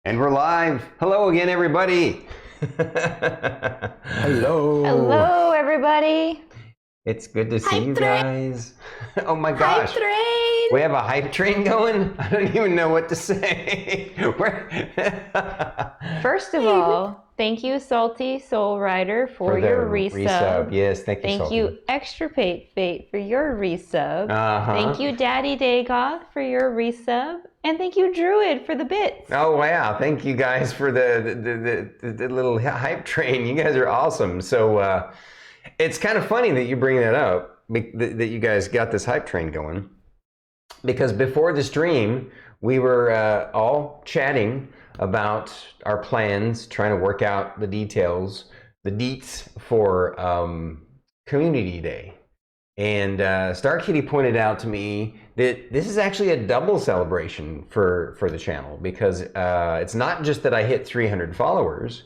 And we're live. Hello again, everybody. Hello. Hello, everybody. It's good to see you guys. Oh my Hype gosh. train. We have a hype train going? I don't even know what to say. First of all, thank you, Salty Soul Rider, for your resub. Yes, thank you, Thank Salty. you, extirpatefate, for your resub. Uh-huh. Thank you, Daddy Dagoth, for your resub. And thank you, Druid, for the bits. Oh wow! Thank you guys for the little hype train. You guys are awesome. So it's kind of funny that you bring that up. That you guys got this hype train going, because before the stream we were all chatting about our plans, trying to work out the details, the deets for Community Day. And Starkitty pointed out to me that this is actually a double celebration for the channel, because it's not just that I hit 300 followers,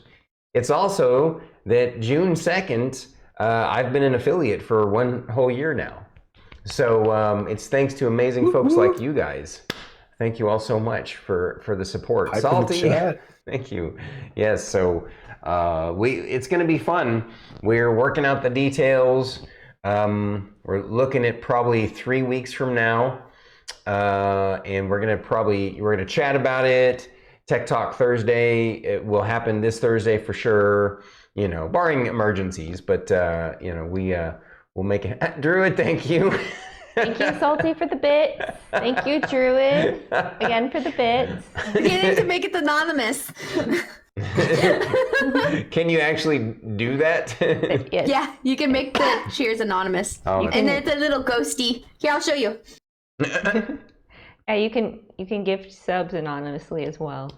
it's also that June 2nd, I've been an affiliate for 1 whole year now. So it's thanks to amazing folks like you guys. Thank you all so much for the support. Salty, thank you. Yes, so it's going to be fun. We're working out the details. We're looking at probably 3 weeks from now, and we're gonna chat about it. Tech Talk Thursday, it will happen this Thursday for sure. You know, barring emergencies, but you know, we'll make it. Druid, thank you. Thank you, Salty, for the bits. Thank you, Druid, again for the bits. Beginning to make it anonymous. Can you actually do that? Yes. Yeah, you can make the cheers anonymous. Oh, And then it's a little ghosty. Here, I'll show you. Yeah, you can gift subs anonymously as well.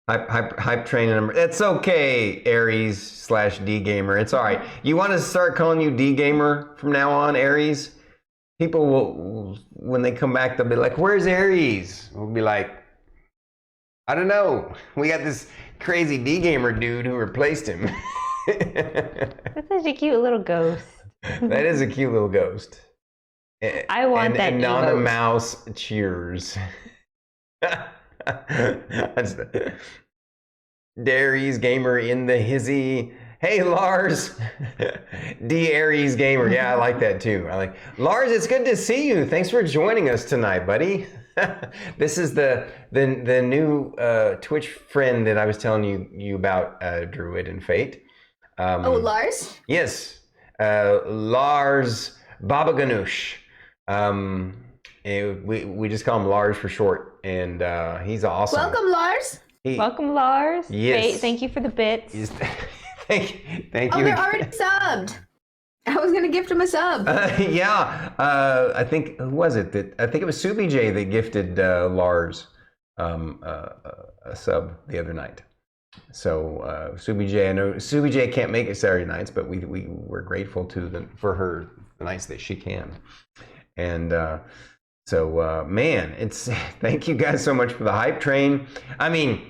Hype train number. It's okay, Aries/D Gamer. It's all right. You want to start calling you D Gamer from now on, Aries? People will, when they come back, they'll be like, "Where's Aries?" We'll be like, "I don't know. We got this crazy D Gamer dude who replaced him." That's such a cute little ghost. That is a cute little ghost. I want that emote. Mouse cheers. Dairies Gamer in the hizzy. Hey Lars, D Aries Gamer. Yeah, I like that too. I like Lars. It's good to see you. Thanks for joining us tonight, buddy. This is the new Twitch friend that I was telling you about, Druid and Fate. Oh, Lars? Yes, Lars Babaganoush. We just call him Lars for short, and he's awesome. Welcome, Lars. Welcome, Lars. Yes. Fate, thank you for the bits. Thank Oh, you. they're already subbed. I was going to gift him a sub. Yeah, I think, who was it? I think it was SubiJ that gifted Lars a sub the other night. So SubiJ, I know SubiJ can't make it Saturday nights, but we're grateful for her the nights that she can. And so man, thank you guys so much for the hype train. I mean,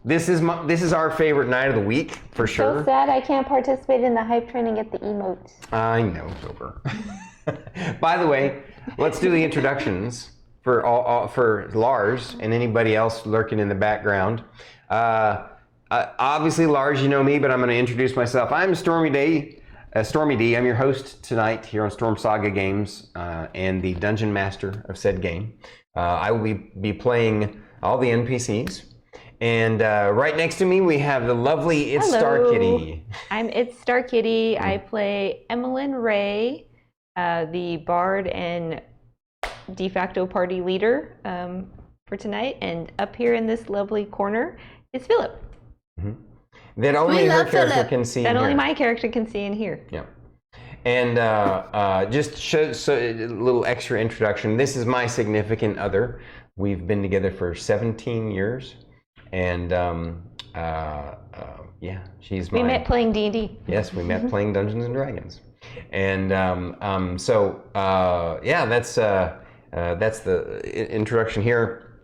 this is our favorite night of the week for sure. So sad I can't participate in the hype train and get the emotes. I know, it's over. By the way, let's do the introductions for Lars and anybody else lurking in the background. Obviously, Lars, you know me, but I'm going to introduce myself. I'm StormyD. I'm your host tonight here on Storm Saga Games and the Dungeon Master of said game. I will be playing all the NPCs. And right next to me, we have the lovely itsStarkitty. I'm itsStarkitty. I play Emillynn Ray, the bard and de facto party leader for tonight. And up here in this lovely corner is Philip. Mm-hmm. That only her character can see. That only my character can see in here. Yeah. And just a little extra introduction. This is my significant other. We've been together for 17 years. And yeah, she's We met playing D&D. Yes, we met playing Dungeons and Dragons. And so yeah, that's the introduction here.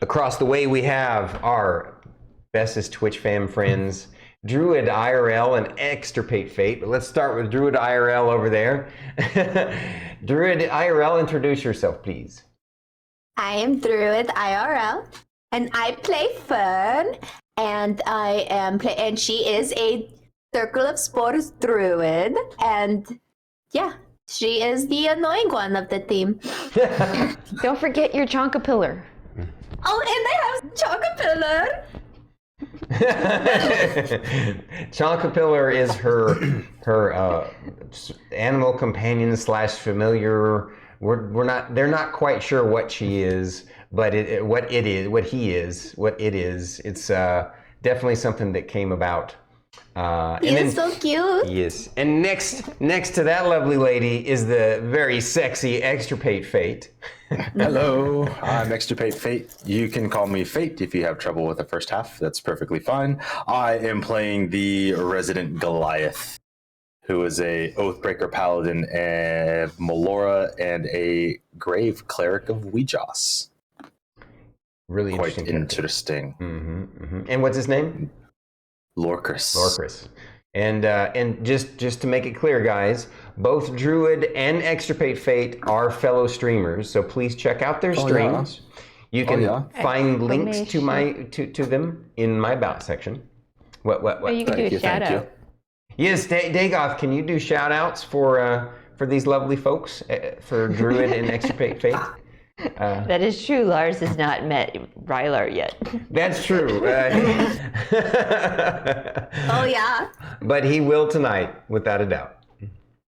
Across the way, we have our bestest Twitch fam friends, Druid IRL and extirpatefate. But let's start with Druid IRL over there. Druid IRL, introduce yourself, please. I am Druid IRL. And I play Fern, and and she is a Circle of Spores druid, and yeah, she is the annoying one of the team. Don't forget your Chonkapillar. Oh, and I have Chonkapillar. Chonkapillar is her animal companion / familiar. They're not quite sure what she is, but what it is. It's definitely something that came about. He is so cute. Yes. And next to that lovely lady is the very sexy extirpatefate. Hello, I'm extirpatefate. You can call me Fate if you have trouble with the first half. That's perfectly fine. I am playing the resident Goliath, who is a Oathbreaker Paladin of Melora and a Grave Cleric of Weejoss. Really Quite interesting. interesting. And what's his name? Lorkris. And just to make it clear, guys, both Druid and Extirpatefate are fellow streamers, so please check out their streams. Yeah. You can find links to to them in my about section. What? Or you can do a shout out. Yes, Dagoth, can you do shout outs for these lovely folks, for Druid and Extirpatefate? That is true. Lars has not met Rylar yet. That's true. Oh yeah. But he will tonight, without a doubt.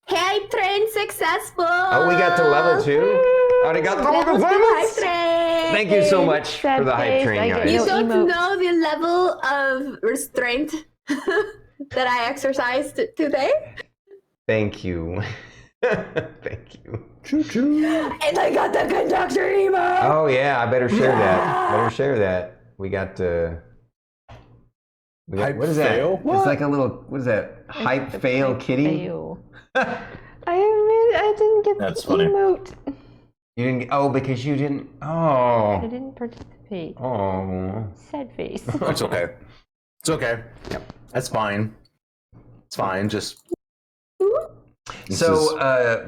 Hey, train successful. Oh, we got to level 2. Level 2 hype train. Thank you so much for the hype train, guys. You don't know the level of restraint that I exercised today. Thank you. Thank you. And I got the conductor emo. Oh yeah, I better share that. We got Hype what is fail? that? What? It's like a little, what is that? Hype fail kitty? Fail. I didn't get That's the funny. emote. You didn't, because you didn't, I didn't participate. Oh. Sad face. It's okay. It's okay. Yep. That's fine. It's fine. Just. So,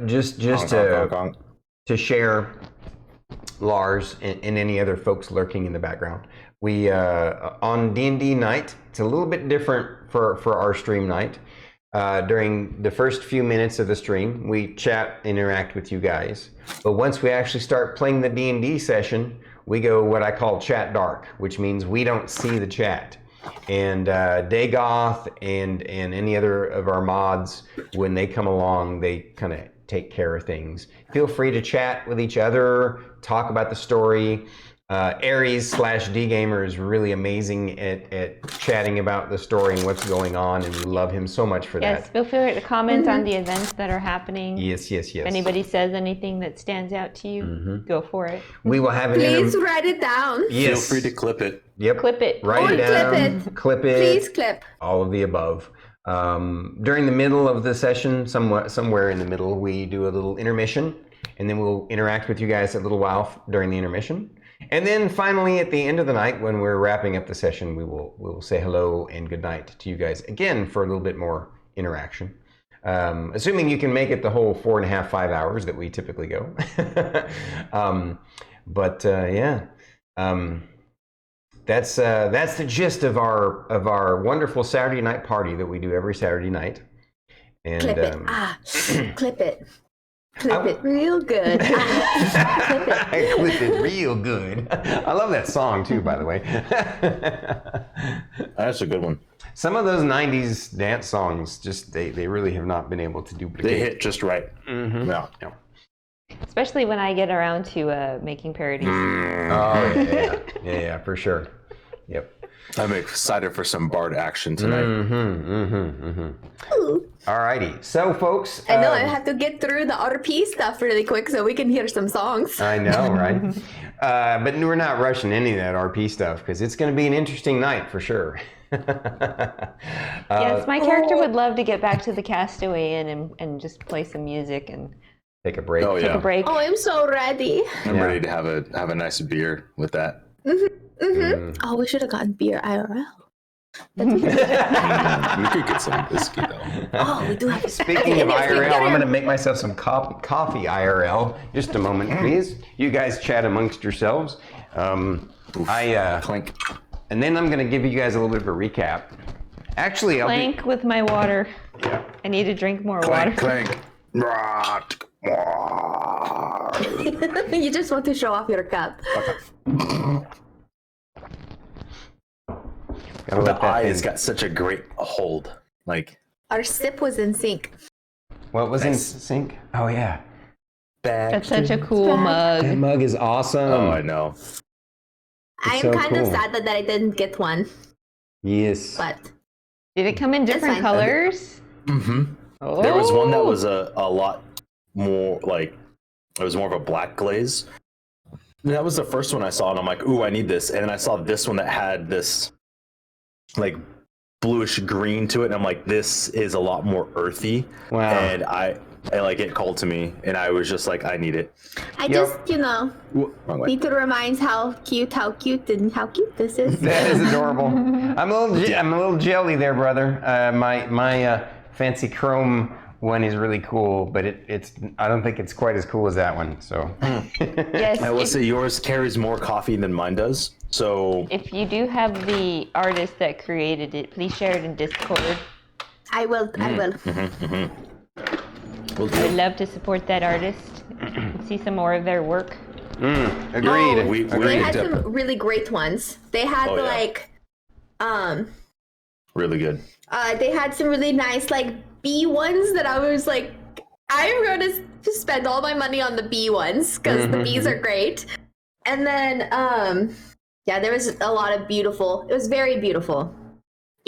just Honk, honk, honk. to share Lars and any other folks lurking in the background. We on D&D night, it's a little bit different for our stream night. During the first few minutes of the stream, we chat, interact with you guys. But once we actually start playing the D&D session, we go what I call chat dark, which means we don't see the chat. And Dagoth and any other of our mods, when they come along, they kind of take care of things. Feel free to chat with each other, talk about the story. Aries/DGamer is really amazing at chatting about the story and what's going on, and we love him so much for Yes, that. feel free to comment on the events that are happening. Yes. If anybody says anything that stands out to you, go for it. We will have it Please write it down. Yes. Feel free to clip it. Yep. Clip it. Write it down. Clip it. Please clip. All of the above. During the middle of the session, somewhere in the middle, we do a little intermission, and then we'll interact with you guys a little while during the intermission. And then finally, at the end of the night, when we're wrapping up the session, we will say hello and good night to you guys again for a little bit more interaction. Assuming you can make it the whole 4.5, 5 hours that we typically go. That's the gist of our wonderful Saturday night party that we do every Saturday night. And Clip it. Clip it. Clip it real good. Clip it. Clip it real good. I love that song too, by the way. That's a good one. Some of those 90s dance songs, just they really have not been able to duplicate. They hit just right. Mm-hmm. Yeah. Especially when I get around to making parodies. Oh, yeah, for sure. Yep. I'm excited for some bard action tonight. Alrighty. So, folks. I know I have to get through the RP stuff really quick so we can hear some songs. I know, right? But we're not rushing any of that RP stuff because it's going to be an interesting night for sure. Yes, my character would love to get back to the Castaway Inn and just play some music and take a break. Oh, take a break. Oh, I'm so ready. I'm ready to have a nice beer with that. Oh, we should have gotten beer IRL. We could get some whiskey though. Oh, we do have. Speaking of IRL, I'm going to make myself some coffee IRL. Just a moment, please. You guys chat amongst yourselves. Clink. And then I'm going to give you guys a little bit of a recap. Actually, I'll Clank with my water. Yeah. I need to drink more water. Clank. You just want to show off your cup. Gotta The let that eye thing- has got such a great hold. Like Our sip was in sync. What was in sync? Oh, yeah. That's such a cool That mug. mug is awesome. Oh, I know. I'm so kind of cool. sad that I didn't get one, Yes. but Did it come in different fine. colors? Mm-hmm. Oh. There was one that was a lot more like, it was more of a black glaze. And that was the first one I saw, and I'm like, ooh, I need this. And then I saw this one that had this like bluish green to it, and I'm like, this is a lot more earthy. Wow. And I like, it called to me, and I was just like, I need it. I just, Wrong way. need to remind how cute this is. That is adorable. I'm a little jelly there, brother. My fancy chrome one is really cool, but it's I don't think it's quite as cool as that one. So Yes. I will say yours carries more coffee than mine does. So If you do have the artist that created it, please share it in Discord. I will. we'll do I'd love to support that artist and see some more of their work. agreed. we They had did- some really great ones. They had Oh, yeah. like, really good. they had some really nice like bee ones that I was like, I'm going to spend all my money on the bee ones because the bees are great. And then, yeah, there was a lot of beautiful. It was very beautiful,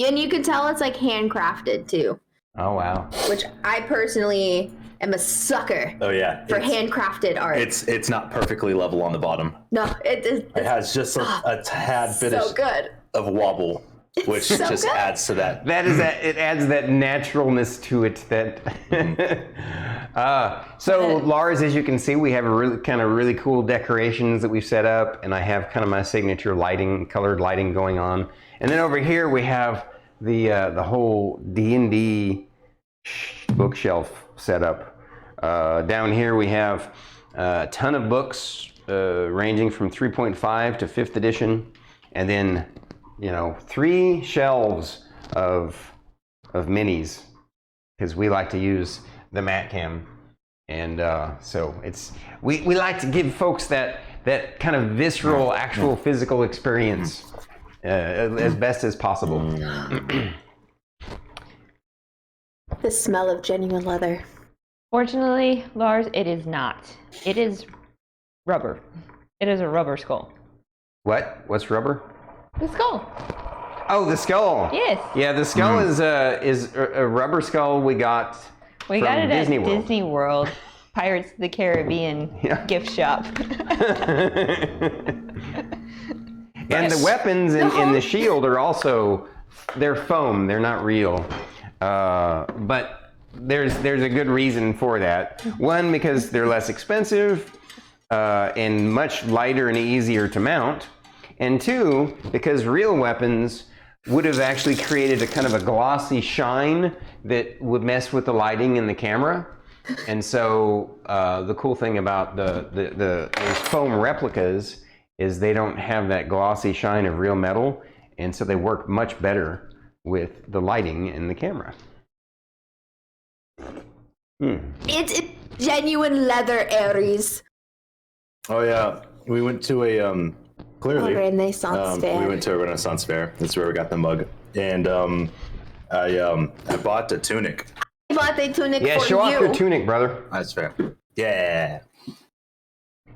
and you can tell it's like handcrafted too, Oh wow. which I personally am a sucker Oh yeah. for handcrafted art. It's not perfectly level on the bottom. No, it is It has just a tad bit so good. of wobble, which so just good. adds to that. That is that. It adds that naturalness to it. That. So Lars, as you can see, we have a really cool decorations that we've set up, and I have kind of my signature lighting, colored lighting going on. And then over here we have the whole D&D bookshelf set up. Down here we have a ton of books ranging from 3.5 to 5th edition, and then 3 shelves of minis, because we like to use the Matcam, and so we like to give folks that kind of visceral, actual physical experience as best as possible. The smell of genuine leather. Fortunately, Lars, it is not. It is rubber. It is a rubber skull. What's rubber? The skull. Oh, the skull. Yes. Yeah, the skull is a rubber skull we got. We from got it Disney at World. Disney World, Pirates of the Caribbean Yeah. gift shop. And the weapons in the shield are also, they're foam, they're not real. But there's a good reason for that. One, because they're less expensive and much lighter and easier to mount. And two, because real weapons would have actually created a kind of a glossy shine that would mess with the lighting in the camera. And so the cool thing about those foam replicas is they don't have that glossy shine of real metal, and so they work much better with the lighting in the camera. It's genuine leather, Aries. Oh yeah, we went to a clearly A Renaissance fair. We went to a Renaissance fair. That's where we got the mug, and I bought a tunic. I bought a tunic Yeah, for show off you. your tunic, brother. That's fair. Yeah.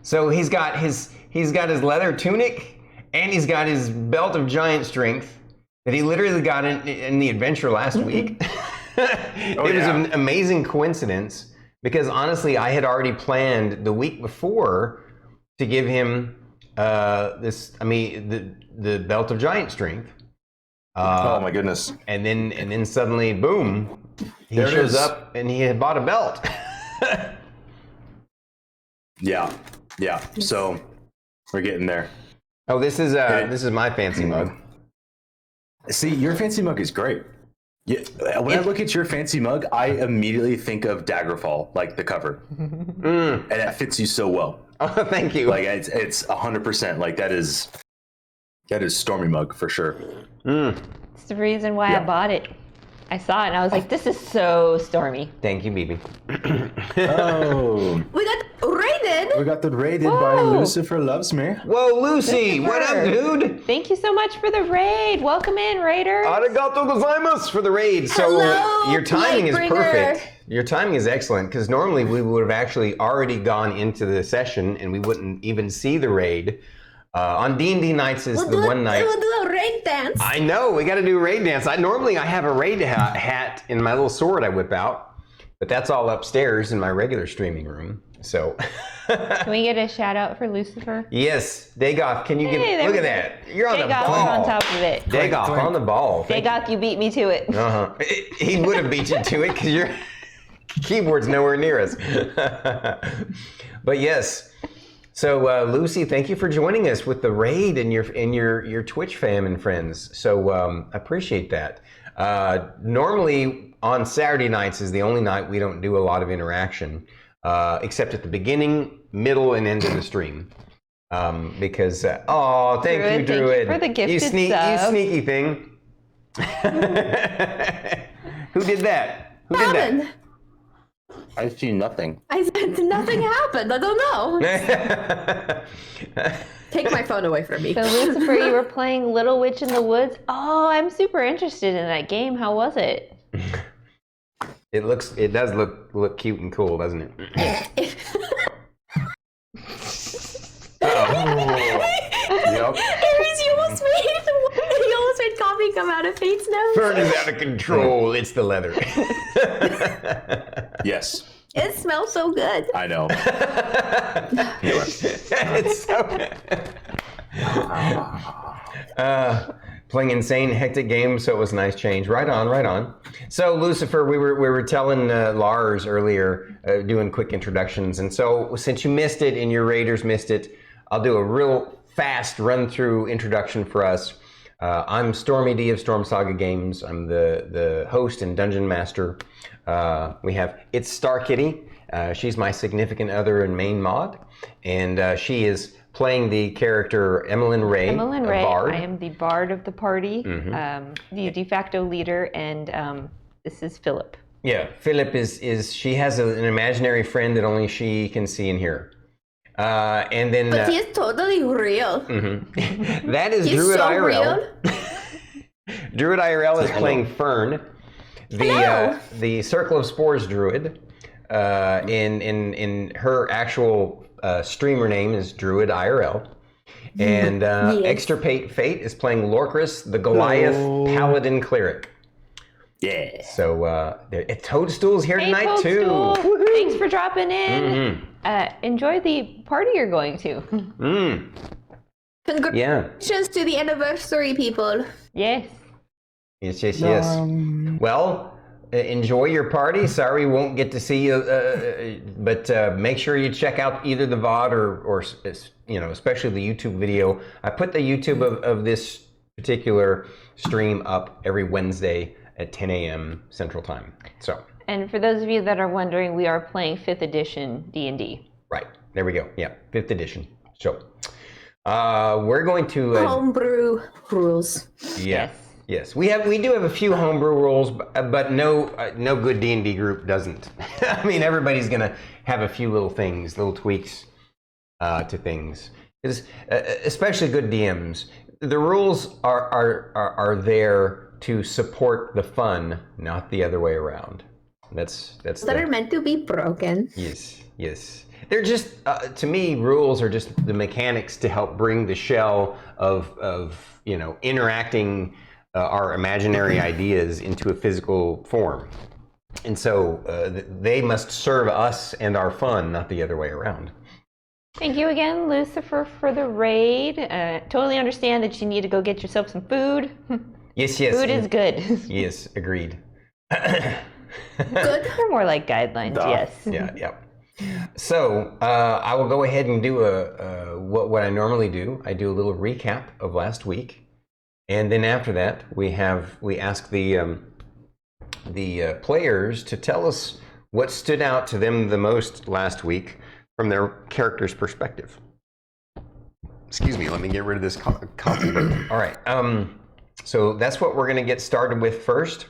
So he's got his leather tunic, and he's got his belt of giant strength that he literally got in the adventure last week. It was an amazing coincidence, because honestly, I had already planned the week before to give him the belt of giant strength. Oh my goodness. And then suddenly, boom, he There it shows is. up and he had bought a belt. Yeah. So we're getting there. Oh, this is my fancy mug. See, your fancy mug is great. Yeah, when I look at your fancy mug, I immediately think of Daggerfall, like the cover, and it fits you so well. Oh, thank you. Like it's 100%. Like that is Stormy mug for sure. It's the reason why I bought it. I saw it and I was like, this is so Stormy. Thank you, BB. Oh, We got raided. we got the raided by Whoa. Lucifer Loves Me. Whoa, Lucy, what up, dude? Thank you so much for the raid. Welcome in, Raiders. Arigato gozaimasu for the raid. So Hello, your timing is Lightbringer. perfect. Your timing is excellent because normally we would have actually already gone into the session and we wouldn't even see the raid. On D&D nights is the one night. We'll do a raid dance. I know, we got to do a raid dance. Normally I have a raid hat in my little sword I whip out, but that's all upstairs in my regular streaming room. So, Can we get a shout out for Lucifer? yes, Dagoth, can you Hey, give? there Look we at go. that. You're on the Dagoth ball. on top of it. Dagoth Clink. on the ball. Thank Dagoth, you beat me to it. Uh-huh. He would have beat you to it because your keyboard's nowhere near us. But yes. So Lucy, thank you for joining us with the raid and your Twitch fam and friends. So I appreciate that. Normally on Saturday nights is the only night we don't do a lot of interaction, except at the beginning, middle, and end of the stream. Because thank you, Druid. Druid, thank you for the gifted you sub. sneaky thing. Who did that? Who did that? Happened. I see nothing. I said nothing happened. I don't know. Take my phone away from me. So Lucifer, you were playing Little Witch in the Woods. Oh, I'm super interested in that game. How was it? It does look cute and cool, doesn't it? Yep. Aries, you almost made coffee come out of Fate's nose. Fern is out of control. It's the leather. Yes, It smells so good. I know. It's so playing insane hectic games, so it was a nice change. Right on, right on. So Lucifer, we were telling Lars earlier, doing quick introductions, and so since you missed it and your raiders missed it, I'll do a real fast run through introduction for us. I'm StormyD of Storm Saga Games. I'm the host and dungeon master. We have itsStarkitty. She's my significant other and main mod, and she is playing the character Emillynn Ray, Emillynn a Ray. bard. I am the bard of the party, the de facto leader, and this is Philip. Yeah, Philip is she has an imaginary friend that only she can see and hear. And then But he is totally real. that is He's Druid so IRL. real. Druid IRL is playing Fern, Hello. the Circle of Spores Druid. In her actual streamer name is Druid IRL. And extirpatefate is playing Lorkris, the Goliath Paladin Cleric. Yeah. So Toadstool's here Hey, tonight Toadstool. too. Thanks for dropping in. Enjoy the party you're going to. Congratulations to the anniversary, people. Yes. Yes. Well, enjoy your party. Sorry we won't get to see you, but make sure you check out either the VOD or especially the YouTube video. I put the YouTube of this particular stream up every Wednesday at 10 a.m. Central Time. So. And for those of you that are wondering, we are playing 5th edition D&D. Right. There we go. Yeah. 5th edition. So we're going to Homebrew rules. Yes, we do have a few homebrew rules, but no good D&D group doesn't. I mean, everybody's gonna have a few little things, little tweaks to things. Because especially good DMs, the rules are there to support the fun, not the other way around. That's That are meant to be broken. Yes. They're just to me, rules are just the mechanics to help bring the shell of interacting our imaginary ideas into a physical form. And so they must serve us and our fun, not the other way around. Thank you again, Lucifer, for the raid. Totally understand that you need to go get yourself some food. Yes. Food is good. Yes, agreed. Good. They're more like guidelines, yes. Yeah. So I will go ahead and do what I normally do. I do a little recap of last week. And then after that, we ask the players to tell us what stood out to them the most last week from their character's perspective. Excuse me, let me get rid of this coffee. All right, so that's what we're going to get started with first.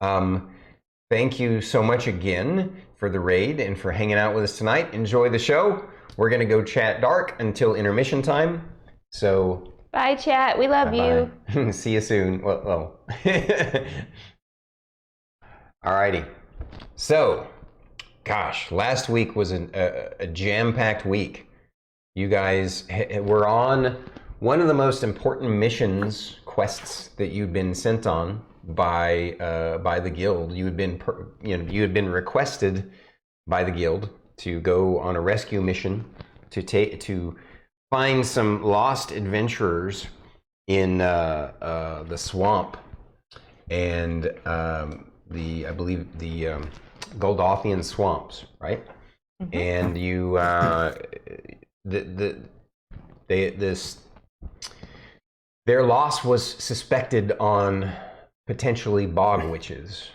Thank you so much again for the raid and for hanging out with us tonight. Enjoy the show. We're going to go chat dark until intermission time. So Bye, chat. We love you. See you soon. Well. Alrighty. So, gosh, last week was a jam-packed week. You guys were on one of the most important missions, quests that you'd been sent on by the guild. You had been requested by the guild to go on a rescue mission to find some lost adventurers in the swamp and I believe the Goldothian swamps, right? Mm-hmm. And you their loss was suspected on potentially bog witches,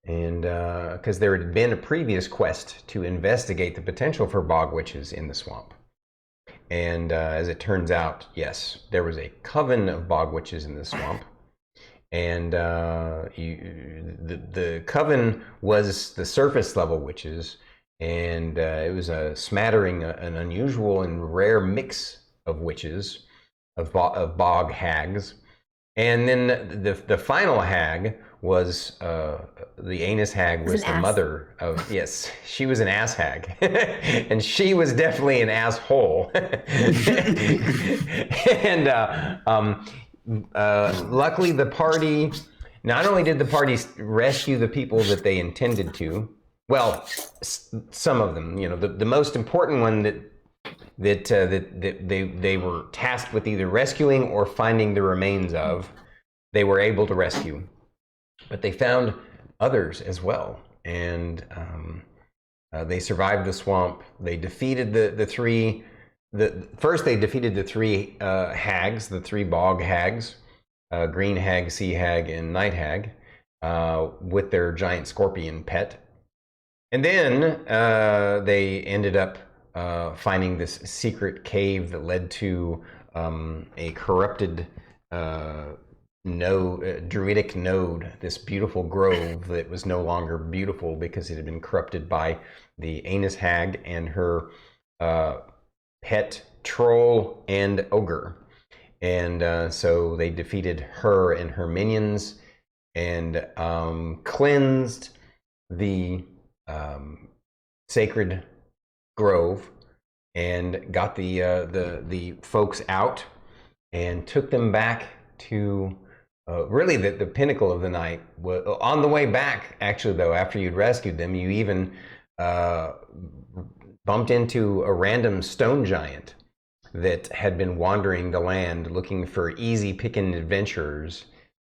and because there had been a previous quest to investigate the potential for bog witches in the swamp. And as it turns out, yes, there was a coven of bog witches in the swamp. And the coven was the surface level witches, and it was a smattering, an unusual and rare mix of witches, of bog hags. And then the final hag was the anus hag was the mother of, yes, she was an ass hag. And she was definitely an asshole. And luckily the party, not only did the party rescue the people that they intended to, well, some of them, the most important one that they were tasked with either rescuing or finding the remains of, they were able to rescue. But they found others as well, and they survived the swamp. They defeated the three hags, the three bog hags, green hag, sea hag, and night hag, with their giant scorpion pet. And then they ended up finding this secret cave that led to a corrupted druidic node, this beautiful grove that was no longer beautiful because it had been corrupted by the anus hag and her pet troll and ogre. And so they defeated her and her minions and cleansed the sacred grove and got the folks out and took them back to really the pinnacle of the night. On the way back, actually, though, after you'd rescued them, you even bumped into a random stone giant that had been wandering the land looking for easy picking adventurers.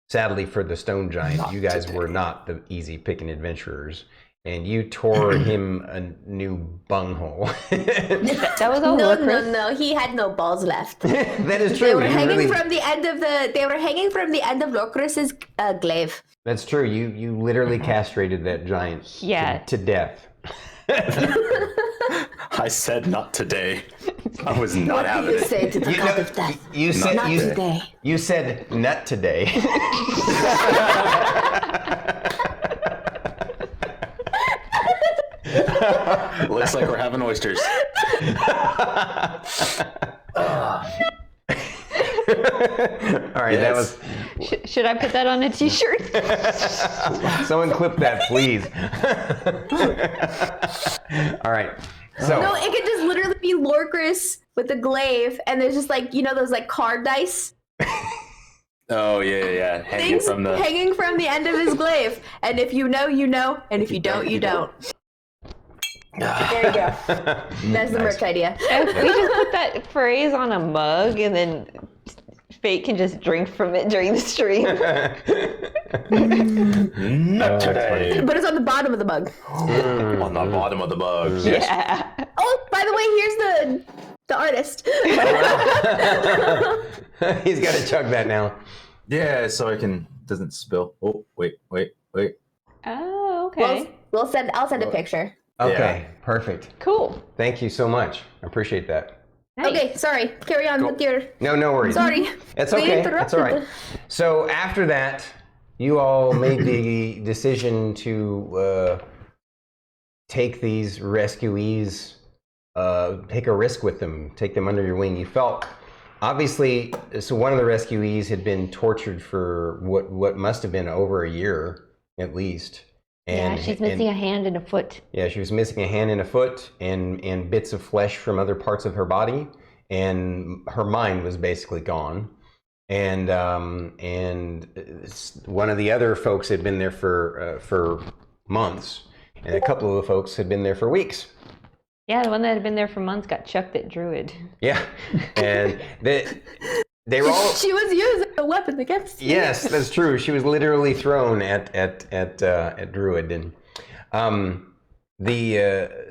Sadly for the stone giant, you guys were not the easy picking adventurers, and you tore him a new bunghole. That was all Lorkris. No, he had no balls left. That is true. They were hanging from the end of Lorkris's glaive. That's true. You literally castrated that giant to death. I said not today. I was not having it. What do you say to the god of death? You said not today. You said nut today. Looks like we're having oysters. All right, that was. Should I put that on a t-shirt? Someone clip that, please. All right. So No, it could just literally be Lorkris with the glaive, and there's just those card dice. Oh yeah. Hanging from the end of his glaive. And if you know, you know, and if you don't, you don't. There you go. That's the merch idea. If we just put that phrase on a mug and then Fate can just drink from it during the stream. Not today. But it's on the bottom of the mug. On the bottom of the mug. Yes. Yeah. Oh, by the way, here's the artist. he's got to chug that now. Yeah, so I can doesn't spill. Oh, wait. Oh, okay. I'll send a picture. Okay, perfect. Cool. Thank you so much. I appreciate that. Nice. Okay, sorry. Carry on with your. No worries. Sorry. It's We okay. It's interrupted all right. So after that, you all made the decision to take these rescuees, take a risk with them, take them under your wing. You felt, obviously, so one of the rescuees had been tortured for what must have been over a year at least. And, she's missing a hand and a foot. Yeah, she was missing a hand and a foot and bits of flesh from other parts of her body, and her mind was basically gone. And one of the other folks had been there for months, and a couple of the folks had been there for weeks. Yeah, the one that had been there for months got chucked at Druid. Yeah, and they were all. She was using a weapon against me. Yes, that's true. She was literally thrown at Druid, and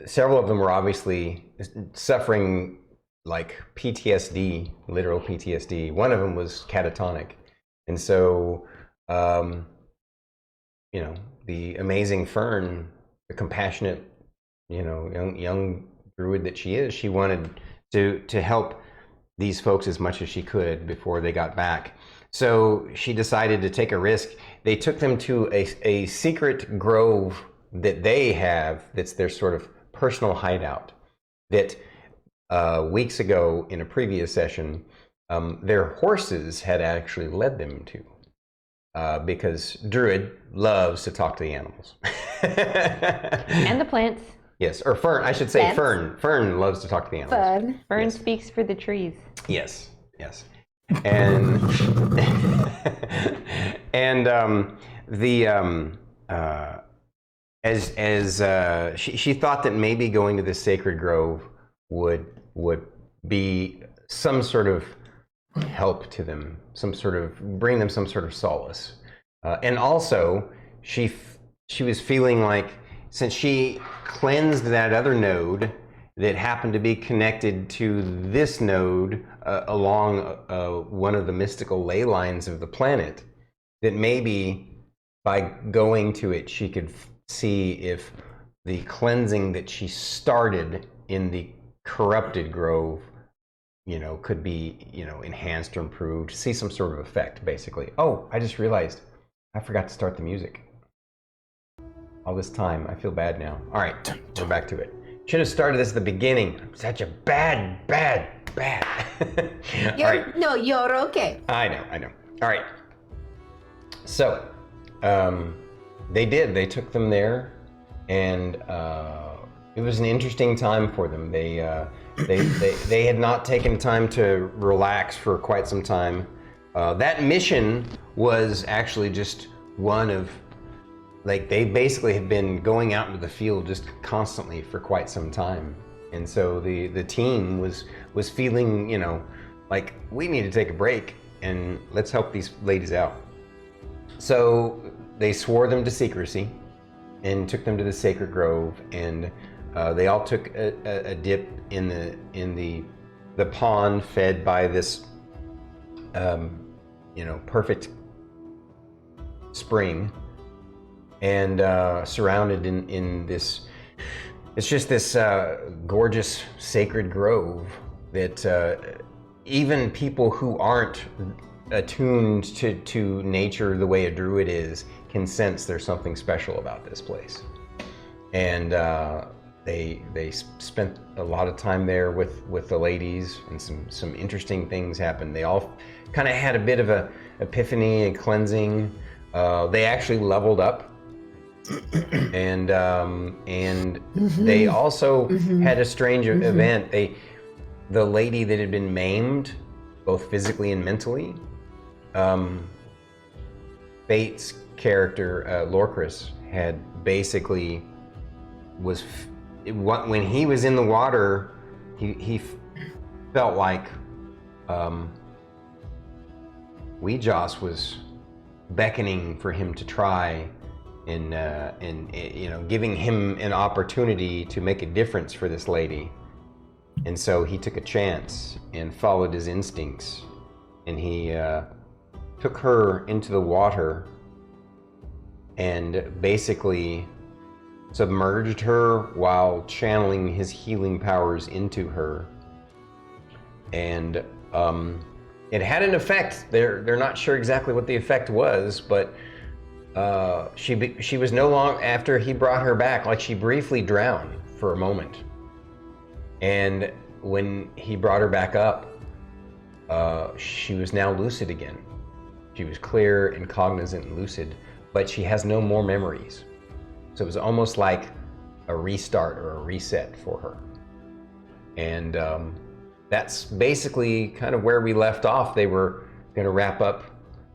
several of them were obviously suffering like PTSD, literal PTSD. One of them was catatonic, and so the amazing Fern, the compassionate, young Druid that she is, she wanted to help these folks as much as she could before they got back. So she decided to take a risk. They took them to a secret grove that they have, that's their sort of personal hideout, that weeks ago in a previous session, their horses had actually led them to. Because Druid loves to talk to the animals. And the plants. Yes, or Fern, I should say Plants. Fern. Fern loves to talk to the animals. Fern Yes. speaks for the trees. Yes. And she thought that maybe going to the sacred grove would be some sort of help to them, bring them some sort of solace, and also she was feeling like, since she cleansed that other node that happened to be connected to this node along one of the mystical ley lines of the planet, that maybe by going to it she could see if the cleansing that she started in the corrupted grove could be enhanced or improved, see some sort of effect, basically. Oh, I just realized I forgot to start the music. All this time, I feel bad now. All right, we're back to it. Should have started this at the beginning. I'm such a bad. All right. No, you're okay. I know. All right. So, they did. They took them there, and it was an interesting time for them. They had not taken time to relax for quite some time. That mission was actually just one of, like, they basically have been going out into the field just constantly for quite some time. And so the team was feeling, like, we need to take a break and let's help these ladies out. So they swore them to secrecy and took them to the sacred grove, and they all took a dip in the pond fed by this perfect spring, and surrounded in this, it's just this gorgeous sacred grove that even people who aren't attuned to nature the way a druid is can sense there's something special about this place. And they spent a lot of time there with the ladies, and some interesting things happened. They all kind of had a bit of a epiphany and cleansing. They actually leveled up. And they also had a strange event. The lady that had been maimed, both physically and mentally, Fate's character, Lorkris, had basically when he was in the water, he felt like Weejoss was beckoning for him to try, and giving him an opportunity to make a difference for this lady. And so he took a chance and followed his instincts, and he took her into the water and basically submerged her while channeling his healing powers into her. And it had an effect. They're not sure exactly what the effect was, but she was no longer, after he brought her back, like she briefly drowned for a moment. And when he brought her back up, she was now lucid again. She was clear and cognizant and lucid, but she has no more memories. So it was almost like a restart or a reset for her. And that's basically kind of where we left off. They were going to wrap up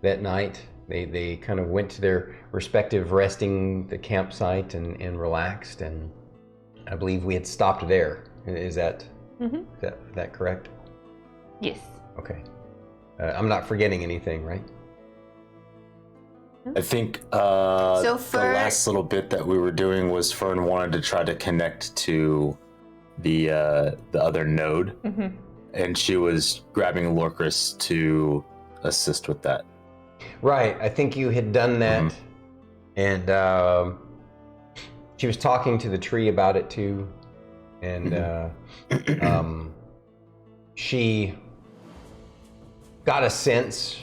that night. They kind of went to their respective the campsite and relaxed. And I believe we had stopped there. Is that that correct? Yes. Okay. I'm not forgetting anything, right? I think So the Fern- last little bit that we were doing was Fern wanted to try to connect to the other node, and she was grabbing Lorkris to assist with that. Right. I think you had done that, and she was talking to the tree about it too, and she got a sense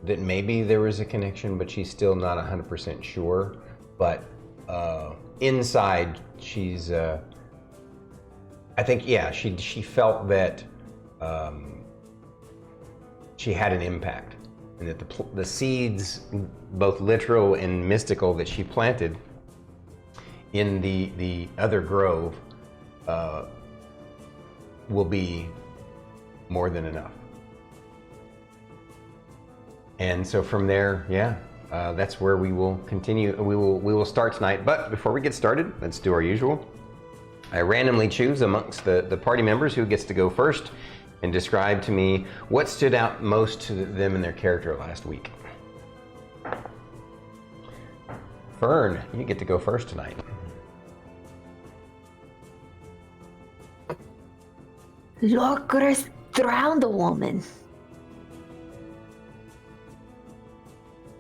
that maybe there was a connection, but she's still not 100% sure. But inside, she's, I think, yeah, she felt that she had an impact, and that the seeds, both literal and mystical, that she planted in the other grove will be more than enough. And so from there, that's where we will continue. We will start tonight. But before we get started, let's do our usual. I randomly choose amongst the party members who gets to go first and describe to me what stood out most to them in their character last week. Fern, you get to go first tonight. Lorkris drowned a woman.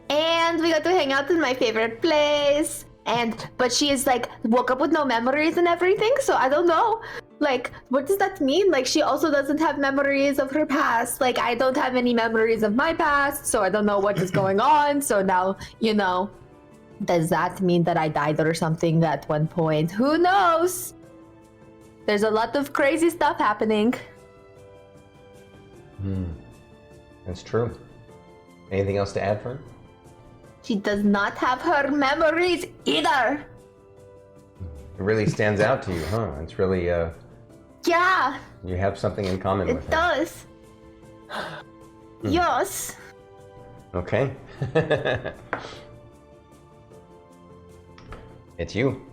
And we got to hang out in my favorite place. But she is like woke up with no memories and everything, so I don't know. Like, what does that mean? Like, she also doesn't have memories of her past. Like, I don't have any memories of my past, so I don't know what is going on. So now, does that mean that I died or something at one point? Who knows? There's a lot of crazy stuff happening. That's true. Anything else to add, Fern? She does not have her memories either. It really stands out to you, huh? It's really, Yeah, you have something in common with it her. does. Yes. Okay. It's you.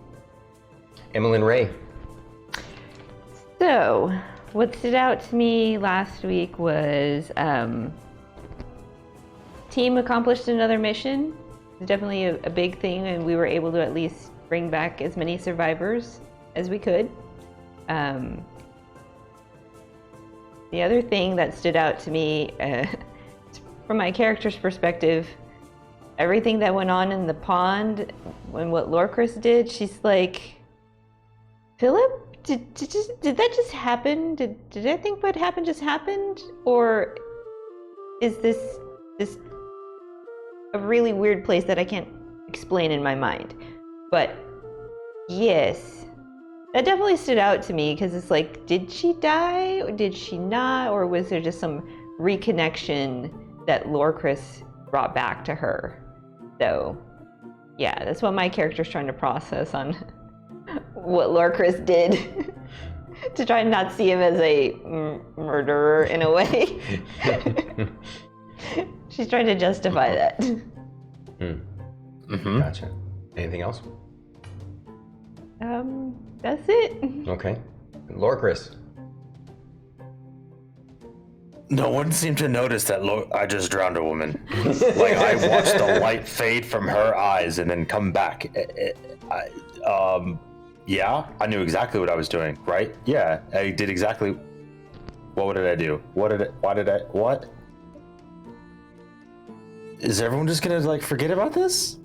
Emillynn Ray. So, what stood out to me last week was team accomplished another mission. It's definitely a big thing, and we were able to at least bring back as many survivors as we could. The other thing that stood out to me, from my character's perspective, everything that went on in the pond, when what Lorkris did, she's like, Philip, did that just happen? Did I think what happened just happened? Or is this a really weird place that I can't explain in my mind? But yes, that definitely stood out to me, because it's like, did she die or did she not? Or was there just some reconnection that Lorkris brought back to her? So yeah, that's what my character's trying to process on what Lorkris did to try and not see him as a murderer in a way. She's trying to justify that. Gotcha. Anything else? That's it. Okay. Lorkris. No one seemed to notice that I just drowned a woman. Like, I watched the light fade from her eyes and then come back. Yeah, I knew exactly what I was doing, right? Yeah, I did exactly. What did I do? What? Is everyone just gonna like forget about this?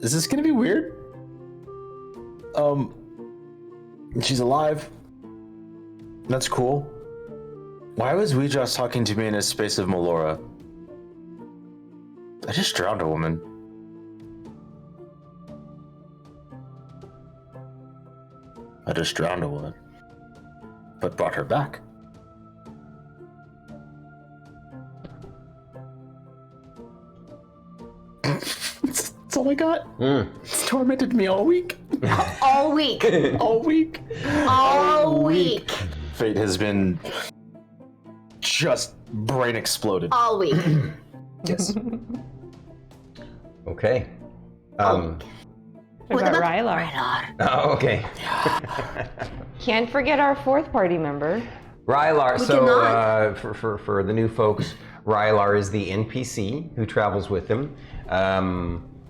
Is this gonna be weird? She's alive. That's cool. Why was Weejoss talking to me in a space of Melora? I just drowned a woman. I just drowned a woman, but brought her back. That's all I got. It's tormented me all week. All week. All week. All week. Fate has been just brain exploded. All week. Yes. Okay. What about Rylar? Oh, okay. Can't forget our fourth party member. Rylar. We So cannot. for the new folks, Rylar is the NPC who travels with them.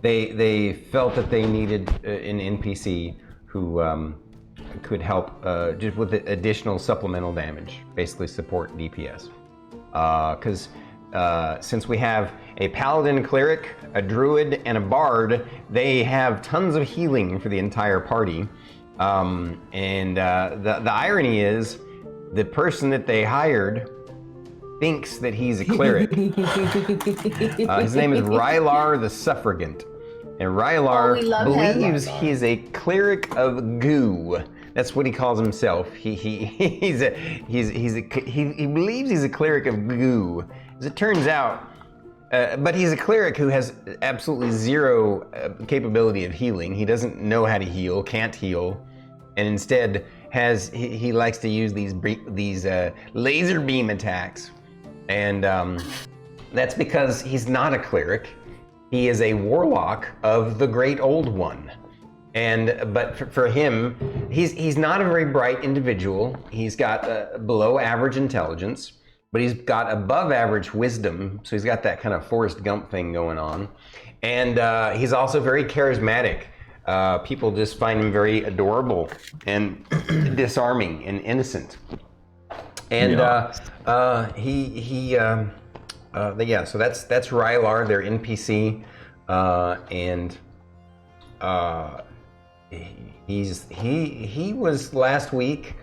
They felt that they needed an NPC who could help just with additional supplemental damage, basically support DPS. Because since we have a Paladin, Cleric, a Druid, and a Bard, they have tons of healing for the entire party. The irony is, the person that they hired thinks that he's a Cleric. His name is Rylar the Suffrigant. And Rylar we love him. believes he's a Cleric of Goo. That's what he calls himself. He believes he's a Cleric of Goo. As it turns out, but he's a Cleric who has absolutely zero capability of healing. He doesn't know how to heal, can't heal, and instead he likes to use these laser beam attacks. And that's because he's not a Cleric. He is a Warlock of the Great Old One. But for him, he's not a very bright individual. He's got below average intelligence, but he's got above average wisdom. So he's got that kind of Forrest Gump thing going on. And he's also very charismatic. People just find him very adorable and disarming and innocent. And so that's Rylar, their NPC, he was last week.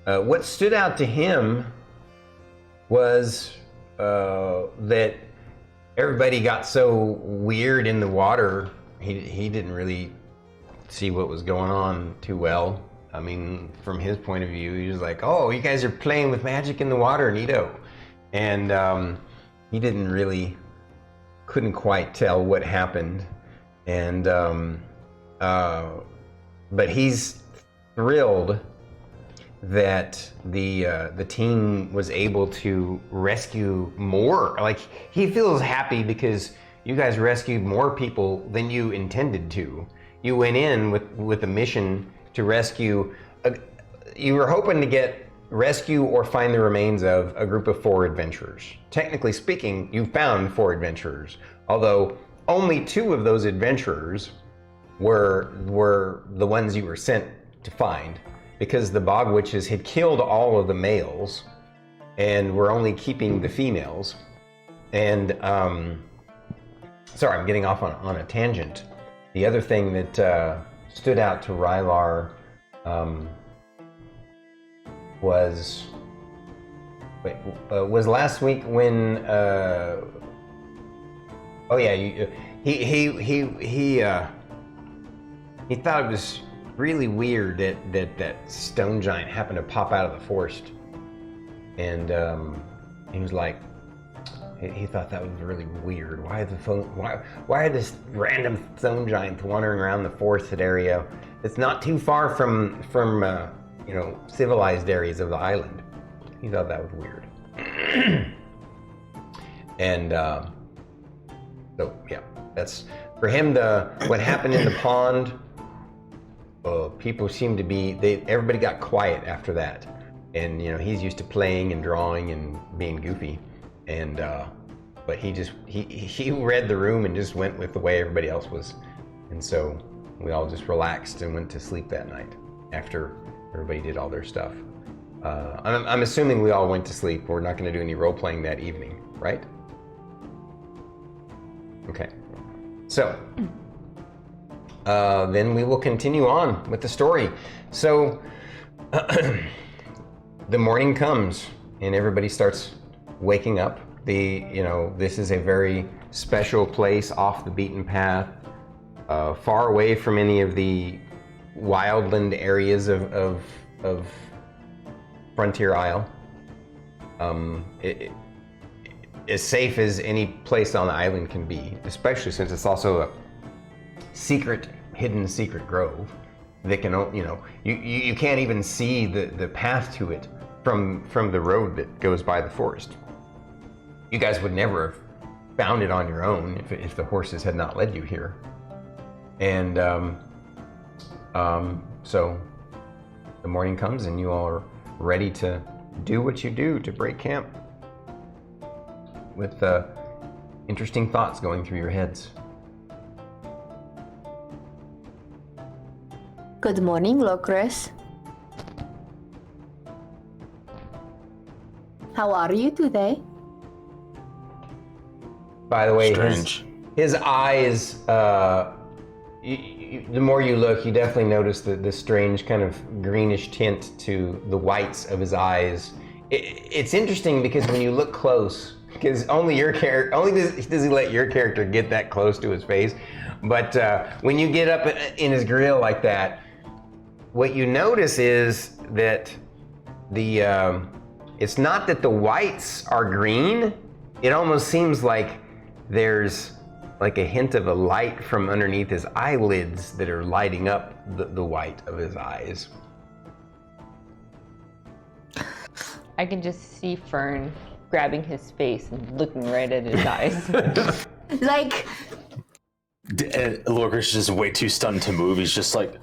What stood out to him was that everybody got so weird in the water. He didn't really see what was going on too well. I mean, from his point of view, he was like, "Oh, you guys are playing with magic in the water, neato," and he couldn't quite tell what happened, and but he's thrilled that the team was able to rescue more. Like, he feels happy because you guys rescued more people than you intended to. You went in with a mission to rescue. You were hoping to rescue or find the remains of a group of 4 adventurers. Technically speaking, you found 4 adventurers, although only 2 of those adventurers were the ones you were sent to find, because the bog witches had killed all of the males and were only keeping the females. And sorry, I'm getting off on a tangent. The other thing that stood out to Rylar was last week when he thought it was really weird that stone giant happened to pop out of the forest, and he was like, he thought that was really weird. Why are this random stone giant wandering around the forested area? It's not too far from civilized areas of the island. He thought that was weird. And so yeah, that's for him. What happened in the pond. People seem to be. Everybody got quiet after that, and he's used to playing and drawing and being goofy, and but he read the room and just went with the way everybody else was, and so we all just relaxed and went to sleep that night after everybody did all their stuff. I'm assuming we all went to sleep. We're not going to do any role playing that evening, right? Okay. So, then we will continue on with the story. So, the morning comes and everybody starts waking up. This is a very special place off the beaten path, far away from any of the wildland areas of Frontier Isle. As safe as any place on the island can be, especially since it's also a hidden secret grove that can, you can't even see the path to it from the road that goes by the forest. You guys would never have found it on your own if the horses had not led you here. And so the morning comes and you all are ready to do what you do to break camp, with interesting thoughts going through your heads. Good morning, Lorkris. How are you today? By the way, Strange. his eyes, the more you look, you definitely notice the strange kind of greenish tint to the whites of his eyes. It's interesting because when you look close, because only does he let your character get that close to his face, but when you get up in his grill like that, what you notice is that it's not that the whites are green. It almost seems like there's like a hint of a light from underneath his eyelids that are lighting up the white of his eyes. I can just see Fern grabbing his face and looking right at his eyes. Like, Lorkris is just way too stunned to move. He's just like,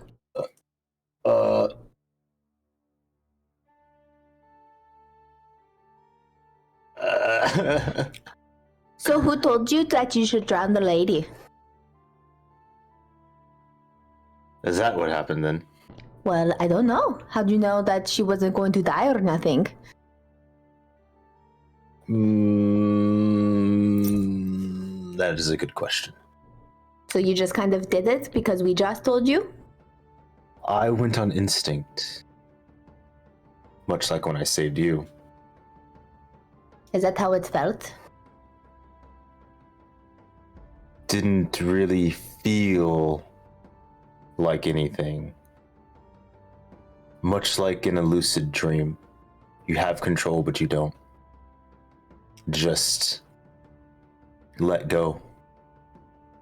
so who told you that you should drown the lady? Is that what happened then? Well, I don't know. How do you know that she wasn't going to die or nothing? That is a good question. So you just kind of did it because we just told you? I went on instinct. Much like when I saved you. Is that how it felt? Didn't really feel like anything. Much like in a lucid dream. You have control, but you don't. Just let go.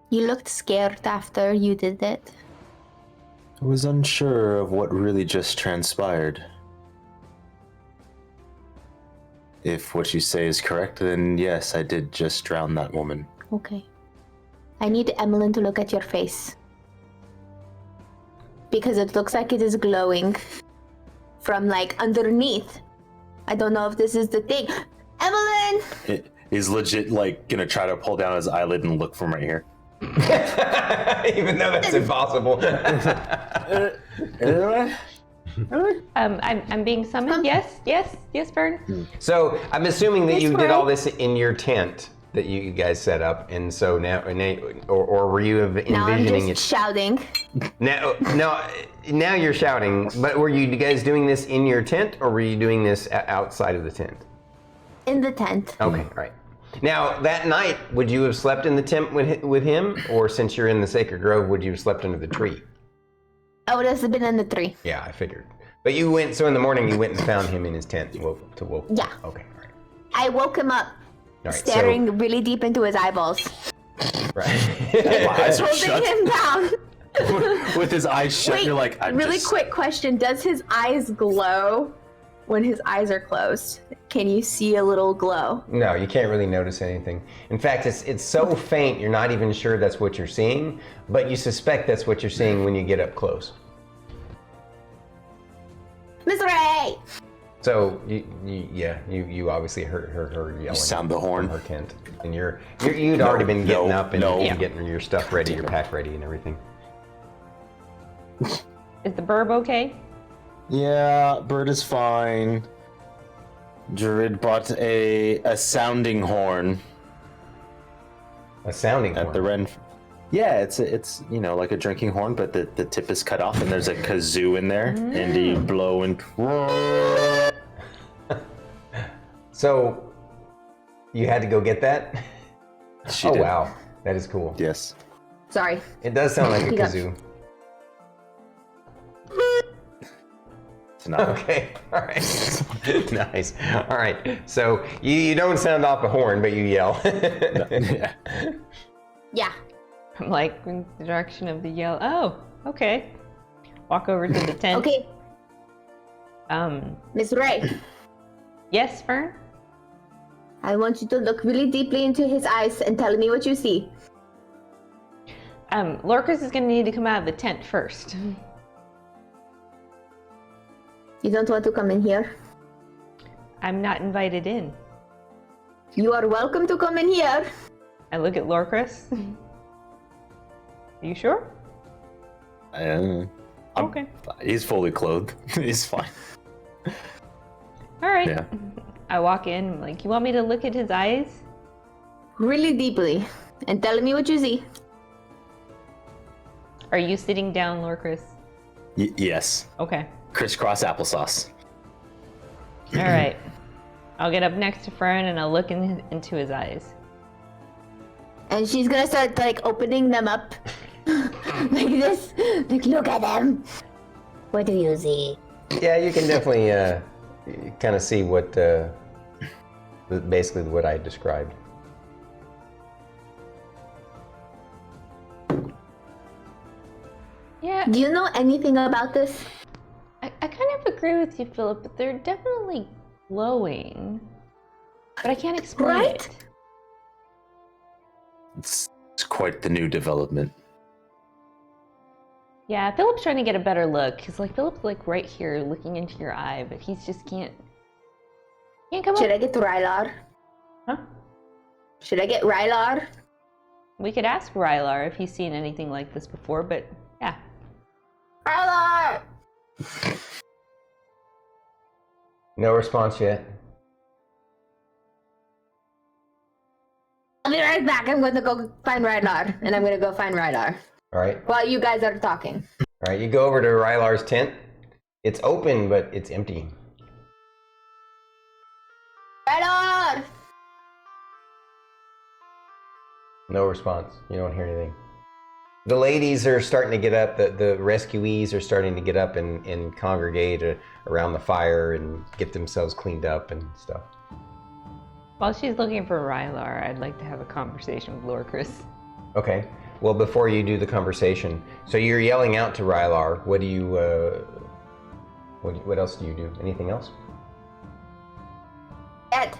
You looked scared after you did it. I was unsure of what really just transpired. If what you say is correct, then yes, I did just drown that woman. Okay. I need Emillynn to look at your face. Because it looks like it is glowing from like underneath. I don't know if this is the thing. Emillynn! He's legit like gonna try to pull down his eyelid and look from right here. Even though that's impossible. I'm being summoned. Yes, Fern. So I'm assuming that Yes, you did Fern. all this in your tent that you guys set up, and so now, or were you Now I'm envisioning just it? shouting. Now you're shouting. But were you guys doing this in your tent, or were you doing this outside of the tent? In the tent. Okay, right. Now that night, would you have slept in the tent with him, or since you're in the Sacred Grove, would you have slept under the tree? I would have been in the tree. Yeah, I figured. But you went. So in the morning, you went and found him in his tent. Yeah. Okay, all right. I woke him up, All right. staring really deep into his eyeballs, So, right. My eyes are holding shut. him down. With his eyes shut, Wait, you're like, really quick question. Does his eyes glow when his eyes are closed? Can you see a little glow? No, you can't really notice anything. In fact, it's so faint, you're not even sure that's what you're seeing, but you suspect that's what you're seeing when you get up close. Miss Ray! So, you obviously heard her yelling. You sound the from horn. her tent, and you'd already been getting up and no. getting your stuff ready, your pack ready, and everything. Is the burb okay? Yeah, bird is fine. Druid bought a sounding horn A sounding at horn. the Ren. Yeah, it's like a drinking horn, but the tip is cut off and there's a kazoo in there, and you blow and. So, you had to go get that? She Oh did. wow, that is cool. Yes. Sorry. It does sound like a Yeah. kazoo. It's not. Okay, all right. Nice. All right. So you don't sound off a horn, but you yell. Yeah. Yeah. I'm like in the direction of the yell. Oh, okay. Walk over to the tent. Okay, Miss Ray, Yes, Fern? I want you to look really deeply into his eyes and tell me what you see. Lorkris is gonna need to come out of the tent first. You don't want to come in here? I'm not invited in. You are welcome to come in here. I look at Lorkris. Are you sure? Okay. He's fully clothed. He's fine. All right. Yeah. I walk in, I'm like, you want me to look at his eyes? Really deeply. And tell me what you see. Are you sitting down, Lorkris? Yes. Okay. Crisscross applesauce. All right. I'll get up next to Fern and I'll look into his eyes. And she's gonna start like opening them up. Like this. Like, look at them. What do you see? Yeah, you can definitely kind of see what basically what I described. Yeah, Do you know anything about this? I kind of agree with you, Philip, but they're definitely glowing. But I can't explain Right? it. It's quite the new development. Yeah, Philip's trying to get a better look. Cause like Philip's like right here looking into your eye, but he's just can't come Should up. I get Rylar? Huh? Should I get Rylar? We could ask Rylar if he's seen anything like this before, but yeah. Rylar! No response yet. I'll be right back. I'm going to go find Rylar. And I'm going to go find Rylar. All right. While you guys are talking. All right. You go over to Rylar's tent. It's open, but it's empty. Rylar! No response. You don't hear anything. The ladies are starting to get up. The rescuees are starting to get up and congregate around the fire and get themselves cleaned up and stuff. While she's looking for Rylar, I'd like to have a conversation with Lorkris. Okay. Well, before you do the conversation, so you're yelling out to Rylar. What do you? What else do you do? Anything else? At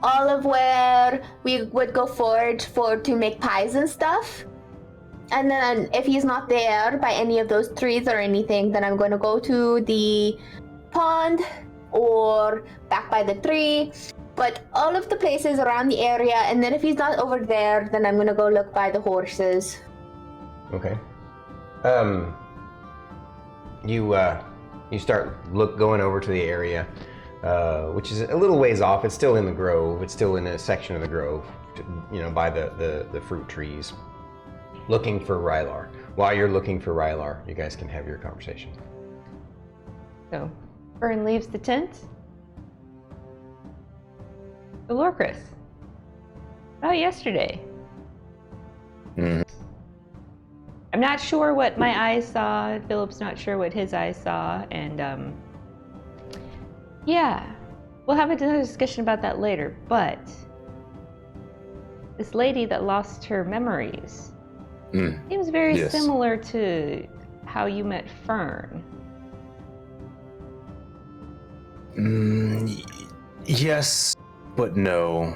all of where we would go forage to make pies and stuff. And then if he's not there by any of those trees or anything, then I'm going to go to the pond or back by the tree. But all of the places around the area, and then if he's not over there, then I'm going to go look by the horses. Okay. You start going over to the area, which is a little ways off. It's still in the grove. It's still in a section of the grove, by the fruit trees. Looking for Rylar. While you're looking for Rylar, you guys can have your conversation. So, Fern leaves the tent. So Lorkris, about yesterday. Mhm. I'm not sure what my eyes saw. Philip's not sure what his eyes saw, and yeah, we'll have another discussion about that later. But this lady that lost her memories seems very Yes. similar to how you met Fern. Yes, but no.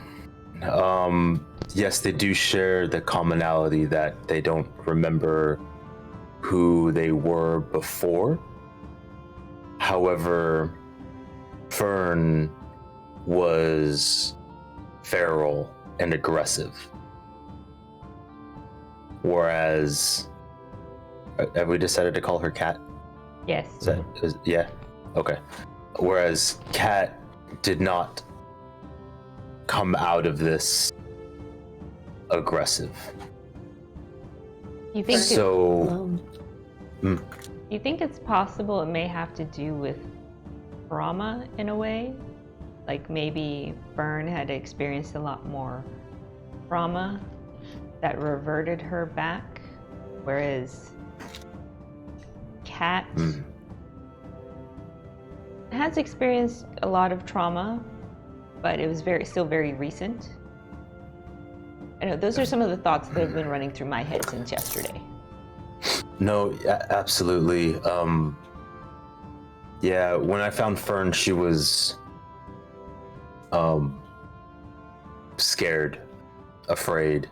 Yes, they do share the commonality that they don't remember who they were before. However, Fern was feral and aggressive. Whereas, have we decided to call her Cat? Yes. Yeah. Okay. Whereas Cat did not come out of this aggressive. You think So, you think it's possible it may have to do with trauma in a way? Like maybe Fern had experienced a lot more trauma that reverted her back, whereas Cat has experienced a lot of trauma, but it was still very recent. I know those are some of the thoughts that have been running through my head since yesterday. no, absolutely. Yeah, when I found Fern, she was scared, afraid,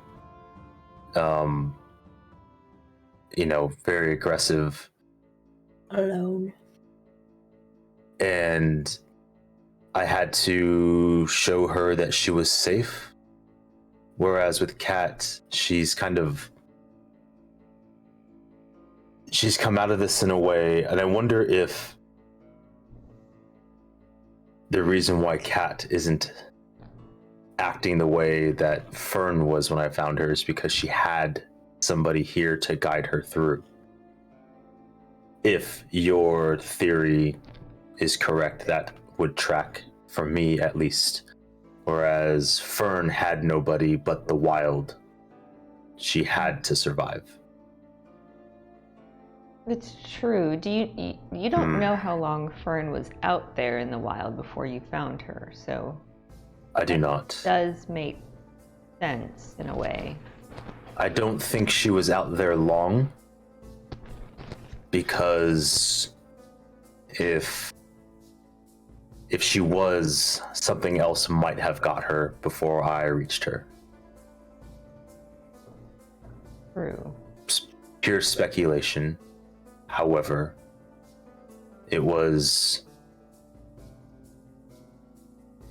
very aggressive. Alone. And I had to show her that she was safe. Whereas with Kat, she's come out of this in a way, and I wonder if the reason why Kat isn't acting the way that Fern was when I found her is because she had somebody here to guide her through. If your theory is correct, that would track for me at least. Whereas Fern had nobody but the wild. She had to survive. It's true. You don't know how long Fern was out there in the wild before you found her, so I do not. Does make sense in a way. I don't think she was out there long, because if she was, something else might have got her before I reached her. True. Pure speculation. However, it was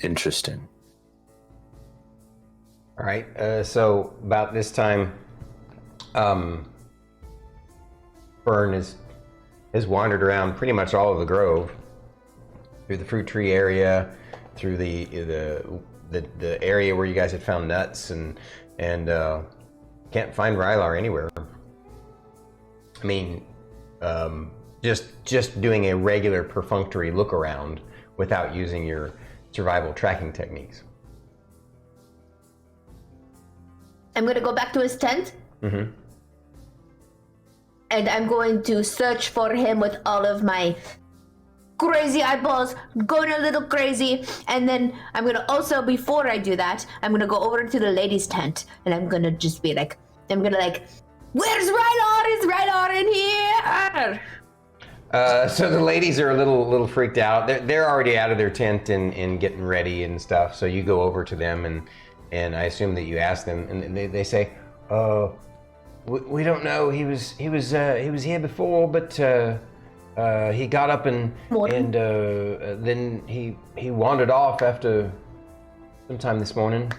interesting. All right. So about this time, Fern has wandered around pretty much all of the grove, through the fruit tree area, through the area where you guys had found nuts, and can't find Rylar anywhere. I mean, just doing a regular perfunctory look around without using your survival tracking techniques. I'm gonna go back to his tent. Mm-hmm. And I'm going to search for him with all of my crazy eyeballs, going a little crazy. And then I'm gonna also, before I do that, I'm gonna go over to the ladies' tent, and I'm gonna just be like, where's Rylar? Is Rylar in here? So the ladies are a little freaked out. They're already out of their tent and getting ready and stuff. So you go over to them, and I assume that you ask them, and they say, we don't know. He was here before, but he got up and then he wandered off after sometime this morning.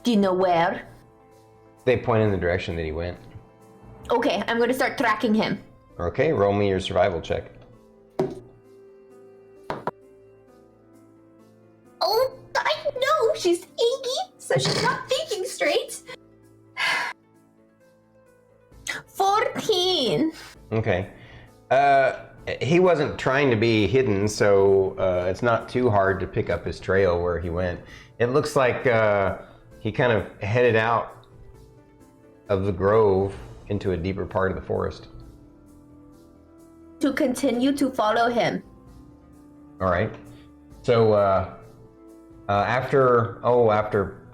Do you know where? They point in the direction that he went. Okay, I'm gonna start tracking him. Okay, roll me your survival check. Oh, I know she's 80, so she's not thinking straight. 14. Okay. He wasn't trying to be hidden, so it's not too hard to pick up his trail where he went. It looks like he kind of headed out of the grove into a deeper part of the forest. To continue to follow him. All right. So after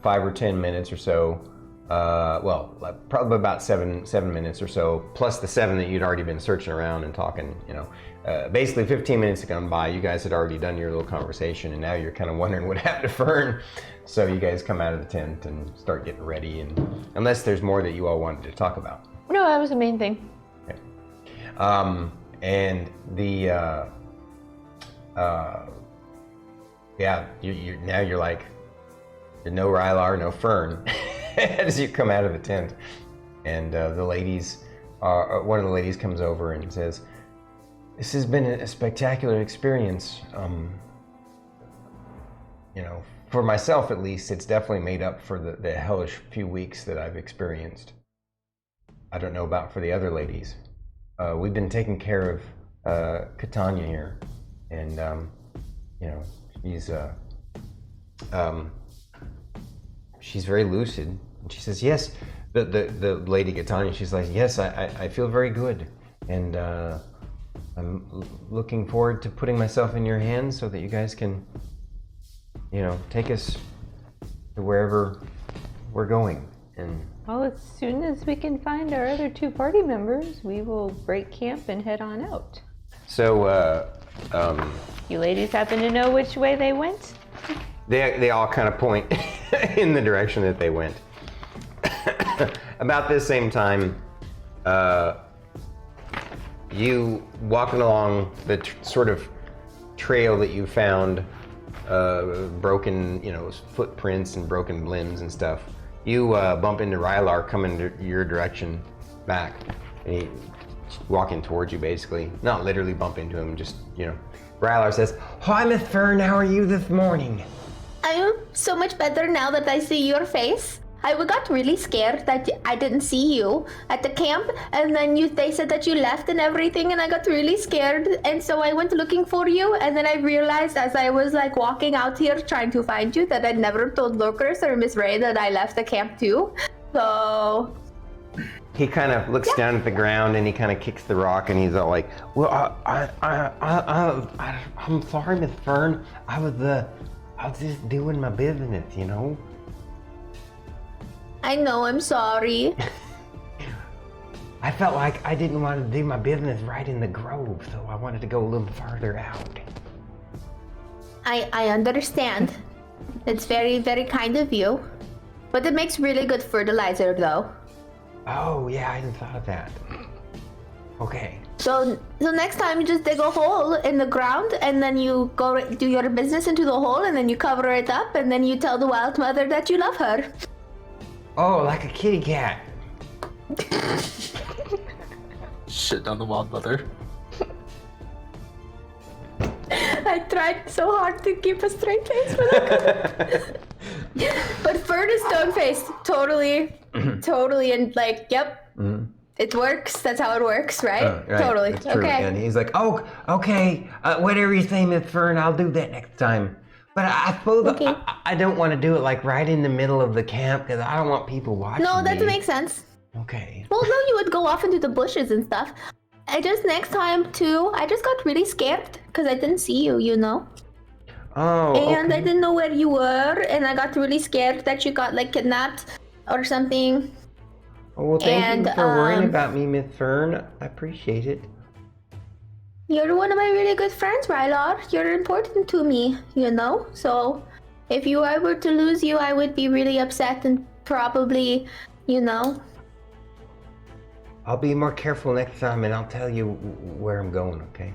5 or 10 minutes or so, probably about seven minutes or so, plus the 7 that you'd already been searching around and talking, basically 15 minutes had gone by. You guys had already done your little conversation, and now you're kind of wondering what happened to Fern. So you guys come out of the tent and start getting ready, and unless there's more that you all wanted to talk about. No, that was the main thing. Okay. And the you're like, no Rylar, no Fern, as you come out of the tent, and the ladies, one of the ladies comes over and says, This has been a spectacular experience. For myself at least, it's definitely made up for the hellish few weeks that I've experienced. I don't know about for the other ladies. We've been taking care of Catania here, and she's very lucid. And she says, yes, the lady Catania, she's like, yes, I feel very good, and I'm looking forward to putting myself in your hands so that you guys can, take us to wherever we're going. And well, as soon as we can find our other 2 party members, we will break camp and head on out. so, You ladies happen to know which way they went? they all kind of point in the direction that they went. About this same time, you walking along the sort of trail that you found, broken, footprints and broken limbs and stuff. You bump into Rylar coming to your direction back, and he's walking towards you basically. Not literally bump into him, just, Rylar says, "Hi, Miss Fern, how are you this morning?" I am so much better now that I see your face. I got really scared that I didn't see you at the camp, and then they said that you left and everything, and I got really scared, and so I went looking for you, and then I realized as I was like walking out here trying to find you that I'd never told Lorkris or Miss Ray that I left the camp too. So He kind of looks down at the ground and he kind of kicks the rock, and he's all like, "Well, I'm sorry, Miss Fern. I was just doing my business, I know, I'm sorry. I felt like I didn't want to do my business right in the grove, so I wanted to go a little farther out." I understand. It's very, very kind of you. But it makes really good fertilizer though. Oh, yeah, I hadn't thought of that. Okay. So next time you just dig a hole in the ground, and then you go do your business into the hole, and then you cover it up, and then you tell the wild mother that you love her. Oh, like a kitty cat. Shit on the wild mother. I tried so hard to keep a straight face for that. But Fern is stone-faced. Totally, and like, yep. Mm-hmm. It works. That's how it works, right? Right. Totally. That's true. Okay. And he's like, "Oh, okay. Whatever you say, Miss Fern, I'll do that next time. But I suppose Okay. I don't want to do it like right in the middle of the camp because I don't want people watching No, that me." makes sense. Okay. Well, no, you would go off into the bushes and stuff. I just next time too. I just got really scared because I didn't see you, Oh, and okay. I didn't know where you were, and I got really scared that you got like kidnapped or something. Oh, well, thank you and, for worrying about me, Miss Fern. I appreciate it. You're one of my really good friends, Rylar. You're important to me, So if you were to lose you, I would be really upset and probably, I'll be more careful next time, and I'll tell you where I'm going, okay?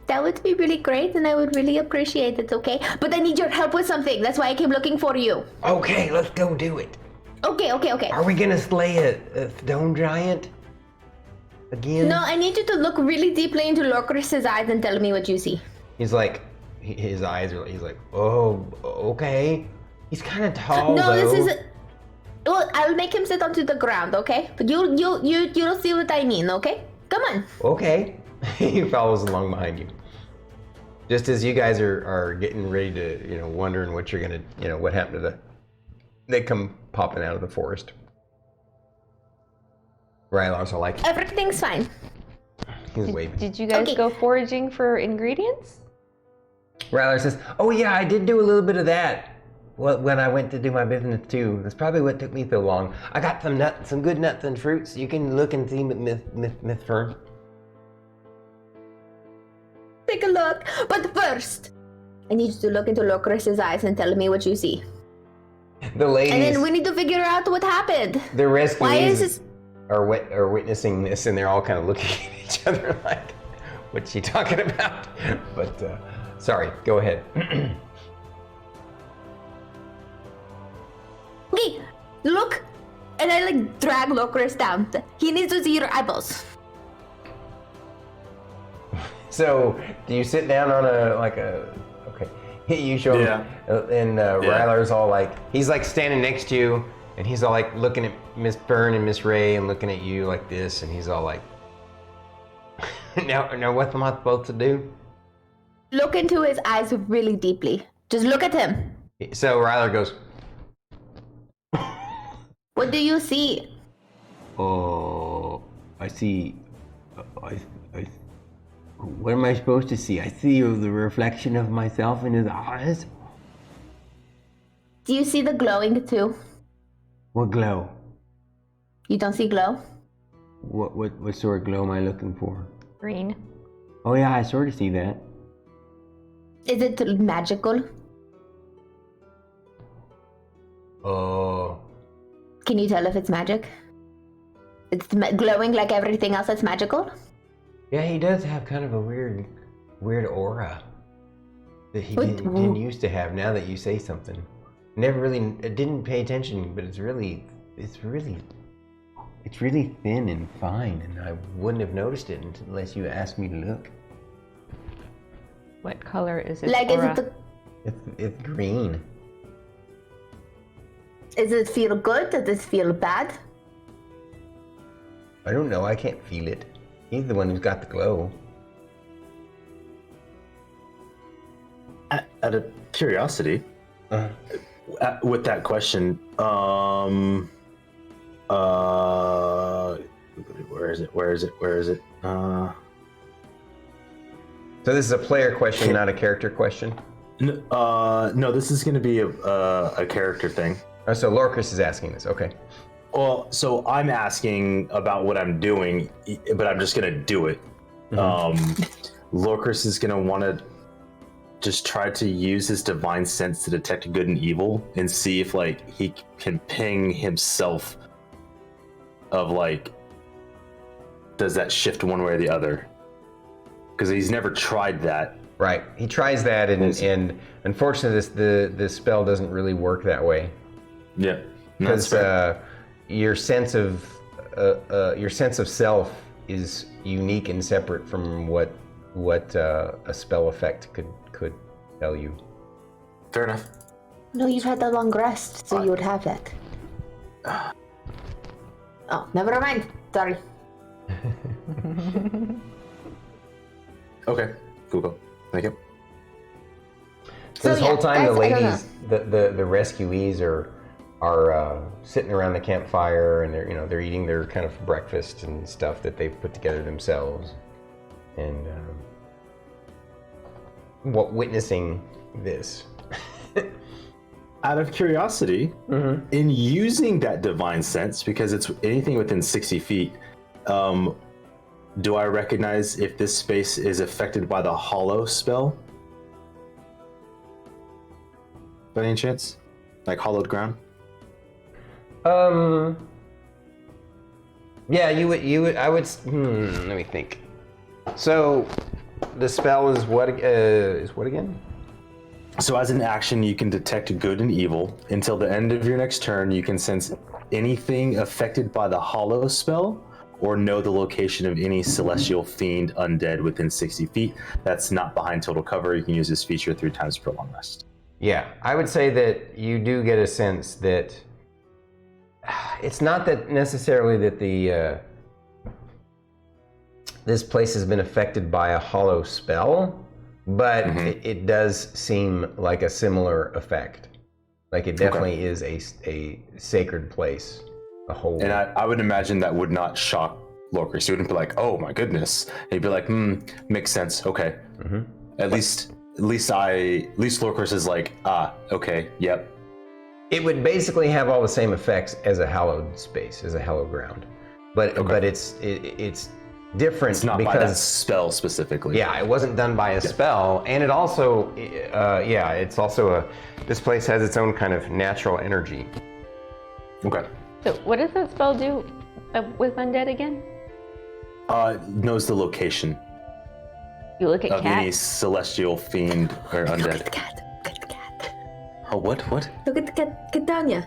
That would be really great, and I would really appreciate it, okay? But I need your help with something. That's why I came looking for you. Okay, let's go do it. Okay. Are we gonna slay a stone giant again? No, I need you to look really deeply into Lorkris' eyes and tell me what you see. He's like, his eyes are. He's like, "Oh, okay." He's kind of tall. No, though. this is. Well, I'll make him sit onto the ground, okay? But you'll see what I mean, okay? Come on. Okay. He follows along behind you. Just as you guys are getting ready to, wondering what you're gonna, what happened to they come popping out of the forest. Rylar's all like, Everything's fine. he's waving. Did you guys Okay. go foraging for ingredients? Rylar says, "Oh yeah, I did do a little bit of that. Well, when I went to do my business too. That's probably what took me so long. I got some good nuts and fruits. You can look and see, Miss Fern." Take a look. But first, I need you to look into Lorkris' eyes and tell me what you see. The ladies, And then we need to figure out what happened. the Why rescuees is this? are witnessing this, and they're all kind of looking at each other like, "What's she talking about?" But sorry, go ahead. Okay, look. And I like drag Lorkris down. He needs to see your eyeballs. So, do you sit down on okay, you show him, and Rylar's all like, he's like standing next to you, and he's all like looking at Miss Fern and Miss Ray and looking at you like this, and he's all like, now what am I supposed to do? Look into his eyes really deeply. Just look at him. So Rylar goes, What do you see? oh, I see, what am I supposed to see? I see the reflection of myself in his eyes. Do you see the glowing too? What glow? You don't see glow? What sort of glow am I looking for? Green. Oh yeah, I sort of see that. Is it magical? Oh. Can you tell if it's magic? It's glowing like everything else that's magical? Yeah, he does have kind of a weird aura that he didn't used to have. Now that you say something, I didn't pay attention, but it's really thin and fine, and I wouldn't have noticed it unless you asked me to look. What color is it? Like, aura? is it It's green. Does it feel good? Does it feel bad? I don't know. I can't feel it. He's the one who's got the glow. Out of curiosity, with that question, where is it? So this is a player question, not a character question. No, this is going to be a character thing. Oh, so Lorkris is asking this. Okay. Well, so I'm asking about what I'm doing, but I'm just going to do it. Lorkris is going to want to just try to use his divine sense to detect good and evil and see if like he can ping himself of like, does that shift one way or the other? Because he's never tried that. Right. He tries that, and unfortunately, the spell doesn't really work that way. Yeah. Because your sense of self is unique and separate from what a spell effect could tell you. Fair enough. No, you've had a long rest, so you would have that. Oh, never mind. Sorry. Okay. Cool. Thank you. So this whole time, the guys, ladies, the rescuees are sitting around the campfire, and they're eating their kind of breakfast and stuff that they've put together themselves, and witnessing this. Out of curiosity, in using that divine sense, because it's anything within 60 feet, do I recognize if this space is affected by the hollow spell? By any chance? Like hollowed ground? Yeah, you would, I would, let me think. So, the spell is what again? So as an action, you can detect good and evil. Until the end of your next turn, you can sense anything affected by the hollow spell, or know the location of any celestial fiend undead within 60 feet. That's not behind total cover. You can use this feature 3 times per long rest. Yeah, I would say that you do get a sense that it's not that necessarily that this place has been affected by a hollow spell, but it does seem like a similar effect. Like it definitely is a sacred place, a whole. And I would imagine that would not shock Lorkris. He wouldn't be like, "Oh my goodness." He'd be like, makes sense. Okay. At least Lorkris is like, okay, yep. It would basically have all the same effects as a hallowed space, as a hallowed ground, but it's different. It's not because by that spell specifically. Yeah, it wasn't done by a spell, and it also, it's also this place has its own kind of natural energy. Okay. So what does that spell do with undead again? Knows the location You look at of any cats. celestial fiend or Look at the undead. cat. Look at the cat. Oh, what? Look at the cat. Catania.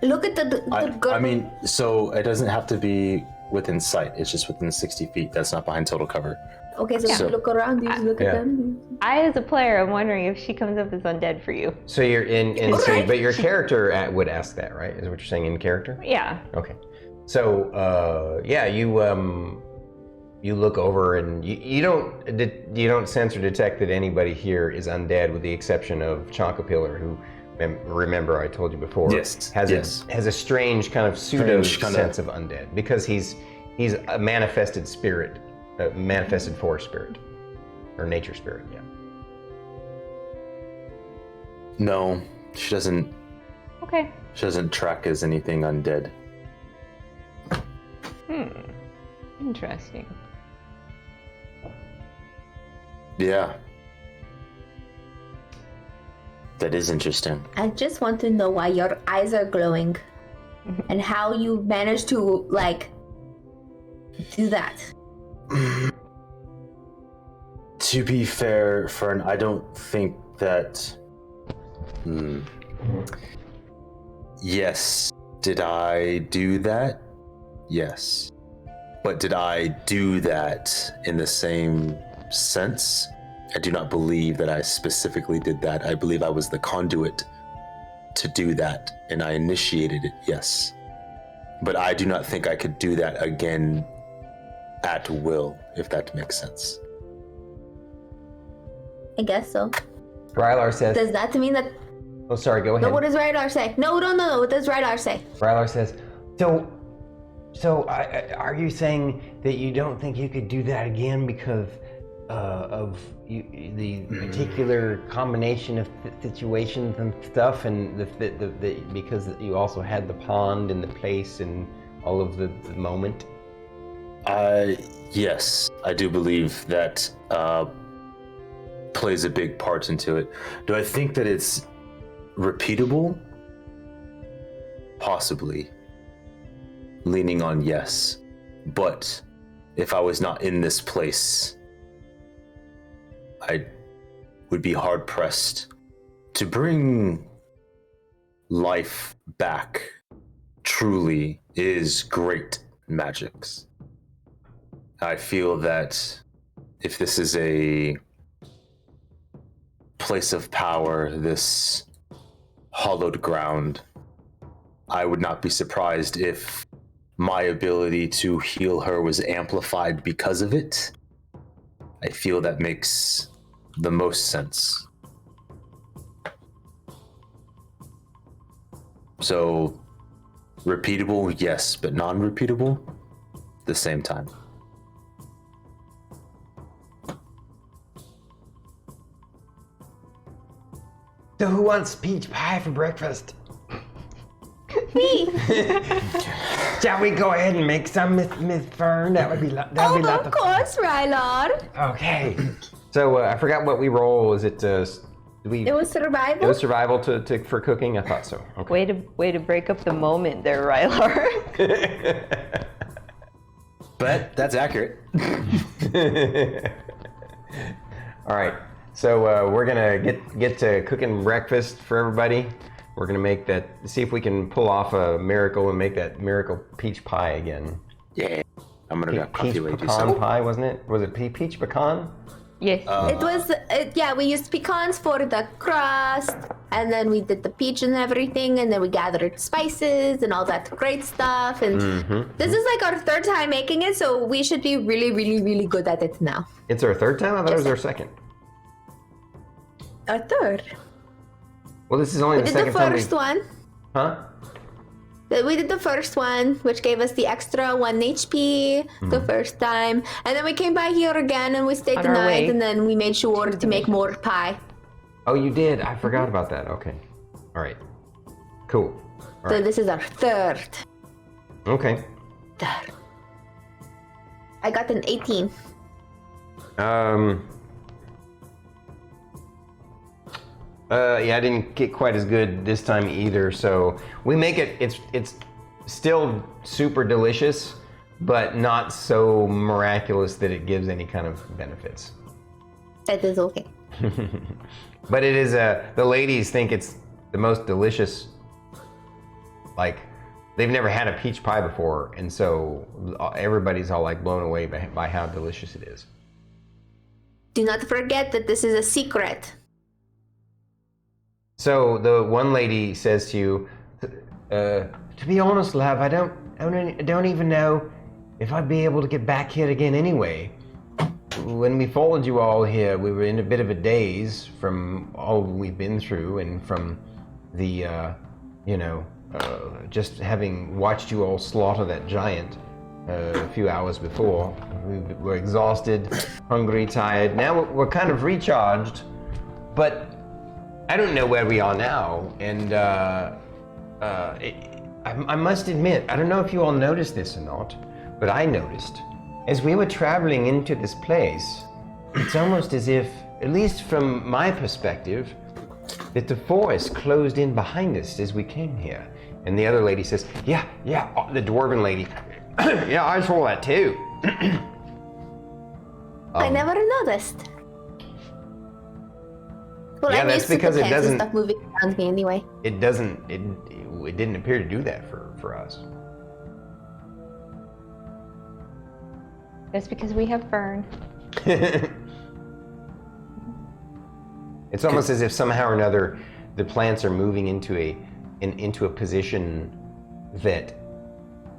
Look at the girl. I mean, so it doesn't have to be within sight. It's just within 60 feet. That's not behind total cover. Okay, so So- you look around, you look at them. I, as a player, am wondering if she comes up as undead for you. So you're in, Okay. but your character would ask that, right? Is what you're saying in character? Yeah. Okay. So you look over and you don't sense or detect that anybody here is undead, with the exception of Chonkapillar, who, remember I told you before, Yes, has yes. a strange kind of pseudo Strange kind of- sense of undead, because he's a manifested spirit, a manifested forest spirit, or nature spirit. Yeah. No, she doesn't. Okay. She doesn't track as anything undead. Interesting. Yeah. That is interesting. I just want to know why your eyes are glowing and how you managed to, like, do that. To be fair, Fern, I don't think that. Yes. Did I do that? Yes. But did I do that in the same sense? I do not believe that I specifically did that. I believe I was the conduit to do that, and I initiated it, yes. But I do not think I could do that again at will, if that makes sense. I guess so. Rylar says. Does that mean that... Oh, sorry. Go ahead. No, what does Rylar say? No. What does Rylar say? Rylar says, so are you saying that you don't think you could do that again because of the particular combination of situations and stuff, and because you also had the pond and the place and all of the moment? Yes, I do believe that plays a big part into it. Do I think that it's repeatable? Possibly. Leaning on yes. But if I was not in this place, I would be hard pressed to bring life back. Truly is great magics. I feel that if this is a place of power, this hallowed ground, I would not be surprised if my ability to heal her was amplified because of it. I feel that makes the most sense. So, repeatable, yes, but non-repeatable, at the same time. So who wants peach pie for breakfast? Me! Shall we go ahead and make some, Miss Fern? That would be Oh, lots of course, Rylar. Okay. So I forgot what we roll. Was it? It was survival. It was survival for cooking. I thought so. Okay. Way to break up the moment there, Rylar. But that's accurate. All right. So we're gonna get to cooking breakfast for everybody. We're gonna make that. See if we can pull off a miracle and make that miracle peach pie again. Yeah. I'm gonna grab coffee Peach while you do pecan so. pie, wasn't it? Was it peach pecan? Yes. It was, yeah, we used pecans for the crust, and then we did the peach and everything, and then we gathered spices and all that great stuff. And this is like our third time making it, so we should be really, really, really good at it now. It's our third time. I thought it was our second. Our third. Well, this is only We the did the second time. first one. Huh? We did the first one, which gave us the extra 1 HP the first time. And then we came by here again and we stayed On the our night, way and then we made sure to make more pie. Oh, you did. I forgot about that. Okay. All right. Cool. All So right. this is our third. Okay. I got an 18. Yeah, I didn't get quite as good this time either. So we make it. It's still super delicious, but not so miraculous that it gives any kind of benefits. That is okay. But it is the ladies think it's the most delicious, like they've never had a peach pie before, and so everybody's all like blown away by how delicious it is. Do not forget that this is a secret. So the one lady says to you, to be honest, love, I don't even know if I'd be able to get back here again anyway. When we followed you all here, we were in a bit of a daze from all we've been through and from the, just having watched you all slaughter that giant a few hours before. We were exhausted, hungry, tired. Now we're kind of recharged, but I don't know where we are now. And I must admit, I don't know if you all noticed this or not, but I noticed. As we were traveling into this place, it's almost as if, at least from my perspective, that the forest closed in behind us as we came here. And the other lady says, yeah, the dwarven lady, yeah, I saw that too. I never noticed. Well, yeah, I'm that's used to because the it plants and doesn't. stuff moving around me anyway. It didn't appear to do that for us. That's because we have Fern. It's almost as if somehow or another the plants are moving into a position that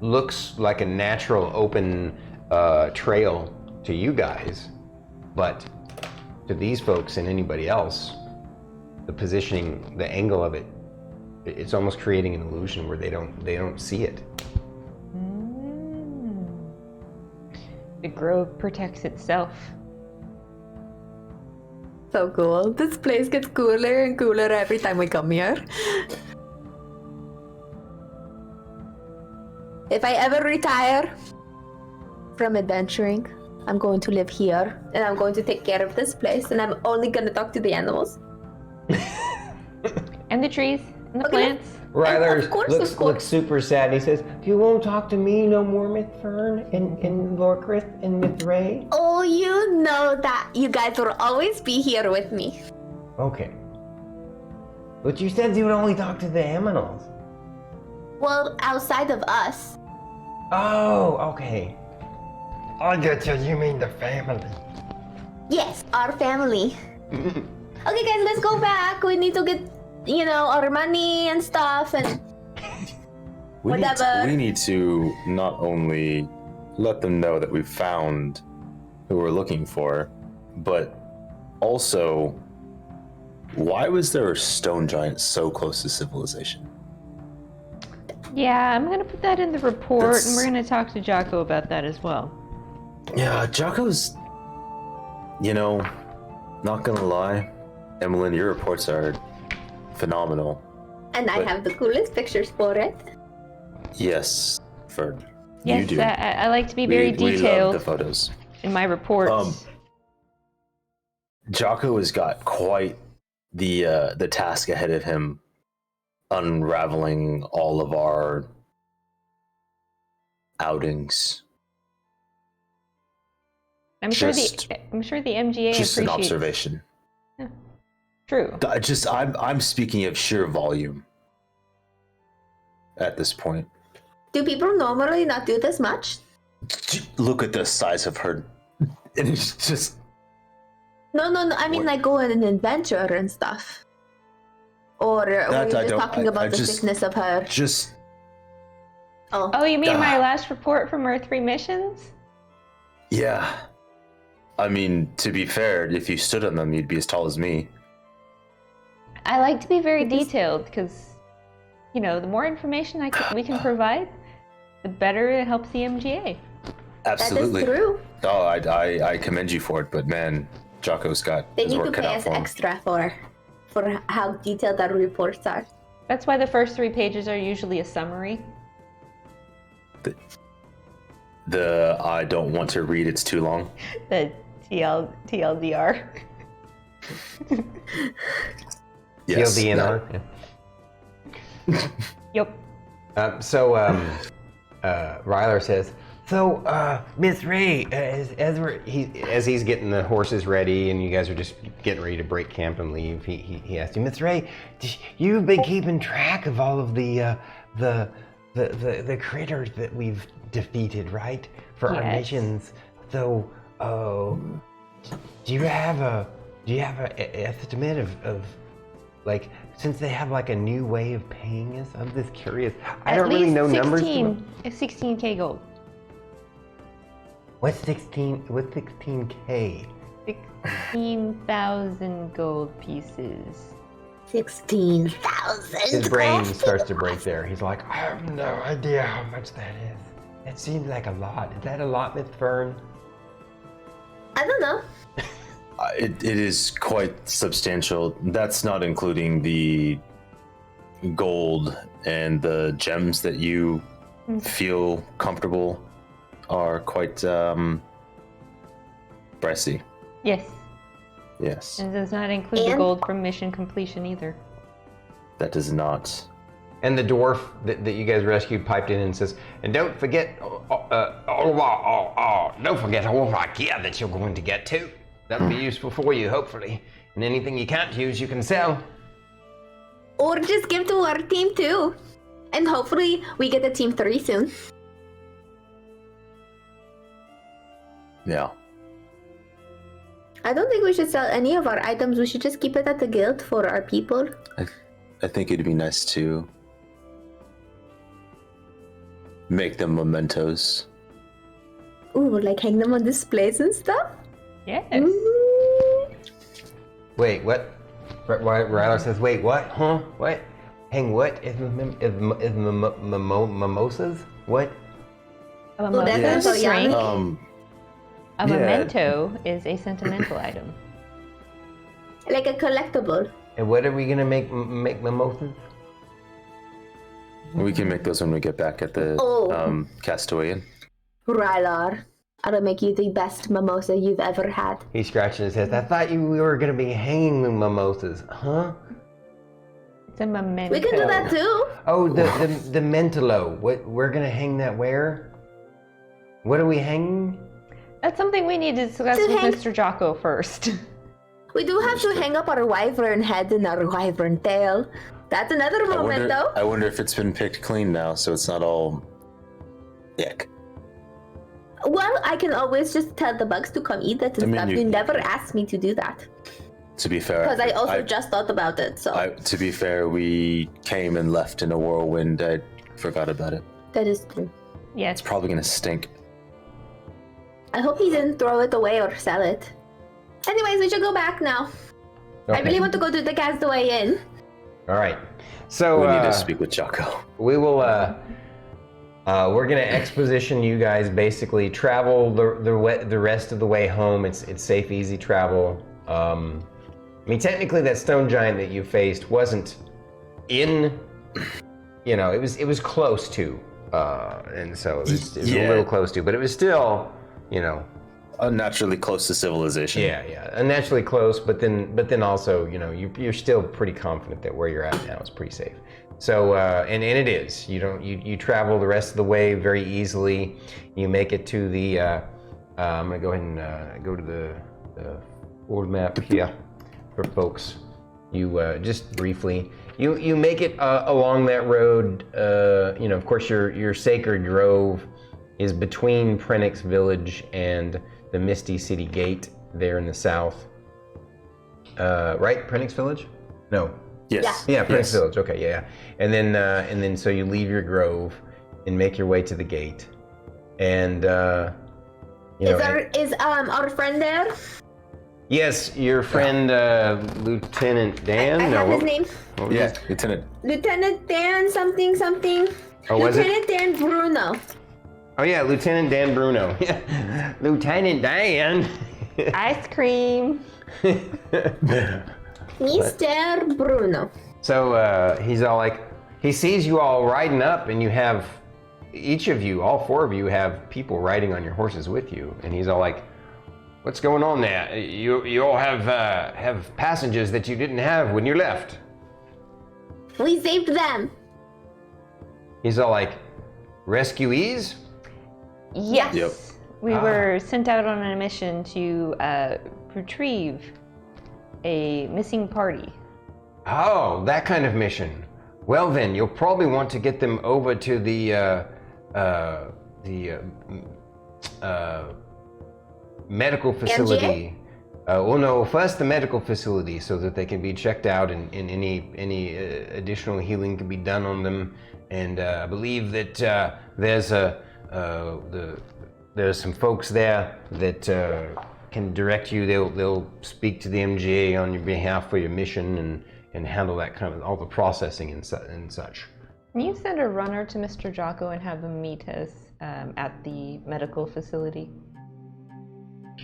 looks like a natural open trail to you guys, but to these folks and anybody else, the positioning, the angle of it, it's almost creating an illusion where they don't see it. The grove protects itself. So cool. This place gets cooler and cooler every time we come here. If I ever retire from adventuring, I'm going to live here and I'm going to take care of this place and I'm only going to talk to the animals. And the trees, and the plants. Rylar Of course. looks super sad. He says, "You won't talk to me no more, Miss Fern and Lorkris and Miss Ray." Oh, you know that you guys will always be here with me. Okay. But you said you would only talk to the aminals. Well, outside of us. Oh, okay. I get you. You mean the family. Yes, our family. Okay, guys, let's go back. We need to get, our money and stuff and whatever. We need to not only let them know that we've found who we're looking for, but also, why was there a stone giant so close to civilization? Yeah, I'm gonna put that in the report, and we're gonna talk to Jocko about that as well. Yeah, Jocko's, not gonna lie, Emillynn, your reports are phenomenal. And I have the coolest pictures for it. Yes, Fern. Yes, you do. I like to be very We detailed love the photos. in my reports. Jocko has got quite the task ahead of him, unraveling all of our outings. I'm sure the MGA Just an appreciates. observation. Yeah. True. I'm speaking of sheer volume at this point. Do people normally not do this much? Look at the size of her. And it's just... No. I mean, like go on an adventure and stuff. Or were you just talking about the thickness of her? Just... Oh, you mean my last report from our 3 missions? Yeah. I mean, to be fair, if you stood on them, you'd be as tall as me. I like to be very detailed because, the more information we can provide, the better it helps the MGA. Absolutely. That is true. Oh, I commend you for it, but man, Jocko's got They his need to work cut pay out us for him. extra for how detailed our reports are. That's why the first 3 pages are usually a summary. The I don't want to read, it's too long. The TLDR. Yes. TLDNR. Yeah. Yep. Rylar says, "So, Miss Ray, as he's getting the horses ready and you guys are just getting ready to break camp and leave, he asked you, Miss Ray, you've been keeping track of all of the the critters that we've defeated, right? For our Yes. missions. So, do you have a estimate of like, since they have like a new way of paying us? I'm just curious. I don't really know numbers. 16K gold. What's 16? What's 16K? 16,000 gold pieces. 16,000. His brain starts to break there. He's like, I have no idea how much that is. It seems like a lot. Is that a lot, Miss Fern? I don't know. It is quite substantial. That's not including the gold and the gems that you feel comfortable are quite pricey. Yes. Yes, And does not include the And- gold from mission completion either. that does not. And the dwarf that you guys rescued piped in and says, and don't forget, don't forget all of our gear that you're going to get too. That'll be useful for you, hopefully. And anything you can't use, you can sell. Or just give to our team too. And hopefully we get a team 3 soon. Yeah. I don't think we should sell any of our items. We should just keep it at the guild for our people. I think it'd be nice to make them mementos. Ooh, like hang them on displays and stuff? Yes. Wait, what? Rylar says, wait, what? Huh? What? Hang what? Is mimosas? What? A Oh, that memento, is so yummy. a yeah. memento is a sentimental item. Like a collectible. And what are we gonna make mimosas? We can make those when we get back at the Oh. Castaway Inn. Rylar, I'll make you the best mimosa you've ever had. He scratches his head. I thought we were gonna be hanging the mimosas, huh? It's a memento. We can do that too. Oh, the mentolo. What? We're gonna hang that where? What are we hanging? That's something we need to discuss To with hang- Mr. Jocko first. We do have to hang up our wyvern head and our wyvern tail. That's another moment though. I wonder if it's been picked clean now, so it's not all yuck. Well, I can always just tell the bugs to come eat it and I mean, stuff. you- You never asked me to do that. To be fair, Because I also just thought about it, so to be fair, we came and left in a whirlwind. I forgot about it. that is true. Yes. It's probably gonna stink. I hope he didn't throw it away or sell it. Anyways, we should go back now. I Okay. really want to go to the Castaway Inn. All right. So We need to speak with Jocko. we will. We're gonna exposition you guys. Basically, travel the rest of the way home. It's safe, easy travel. I mean, technically, that stone giant that you faced wasn't in. You know, it was close to, and so it was Yeah. a little close to, but it was still, you know. Unnaturally close to civilization. Yeah, unnaturally close, but then also, you know, you're still pretty confident that where you're at now is pretty safe. So, and it is. You travel the rest of the way very easily. You make it to the. I'm gonna go ahead and go to the world map here for folks. You just briefly. You make it along that road. You know, of course, your sacred grove is between Prenix Village and the Misty City Gate there in the south. Right? Prenix Village? No. Yes. Yeah, Prenix Yes. Village. Okay, yeah. And then so you leave your grove and make your way to the gate. And you know, Is our friend there? yes, your friend Lieutenant Dan. I no, have his what- name. what was Yeah, his- Lieutenant. Lieutenant Dan something something. Oh, was it? Lieutenant Dan Bruno. Oh yeah, Lieutenant Dan Bruno. Lieutenant Dan. Ice cream. Mr. Bruno. So he's all like, he sees you all riding up, and you have, each of you, all four of you, have people riding on your horses with you, and he's all like, "What's going on there? You all have passengers that you didn't have when you left." We saved them. He's all like, "Rescuees?" Yes. Yep. We were sent out on a mission to retrieve a missing party. Oh, that kind of mission. Well then, you'll probably want to get them over to the medical facility. Well, no, first the medical facility, so that they can be checked out, and any additional healing can be done on them. And I believe that there's some folks there that can direct you. They'll speak to the MGA on your behalf for your mission and handle that kind of all the processing and such. Can you send a runner to Mr. Jocko and have them meet us at the medical facility?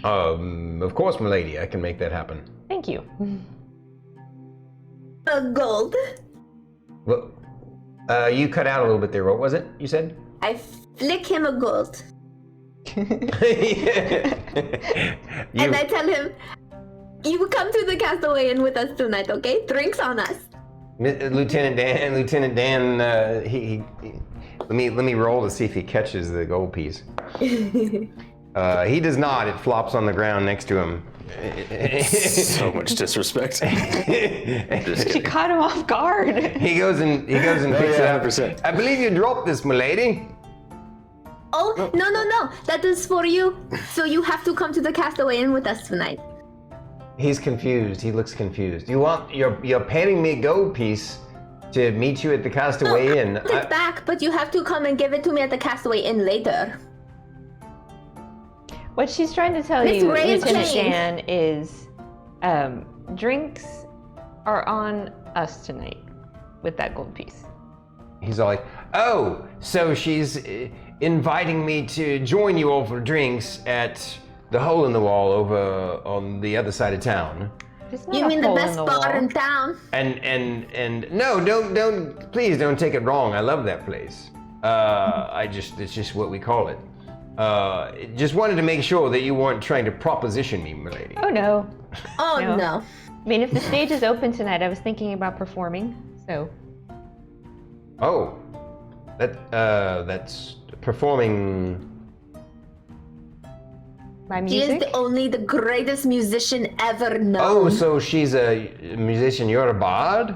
Of course, milady, I can make that happen. Thank you. Gold. Well, you cut out a little bit there. What was it you said? I flick him a gold. And I tell him, you come to the Castaway Inn with us tonight, okay? Drinks on us. Lieutenant Dan, he let me roll to see if he catches the gold piece. He does not. It flops on the ground next to him. So much disrespect. She caught him off guard. He goes and picks it up. 100%. I believe you dropped this, milady. Oh, no. That is for you. So you have to come to the Castaway Inn with us tonight. He's confused. He looks confused. You're paying me a gold piece to meet you at the Castaway Inn. Take it back, but you have to come and give it to me at the Castaway Inn later. What she's trying to tell Miss you, Ray's Lieutenant chain. Dan, is drinks are on us tonight with that gold piece. He's all like, oh, so she's inviting me to join you all for drinks at the Hole in the Wall over on the other side of town. It's not You a mean the hole best in the bar wall. in town? And no, don't please don't take it wrong. I love that place. It's just what we call it. Just wanted to make sure that you weren't trying to proposition me, milady. Oh no. Oh, no. I mean, if the stage is open tonight, I was thinking about performing, so. Oh, that's performing. My She is music? the greatest musician ever known. Oh, so she's a musician. You're a bard.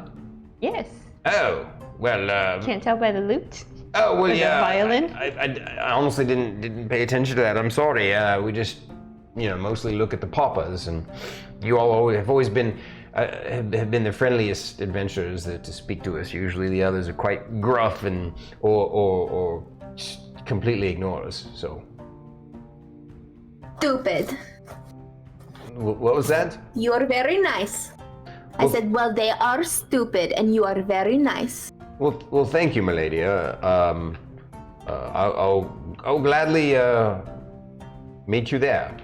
Yes. Oh, well. Can't tell by the lute. Oh well, Or the yeah. violin? I honestly didn't pay attention to that. I'm sorry. We just, mostly look at the papas, and you all have always been have been the friendliest adventurers to speak to us. Usually, the others are quite gruff and or just completely ignore us. So, Stupid. what was that? You are very nice. I said, well, they are stupid, and you are very nice. Well, thank you, milady. I'll gladly meet you there,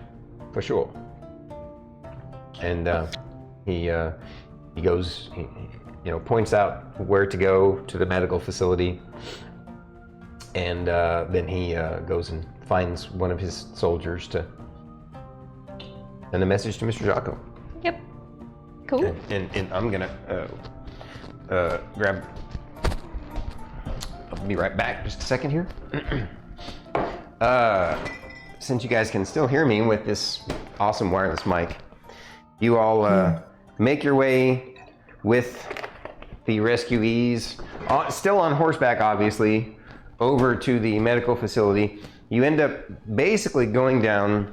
for sure. And he goes, points out where to go to the medical facility, and then he goes and finds one of his soldiers to send a message to Mr. Jocko. Yep. Cool. And I'm gonna grab. I'll be right back. Just a second here. Since you guys can still hear me with this awesome wireless mic, you all make your way with the rescuees, still on horseback, obviously, over to the medical facility. You end up basically going down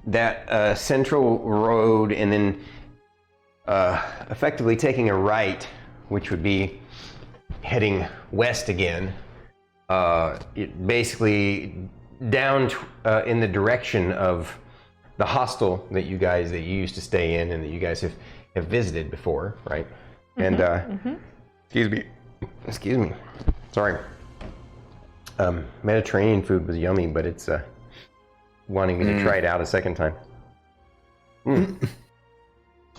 that central road and then effectively taking a right, which would be heading west again, basically down in the direction of the hostel that you used to stay in and that you guys have visited before, right? And excuse me, sorry. Mediterranean food was yummy, but it's wanting me to try it out a second time.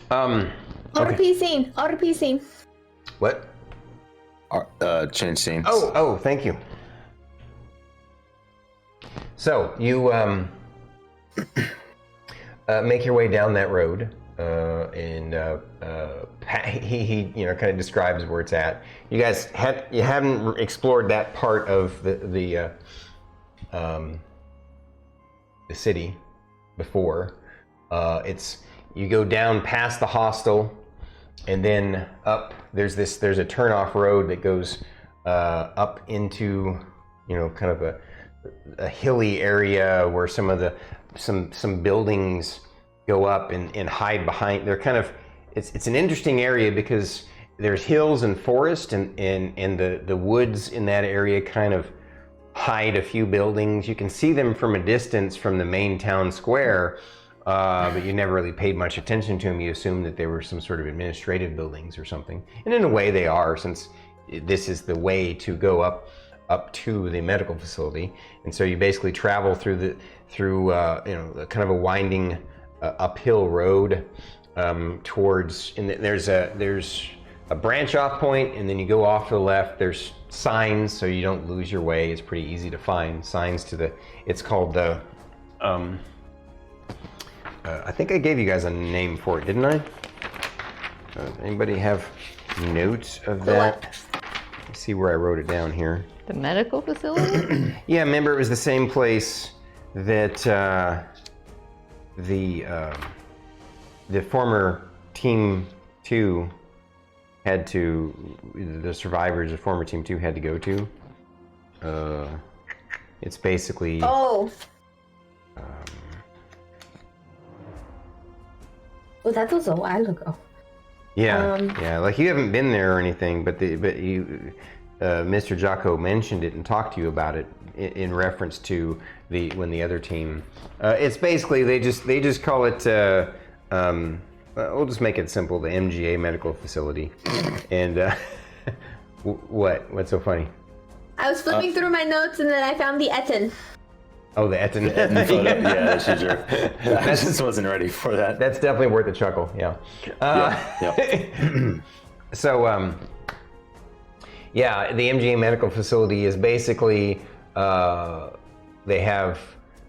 RP scene. What? Change scenes. Oh, thank you. So you make your way down that road, and he kind of describes where it's at. You guys haven't explored that part of the city before. You go down past the hostel, and then up there's a turn-off road that goes up into, you know, kind of a hilly area where some buildings go up and hide behind. They're kind of, it's an interesting area because there's hills and forest, and the woods in that area kind of hide a few buildings. You can see them from a distance from the main town square, but you never really paid much attention to them. You assumed that they were some sort of administrative buildings or something. And in a way they are, since this is the way to go up to the medical facility. And so you basically travel through you know, kind of a winding uphill road towards, and there's a branch off point, and then you go off to the left. There's signs so you don't lose your way. It's pretty easy to find signs to it's called the I think I gave you guys a name for it, didn't I? Anybody have notes of that? Let's see where I wrote it down here. The medical facility? Yeah, remember it was the same place that the former Team 2 had to, the survivors of former Team 2 had to go to. It's basically... Oh, that was a while ago. Yeah, yeah. Like you haven't been there or anything, but Mr. Jocko mentioned it and talked to you about it in reference to when the other team. It's basically they just call it. We'll just make it simple. The Mgm Medical Facility. And what's so funny? I was flipping through my notes and then I found the Etten. Oh, the Etten. Yeah, she's your. I just wasn't ready for that. That's definitely worth a chuckle. Yeah. Yeah. So, yeah, the Mgm Medical Facility is basically they have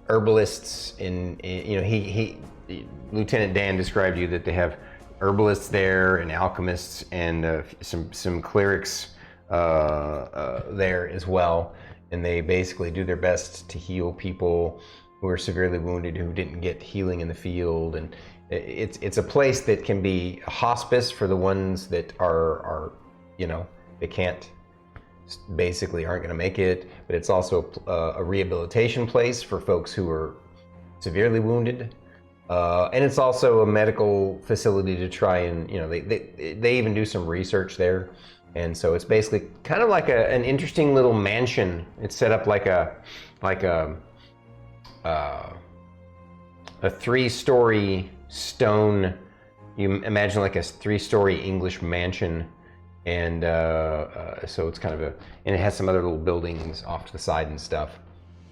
herbalists in you know, Lieutenant Dan described you that they have herbalists there and alchemists and some clerics there as well. And they basically do their best to heal people who are severely wounded who didn't get healing in the field. And it's a place that can be a hospice for the ones that are you know, they can't, basically aren't going to make it. But it's also a rehabilitation place for folks who are severely wounded. And it's also a medical facility to try and, you know, they even do some research there. And so it's basically kind of like an interesting little mansion. It's set up like a 3-story stone. You imagine like a 3-story English mansion, and so it's kind of and it has some other little buildings off to the side and stuff.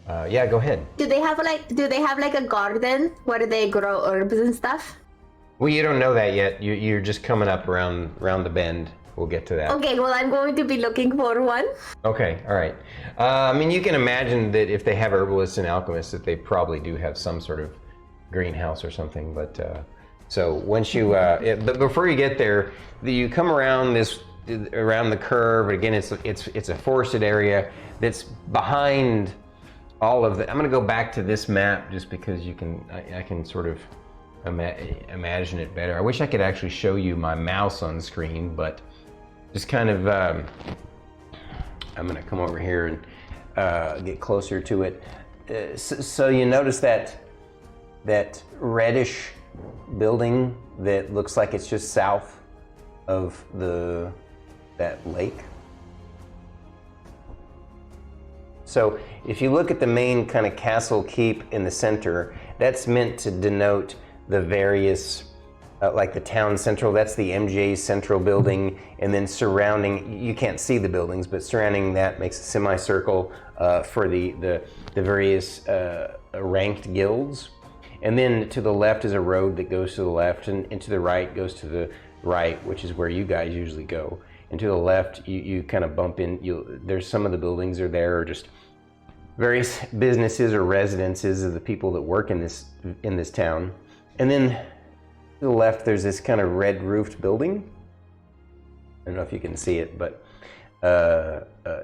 Yeah, go ahead. Do they have like a garden where they grow herbs and stuff? Well, you don't know that yet. You're just coming up around the bend. We'll get to that. Okay, well, I'm going to be looking for one. Okay, all right. I mean, you can imagine that if they have herbalists and alchemists, that they probably do have some sort of greenhouse or something. But so once you, but before you get there, you come around around the curve. Again, it's a forested area that's behind all of the. I'm going to go back to this map just because I can sort of imagine it better. I wish I could actually show you my mouse on screen, but. Just kind of, I'm going to come over here and get closer to it. So you notice that reddish building that looks like it's just south of that lake. So if you look at the main kind of castle keep in the center, that's meant to denote the various like the town central, that's the MJ Central building, and then surrounding, you can't see the buildings, but surrounding that makes a semicircle for the various ranked guilds. And then to the left is a road that goes to the left, and to the right goes to the right, which is where you guys usually go. And to the left, you kind of bump in, there's some of the buildings are there, or just various businesses or residences of the people that work in this town. And then to the left, there's this kind of red roofed building. I don't know if you can see it, but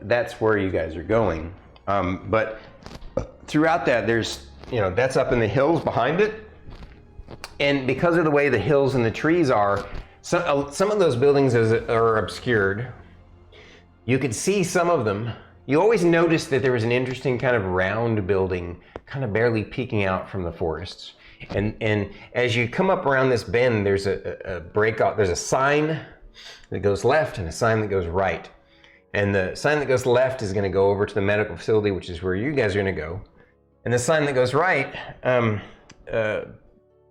that's where you guys are going. But throughout that, there's, you know, that's up in the hills behind it. And because of the way the hills and the trees are, some of those buildings are obscured. You could see some of them. You always noticed that there was an interesting kind of round building, kind of barely peeking out from the forests. And as you come up around this bend, there's a breakout. There's a sign that goes left and a sign that goes right. And the sign that goes left is going to go over to the medical facility, which is where you guys are going to go. And the sign that goes right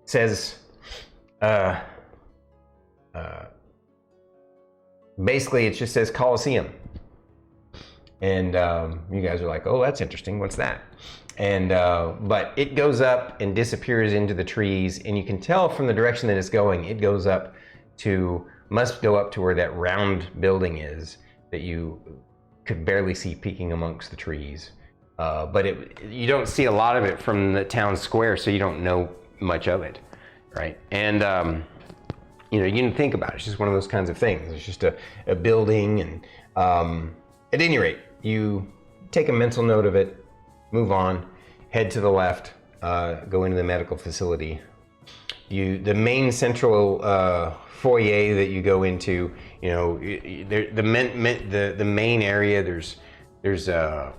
says, basically it just says Coliseum. And you guys are like, oh, that's interesting. What's that? And but it goes up and disappears into the trees, and you can tell from the direction that it's going, it must go up to where that round building is that you could barely see peeking amongst the trees. But you don't see a lot of it from the town square, so you don't know much of it, right? And you didn't think about it. It's just one of those kinds of things. It's just a building, and at any rate, you take a mental note of it, move on, head to the left, go into the medical facility. The main central foyer that you go into, the main area. There's a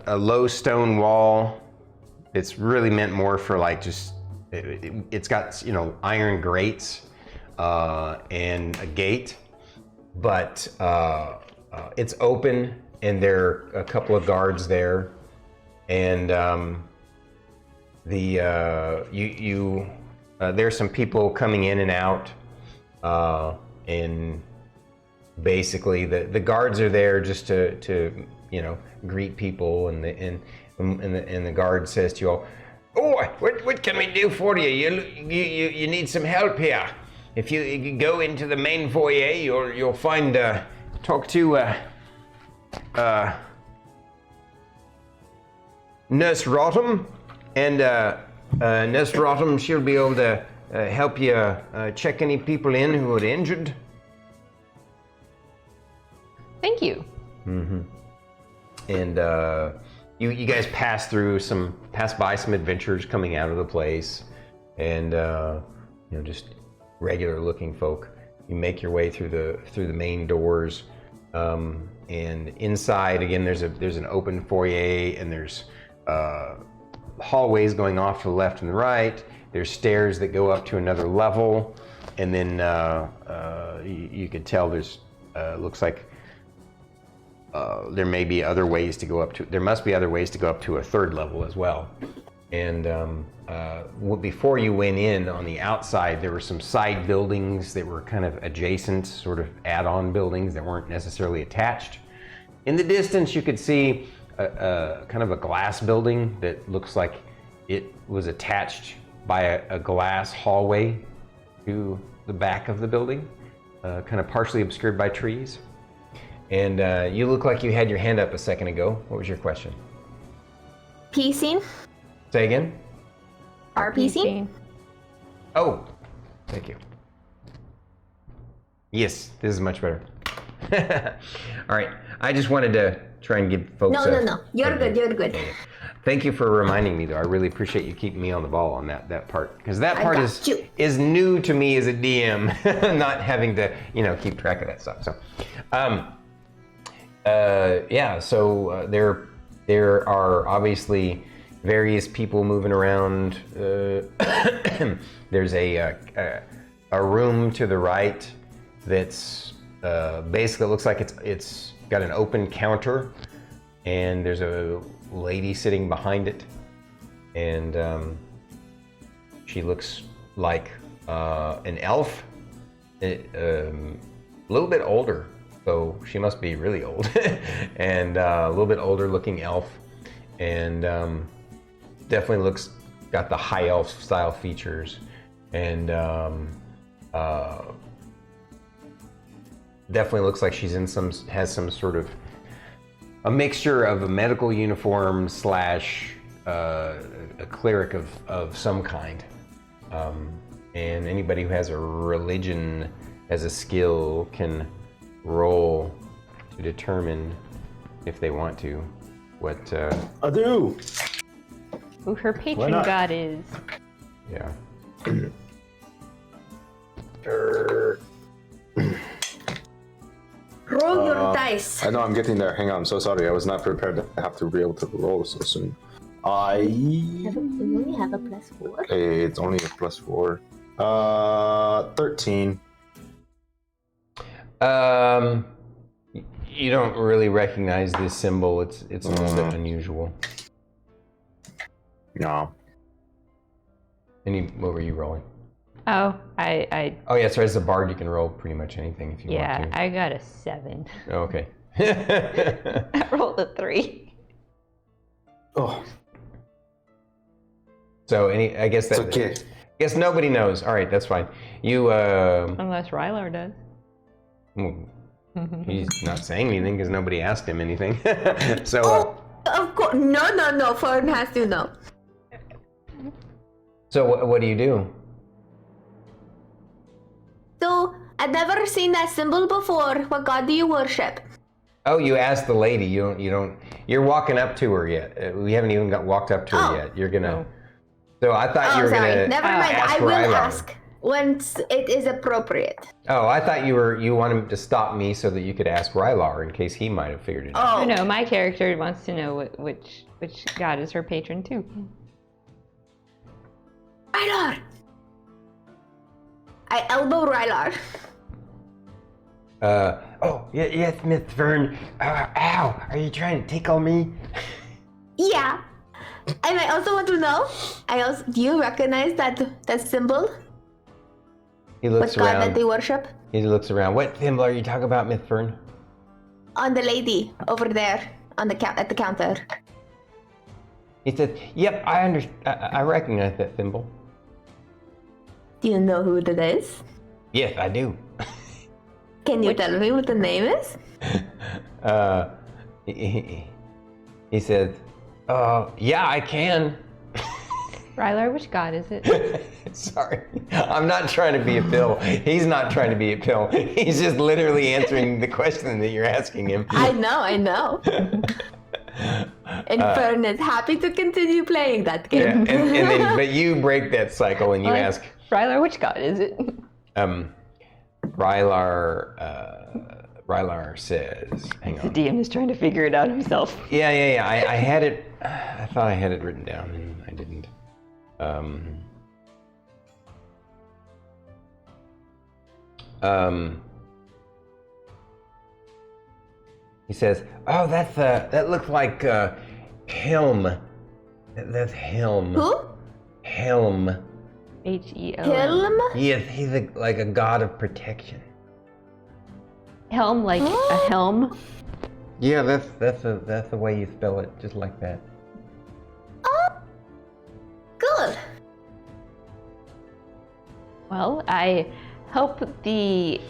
low stone wall. It's really meant more for like just. It's got iron grates and a gate, but it's open. And there are a couple of guards there, and there's some people coming in and out, and basically the guards are there just to greet people, and the guard says to you all, "Oh, what can we do for you? You need some help here. If you go into the main foyer, you'll find talk to." Nurse Rotham, and Nurse Rotham, she'll be able to help you check any people in who are injured. Thank you. Mm-hmm. And you guys pass by some adventurers coming out of the place, and just regular looking folk. You make your way through the main doors. And inside, again, there's an open foyer, and there's hallways going off to the left and the right. There's stairs that go up to another level, and then you could tell there's looks like there may be other ways to go up to. There must be other ways to go up to a third level as well. And before you went in on the outside, there were some side buildings that were kind of adjacent, sort of add-on buildings that weren't necessarily attached. In the distance, you could see a kind of a glass building that looks like it was attached by a glass hallway to the back of the building, kind of partially obscured by trees. And you look like you had your hand up a second ago. What was your question? PC? Say again? RPC? Oh, thank you. Yes, this is much better. All right, I just wanted to try and give folks. No. You're good. Thank you for reminding me, though. I really appreciate you keeping me on the ball on that part, because that part is new to me as a DM, not having to keep track of that stuff. So, there are obviously various people moving around. There's a room to the right that's basically looks like it's got an open counter, and there's a lady sitting behind it, and she looks like an elf, a little bit older, so she must be really old, and a little bit older looking elf, and definitely got the high elf style features, and definitely looks like she's has some sort of a mixture of a medical uniform / a cleric of some kind. And anybody who has a religion as a skill can roll to determine, if they want to, what I do. Who her patron god is. Yeah. character. Roll your dice. I know I'm getting there. Hang on, I'm so sorry. I was not prepared to have to be able to roll so soon. We only have a +4. It's only a +4. 13. You don't really recognize this symbol. It's a little bit unusual. No. What were you rolling? Oh, I Oh yeah, sorry. As a bard, you can roll pretty much anything if you want yeah, to. I got a 7. Oh, okay. I rolled a 3. Oh, So I guess it's that. okay. I guess nobody knows. All right, that's fine. You. Unless Rylar does. He's not saying anything because nobody asked him anything. So. Of course. No. Fern has to know. So what do you do? So, I've never seen that symbol before. What god do you worship? Oh, you asked the lady. You don't. You're walking up to her yet. We haven't even walked up to her yet. You're gonna. Oh. So I thought you were sorry. gonna. Never mind. ask I will Rylar. ask once it is appropriate. Oh, I thought you wanted to stop me so that you could ask Rylar in case he might have figured it out. Oh no, my character wants to know which god is her patron too. Rylar! I elbow Rylar. Oh, yes, Miss Fern. Ow! Are you trying to tickle me? Yeah. And I also want to know, do you recognize that symbol? He looks What god around. that they worship? He looks around. What symbol are you talking about, Miss Fern? On the lady over there on at the counter. He says, "Yep, I understand. I recognize that symbol." Do you know who that is? Yes, I do. Can you tell me what the name is? He says, yeah, I can. Rylar, which god is it? Sorry, I'm not trying to be a pill. He's not trying to be a pill. He's just literally answering the question that you're asking him. I know. And Fern is happy to continue playing that Yeah, game. and then, but you break that cycle and you ask, Rylar, which god is it? Rylar says, hang The on. DM is trying to figure it out himself. Yeah. I had it. I thought I had it written down, and I didn't. He says, "Oh, that looks like Helm. That's Helm. Who? Helm. Helm. Helm? Yes, he's like a god of protection. Helm, like a helm. Yeah, that's the way you spell it, just like that. Oh, good. Well, I help the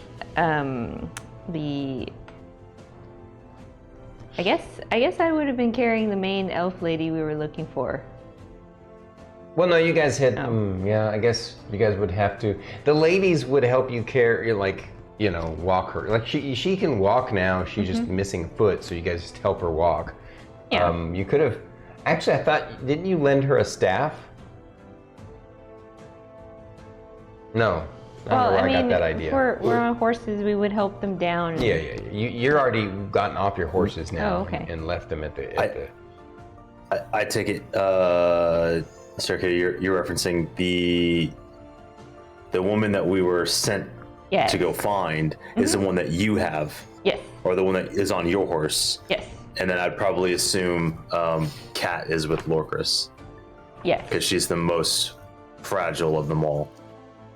I guess I would have been carrying the main elf lady we were looking for. Well, no, you guys had. Yeah, I guess you guys would have to. The ladies would help you carry, like, walk her. Like she can walk now. She's just missing a foot, so you guys just help her walk. Yeah. You could have. Actually, I thought, didn't you lend her a staff? No. I don't know where I got that idea. If we're on horses, we would help them down. Yeah. You're already gotten off your horses now. Oh, okay. And left them at the. I take it, Starkitty, you're referencing the woman that we were sent Yes. to go find is the one that you have, Yes. or the one that is on your horse. Yes. And then I'd probably assume Kat is with Lorkris Yes. because she's the most fragile of them all.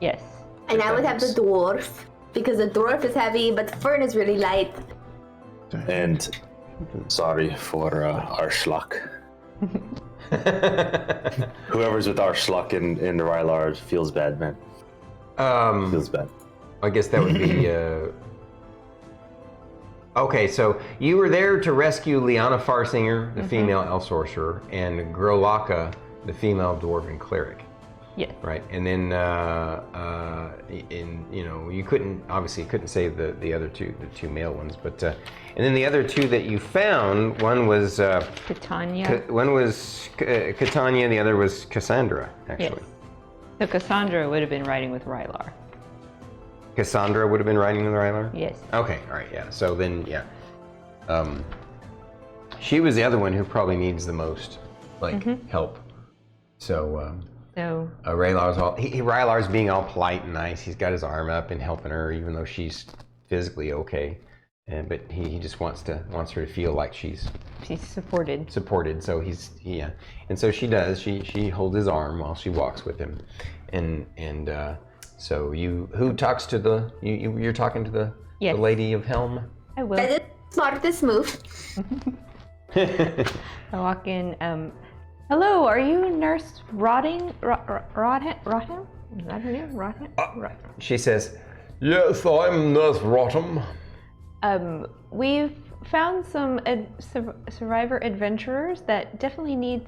Yes. And I would have the dwarf, because the dwarf is heavy, but Fern is really light. And sorry for our schluck. Whoever's with our schluck in Rylar feels bad, man. Feels bad. I guess that would be. Okay, so you were there to rescue Liana Farsinger, the female elf sorcerer, and Grolaka, the female dwarven cleric. Yes. Right, and then you couldn't save the other two, the two male ones, but and then the other two that you found, one was Titania. one was Catania, the other was Cassandra, actually. Yes. So Cassandra would have been riding with Rylar. Cassandra would have been riding the Rylar? Yes. Okay, all right, yeah. So then, yeah. She was the other one who probably needs the most, help. So, So Rylar's being all polite and nice. He's got his arm up and helping her, even though she's physically okay. But he just wants her to feel like she's supported. So and so she does. She holds his arm while she walks with him, and so who talks to you're talking to the Lady of Helm. I will. That is the smartest move. I walk in. Hello, are you Nurse Rodham? Is that her name? Rodham? She says, "Yes, I'm Nurse Rodham." We've found some survivor adventurers that definitely need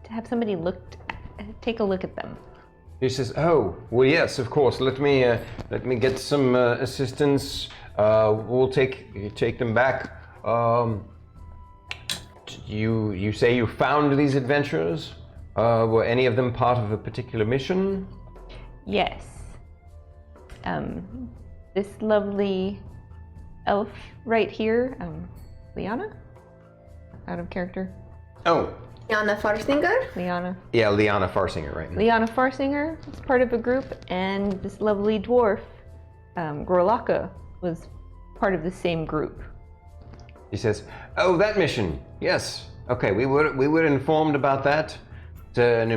to have somebody take a look at them. He says, "Oh, well, yes, of course. Let me get some assistance. We'll take them back. You say you found these adventurers? Were any of them part of a particular mission?" Yes. This lovely elf right here, Liana? Out of character. Oh. Liana Farsinger? Liana. Yeah, Liana Farsinger, right? Liana Farsinger is part of a group, and this lovely dwarf, Gorlaka, was part of the same group. He says, "Oh, that mission. Yes. Okay, we were informed about that. It's an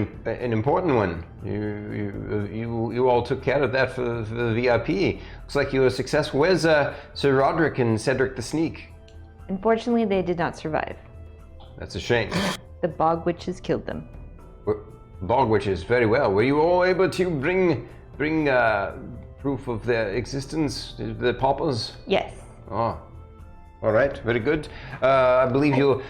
important one. You all took care of that for the VIP. Looks like you were successful. Where's Sir Roderick and Cedric the Sneak?" Unfortunately, they did not survive. That's a shame. The bog witches killed them. Bog witches, very well. Were you all able to bring proof of their existence, the paupers? Yes. Oh, all right, very good. I believe you'll.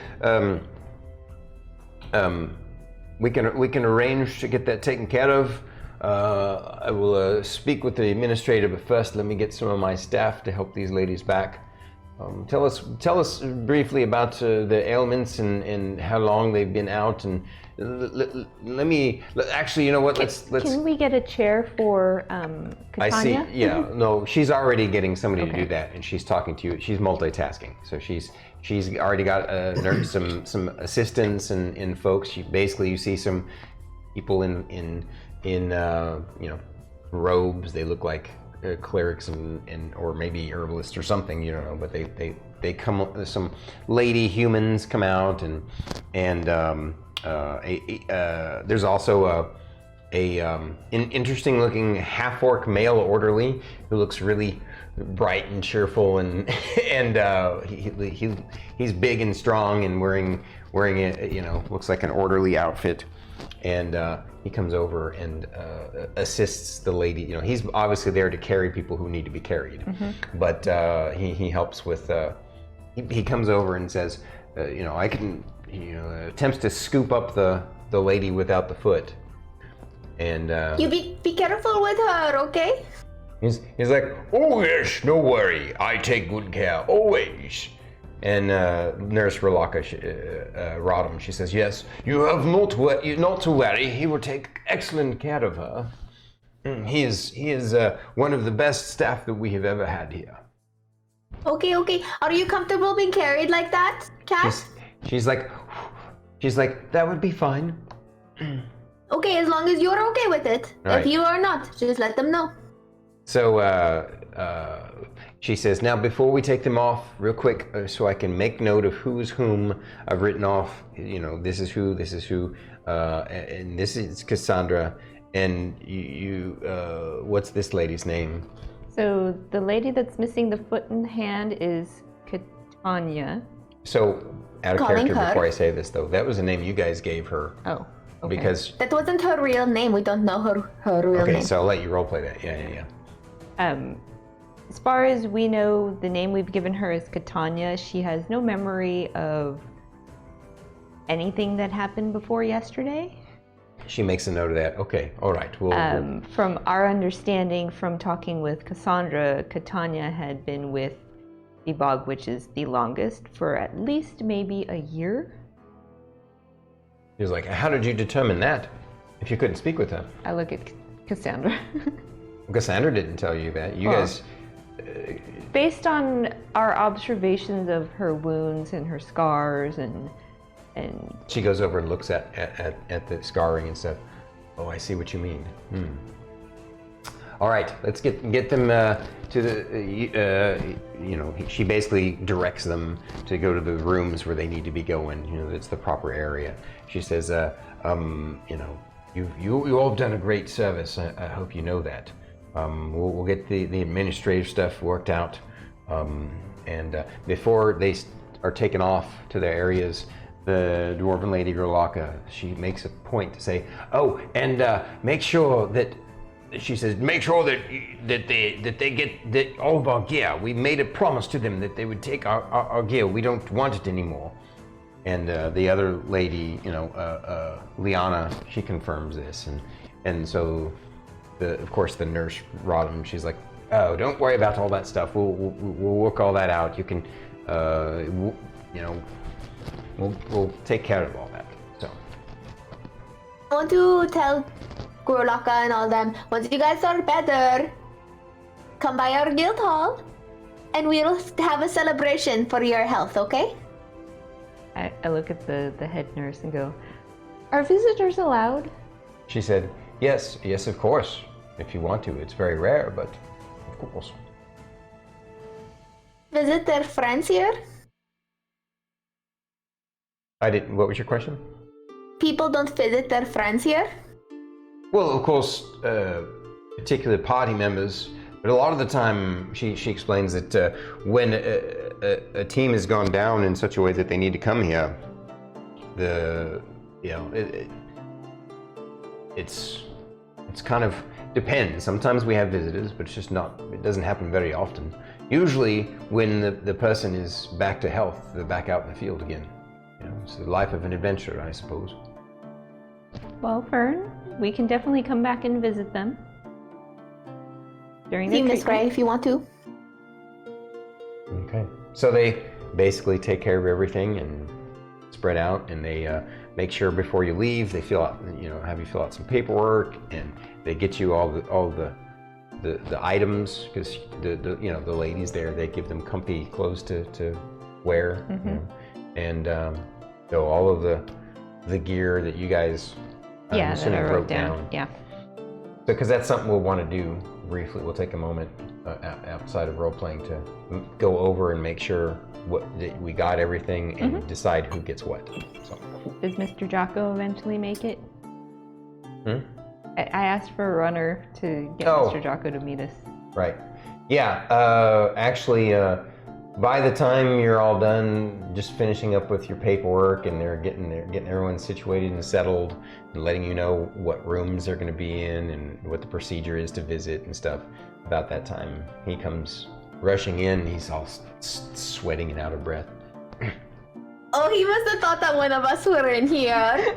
We can arrange to get that taken care of. I will speak with the administrator, but first let me get some of my staff to help these ladies back. Tell us briefly about the ailments and how long they've been out, and actually, you know what? Let's. Can we get a chair for Catania? I see. Yeah, no, she's already getting somebody to do that, and she's talking to you. She's multitasking, so she's already got some assistants and folks. You see some people in robes. They look like clerics and or maybe herbalists or something, you don't know, but they come. Some lady humans come out, and there's also an interesting looking half-orc male orderly who looks really bright and cheerful, and he's big and strong and wearing a, looks like an orderly outfit, and he comes over and assists the lady. He's obviously there to carry people who need to be carried, but he helps with. He comes over and says, I can. Attempts to scoop up the lady without the foot, and you be careful with her, okay? He's like, "Oh yes, no worry. I take good care always." And Nurse Rodham, she says, "Yes, you have not to worry. He will take excellent care of her. He is one of the best staff that we have ever had here." Okay. Are you comfortable being carried like that, Cat? She's like, "That would be fine." Okay, as long as you're okay with it. Right. If you are not, just let them know. So she says, "Now before we take them off, real quick, so I can make note of who's whom, I've written off, this is who, and this is Cassandra, and you what's this lady's name?" So the lady that's missing the foot and hand is Catania. So out of Calling character, her. before I say this though, that was a name you guys gave her. Oh, okay. Because That wasn't her real name. We don't know her real name. okay, so I'll let you roleplay that. Yeah. As far as we know, the name we've given her is Catania. She has no memory of anything that happened before yesterday. She makes a note of that. Okay, all right. We'll From our understanding from talking with Cassandra, Catania had been with the Bog Witches the longest, for at least maybe a year. He was like, "How did you determine that if you couldn't speak with them?" I look at Cassandra. Cassandra didn't tell you that. You guys. Based on our observations of her wounds and her scars and She goes over and looks at the scarring and stuff. Oh, I see what you mean. All right, let's get them to the. She basically directs them to go to the rooms where they need to be going. It's the proper area. She says, you all have done a great service. I hope you know that. We'll get the administrative stuff worked out, and before they are taken off to their areas, the dwarven lady Rolaka, she makes a point to say, "Oh, and make sure that." She says, "Make sure that they get all of our gear. We made a promise to them that they would take our gear. We don't want it anymore." And the other lady, Liana, she confirms this, and so. Of course, the nurse Rodham, she's like, "Oh, don't worry about all that stuff. We'll work all that out. You can, we'll take care of all that." So. I want to tell Gorlaka and all them, once you guys are better, come by our guild hall, and we'll have a celebration for your health. Okay? I look at the head nurse and go, "Are visitors allowed?" She said, Yes, of course. If you want to. It's very rare, but of course. Visit their friends here? I didn't. What was your question? People don't visit their friends here? Well, of course, particularly party members, but a lot of the time she explains that when a team has gone down in such a way that they need to come here, it's kind of depends. Sometimes we have visitors, but it doesn't happen very often. Usually when the person is back to health, they're back out in the field again. It's the life of an adventurer, I suppose. Well, Fern, we can definitely come back and visit them during the See Miss treatment. Gray if you want to. Okay. So they basically take care of everything and spread out, and they make sure before you leave they fill out, have you fill out some paperwork, and they get you all the items, because the ladies there, they give them comfy clothes to wear, and so all of the gear that you guys that I wrote down. Yeah. Because that's something we'll want to do briefly. We'll take a moment outside of role playing to go over and make sure that we got everything and decide who gets what. So. Does Mr. Jocko eventually make it? I asked for a runner to get Mr. Jocko to meet us. Right. Yeah. Actually, by the time you're all done, just finishing up with your paperwork, and they're getting everyone situated and settled, and letting you know what rooms they're going to be in and what the procedure is to visit and stuff. About that time, he comes rushing in. He's all sweating and out of breath. Oh, he must have thought that one of us were in here.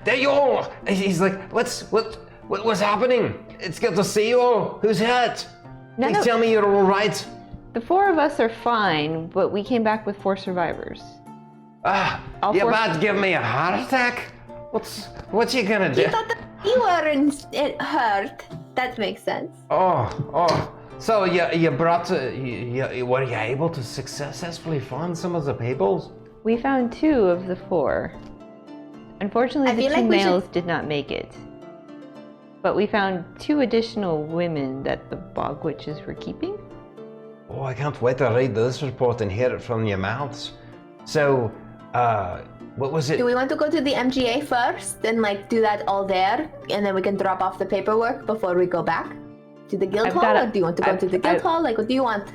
There you all! He's like, what's happening? It's good to see you all. Who's hurt? Please tell me you're all right. The four of us are fine, but we came back with 4 survivors. You're about to give me a heart attack? What's you gonna do? He thought that we weren't hurt. That makes sense. Oh. So you brought were you able to successfully find some of the papers? We found 2 of the 4. Unfortunately, the 2 males did not make it. But we found 2 additional women that the bog witches were keeping. Oh, I can't wait to read this report and hear it from your mouths. So, what was it? Do we want to go to the MGA first and do that all there, and then we can drop off the paperwork before we go back to the guild hall? Or do you want to go to the guild hall? What do you want?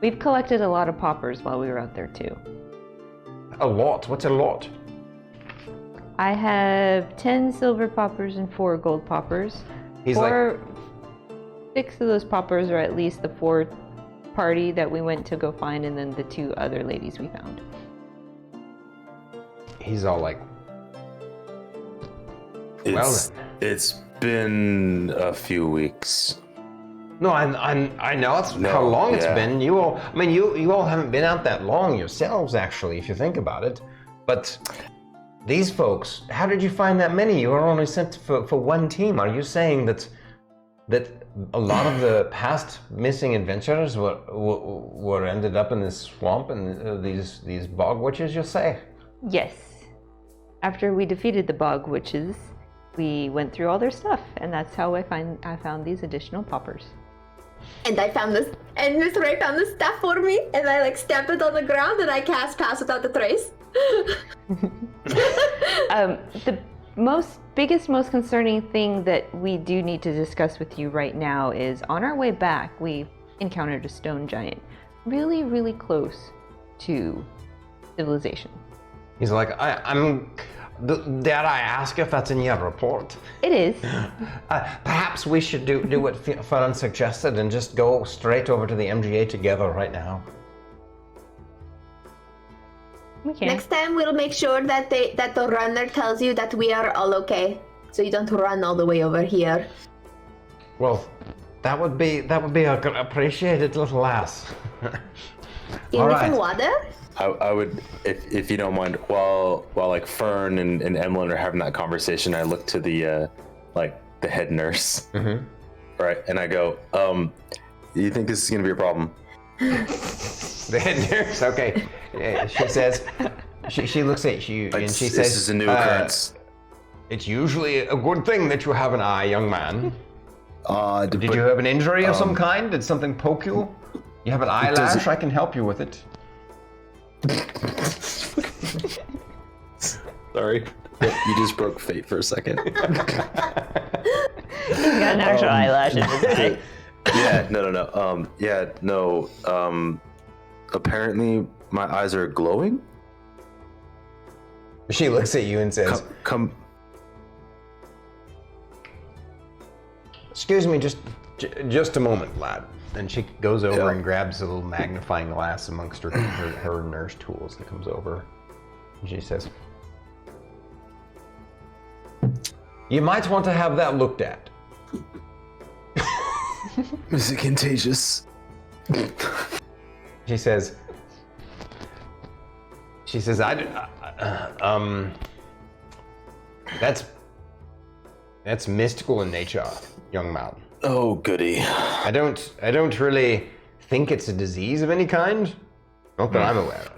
We've collected a lot of poppers while we were out there too. A lot? What's a lot? I have 10 silver poppers and 4 gold poppers. 6 of those poppers are at least the 4 party that we went to go find, and then the 2 other ladies we found. He's all like, It's been a few weeks. No, I know how long it's been. You all haven't been out that long yourselves, actually, if you think about it. But these folks, how did you find that many? You were only sent for one team. Are you saying that a lot of the past missing adventurers were ended up in this swamp and these bog witches, you say? Yes. After we defeated the bog witches, we went through all their stuff, and that's how I found these additional poppers. And I found this, and Miss Ray found this stuff for me, and I stamp it on the ground, and I cast Pass Without a Trace. The biggest, most concerning thing that we do need to discuss with you right now is on our way back, we encountered a stone giant, really, really close to civilization. He's like, dare I ask if that's in your report? It is. Perhaps we should do what Fern suggested and just go straight over to the MGA together right now. We can. Next time we'll make sure that the runner tells you that we are all okay, so you don't run all the way over here. Well, that would be a appreciated little lass. Give me some water. I would, if you don't mind, while like Fern and Emillynn are having that conversation, I look to the the head nurse, right, and I go, you think this is gonna be a problem? The head nurse, okay. She says, she looks at you and she says, "This is a new occurrence. It's usually a good thing that you have an eye, young man. Did But you have an injury of some kind? Did something poke you? You have an eyelash? I can help you with it." Sorry, you just broke fate for a second. He's got an actual eyelash in his eye. Yeah, no. Apparently, my eyes are glowing. She looks at you and says, Come. "Excuse me, just a moment, lad." And she goes over and grabs a little magnifying glass amongst her nurse tools and comes over. And she says, "You might want to have that looked at." Is it contagious? She says, that's mystical in nature, young man. Oh, goody. I don't really think it's a disease of any kind. Not that I'm aware of.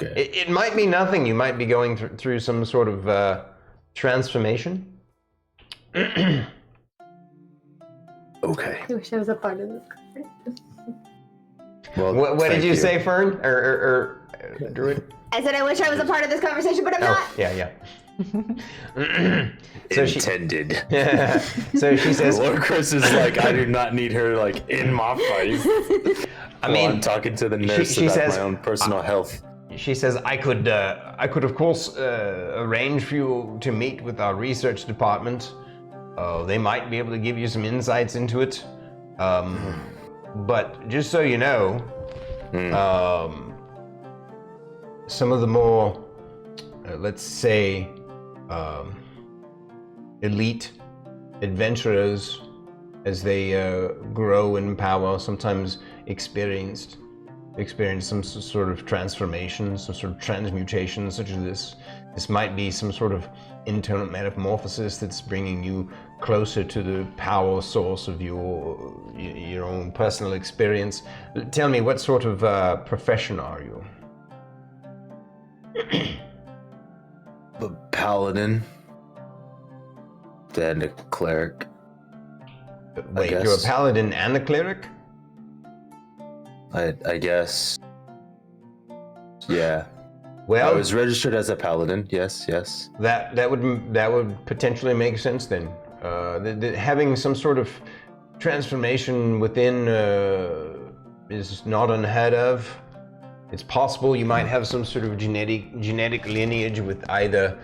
Okay. It might be nothing. You might be going through some sort of transformation. Okay. I wish I was a part of this. Well, What did thank you say, Fern? Or Druid? I said I wish I was a part of this conversation, but I'm not. Oh, yeah. Intended. So she says, Lorkris is like, I do not need her in my face. I'm talking to the nurse she about says, my own personal health. She says, I could of course arrange for you to meet with our research department. They might be able to give you some insights into it. But just so you know, some of the more, let's say, elite adventurers, as they grow in power, sometimes experience some sort of transformation, some sort of transmutation, such as this. This might be some sort of internal metamorphosis that's bringing you closer to the power source of your own personal experience. Tell me, what sort of profession are you? The Paladin. Then a Cleric. Wait, you're a Paladin and a Cleric? I guess. Yeah. Well, I was registered as a Paladin. Yes. That would potentially make sense then. Having some sort of transformation within is not unheard of. It's possible you might have some sort of genetic lineage with either,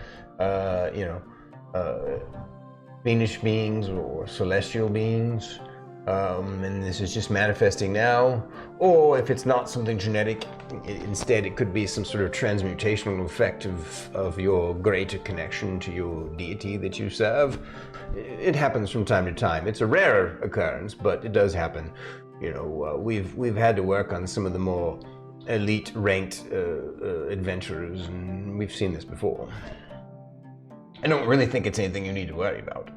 fiendish beings or celestial beings, and this is just manifesting now. Or if it's not something genetic, instead it could be some sort of transmutational effect of your greater connection to your deity that you serve. It happens from time to time. It's a rare occurrence, but it does happen. We've had to work on some of the more elite ranked adventurers, and we've seen this before. I don't really think it's anything you need to worry about.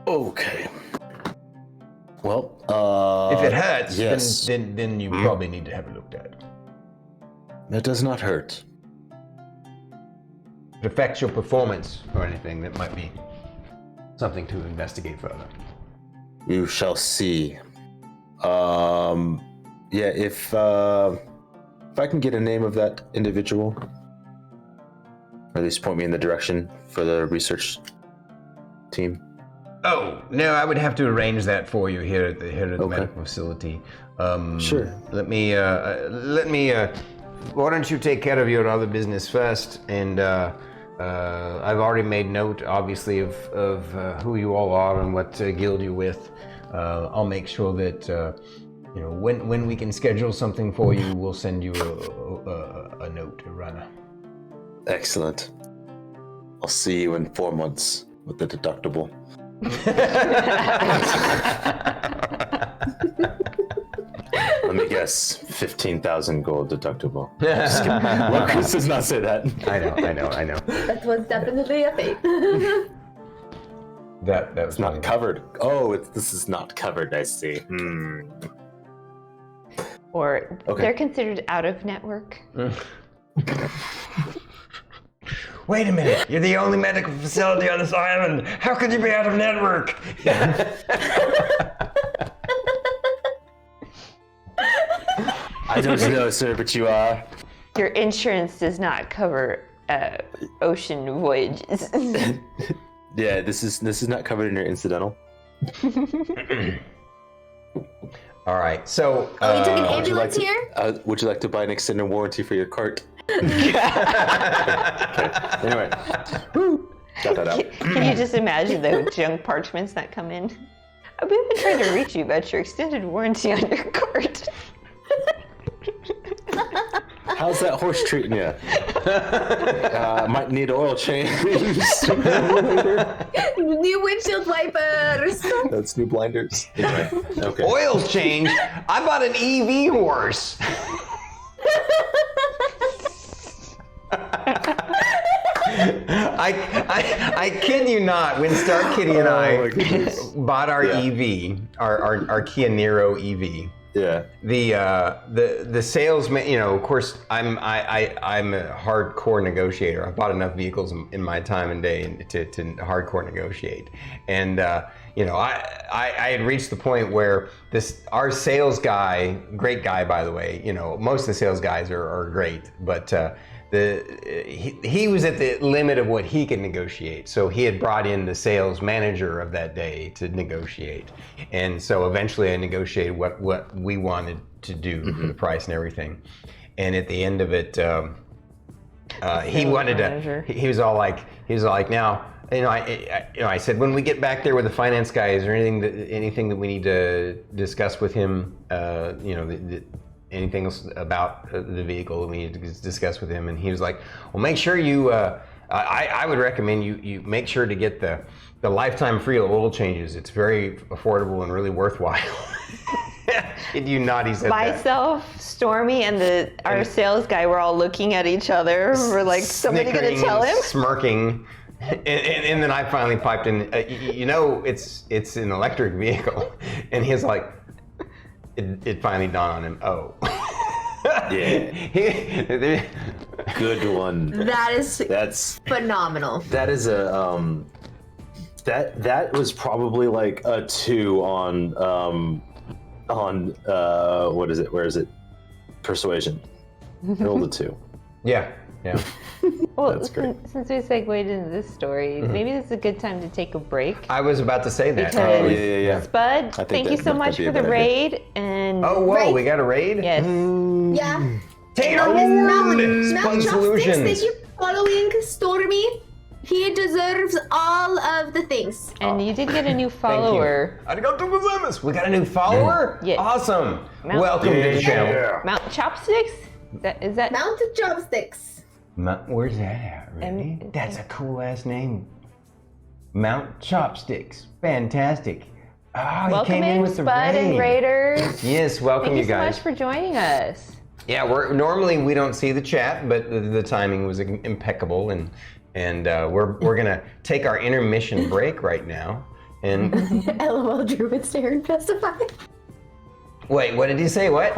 Okay. Well, if it hurts, yes. then you probably need to have it looked at. It does not hurt. If it affects your performance or anything, that might be something to investigate further. You shall see. Yeah, if I can get a name of that individual, or at least point me in the direction for the research team. Oh no, I would have to arrange that for you here at the medical facility. Sure. Let me. Why don't you take care of your other business first? And I've already made note, obviously, of who you all are and what guild you're with. I'll make sure that when we can schedule something for you, we'll send you a note, Rylar. Excellent. I'll see you in 4 months with the deductible. Let me guess, 15,000 gold deductible. Lorkris does not say that. I know. That was definitely a fate. That was It's not covered. Oh, this is not covered, I see. Or Okay. they're considered out of network. Wait a minute, you're the only medical facility on this island. How could you be out of network? I don't know, sir, but you are. Your insurance does not cover ocean voyages. Yeah, this is not covered in your incidental. All right, so Oh, you took an Would you like ambulance to? here? Would you like to buy an extended warranty for your cart? Okay. Anyway, got that out. Can you just imagine the junk parchments that come in? We've been trying to reach you about your extended warranty on your cart. How's that horse treating you? Might need oil change. New windshield wipers. That's new blinders. Anyway, okay. oil change. I bought an EV horse. I kid you not. When Starkitty and I bought our EV, our Kia Niro EV. Yeah. The salesman, of course, I'm a hardcore negotiator. I've bought enough vehicles in my time and day to hardcore negotiate. And I had reached the point where our sales guy, great guy by the way, most of the sales guys are great, but he was at the limit of what he could negotiate. So he had brought in the sales manager of that day to negotiate. And so eventually I negotiated what we wanted to do for the price and everything. And at the end of it, he wanted to, he was all like, now, I said, when we get back there with the finance guy, is there anything that we need to discuss with him, anything else about the vehicle that we need to discuss with him? And he was like, well, make sure you, I would recommend you make sure to get the lifetime free oil changes. It's very affordable and really worthwhile. Kid you not, he said Myself, Stormy, and our sales guy were all looking at each other. We're like, somebody gonna tell him? Smirking. And then I finally piped in, it's an electric vehicle. And he's like, it finally dawned on him, oh. Yeah. Good one. That's phenomenal. That is a that was probably like a 2 on what is it? Where is it? Persuasion. Rolled a 2. Yeah. Well, That's great. since we segued into this story, maybe this is a good time to take a break. I was about to say that. Because Yeah. Spud, thank you so much that'd be for a the bad raid. And Oh, whoa, Right. we got a raid? yes, Yeah. Tater Mount Spun Chopsticks, Solutions. thank you for following Stormy. He deserves all of the things. and you did get a new follower. Arigato gozaimasu. We got a new follower? Yes. Awesome. Mount- Welcome to the channel. Mount Chopsticks? Is that Mounted chopsticks. Where's that at, really? That's a cool ass name. Mount Chopsticks. Fantastic. Oh, you welcome came in in, with the Spud raid. and Raiders. Yes, welcome Thank you you so guys. much for joining us. Normally we don't see the chat, but the timing was impeccable, and we're gonna take our intermission break right now. And LOL, Druid stare and pacify. wait, what did he say? What?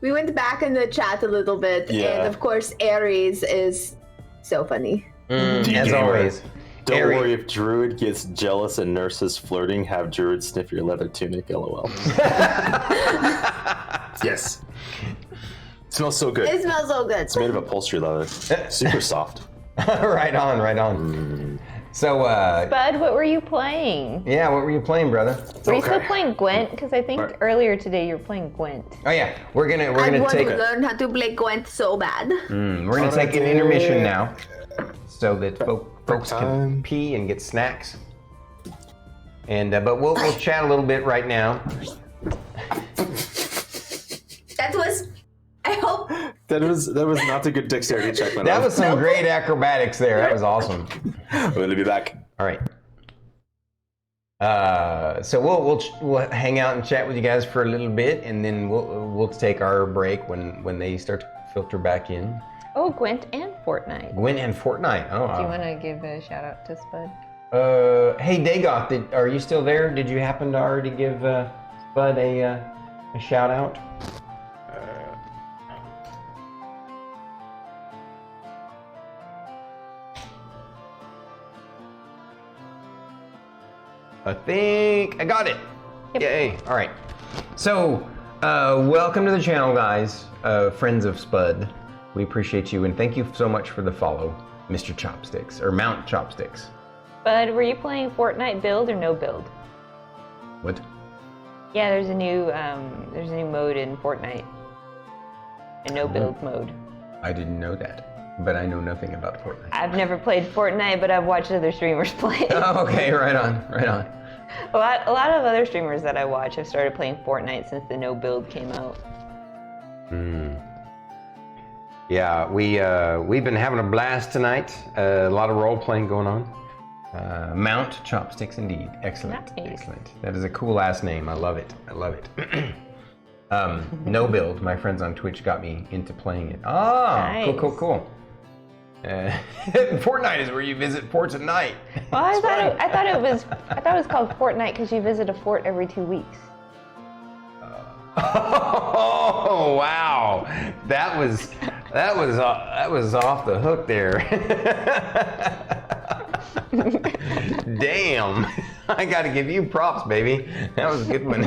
We went back in the chat a little bit, and of course, Ares is so funny. As always. Don't worry if Druid gets jealous and nurses flirting, have Druid sniff your leather tunic, lol. Yes. It smells so good. It smells so good. It's made of upholstery leather. Super soft. Right on. So, Spud, what were you playing? yeah, what were you playing, brother? Were you still playing Gwent? Because I think earlier today you were playing Gwent. Oh yeah, we're gonna I want take to learn how to play Gwent so bad. we're gonna take an intermission now, so that folks can pee and get snacks. And but we'll chat a little bit right now. That was, I hope. That was not a good dexterity check. That was some great acrobatics there. That was awesome. I'm gonna be back. All right. So we'll hang out and chat with you guys for a little bit, and then we'll take our break when they start to filter back in. Oh, Gwent and Fortnite. Gwent and Fortnite. Oh. Do you want to give a shout out to Spud? Hey Dagoth, are you still there? Did you happen to already give Spud a shout out? I think I got it. Yep. Yay! All right. So, welcome to the channel, guys. Friends of Spud. We appreciate you, and thank you so much for the follow, Mr. Chopsticks or Mount Chopsticks. Bud, were you playing Fortnite build or no build? What? Yeah, there's a new mode in Fortnite. A no build mode. I didn't know that, but I know nothing about Fortnite. I've never played Fortnite, but I've watched other streamers play it. Oh, okay, right on. A lot of other streamers that I watch have started playing Fortnite since the no build came out. Yeah, we've been having a blast tonight. A lot of role playing going on. Mount Chopsticks, indeed. Excellent. Nice. Excellent. That is a cool last name. I love it. No build. My friends on Twitch got me into playing it. Ah, Nice. cool. Fortnite is where you visit forts at night. Well, I thought it was called Fortnite because you visit a fort every 2 weeks. Oh wow, that was off the hook there. Damn, I got to give you props, baby. That was a good one.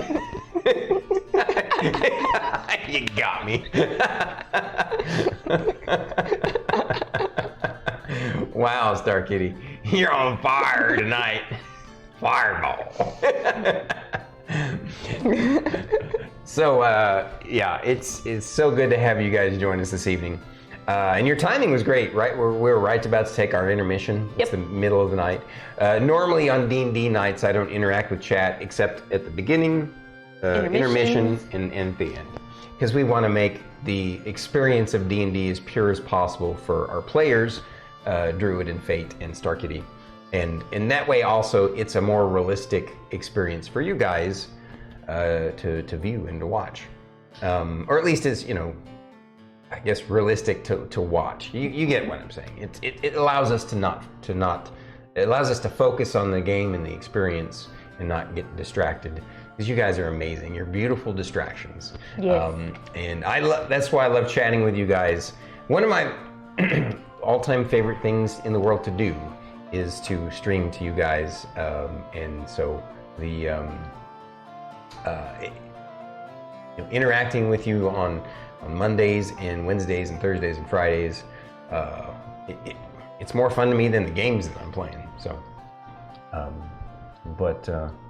You got me. Wow, Starkitty, you're on fire tonight. Fireball. So yeah, it's so good to have you guys join us this evening. And your timing was great, right? We're right about to take our intermission. Yep. It's the middle of the night. Normally on D&D nights, I don't interact with chat except at the beginning, intermission, and the end. Because we want to make the experience of D&D as pure as possible for our players, Druid and Fate and Starkitty. And in that way also, it's a more realistic experience for you guys to view and to watch. Or at least as, I guess realistic to watch. You get what I'm saying. It allows us it allows us to focus on the game and the experience and not get distracted. Because you guys are amazing. You're beautiful distractions. Yes. And that's why I love chatting with you guys. One of my all-time favorite things in the world to do is to stream to you guys. And so the interacting with you on Mondays and Wednesdays and Thursdays and Fridays, it's more fun to me than the games that I'm playing. So,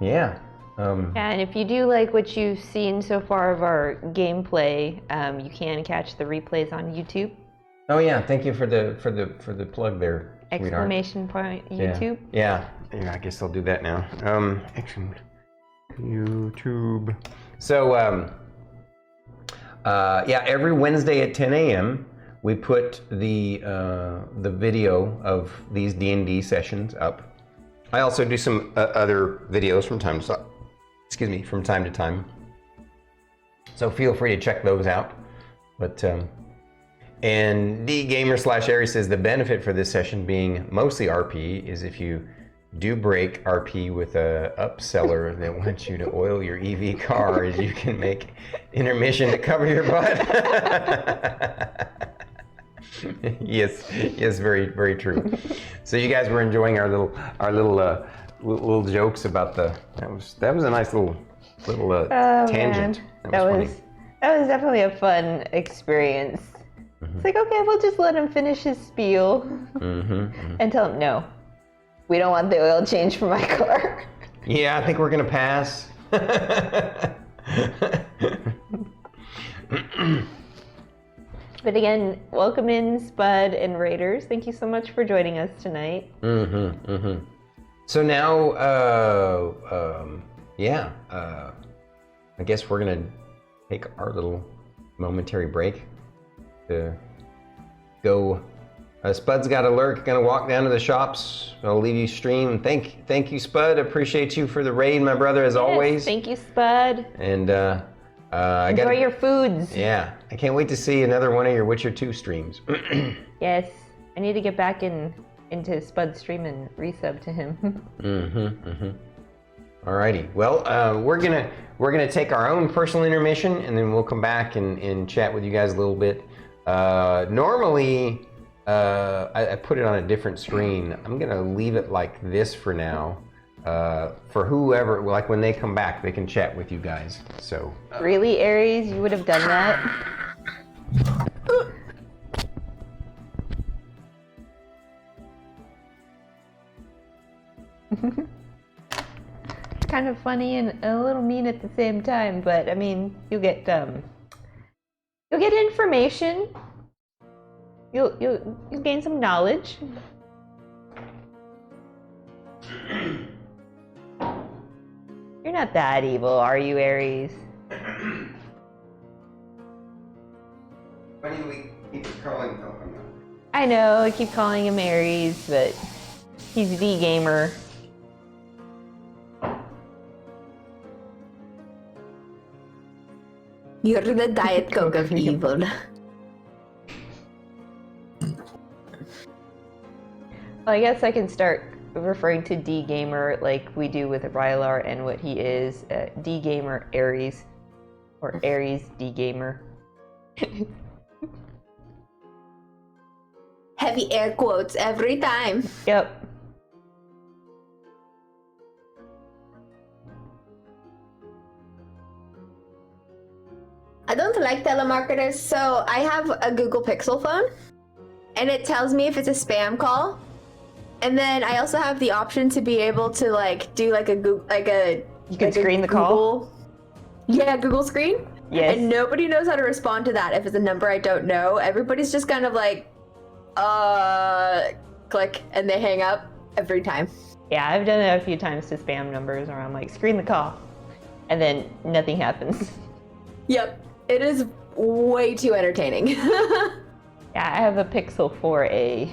yeah. And if you do like what you've seen so far of our gameplay, you can catch the replays on YouTube. Oh yeah, thank you for the plug there. Exclamation point YouTube. Yeah, I guess I'll do that now. YouTube. So yeah, every Wednesday at 10 a.m. we put the video of these D&D sessions up. I also do some other videos from time to time. So feel free to check those out. But and dgamer/Aries says the benefit for this session being mostly RP is if you do break RP with a upseller that wants you to oil your EV car, as you can make intermission to cover your butt. Yes, very, very true. So you guys were enjoying our little jokes about that was a nice little tangent. That was definitely a fun experience. It's like, okay, we'll just let him finish his spiel and tell him, no, we don't want the oil change for my car. Yeah, I think we're gonna pass. But again, welcome in, Spud and Raiders. Thank you so much for joining us tonight. So now, I guess we're gonna take our little momentary break to go. Spud's got a lurk, gonna walk down to the shops. I'll leave you stream. Thank you, Spud. Appreciate you for the raid, my brother, as always. Thank you, Spud. And enjoy your foods. Yeah, I can't wait to see another one of your Witcher 2 streams. Yes, I need to get back into Spud's stream and resub to him. Alrighty. Well, we're gonna take our own personal intermission, and then we'll come back and chat with you guys a little bit. Normally, I put it on a different screen. I'm gonna leave it like this for now. For whoever, like when they come back, they can chat with you guys. So. Really, Aries? You would have done that? Kind of funny and a little mean at the same time, but I mean, you'll get information. You'll gain some knowledge. You're not that evil, are you, Aries? Funny we keep calling. Oh, I'm not. I know, I keep calling him Aries, but he's the gamer. You're the Diet Coke of evil. Well, I guess I can start referring to D Gamer like we do with Rylar and what he is. D Gamer Aries. Or Aries D Gamer. Heavy air quotes every time. Yep. I don't like telemarketers, so I have a Google Pixel phone, and it tells me if it's a spam call. And then I also have the option to be able to like do like a Google, You can screen the call? Yeah, Google screen. Yes. And nobody knows how to respond to that if it's a number I don't know. Everybody's just kind of like, click, and they hang up every time. Yeah, I've done it a few times to spam numbers where I'm like, screen the call. And then nothing happens. Yep. It is way too entertaining. Yeah, I have a Pixel 4a.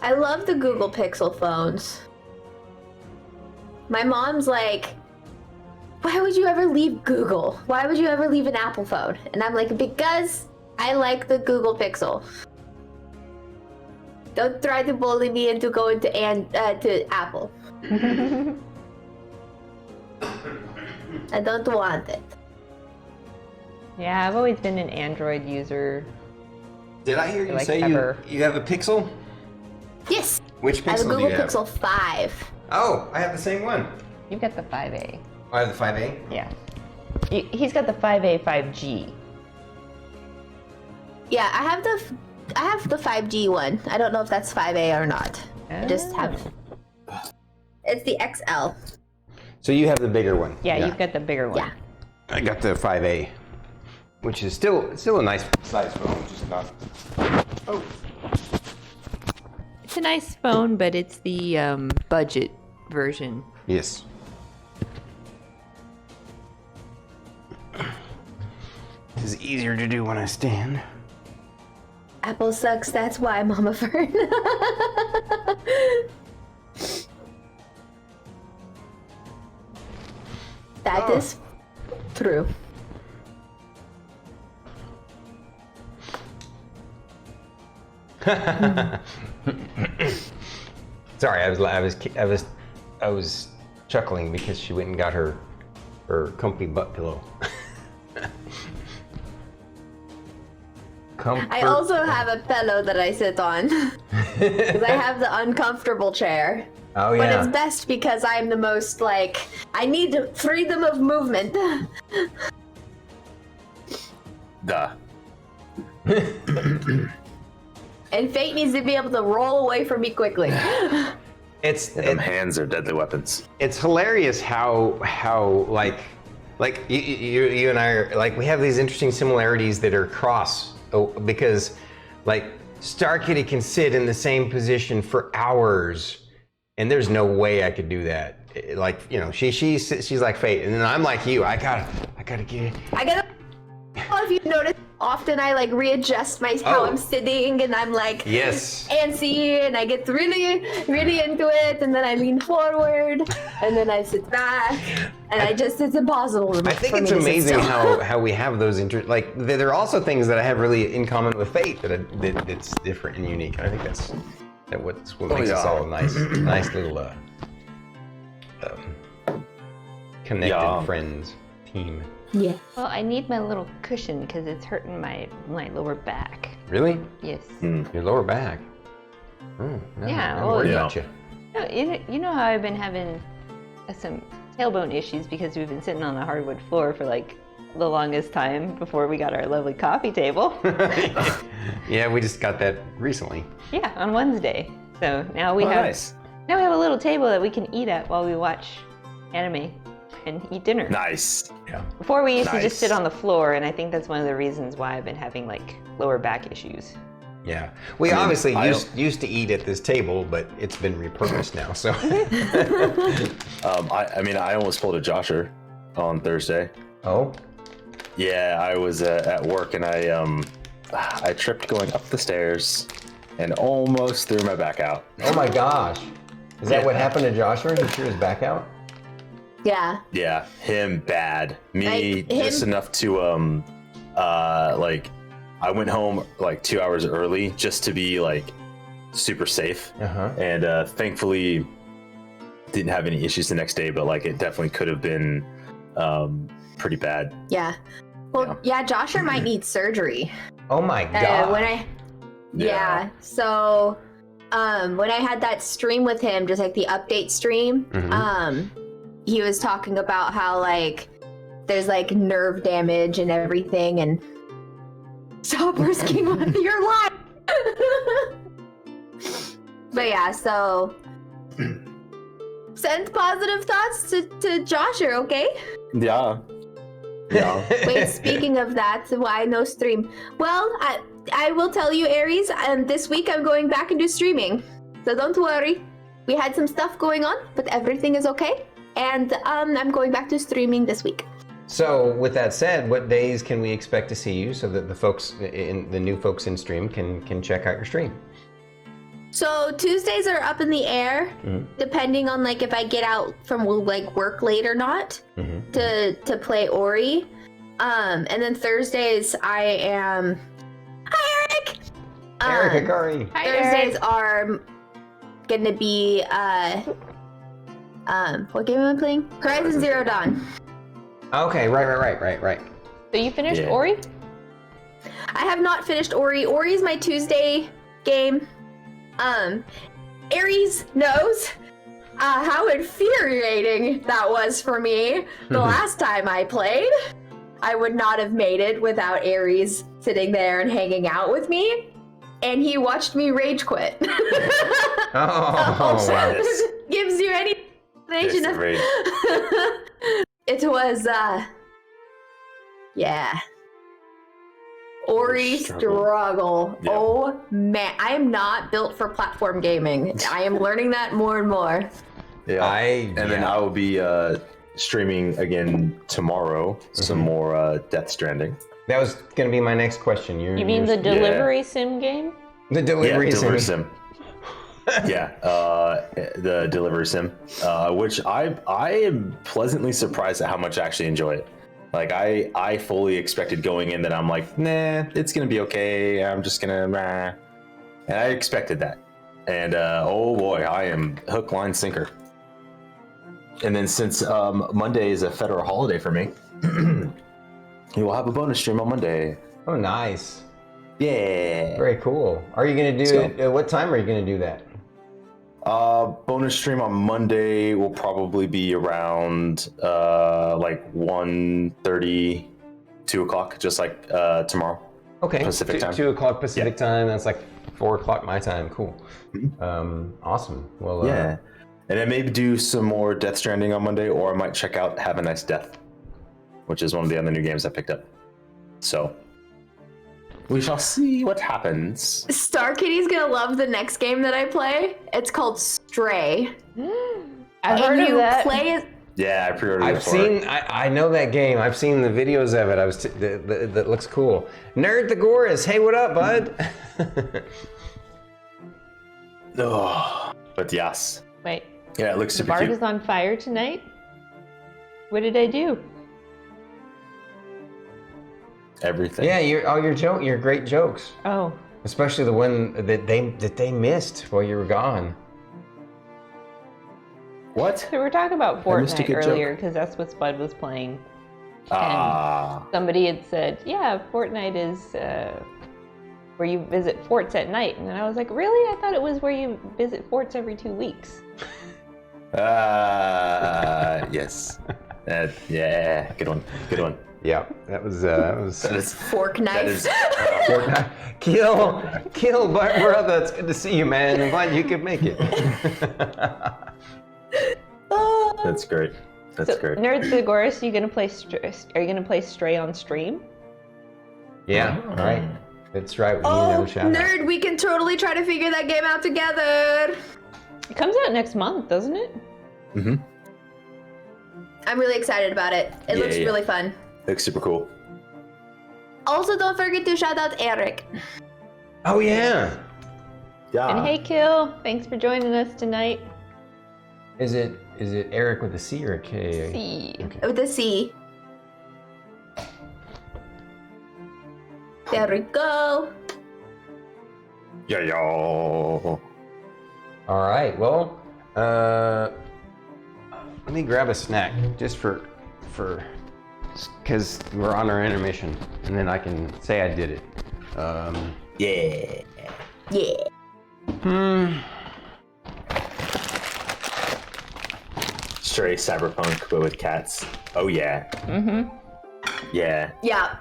I love the Google Pixel phones. My mom's like, why would you ever leave Google? Why would you ever leave an Apple phone? And I'm like, because I like the Google Pixel. Don't try to bully me into going to Apple. I don't want it. Yeah, I've always been an Android user. Did I hear you Like say ever. you have a Pixel? Yes. Which I have a Pixel do Google you have? Pixel 5. Oh, I have the same one. You've got the 5a. I have the 5A. Yeah. He's got the 5a, 5G. Yeah, I have the 5G one. I don't know if that's 5A or not. I just have. It's the XL. So you have the bigger one. Yeah, you've got the bigger one. Yeah. I got the 5A, which is still a nice size phone, just not. Oh. It's a nice phone, but it's the budget version. Yes. This is easier to do when I stand. Apple sucks, that's why, Mama Fern. That is true. Sorry, I was chuckling because she went and got her comfy butt pillow. I also have a pillow that I sit on because I have the uncomfortable chair. Oh yeah. But it's best because I'm the most like I need freedom of movement. Duh. And Fate needs to be able to roll away from me quickly. Them hands are deadly weapons. It's hilarious how like you and I are like we have these interesting similarities that are cross because like StarkItty can sit in the same position for hours, and there's no way I could do that. Like she's like Fate, and then I'm like you. I gotta get. I gotta. If you notice, often I like readjust how I'm sitting, and I'm like antsy, and I get really, really into it, and then I lean forward, and then I sit back, and it's impossible. I think it's amazing how we have those like there are also things that I have really in common with Fate that's different and unique. I think that's what makes us all a nice little connected friends team. Yeah. Well, I need my little cushion because it's hurting my lower back. Really? Yes. Your lower back. Yeah. I'm worried about you. You know how I've been having some tailbone issues because we've been sitting on the hardwood floor for like the longest time before we got our lovely coffee table. Yeah, we just got that recently. Yeah, on Wednesday. So now we have a little table that we can eat at while we watch anime and eat dinner. Nice. Yeah. Before we used to just sit on the floor, and I think that's one of the reasons why I've been having like lower back issues. Yeah, we obviously used to eat at this table, but it's been repurposed now. So, I almost pulled a Josher on Thursday. Oh. Yeah, I was at work and I tripped going up the stairs and almost threw my back out. Oh my gosh! Is that what happened to Joshua? He threw his back out? Yeah. Yeah, him bad. Me Like, just enough to I went home like 2 hours early just to be like super safe. And thankfully didn't have any issues the next day, but like it definitely could have been pretty bad. Yeah. Well, yeah, Joshua might need surgery. Oh my god. So when I had that stream with him, just like the update stream, he was talking about how like there's like nerve damage and everything, and stop risking your life. But yeah, so send positive thoughts to Joshua, okay? Yeah. Wait, speaking of that, why no stream? Well, I will tell you, Aries, this week I'm going back into streaming. So don't worry. We had some stuff going on, but everything is okay. And I'm going back to streaming this week. So with that said, what days can we expect to see you so that the new folks in stream can check out your stream? So Tuesdays are up in the air, depending on like if I get out from like work late or not to play Ori. And then Thursdays I am. Hi, Eric. Eric Akari. Hi, Thursdays Eric. are gonna be what game am I playing? Horizon Zero Dawn. Okay, right. So you finished Ori? I have not finished Ori. Ori is my Tuesday game. Aries knows how infuriating that was for me the last time I played. I would not have made it without Aries sitting there and hanging out with me. And he watched me rage quit. Oh, wow. Gives you any explanation of it was Ori struggle. Yep. Oh man, I am not built for platform gaming. I am learning that more and more. Yeah. Then I will be streaming again tomorrow. Some more Death Stranding. That was going to be my next question. You mean the delivery sim game? The delivery sim. The delivery sim, which I am pleasantly surprised at how much I actually enjoy it. Like I fully expected going in that I'm like, nah, it's gonna be okay. I'm just gonna And I expected that. And oh boy, I am hook, line, sinker. And then since Monday is a federal holiday for me, you will have a bonus stream on Monday. Oh, nice. Yeah. Very cool. Are you going to do it? What time are you going to do that? Bonus stream on Monday will probably be around like 1:30, 2 o'clock, just like tomorrow. Okay. Pacific time. 2 o'clock Pacific time. That's like 4 o'clock my time. Cool. Awesome. Well, Yeah. And I may do some more Death Stranding on Monday, or I might check out Have a Nice Death, which is one of the other new games I picked up. So we shall see what happens. StarkItty's gonna love the next game that I play. It's called Stray. I've heard of that. Play as Yeah, I pre-ordered I've it for seen. it. I know that game. I've seen the videos of it. That looks cool. Nerd the Goris. Hey, what up, bud? Oh, but yes. Wait, Yeah, it looks the super bard cute. is on fire tonight? What did I do? Everything. Yeah, your great jokes, Oh, especially the one that they missed while you were gone. What? so we're talking about I missed a Fortnite good earlier because that's what Spud was playing. Ah. Somebody had said, yeah, Fortnite is where you visit forts at night. And then I was like, really? I thought it was where you visit forts every 2 weeks. Yes. Yeah, good one. Good one. Yeah, that was that is fork knife. That is Fortnite. Kill, brother. It's good to see you, man. I'm glad you could make it. that's great. That's So, great. Nerd the Goris, are you gonna play Stray on stream? Yeah, all right. That's right. We need Oh, another shout out. nerd! We can totally try to figure that game out together. It comes out next month, doesn't it? Mm-hmm. I'm really excited about it. It looks really fun. Looks super cool. Also, don't forget to shout out Eric. Oh yeah. Yeah. And hey, Kill, thanks for joining us tonight. Is it Eric with a C or a K? See. Okay. With a C. There we go. Yeah, yo. All right. Well, let me grab a snack just because we're on our intermission, and then I can say I did it. Yeah. Yeah. Stray cyberpunk, but with cats. Oh yeah. Mm-hmm. Yeah. Yeah.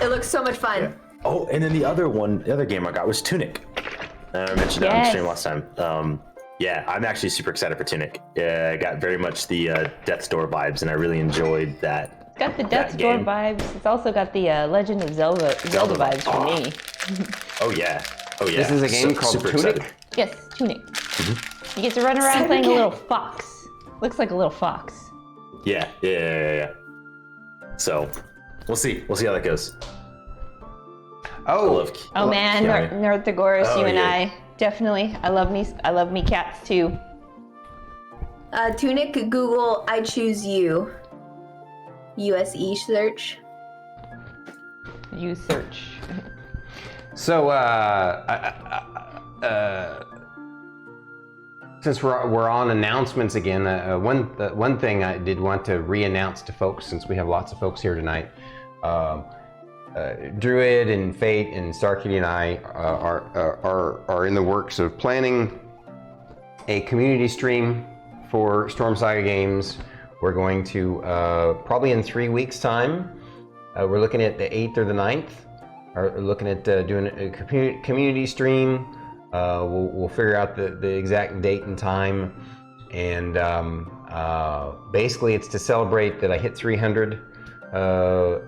It looks so much fun. Yeah. Oh, and then the other game I got was Tunic. I mentioned it on the stream last time. Yeah, I'm actually super excited for Tunic. Yeah, I got very much the Death's Door vibes, and I really enjoyed that. It's got the Death's Door game. vibes. It's also got the Legend of Zelda vibes for me. Oh yeah. Oh yeah. This is a game called super Tunic? excited. Yes, Tunic. You get to run around playing a little fox. Looks like a little fox. Yeah. So, we'll see. We'll see how that goes. Oh, Oh man, Nerd the Goris, Oh, you and yeah. I definitely. I love me cats too. Tunic, Google, I choose you. USE search. You search. so since we're on announcements again, one thing I did want to re-announce to folks, since we have lots of folks here tonight. Druid and Fate and StarkItty and I are in the works of planning a community stream for Storm Saga games. We're going to probably in 3 weeks' time. We're looking at the 8th or the 9th. Are looking at doing a community stream. We'll figure out the exact date and time, and basically it's to celebrate that I hit 300.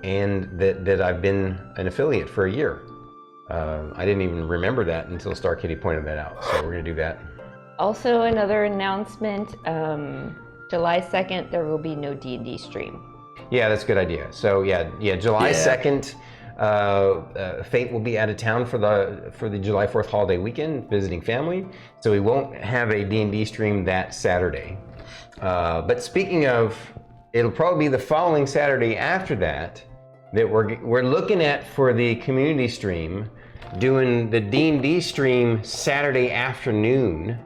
And that I've been an affiliate for a year. I didn't even remember that until StarkItty pointed that out. So we're gonna do that. Also, another announcement. July 2nd, there will be no D&D stream. Yeah, that's a good idea. So yeah, July 2nd, Fate will be out of town for the July 4th holiday weekend, visiting family. So we won't have a D&D stream that Saturday. But speaking of, it'll probably be the following Saturday after that we're looking at for the community stream. doing the D&D stream Saturday afternoon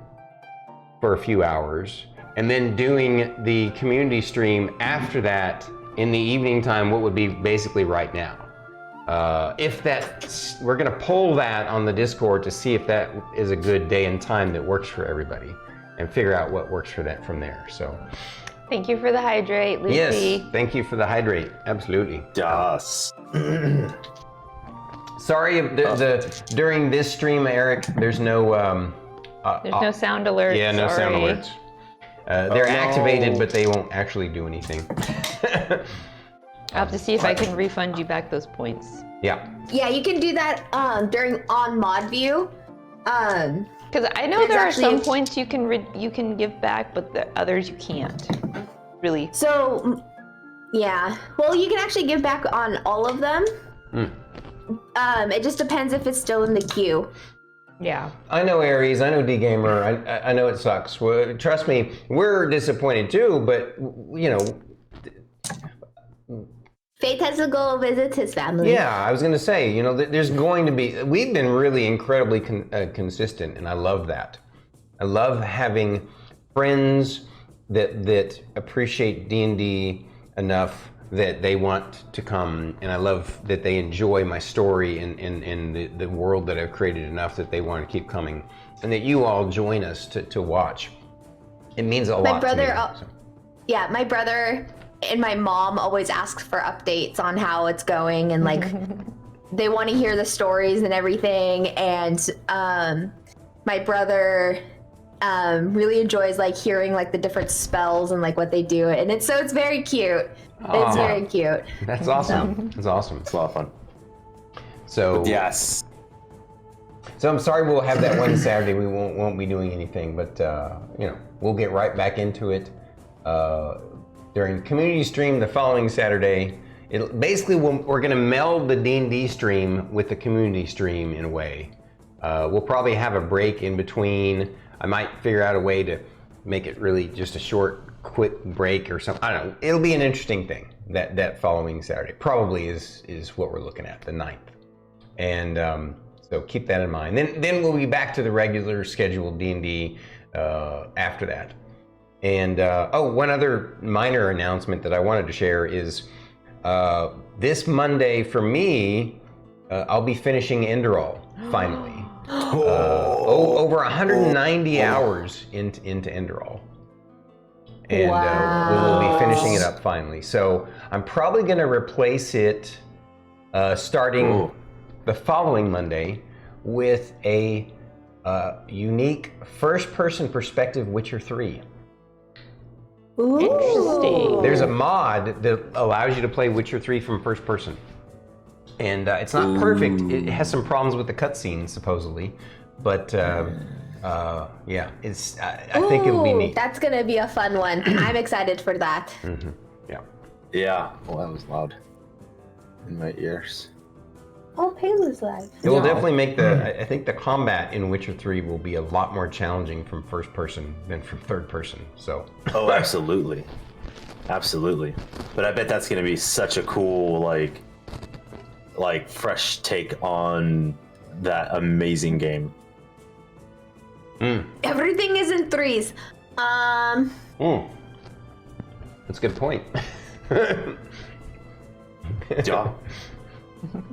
for a few hours, and then doing the community stream after that in the evening time, what would be basically right now. We're gonna poll that on the Discord to see if that is a good day and time that works for everybody, and figure out what works for that from there. So, Thank you for the hydrate, Lucy. yes, thank you for the hydrate. Absolutely. Yes. Sorry, during this stream, Eric, there's no There's no sound alerts. yeah, no sound sorry. alerts. They're activated, but they won't actually do anything. I'll have to see if I can refund you back those points. Yeah. Yeah, you can do that during on mod view. Because I know There's there are actually- some points you can give back, but the others you can't. Really. So, yeah. Well, you can actually give back on all of them. It just depends if it's still in the queue. Yeah. I know Aries, I know D-Gamer, I know it sucks. Well, trust me, we're disappointed too, but, you know. Faith has to go visit his family. Yeah, I was going to say, you know, there's going to be, we've been really incredibly consistent, and I love that. I love having friends that appreciate D&D enough that they want to come, and I love that they enjoy my story and the world that I've created enough that they want to keep coming, and that you all join us to watch. It means a lot to me. Yeah, my brother and my mom always ask for updates on how it's going, and like they want to hear the stories and everything. And my brother really enjoys like hearing like the different spells and like what they do, and it's very cute. It's very cute. That's awesome. That's awesome. It's a lot of fun. So Yes. So I'm sorry we'll have that one Saturday. We won't be doing anything, but you know, we'll get right back into it during community stream the following Saturday. Basically we're going to meld the D&D stream with the community stream in a way. We'll probably have a break in between. I might figure out a way to make it really just a short, quick break or something. I don't know. It'll be an interesting thing that following Saturday. Probably is what we're looking at, the 9th. And so keep that in mind. Then we'll be back to the regular scheduled D&D after that. And one other minor announcement that I wanted to share is this Monday for me, I'll be finishing Enderall finally. Over 190 hours into Enderall. And we will be finishing it up finally. So I'm probably going to replace it starting the following Monday with a unique first-person perspective Witcher 3. Interesting. There's a mod that allows you to play Witcher 3 from first person. And it's not perfect. It has some problems with the cutscenes, supposedly. But yeah, I think it'll be neat. That's gonna be a fun one. I'm excited for that. Mm-hmm. Yeah. Yeah. Well, that was loud in my ears. Oh, Palu's live. It will definitely make I think the combat in Witcher 3 will be a lot more challenging from first person than from third person. So. Oh, absolutely. Absolutely. But I bet that's going to be such a cool, like fresh take on that amazing game. Everything is in threes. That's a good point. Yeah.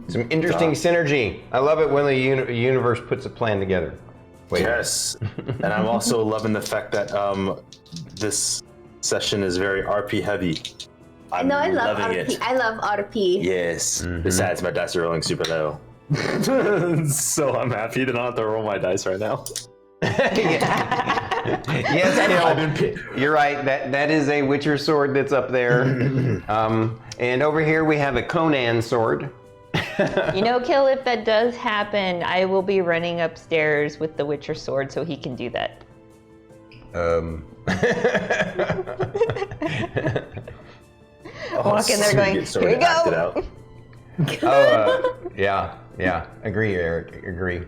Some interesting synergy. I love it when the universe puts a plan together. Wait. Yes. And I'm also loving the fact that this session is very RP heavy. I'm I love loving RP. it. I love RP. Yes. Besides, my dice are rolling super low. So I'm happy to not have to roll my dice right now. Yes, Kill. You're right. That is a Witcher sword that's up there. And over here we have a Conan sword. You know, Kill, if that does happen, I will be running upstairs with the Witcher sword so he can do that. Walk in there going, here you go. Yeah. Agree, Eric. Agree.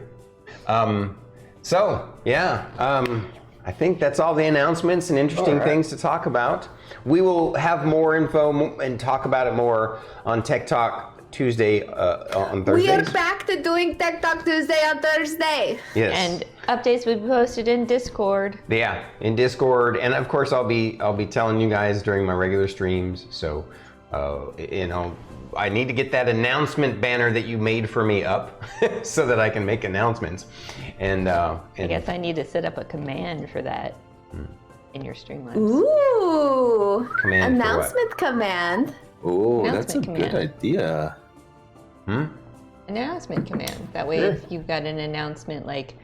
So, yeah. I think that's all the announcements and interesting things to talk about. We will have more info and talk about it more on Tech Talk Tuesday on We Thursdays. are back to doing Tech Talk Tuesday on Thursday. Yes. And updates will be posted in Discord. Yeah, in Discord, and of course I'll be telling you guys during my regular streams. So, I need to get that announcement banner that you made for me up, so that I can make announcements. And I guess I need to set up a command for that in your Streamlabs. Ooh. Command for what? Announcement command. Oh, that's a Announcement good idea. Announcement command. That way, if you've got an announcement like,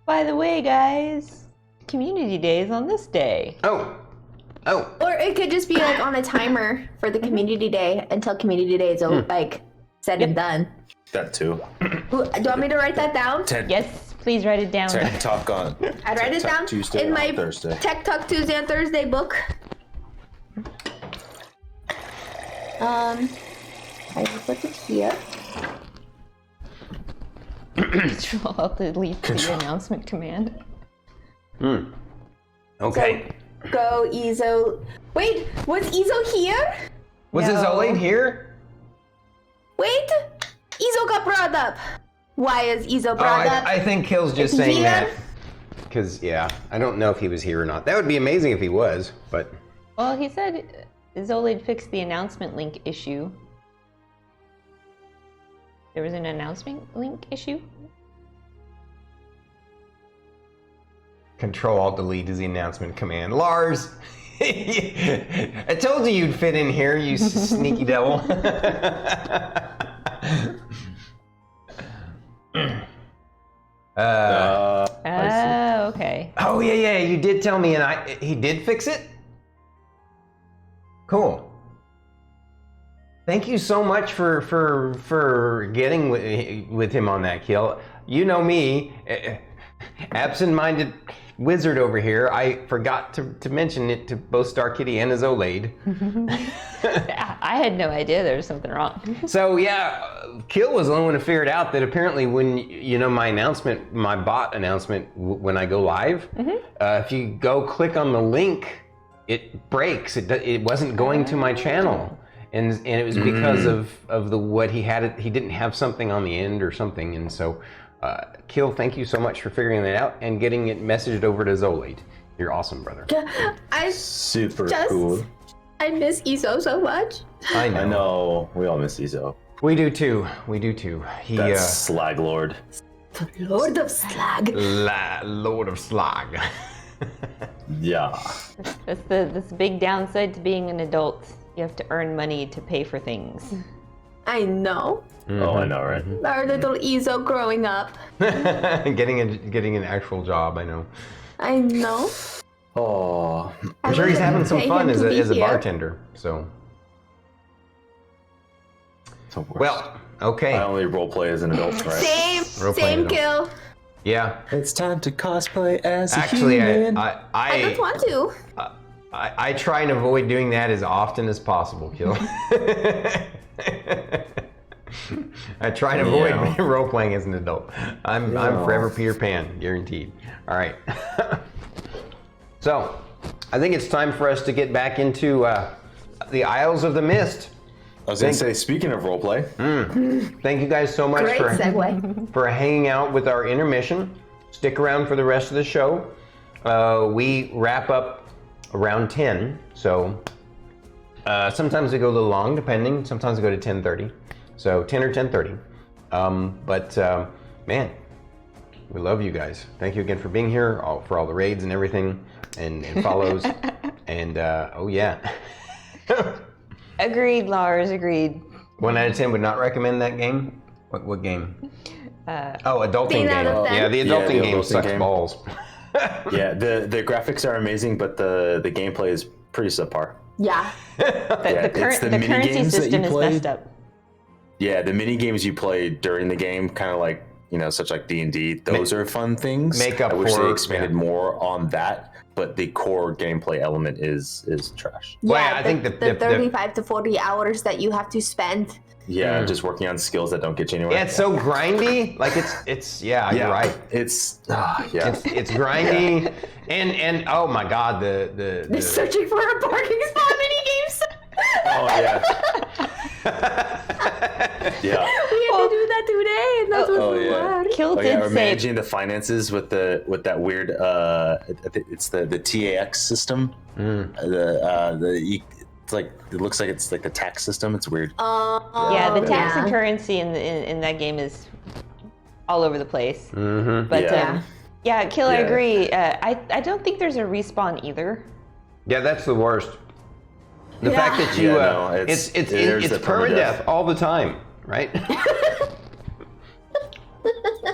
by the way, guys, Community Day is on this day. Oh. Or it could just be like on a timer for the community day until community day is like said and done. That too. Ooh, do you want me to write that down? Yes, please write it down. Tech Talk on. I write it Tech Talk down Tuesday in my on Thursday. Tech Talk Tuesday on Thursday book. I will put it here. Control Alt Delete the announcement command. Okay. So, go Ezo. Wait, was Ezo here? Was No. Zoe here? Wait, Ezo got brought up. Why is Ezo brought up? I think Kill's just Is he saying here? that because I don't know if he was here or not. That would be amazing if he was, but Well, he said Zolid fixed the announcement link issue. There was an announcement link issue? Control Alt Delete is the announcement command. Lars, I told you you'd fit in here, you sneaky devil. Oh, okay. Oh yeah, you did tell me, and he did fix it. Cool. Thank you so much for getting with him on that, Kill. You know me, absent-minded wizard over here. I forgot to mention it to both Starkitty and Azolade. I had no idea there was something wrong. So yeah, Kill was the only one to figure it out that apparently when my announcement, my bot announcement, when I go live, if you go click on the link, it breaks. It wasn't going to my channel. And it was because of what he had. He didn't have something on the end or something, and so Kill, thank you so much for figuring that out and getting it messaged over to Zolade. You're awesome, brother. Super cool. I miss Ezo so much. I know. I know. We all miss Ezo. We do too. He That's Slag Lord. The Lord of Slag. Lord of Slag. Yeah. That's the big downside to being an adult. You have to earn money to pay for things. I know. Oh, I know, right? Our little Ezo growing up. getting an actual job. I know. I know. Oh. I'm sure he's having some fun as a here. bartender. So. It's the worst. Well, okay. I only roleplay as an adult, right? Role-playing Same Kill. Yeah. It's time to cosplay as Actually, a human. I don't want to. I try and avoid doing that as often as possible, Kill. I try and avoid role playing as an adult. I'm forever Peter Pan, guaranteed. All right. So, I think it's time for us to get back into the Isles of the Mist. I was going to say, speaking of roleplay, Thank you guys so much Great segue. for hanging out with our intermission. Stick around for the rest of the show. We wrap up around 10, so sometimes we go a little long, depending. Sometimes we go to 10:30, so 10 or 10:30. But man, we love you guys. Thank you again for being here, for all the raids and everything, and follows, and oh yeah. Agreed, Lars, agreed. 1 out of 10 would not recommend that game. What game? Adulting 10 game. out of 10. Yeah, the adulting the game adulting sucks game. balls. yeah, the graphics are amazing, but the gameplay is pretty subpar. Yeah. The it's the mini currency games that system you is played. messed up. Yeah, the mini games you play during the game, kind of like, such like D&D, those are fun things. Make up I wish for- they expanded more on that, but the core gameplay element is trash. Well, Yeah, I think the 35 to 40 hours that you have to spend. Yeah, just working on skills that don't get you anywhere. Yeah, it's so grindy. Like it's you're right. It's It's grindy, and oh my god, They're the searching for a parking spot mini games. oh yeah. Yeah. We had to do that today, and that's Oh, what's yeah. loud. Kill Oh yeah, did or say managing the finances with that weird it's the TAX system. It's like it looks like it's like the tax system. It's weird. yeah, the tax and yeah. currency in that game is all over the place. Mm-hmm. But Yeah. yeah, Kill, I Yeah. agree. I don't think there's a respawn either. Yeah, that's the worst. The Yeah. fact that you, Yeah, no, it's there's the permadeath all the time, right?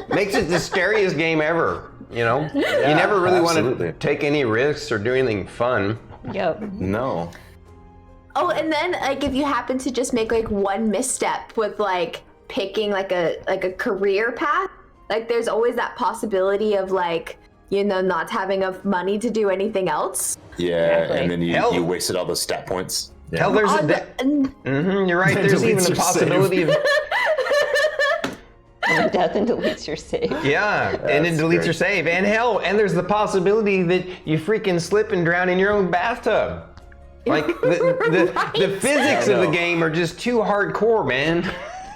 Makes it the scariest game ever. You know, you never really want absolutely. to take any risks or do anything fun. Yep. No. Oh, and then like if you happen to just make like one misstep with like picking like a career path, like there's always that possibility of like, you know, not having enough money to do anything else. Yeah, Exactly. and then Hell. you wasted all those stat points. Yeah. Hell, there's On a the- you're right. There's Deletes even a your possibility of Death and deletes your save. yeah, and it That's deletes great. your save. And hell, and there's the possibility that you freaking slip and drown in your own bathtub. Like the Right. physics I of the know. game are just too hardcore, man.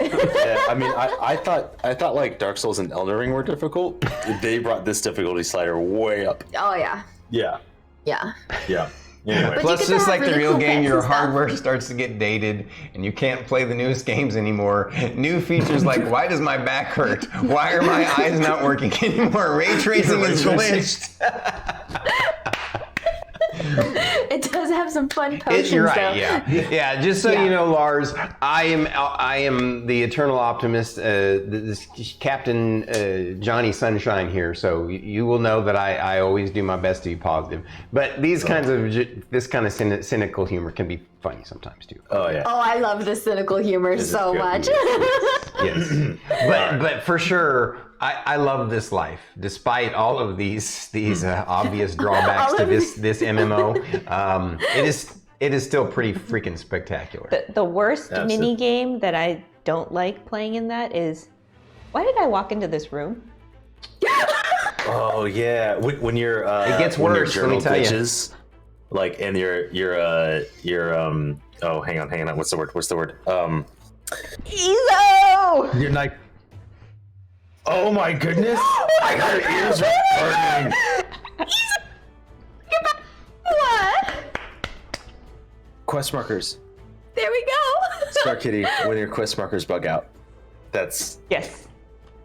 Yeah, I mean, I thought like Dark Souls and Elden Ring were difficult. They brought this difficulty slider way up. Oh yeah, Yeah, yeah. yeah. Anyway. But Plus, you get to just have like the really real cool game, pets your and stuff. hardware starts to get dated, and you can't play the newest games anymore. New features like, why does my back hurt? Why are my eyes not working anymore? Ray tracing is glitched. It does have some fun potions You're right, though. yeah. Just so Yeah. you know, Lars, I am the eternal optimist, this Captain Johnny Sunshine here. So you will know that I always do my best to be positive. But these kinds of this kind of cynical humor can be funny sometimes too. Oh yeah. Oh, I love the cynical humor This is so good. much. Yes, but for sure, I love this life, despite all of these obvious drawbacks All to of this MMO. It is still pretty freaking spectacular. The worst Absolutely. mini game that I don't like playing in that is, why did I walk into this room? Oh yeah. When you're It gets when your worse, let me journal tell you. glitches, like, and you're oh, hang on. What's the word? Ezo! You're like, oh my goodness, my ears are burning. What? Quest markers. There we go. Starkitty, when your quest markers bug out. That's Yes.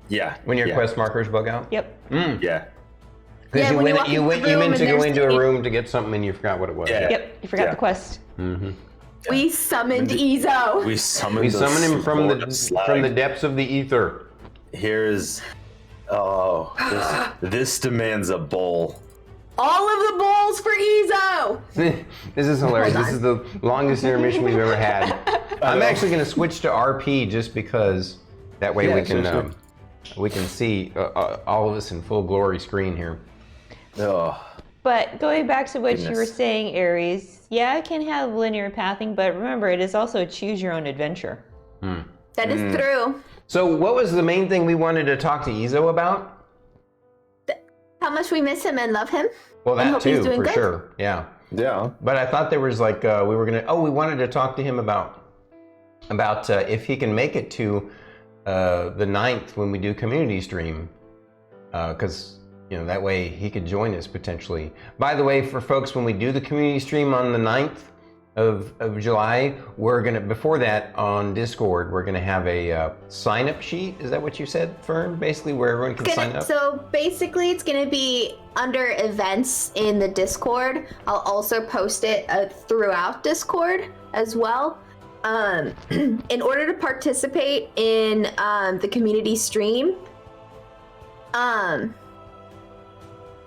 yeah. When your yeah, quest markers bug out, Yep. Yeah. because Yeah, you when you went walk you into the meant room to and go there's into a the- room to get something and you forgot what it was. Yeah. Yep. You forgot Yeah. the quest. We summoned Ezo. We summoned. We the summon him from Lord of the Slag. depths of the ether. Here's. Oh, this demands a bowl. All of the bowls for Ezo. This is hilarious. This is the longest intermission we've ever had. I'm know. actually going to switch to RP just because that way Yeah, we can sure. we can see all of us in full glory screen here. Oh, But going back to what you were Goodness. saying, Aries, yeah, it can have linear pathing, but remember, it is also choose your own adventure. That is true. So, what was the main thing we wanted to talk to Ezo about? How much we miss him and love him. Well, And that hope he's too, doing for good. sure. Yeah. yeah. But I thought there was like we were gonna. Oh, we wanted to talk to him about if he can make it to the 9th when we do community stream, because that way he could join us potentially. By the way, for folks, when we do the community stream on the 9th of July, we're gonna before that on Discord we're gonna have a sign up sheet. Is that what you said, Fern? Basically, where everyone can sign up. So basically, it's gonna be under events in the Discord. I'll also post it throughout Discord as well. In order to participate in the community stream,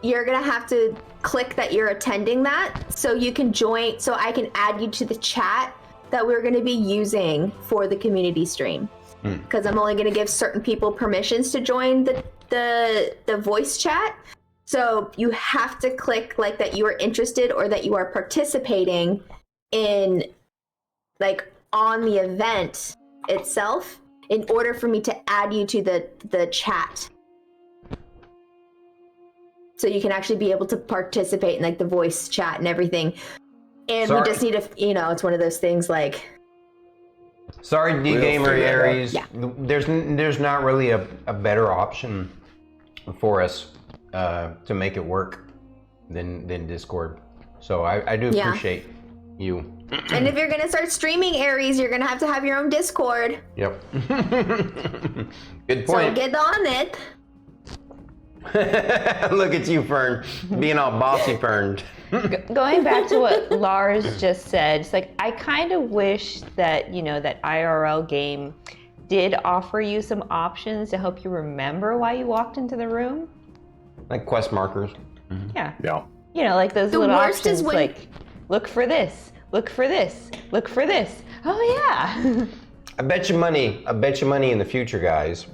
you're gonna have to click that you're attending that, so you can join. So I can add you to the chat that we're gonna be using for the community stream. Because I'm only going to give certain people permissions to join the voice chat. So you have to click like that you are interested or that you are participating in like on the event itself in order for me to add you to the chat. So you can actually be able to participate in like the voice chat and everything. And we Sorry. just need to, it's one of those things like Sorry, D We'll Gamer figure it out. Aries. Yeah. There's not really a better option for us to make it work than Discord. So I do Yeah. appreciate you. And if you're gonna start streaming Aries, you're gonna have your own Discord. Yep. Good So point. get on it. Look at you, Fern, being all bossy, Fern. Going back to what Lars just said, it's like I kind of wish that, that IRL game did offer you some options to help you remember why you walked into the room. Like quest markers. Yeah. Yeah. Like those The little worst options is when- like look for this, look for this, look for this. Oh yeah. I bet you money in the future, guys,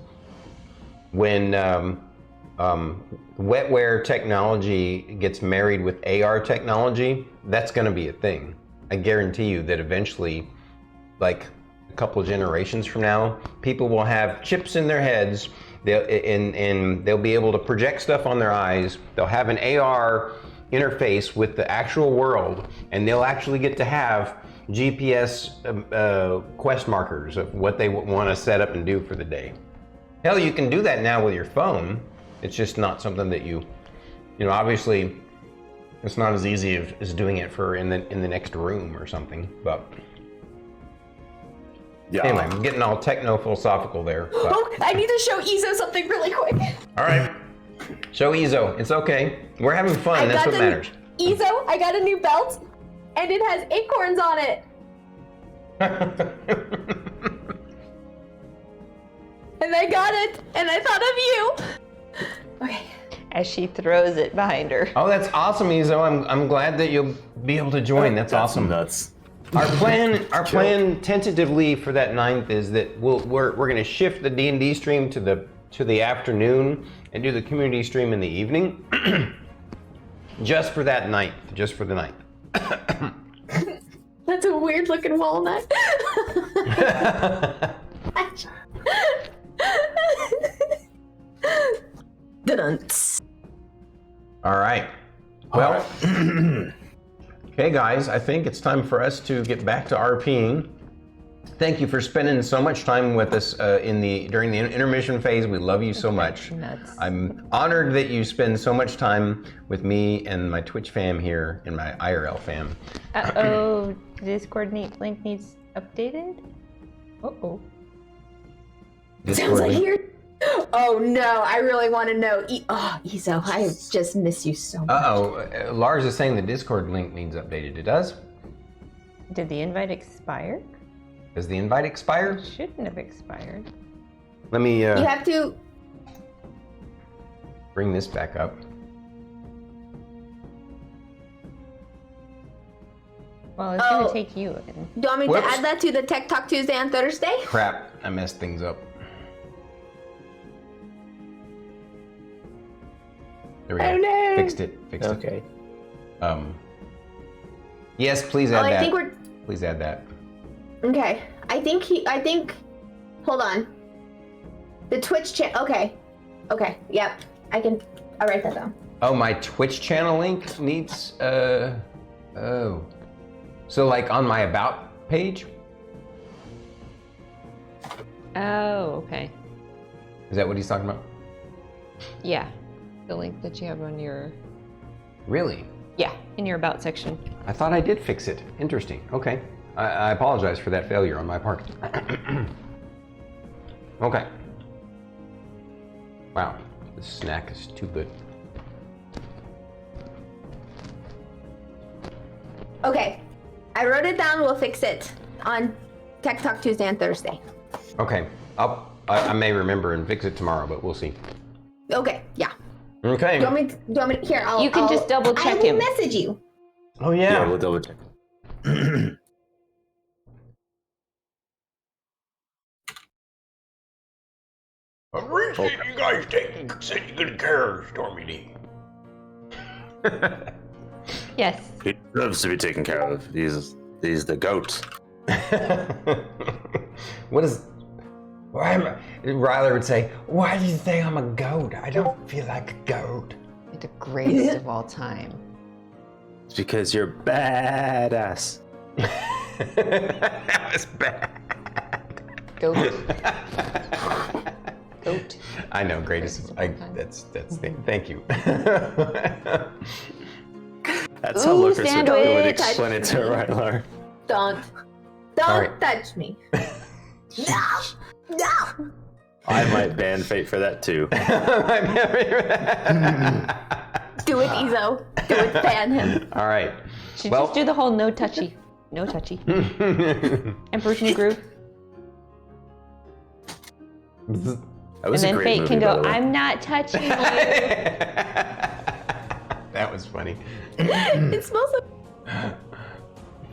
when wetware technology gets married with AR technology, that's going to be a thing. I guarantee you that eventually, like a couple of generations from now, people will have chips in their heads, and they'll be able to project stuff on their eyes. They'll have an AR interface with the actual world, and they'll actually get to have GPS quest markers of what they want to set up and do for the day. Hell, you can do that now with your phone. It's just not something that you obviously it's not as easy as doing it for in the next room or something. But Yeah. anyway, I'm getting all techno-philosophical there. But. Oh, I need to show Izo something really quick. All right, show Izo. It's okay. We're having fun. That's what matters. Izo, I got a new belt, and it has acorns on it. And I got it, and I thought of you. Okay. As she throws it behind her. Oh, that's awesome, Izo. I'm glad that you'll be able to join. That's awesome. Nuts. Our plan tentatively for that 9th is that we're going to shift the D&D stream to the afternoon and do the community stream in the evening. Just for that 9th, just for the 9th. That's a weird looking walnut. Dun-dunts. All right. Well, okay, guys, I think it's time for us to get back to RPing. Thank you for spending so much time with us during the intermission phase. We love you so much. Nuts. I'm honored that you spend so much time with me and my Twitch fam here and my IRL fam. Uh-oh, Discord link needs updated? Uh-oh. Sounds like you're... Oh no, I really want to know. Izo, I just miss you so much. Uh-oh, Lars is saying the Discord link needs updated. It does? Did the invite expire? Does the invite expire? Shouldn't have expired. Let me You have to... bring this back up. Well, it's gonna take you in. Do you want me Whoops. to add that to the Tech Talk Tuesday on Thursday? Crap, I messed things up. There we go. Oh no! Fixed it. Okay. Yes, please add I that. think we're... Please add that. Okay. I think... Hold on. The Twitch chat... Okay. Yep. I'll write that down. Oh, my Twitch channel link needs, oh. So like on my About page? Oh, okay. Is that what he's talking about? Yeah. The link that you have on your... Really? Yeah, in your About section. I thought I did fix it. Interesting. Okay. I apologize for that failure on my part. Okay. Wow. This snack is too good. Okay. I wrote it down. We'll fix it on Tech Talk Tuesday and Thursday. Okay. I may remember and fix it tomorrow, but we'll see. Okay. Yeah. Okay. Do you want me to... Here, You can just double check him. I will message you. Oh, Yeah, yeah. we'll double check. I appreciate you guys taking such good care of StormyD. Yes. He loves to be taken care of. He's the goat. What is... Rylar would say, why do you think I'm a goat? I don't feel like a goat. The greatest of all time. It's because you're badass. That was bad. Goat. Goat. I know, greatest. That's thank you. That's how Ooh, Lorkris would explain it to Rylar. Don't right. touch me. No, no. I might ban Fate for that too. Do it, Ezo. Do it, ban him. All right. Should just do the whole no touchy. No touchy. Emperor's New Groove. That And was a then great Fate movie, can by go, the way. I'm not touching you. That was funny. It smells like.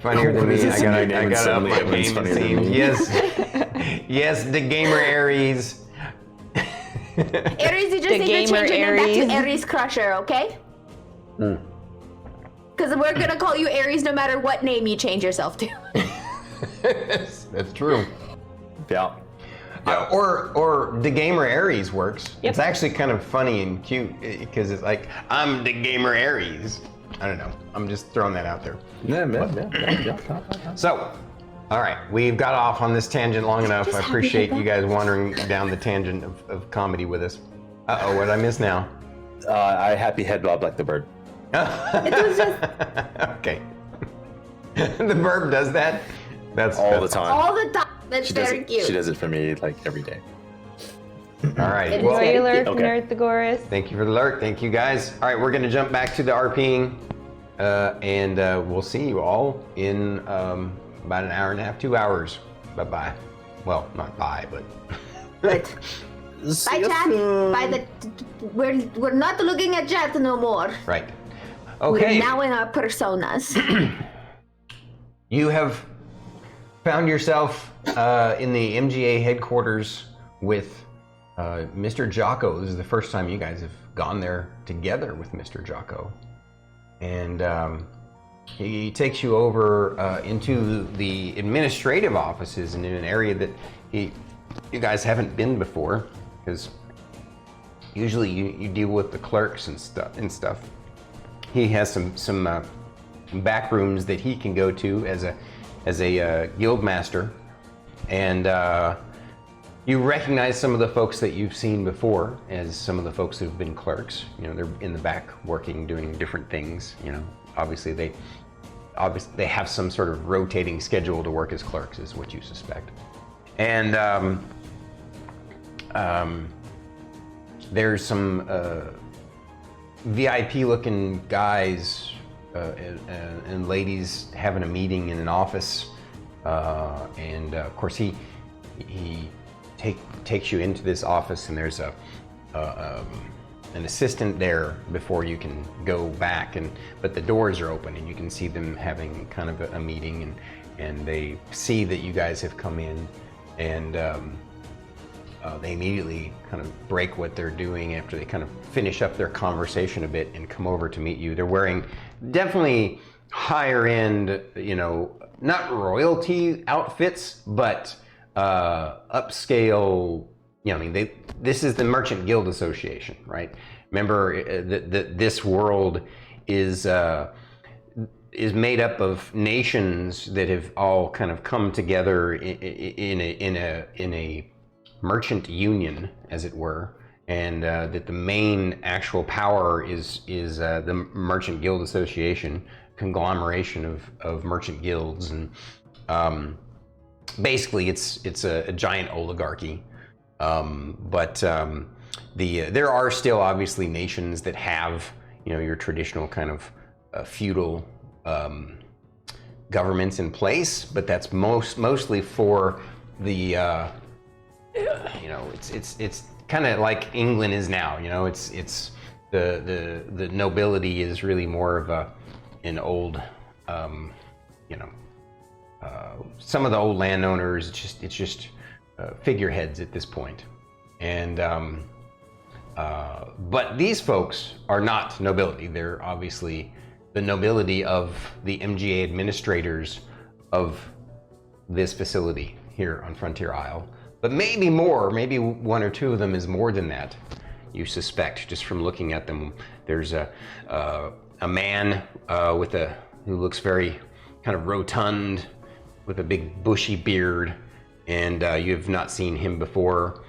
Funnier than me. I got up Suddenly my everyone's game funnier than scene. me. Yes. Yes, the gamer Aries. Aries, you just The need to gamer change your name back Aries. to Aries Crusher, okay? Hmm. Because we're gonna call you Aries no matter what name you change yourself to. That's true. Yeah. Or the gamer Aries works. Yep. It's actually kind of funny and cute because it's like, I'm the gamer Aries. I don't know. I'm just throwing that out there. Yeah. So, all right, we've got off on this tangent long enough. I appreciate you guys wandering down the tangent of comedy with us. Uh-oh, what did I miss now? I happy head Bob like the bird. It was just Okay. The verb does that? That's All the time. all the time. That's She does very it, cute. she does it for me like every day. All right. It is Well, very Enjoy your Okay. Nerd the Goris. thank you for the alert. Thank you, guys. All right, we're going to jump back to the RPing, and we'll see you all in about an hour and a half, 2 hours. Bye-bye. Well, not bye, but... But bye, chat. Bye. We're not looking at chat no more. Right. We're Okay. now in our personas. You have found yourself in the MGA headquarters with Mr. Jocko. This is the first time you guys have gone there together with Mr. Jocko. And he takes you over into the administrative offices and in an area that you guys haven't been before, because usually you deal with the clerks and stuff. He has some back rooms that he can go to as a guild master, and you recognize some of the folks that you've seen before as some of the folks who've been clerks. You know, they're in the back working, doing different things. You know, obviously they have some sort of rotating schedule to work as clerks, is what you suspect. And there's some VIP-looking guys and ladies having a meeting in an office, and of course he takes you into this office, and there's an assistant there before you can go back, but the doors are open and you can see them having kind of a meeting, and they see that you guys have come in, and they immediately kind of break what they're doing after they kind of finish up their conversation a bit and come over to meet you. They're wearing definitely higher end, you know, not royalty outfits, but upscale. You know, I mean, this is the Merchant Guild Association, right? Remember that this world is made up of nations that have all kind of come together in a merchant union, as it were, and that the main actual power is the Merchant Guild Association, conglomeration of merchant guilds, and basically it's a giant oligarchy. But there are still obviously nations that have, you know, your traditional kind of feudal governments in place, but that's mostly for the you know, it's kind of like England is now. You know, it's the nobility is really more of an old, you know, some of the old landowners. It's just figureheads at this point, and but these folks are not nobility. They're obviously the nobility of the MGA administrators of this facility here on Frontier Isle. But maybe more, maybe one or two of them is more than that, you suspect, just from looking at them. There's a man who looks very kind of rotund, with a big bushy beard, and you've not seen him before.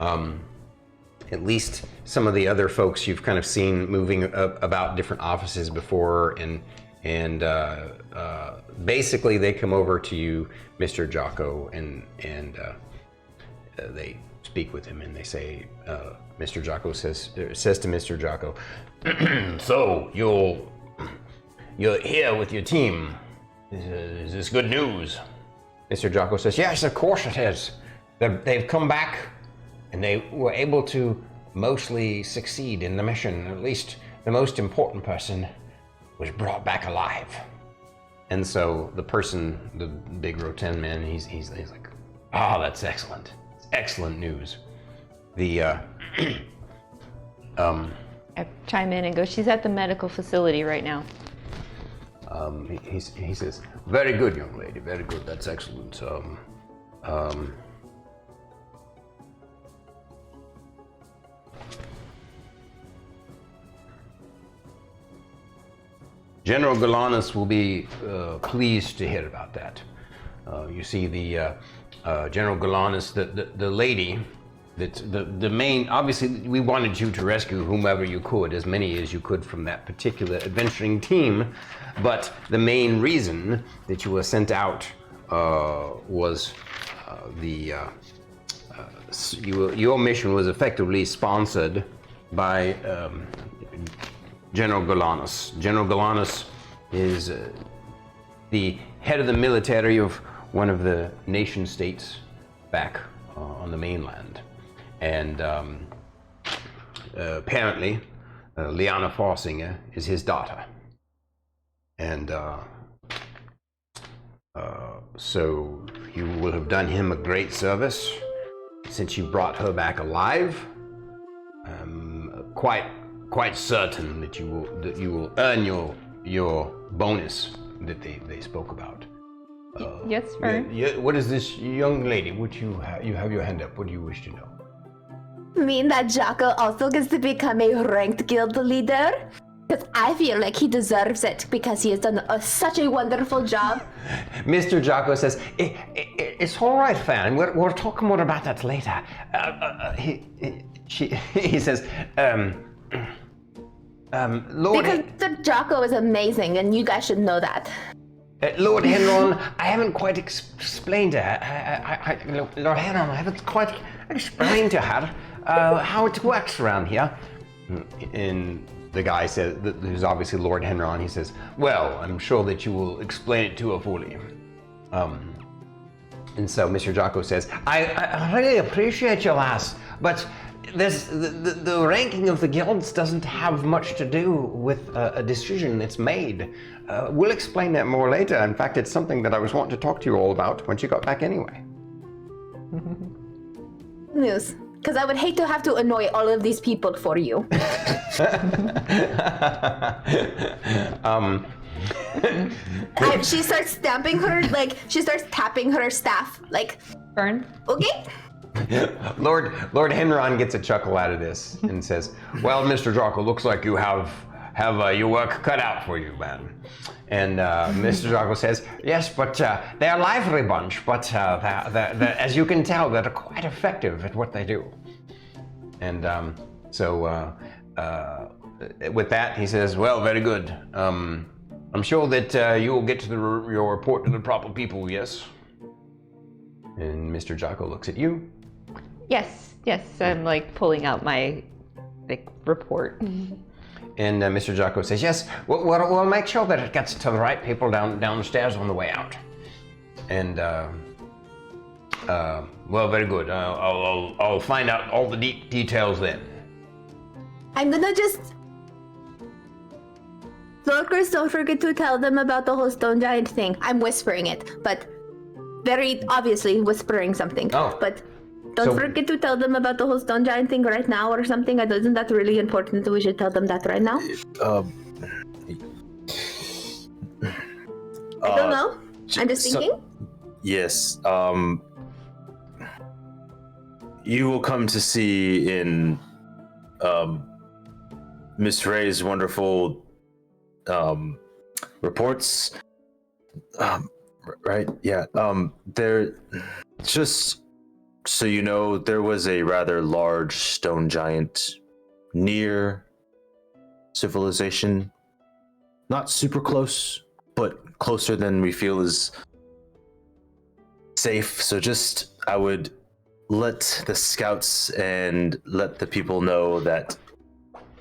At least some of the other folks you've kind of seen moving about different offices before, and basically they come over to you, Mr. Jocko, and they speak with him, and they say, Mr. Jocko says to Mr. Jocko, so you're here with your team. Is this good news? Mr. Jocko says, yes, of course it is. They've come back, and they were able to mostly succeed in the mission. At least the most important person was brought back alive. And so the person, the big rotund man, he's like, that's excellent. It's excellent news. I chime in and go, she's at the medical facility right now. He says, very good, young lady, very good, that's excellent. General Goliath will be pleased to hear about that. You see, the General Goliath, the lady, the main, obviously we wanted you to rescue whomever you could, as many as you could from that particular adventuring team, but the main reason that you were sent out was your mission was effectively sponsored by General Goliath. General Goliath is the head of the military of one of the nation states back on the mainland. And apparently, Liana Forsinger is his daughter. And so you will have done him a great service since you brought her back alive. Quite certain that you will earn your bonus that they spoke about. Yes, Fern. What is this, young lady? Would you have your hand up? What do you wish to know? Mean that Jocko also gets to become a ranked guild leader? Because I feel like he deserves it because he has done such a wonderful job. Mr. Jocko says, it's all right, Fern. We'll talk more about that later. He says, Lord... Because Jocko is amazing, and you guys should know that. Lord Henron, I haven't quite explained to her. Lord Henron, I haven't quite explained to her how it works around here. And the guy says, who's obviously Lord Henron, he says, well, I'm sure that you will explain it to her fully. And so Mr. Jocko says, I really appreciate your ask, but the ranking of the guilds doesn't have much to do with a decision that's made. We'll explain that more later. In fact, it's something that I was wanting to talk to you all about once you got back anyway. News. Because I would hate to have to annoy all of these people for you. She starts stamping her, she starts tapping her staff, Fern? Okay. Lord Henron gets a chuckle out of this and says, well, Mr. Jocko, looks like you have your work cut out for you, man. And Mr. Jocko says, yes, but they're a lively bunch, but as you can tell, they're quite effective at what they do. And so with that, he says, well, very good. I'm sure that you will get to your report to the proper people, yes? And Mr. Jocko looks at you. Yes, I'm pulling out my report. And Mr. Jocko says, yes, we'll make sure that it gets to the right people downstairs on the way out. And, well, very good. I'll find out all the details then. I'm gonna just... Lorkris, don't forget to tell them about the whole stone giant thing. I'm whispering it, but very obviously whispering something. Oh. But don't forget to tell them about the whole stone giant thing right now or something. Isn't that really important that we should tell them that right now? I don't know. I'm just thinking. Yes. You will come to see in Miss Ray's wonderful reports. Right? Yeah. Just so you know, there was a rather large stone giant near civilization. Not super close, but closer than we feel is safe. So I would let the scouts and let the people know that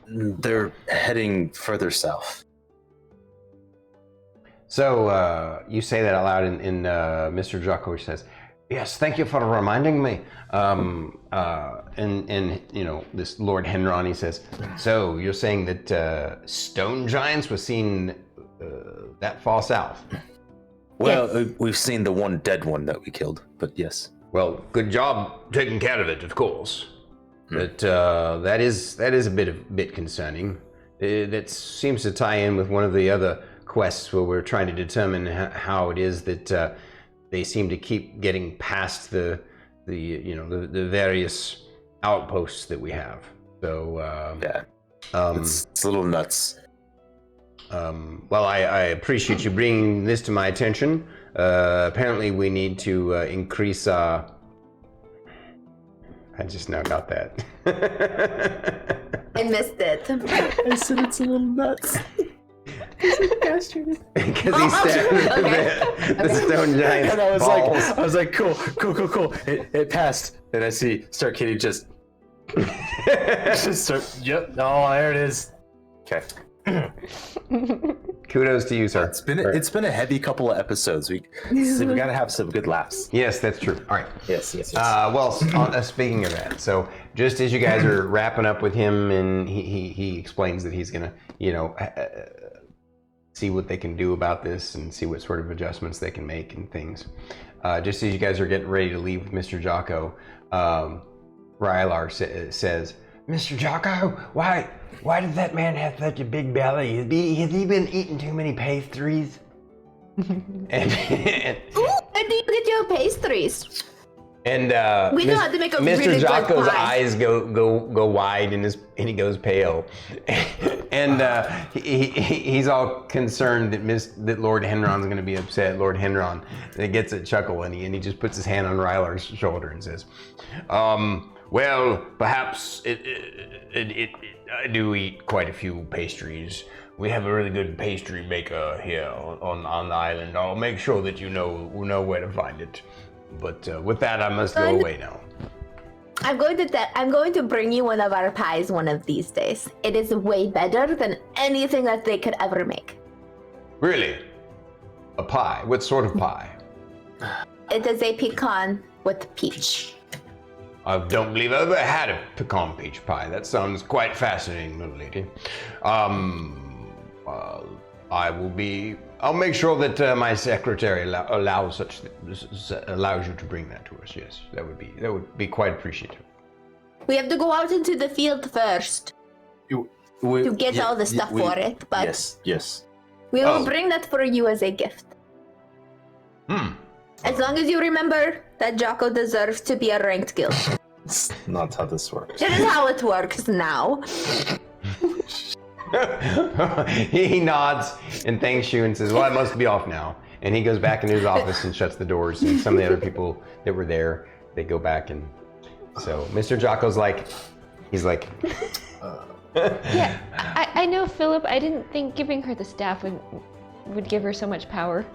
they're heading further south. So you say that out loud, and Mr. Jocko says, "Yes, thank you for reminding me." And you know, this Lord Henron, he says, "So you're saying that stone giants were seen that far south?" Well, we've seen the one dead one that we killed, but yes. Well, good job taking care of it, of course. But that is a bit concerning. That seems to tie in with one of the other quests where we're trying to determine how it is that they seem to keep getting past the various outposts that we have. So yeah, it's a little nuts. Well, I appreciate you bringing this to my attention. Apparently, we need to increase our. I just now got that. I missed it. I said it's a little nuts. Because he stabbed the stone giant. And I was like, cool. It passed. And I see StarkItty just start. Yep. Oh, there it is. Okay. Kudos to you, sir. It's been a heavy couple of episodes. We gotta have some good laughs. Yes, that's true. All right. Yes. Well, speaking of that, so just as you guys are wrapping up with him, and he explains that he's gonna, see what they can do about this and see what sort of adjustments they can make and things. Just as you guys are getting ready to leave with Mr. Jocko, Rylar says, "Mr. Jocko, why did that man have such a big belly? Has he been eating too many pastries?" and Ooh, where do you get your pastries? And we know how to make a Mr. really Jocko's good pie. eyes go wide and he goes pale, and he's all concerned that Lord Henron's going to be upset. Lord Henron gets a chuckle and he just puts his hand on Rylar's shoulder and says, "Well, perhaps I do eat quite a few pastries. We have a really good pastry maker here on the island. I'll make sure that you know where to find it. But with that, I must go away now." I'm going to bring you one of our pies one of these days. It is way better than anything that they could ever make. Really? A pie? What sort of pie? It is a pecan with peach. I don't believe I've ever had a pecan peach pie. That sounds quite fascinating, little lady. I'll make sure that my secretary allows you to bring that to us. Yes, that would be quite appreciative. We have to go out into the field first to get all the stuff for it. But yes. We will bring that for you as a gift. As long as you remember that Jocko deserves to be a ranked guild. That's not how this works. That is how it works now. He nods and thanks you and says, "Well, I must be off now." And he goes back into his office and shuts the doors. And some of the other people that were there, they go back. And so Mr. Jocko's he's like, Yeah, I know, Philip. I didn't think giving her the staff would give her so much power.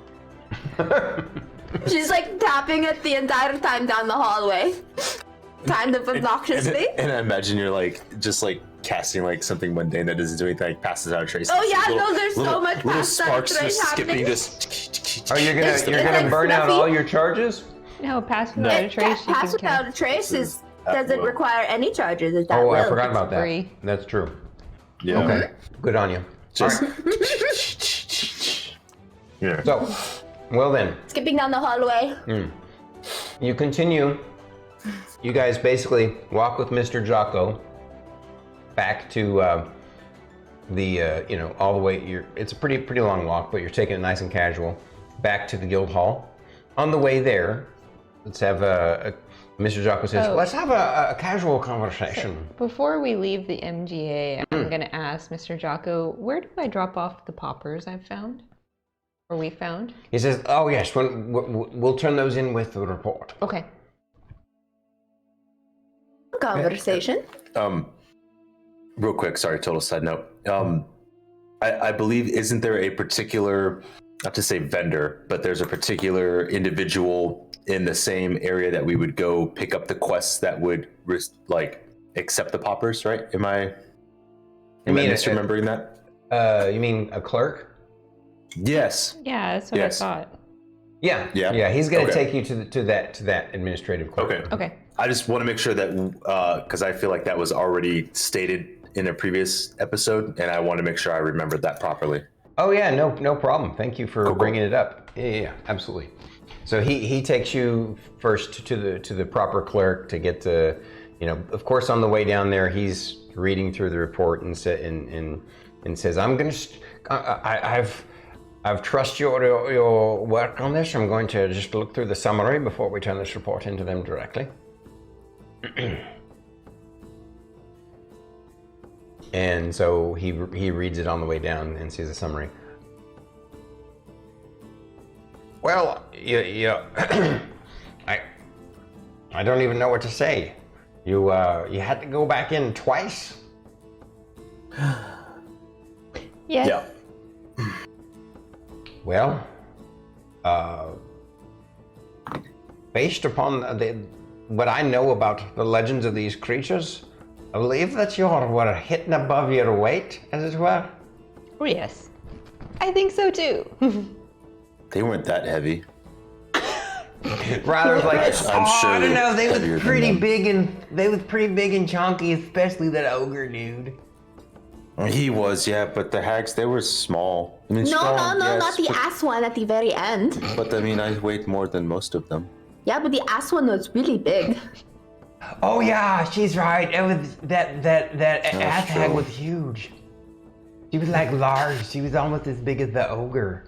She's tapping it the entire time down the hallway. Kind of obnoxiously. And I imagine you're just casting something mundane that doesn't do anything, passes out a trace. Oh yeah, there's so much pass out trace happening. "Oh, you're gonna burn out all your charges?" No, pass without a trace. Pass without a trace doesn't require any charges. Is that Oh, will? I forgot about that. Free. That's true. Yeah. Okay, good on you. Just. All right. Yeah. So, well then. Skipping down the hallway. You continue. You guys basically walk with Mr. Jocko back to all the way. It's a pretty long walk, but you're taking it nice and casual back to the guild hall. On the way there, let's have Mr. Jocko says, "Let's have a casual conversation." So before we leave the MGA, I'm going to ask Mr. Jocko, where do I drop off the poppers I've found? Or we found? He says, oh yes, we'll turn those in with the report. Okay. Conversation. Real quick, sorry, total side note. I believe, isn't there a particular, not to say vendor, but there's a particular individual in the same area that we would go pick up the quests that would accept the poppers, right? Am I misremembering that? You mean a clerk? Yes. Yeah, that's what I thought. Yeah. He's going to take you to that administrative clerk. Okay. I just want to make sure that, because I feel like that was already stated in a previous episode, and I want to make sure I remembered that properly. Oh yeah, no problem. Thank you for bringing it up. Yeah, absolutely. So he takes you first to the proper clerk to get to, of course on the way down there he's reading through the report and says, I've trusted your work on this. I'm going to just look through the summary before we turn this report into them directly. And so he reads it on the way down and sees the summary. Well, I don't even know what to say. You had to go back in twice? Yes. Yeah. Well, based upon what I know about the legends of these creatures, I believe that you were hitting above your weight, as it were. Oh, yes. I think so too. They weren't that heavy. Rylar's like, I don't know, they heavier was than pretty them. big and chunky, especially that ogre dude. He was, yeah, but the hags, they were small. I mean, No, strong, yes, not the ass one at the very end. But I mean, I weighed more than most of them. Yeah, but the ass one was really big. Oh yeah, she's right. It was that ass hag true. was huge. She was like large. She was almost as big as the ogre.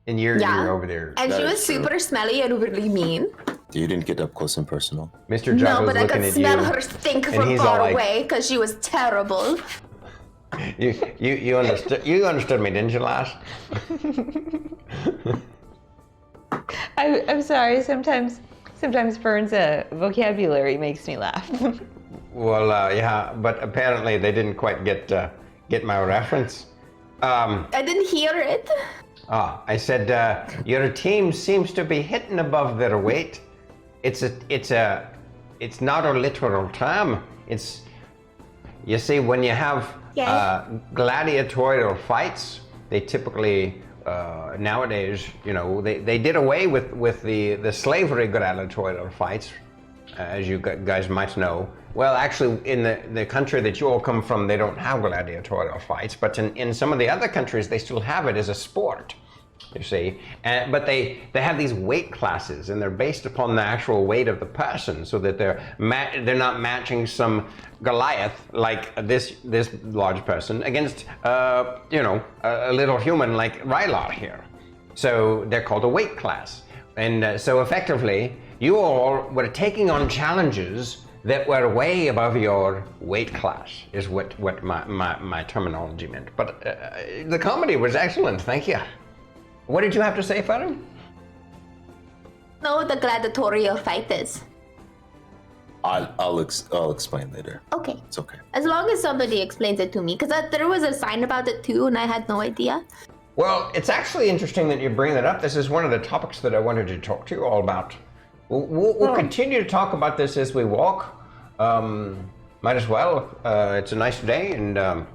And you're over there. And That she is was true. super smelly and really mean. You didn't get up close and personal. Mr. No, Jocko's but I looking could at smell you. her stink and from he's all far like- away because she was terrible. You understood me, didn't you, lass? I'm sorry. Sometimes Fern's vocabulary makes me laugh. Well, yeah, but apparently they didn't quite get my reference. I didn't hear it. I said your team seems to be hitting above their weight. It's not a literal term. You see, when you have gladiatorial fights, they typically nowadays, they did away with the slavery gladiatorial fights, as you guys might know. Well, actually, in the country that you all come from, they don't have gladiatorial fights, but in some of the other countries, they still have it as a sport, you see. But they have these weight classes, and they're based upon the actual weight of the person, so that they're not matching some Goliath like this large person against a little human like Rylar here. So they're called a weight class, and so effectively, you all were taking on challenges that were way above your weight class, is what my terminology meant. But the comedy was excellent, thank you. What did you have to say, Fern? No, the gladiatorial fight is. I'll explain later. Okay. It's okay. As long as somebody explains it to me, because there was a sign about it too, and I had no idea. Well, it's actually interesting that you bring that up. This is one of the topics that I wanted to talk to you all about. We'll continue to talk about this as we walk. Might as well. It's a nice day, and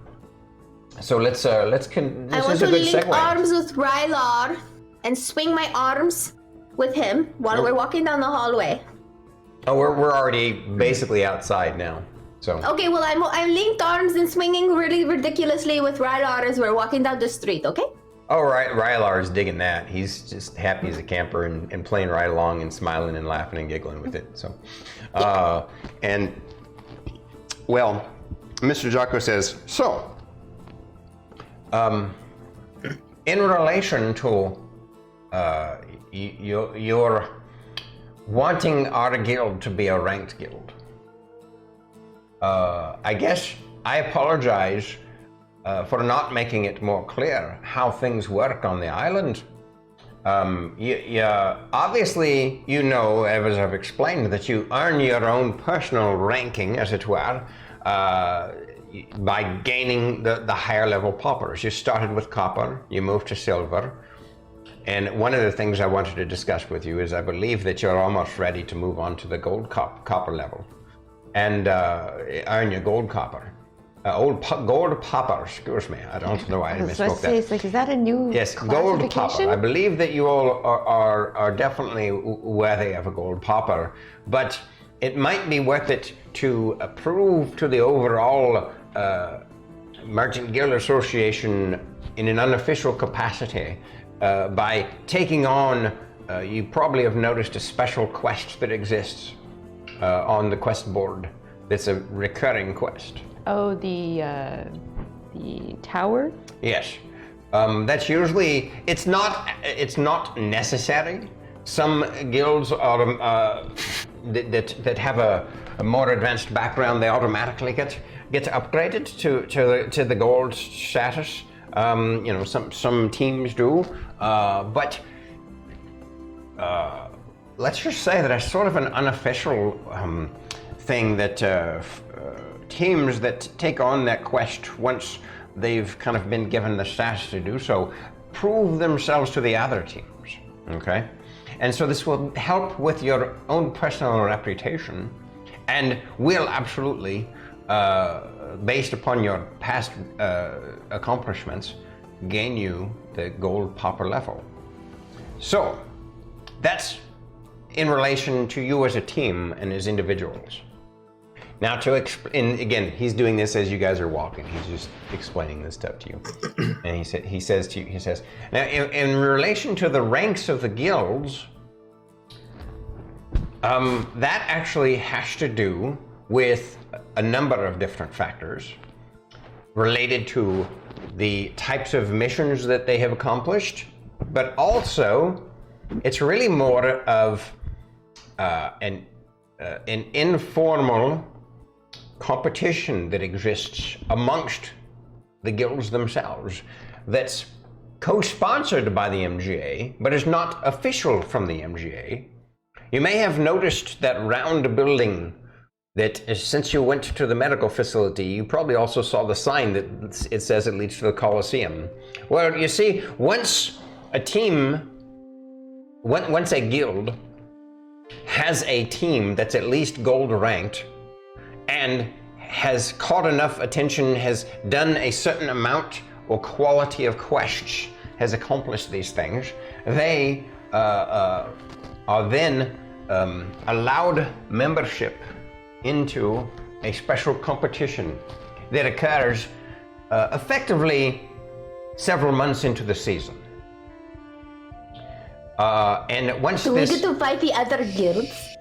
so this I want is a to good link segue. arms with Rylar and swing my arms with him while we're walking down the hallway. Oh, we're already basically outside now. So Okay, well, I'm linked arms and swinging really ridiculously with Rylar as we're walking down the street, okay? all right, Rylar is digging that. He's just happy as a camper and playing right along and smiling and laughing and giggling with it. So, and well, Mr. Jocko says, so, in relation to your wanting our guild to be a ranked guild, I guess I apologize for not making it more clear how things work on the island. Obviously, you know, as I've explained, that you earn your own personal ranking, as it were, by gaining the higher level poppers. You started with copper, you moved to silver, and one of the things I wanted to discuss with you is I believe that you're almost ready to move on to the gold copper level and earn your gold copper. Gold popper, excuse me. I don't know why I misspoke that. It's like, is that a new Yes, gold popper. I believe that you all are definitely worthy of a gold popper, but it might be worth it to prove to the overall Merchant Guild Association in an unofficial capacity by taking on, you probably have noticed a special quest that exists on the quest board. That's a recurring quest. Oh, the tower? Yes. That's usually, it's not necessary. Some guilds are that have a more advanced background, they automatically get upgraded to the gold status. You know, some teams do, but let's just say that it's sort of an unofficial thing that teams that take on that quest once they've kind of been given the status to do so prove themselves to the other teams, okay? And so this will help with your own personal reputation and will absolutely, based upon your past accomplishments, gain you the gold popper level. So that's in relation to you as a team and as individuals. Now, again, he's doing this as you guys are walking. He's just explaining this stuff to you. And he says, now, in relation to the ranks of the guilds, that actually has to do with a number of different factors related to the types of missions that they have accomplished, but also it's really more of an informal competition that exists amongst the guilds themselves that's co-sponsored by the MGA, but is not official from the MGA. You may have noticed that round building that since you went to the medical facility, you probably also saw the sign that it says it leads to the Coliseum. Well, you see, once a guild has a team that's at least gold ranked and has caught enough attention, has done a certain amount or quality of quests, has accomplished these things, they are then allowed membership into a special competition that occurs effectively several months into the season. And once Do we get to fight the other guilds?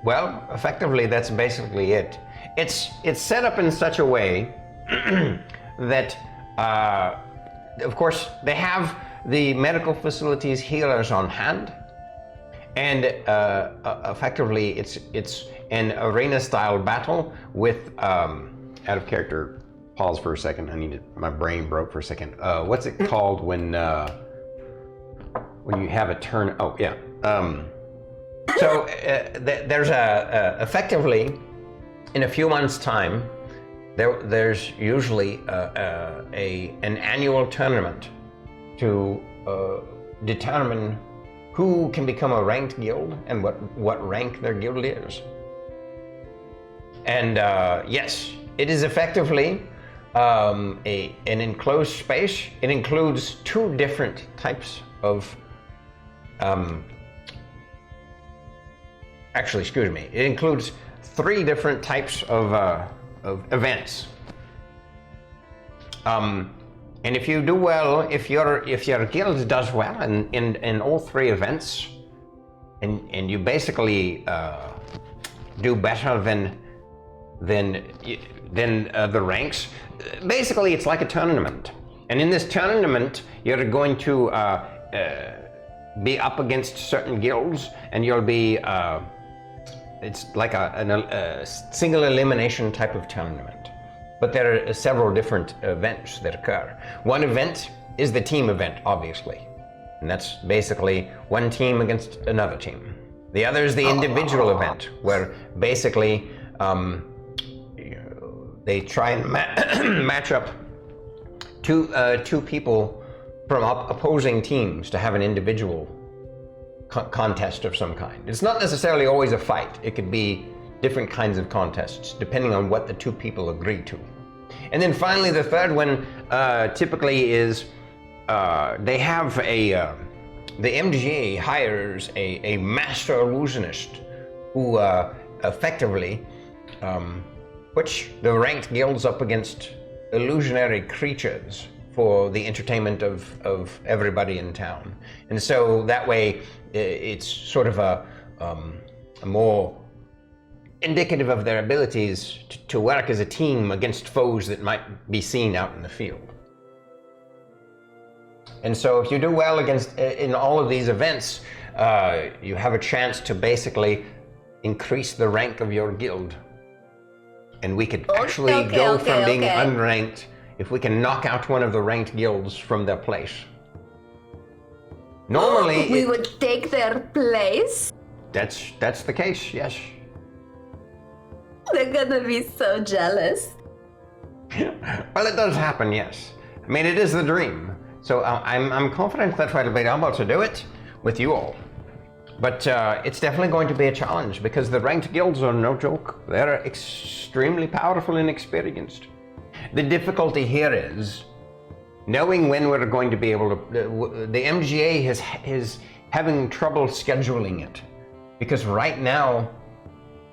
Well, effectively, that's basically it. It's set up in such a way that, of course, they have the medical facility's healers on hand, and effectively, it's an arena-style battle with out of character. Pause for a second. My brain broke for a second. What's it called when you have a turn? Oh yeah. So there's effectively, in a few months' time, there's usually an annual tournament to determine who can become a ranked guild and what rank their guild is. And yes, it is effectively an enclosed space. It includes two different types of actually, excuse me. It includes three different types of events. And if you do well, if your guild does well in all three events, and you basically do better than the ranks, basically it's like a tournament. And in this tournament, you're going to be up against certain guilds, and you'll be it's like a single elimination type of tournament. but there are several different events that occur. One event is the team event, obviously, and that's basically one team against another team. The other is the individual event, where basically they try and match up two people from opposing teams to have an individual contest of some kind. It's not necessarily always a fight. It could be different kinds of contests, depending on what the two people agree to. And then finally, the third one typically is they have the MGA hires a master illusionist who effectively puts the ranked guilds up against illusionary creatures for the entertainment of everybody in town. And so that way it's sort of a more indicative of their abilities to work as a team against foes that might be seen out in the field. And so if you do well in all of these events, you have a chance to basically increase the rank of your guild. And we could actually go from being unranked if we can knock out one of the ranked guilds from their place. Normally, we would take their place. That's the case, yes. They're gonna be so jealous. Well, it does happen, yes. I mean, it is the dream. So I'm confident that I'll be able to do it with you all. But it's definitely going to be a challenge because the ranked guilds are no joke. They're extremely powerful and experienced. The difficulty here is knowing when we're going to be able to. The MGA is having trouble scheduling it because right now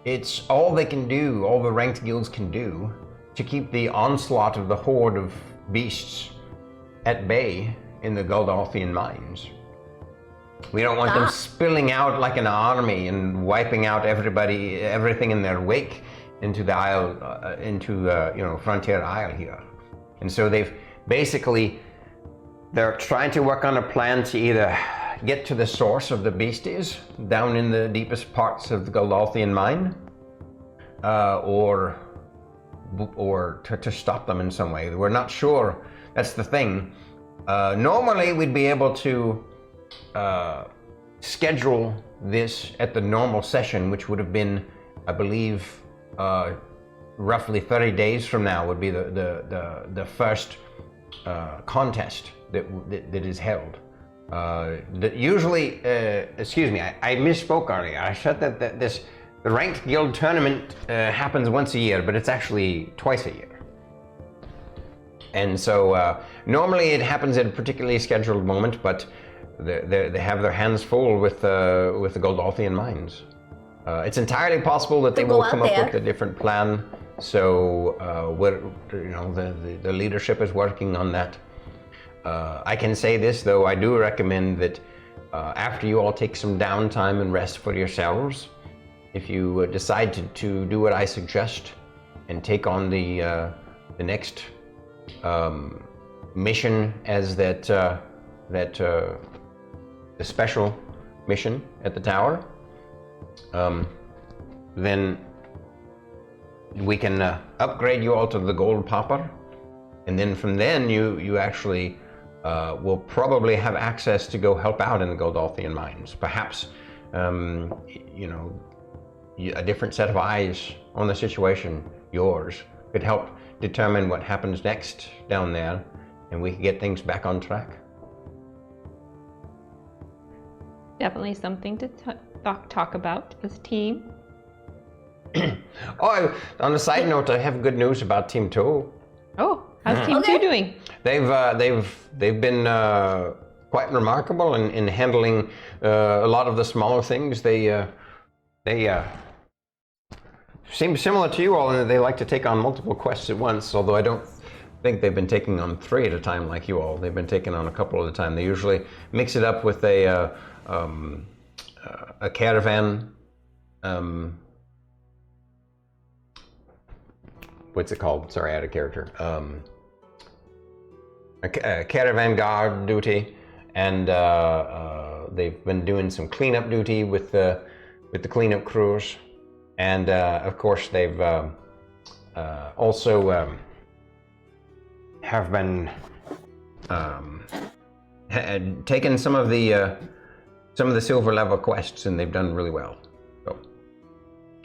it's all they can do, all the ranked guilds can do to keep the onslaught of the horde of beasts at bay in the Goliathian mines. We don't want them spilling out like an army and wiping out everything in their wake into the isle, Frontier Isle here. And so they're trying to work on a plan to either get to the source of the beasties down in the deepest parts of the Goliathian mine, or to stop them in some way. We're not sure. That's the thing. Normally we'd be able to schedule this at the normal session, which would have been, I believe, roughly 30 days from now would be the first contest that is held. Usually, excuse me, I misspoke earlier. I said that the ranked guild tournament happens once a year, but it's actually twice a year. And so normally it happens at a particularly scheduled moment, but they have their hands full with the Goliathian mines. It's entirely possible that they will come up with a different plan. So the leadership is working on that. I can say this though, I do recommend that after you all take some downtime and rest for yourselves, if you decide to do what I suggest and take on the next mission as the special mission at the tower, then we can upgrade you all to the gold popper, and then from then you actually will probably have access to go help out in the Goliathian mines. Perhaps a different set of eyes on the situation, yours, could help determine what happens next down there, and we can get things back on track. Definitely something to talk about as a team. Oh, on a side note, I have good news about Team 2. Oh, how's Team 2 doing? They've been quite remarkable in handling a lot of the smaller things. They seem similar to you all in that they like to take on multiple quests at once, although I don't think they've been taking on 3 at a time like you all. They've been taking on a couple at a time. They usually mix it up with a caravan. What's it called? Sorry, I had a character. A caravan guard duty, and they've been doing some cleanup duty with the cleanup crews, and of course they've also have been had taken some of the silver level quests, and they've done really well. So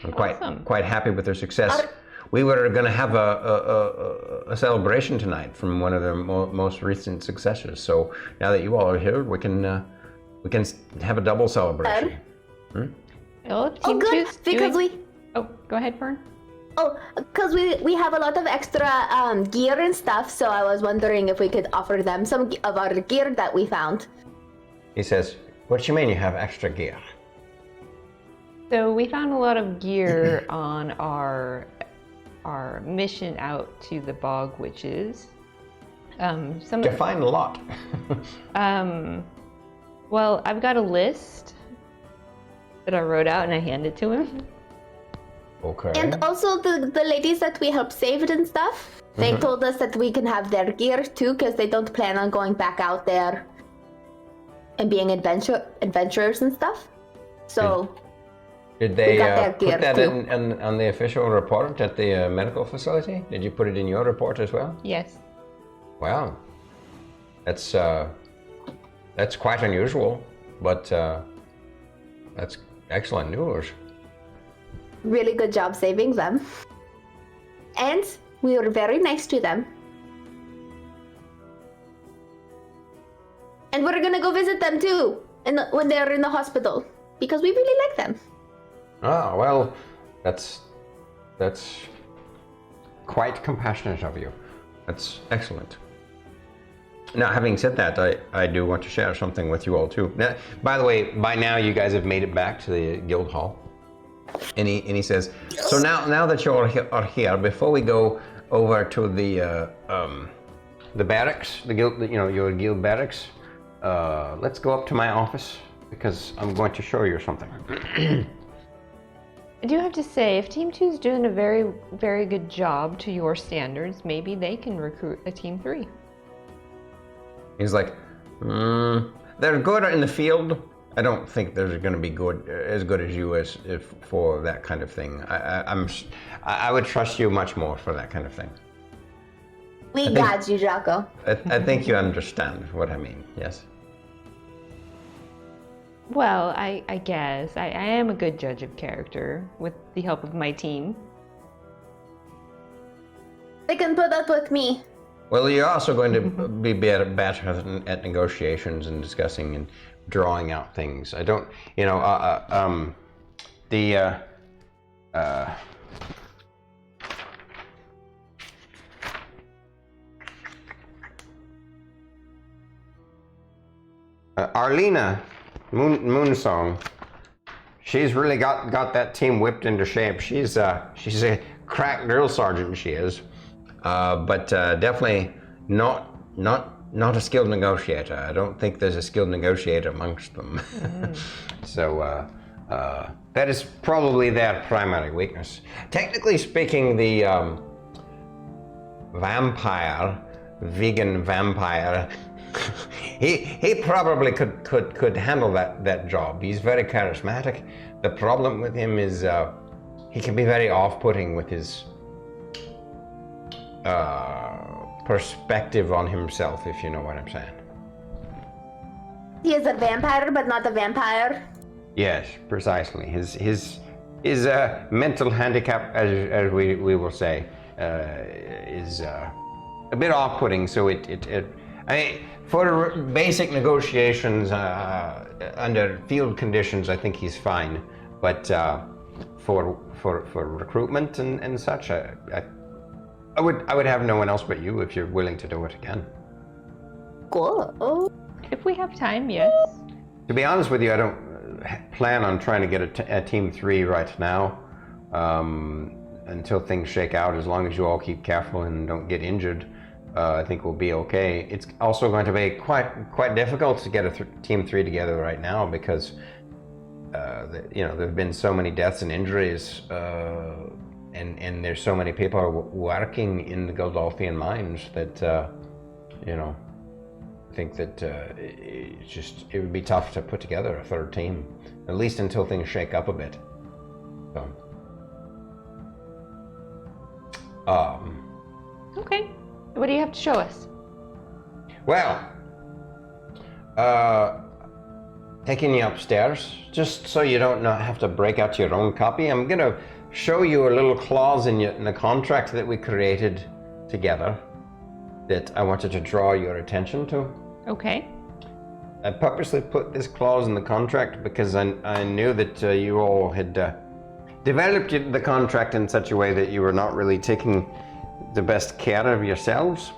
I'm quite happy with their success. We were going to have a celebration tonight from one of their most recent successes. So now that you all are here, we can have a double celebration. Well, if Team good, Two's because doing... Oh, go ahead, Fern. Oh, because we have a lot of extra gear and stuff, so I was wondering if we could offer them some of our gear that we found. He says, "What do you mean you have extra gear?" So we found a lot of gear on our mission out to the bog witches. Define a lot. Well, I've got a list that I wrote out and I handed to him. Okay. And also the ladies that we helped save and stuff, they told us that we can have their gear too, because they don't plan on going back out there and being adventurers and stuff. So Did they got their gear put that too. in on the official report at the medical facility? Did you put it in your report as well? Yes. Wow, that's quite unusual, but that's excellent news. really good job saving them. And we were very nice to them. And we're gonna go visit them too, when they're in the hospital, because we really like them. Ah, well, that's quite compassionate of you. That's excellent. Now, having said that, I do want to share something with you all too. Now, by the way, by now you guys have made it back to the guild hall, and he says, so now that you are here, before we go over to the barracks, the guild, your guild barracks, let's go up to my office because I'm going to show you something. I do have to say, if Team 2 is doing a very, very good job to your standards, maybe they can recruit a Team 3. He's like, they're good in the field. I don't think they're going to be as good as you as if for that kind of thing. I would trust you much more for that kind of thing. We got you, Jocko. I think you understand what I mean. Yes. Well, I guess. I am a good judge of character with the help of my team. They can put up with me. Well, you're also going to be better at negotiations and discussing and drawing out things. I don't, Arlena Moonsong, she's really got that team whipped into shape. She's a crack drill sergeant, she is, but definitely not a skilled negotiator. I don't think there's a skilled negotiator amongst them. So that is probably their primary weakness. Technically speaking, the vegan vampire, he probably could handle that job. He's very charismatic. The problem with him is he can be very off-putting with his perspective on himself, if you know what I'm saying. He is a vampire, but not a vampire. Yes, precisely. His mental handicap, as we will say, is a bit off-putting. So for basic negotiations under field conditions, I think he's fine. But for recruitment and such, I would have no one else but you if you're willing to do it again. Cool. If we have time, yes. To be honest with you, I don't plan on trying to get a team 3 right now until things shake out. As long as you all keep careful and don't get injured, I think we'll be okay. It's also going to be quite difficult to get a team 3 together right now because there've been so many deaths and injuries. And there's so many people working in the Godolphian mines that, I think that it would be tough to put together a third team, at least until things shake up a bit. So, Okay. What do you have to show us? Well, taking you upstairs, just so you don't have to break out your own copy, I'm gonna show you a little clause in the contract that we created together that I wanted to draw your attention to. Okay. I purposely put this clause in the contract because I knew that you all had developed the contract in such a way that you were not really taking the best care of yourselves.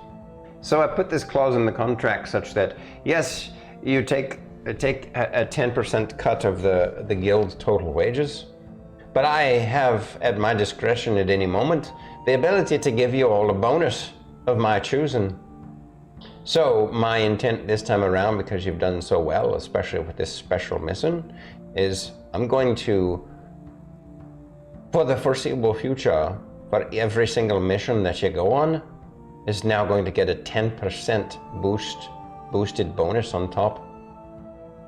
So I put this clause in the contract such that, yes, you take a 10% cut of the guild's total wages, but I have at my discretion at any moment the ability to give you all a bonus of my choosing. So my intent this time around, because you've done so well, especially with this special mission, is I'm going to, for the foreseeable future, for every single mission that you go on, is now going to get a 10% boosted bonus on top.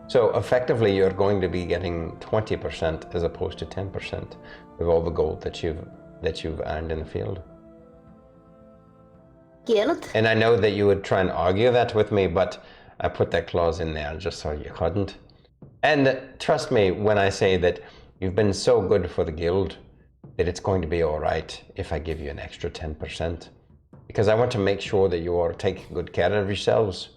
So effectively, you're going to be getting 20% as opposed to 10% of all the gold that you've earned in the field. Guild? And I know that you would try and argue that with me, but I put that clause in there just so you couldn't. And trust me when I say that you've been so good for the guild that it's going to be all right if I give you an extra 10%. Because I want to make sure that you are taking good care of yourselves.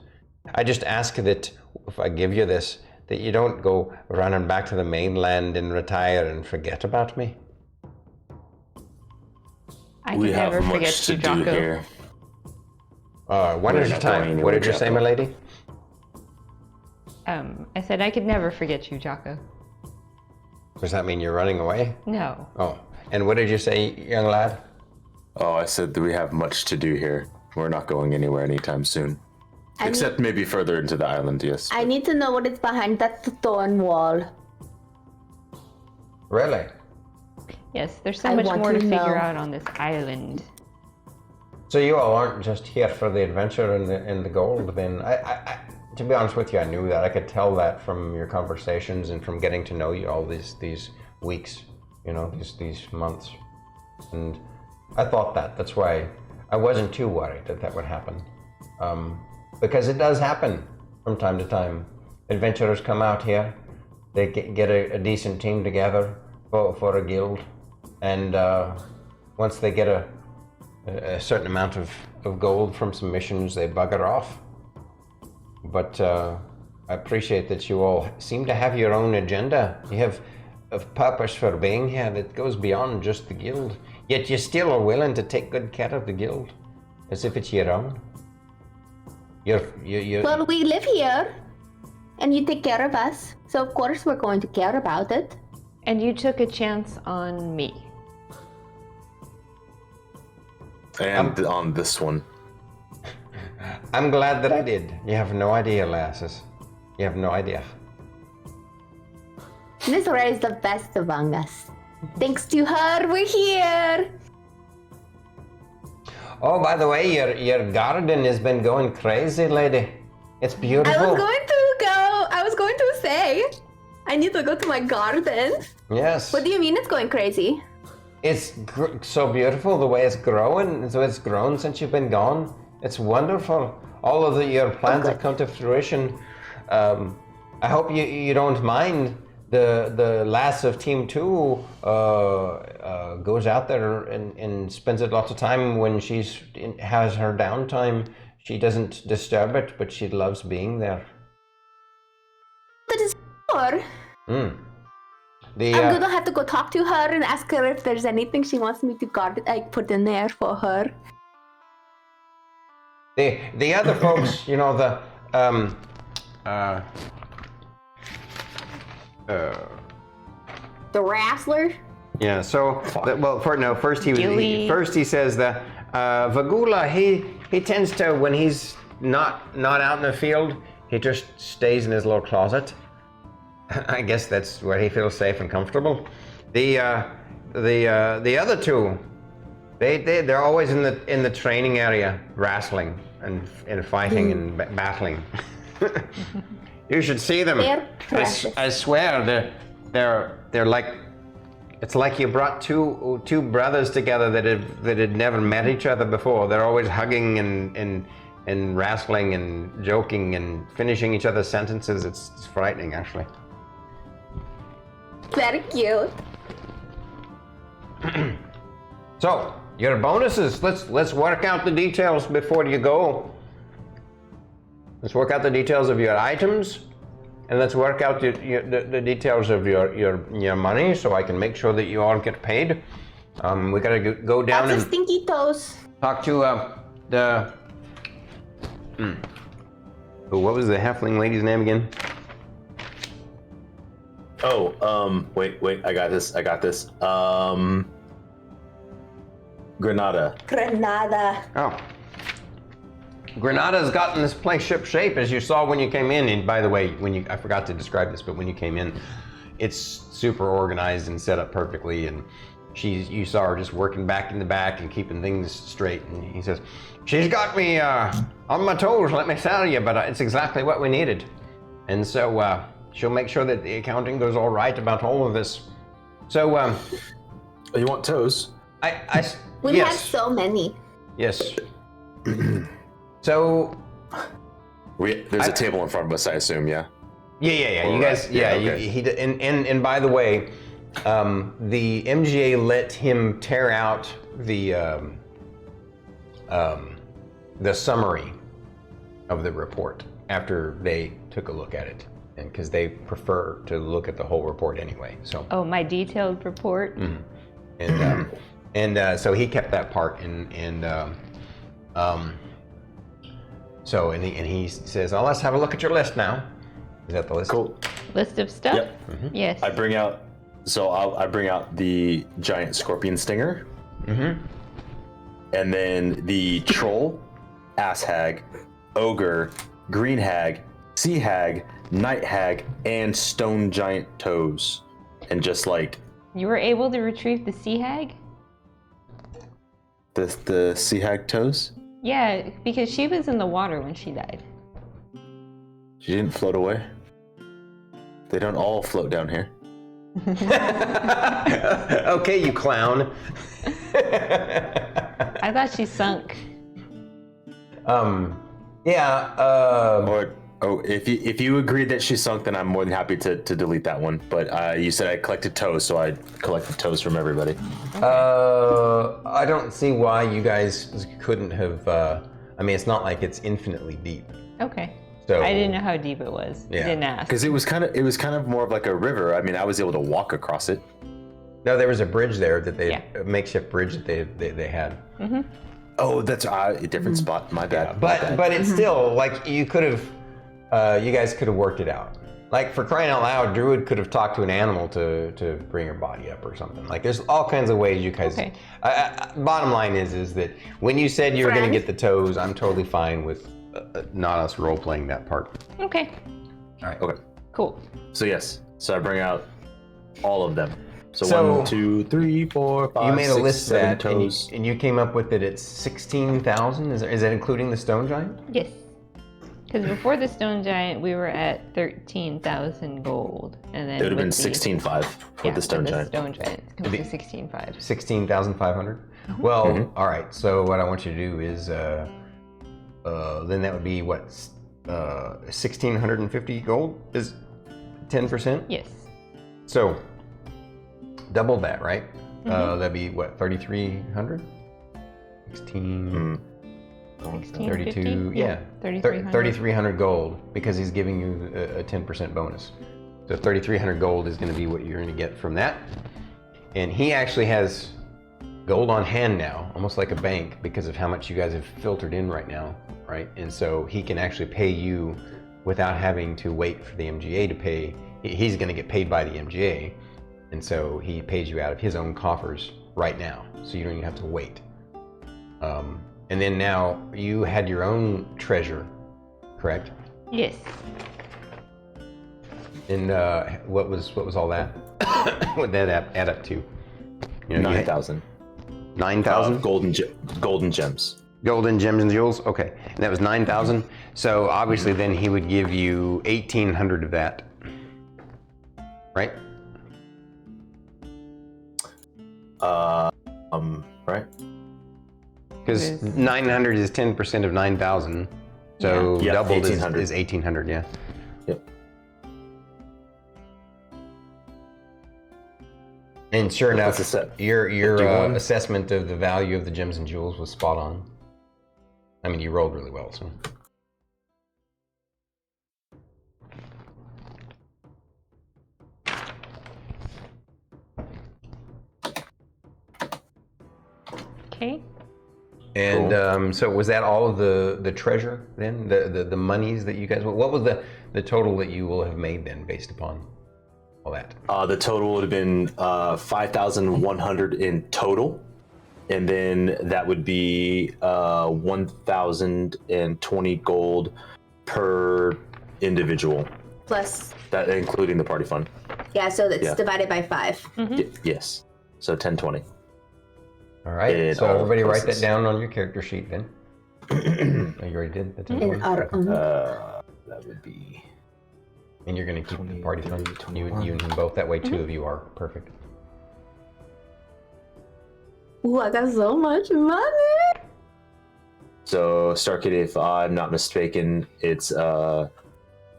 I just ask that if I give you this, that you don't go running back to the mainland and retire and forget about me. I We can have never forget much to you, do Jocko. here. One We're at a not going time. anywhere, What did you say, Jocko. my lady? I said I could never forget you, Jocko. Does that mean you're running away? No. Oh, and what did you say, young lad? Oh, I said that we have much to do here. We're not going anywhere anytime soon. Except maybe further into the island, yes. I need to know what is behind that stone wall. Really? Yes, there's so I much want more to to figure know. out on this island. So you all aren't just here for the adventure and the gold, then? I to be honest with you, I knew that. I could tell that from your conversations and from getting to know you all these weeks, you know, these months. And I thought that. That's why I wasn't too worried that would happen. Because it does happen from time to time. Adventurers come out here, they get a decent team together for a guild, and once they get a certain amount of gold from some missions, they bugger off. But I appreciate that you all seem to have your own agenda. You have a purpose for being here that goes beyond just the guild, yet you still are willing to take good care of the guild as if it's your own. Well, we live here, and you take care of us, so of course we're going to care about it. And you took a chance on me. And on this one. I'm glad that I did. You have no idea, lasses. You have no idea. Miss Ray is the best among us. Thanks to her, we're here. Oh, by the way, your garden has been going crazy, lady. It's beautiful. I was going to say, I need to go to my garden. Yes. What do you mean it's going crazy? It's so beautiful the way it's growing. So it's grown since you've been gone. It's wonderful. All of your plans have come to fruition. I hope you don't mind. The lass of Team 2 goes out there and spends a lot of time when has her downtime. She doesn't disturb it, but she loves being there. That is for. I'm gonna have to go talk to her and ask her if there's anything she wants me to put in there for her. The other folks, you know, The wrestler? yeah. So, first Gilly. he says that Vagula he tends to, when he's not out in the field, he just stays in his little closet. I guess that's where he feels safe and comfortable. The other two, they're always in the training area, wrestling and fighting and battling. You should see them. They're precious. I swear they're like It's like you brought two brothers together that had never met each other before. They're always hugging and wrestling and joking and finishing each other's sentences. It's frightening, actually. Very cute. So, your bonuses. Let's work out the details before you go. Let's work out the details of your items, and let's work out the details of your money, so I can make sure that you all get paid. We gotta go down Lots of and stinky toes. talk to the. Oh, what was the halfling lady's name again? Oh, wait, I got this. Granada. Oh. Granada's gotten this place ship shape, as you saw when you came in. And by the way, I forgot to describe this, but when you came in, it's super organized and set up perfectly. And you saw her just working back in the back and keeping things straight. And he says, she's got me on my toes, let me tell you, but it's exactly what we needed. And so she'll make sure that the accounting goes all right about all of this. So, you want toes? We yes. have so many. Yes. So, there's a table in front of us, I assume, yeah? Yeah. All you guys, right. yeah. Okay. And by the way, the MGA let him tear out the summary of the report after they took a look at it, and because they prefer to look at the whole report anyway. So. Oh, my detailed report. Mm-hmm. And so he kept that part, and he says, "Oh, let's have a look at your list now." Is that the list? Cool. List of stuff? Yep. Mm-hmm. Yes. I bring out the giant scorpion stinger. Mm-hmm. And then the troll, ass hag, ogre, green hag, sea hag, night hag, and stone giant toes. And just like You were able to retrieve the sea hag? the sea hag toes? Yeah, because she was in the water when she died. She didn't float away. They don't all float down here. Okay, you clown. I thought she sunk. If you agreed that she sunk, then I'm more than happy to delete that one. But you said I collected toes, so I collected toes from everybody. I don't see why you guys couldn't have. I mean, it's not like it's infinitely deep. Okay. So I didn't know how deep it was. Yeah. Didn't ask. Because it was kind of more of like a river. I mean, I was able to walk across it. No, there was a bridge there that Yeah. a makeshift bridge that they had. Mm-hmm. Oh, that's a different spot. My bad. But it's still like you could have. You guys could have worked it out. Like, for crying out loud, Druid could have talked to an animal to bring her body up or something. Like, there's all kinds of ways you guys. Okay. Bottom line is that when you said you were going to get the toes, I'm totally fine with not us role playing that part. Okay. All right. Okay. Cool. So yes. So I bring out all of them. So, So 1, 2, 3, 4, 5, You made a 6, list of 7 that, toes. and you came up with it at 16,000. Is that including the stone giant? Yes. Because before the stone giant, we were at 13,000 gold, and then It would have been with the- 16,5 with the stone giant. Stone giant it comes to 16,500. 16,500. Well, all right. So what I want you to do is, then that would be what, 1,650 gold is 10%. Yes. So double that, right? That'd be what, 3,300? 16. 32, yeah. 3,300. 3,300 gold, because he's giving you a 10% bonus. So 3,300 gold is going to be what you're going to get from that. And he actually has gold on hand now, almost like a bank, because of how much you guys have filtered in right now, right? And so he can actually pay you without having to wait for the MGA to pay. He's going to get paid by the MGA, and so he pays you out of his own coffers right now, so you don't even have to wait. And then now you had your own treasure, correct? Yes. And what was all that? What did that add up to? You know, 9,000. 9,000? Golden gems. Golden gems and jewels? Okay. And that was 9,000. So obviously then he would give you 1,800 of that. Right? Right. Because 900 is 10% of 9,000. So Yeah, doubled is 1,800. 1,800, yeah. Yep. And sure enough, That's a set. your 51. assessment of the value of the gems and jewels was spot on. I mean, you rolled really well, so. Okay. And so was that all of the treasure then? The monies that you guys, what was the total that you will have made then based upon all that? The total would have been 5,100 in total, and then that would be 1,020 gold per individual. Plus, That including the party fund. yeah, so that's Yeah. divided by 5. Yes. So 1020. All right, In so all everybody write that places. down on your character sheet then. Oh, you already did? That's In important. our own. That would be. And you're going to keep the 20, party 30, fund? 21. You and him both, that way two of you are. Perfect. Ooh, I got so much money. So StarkItty, if I'm not mistaken, it's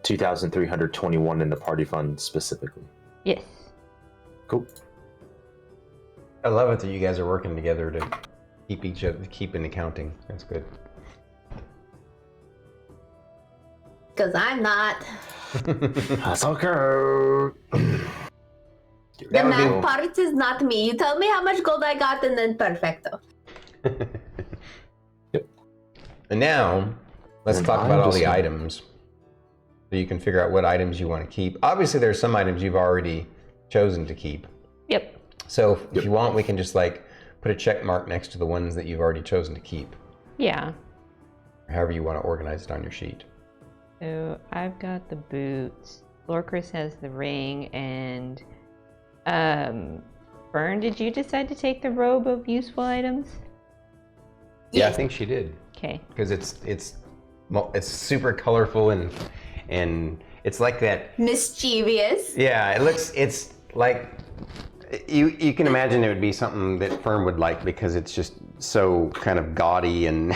2,321 in the party fund specifically. Yes. Cool. I love it that you guys are working together to keep each other, keep in accounting. That's good. Because I'm not. That's okay. The That would be- math part is not me. You tell me how much gold I got and then perfecto. And now, let's And talk I'm about all just the gonna- items. So you can figure out what items you want to keep. Obviously, there's some items you've already chosen to keep. Yep. So if you want, we can just like put a check mark next to the ones that you've already chosen to keep. Yeah. However you want to organize it on your sheet. So I've got the boots. Lorkris has the ring, and Fern, did you decide to take the robe of useful items? Yeah, I think she did. Okay. Because it's super colorful and it's like that. Mischievous. Yeah, it's like you can imagine it would be something that Fern would like because it's just so kind of gaudy and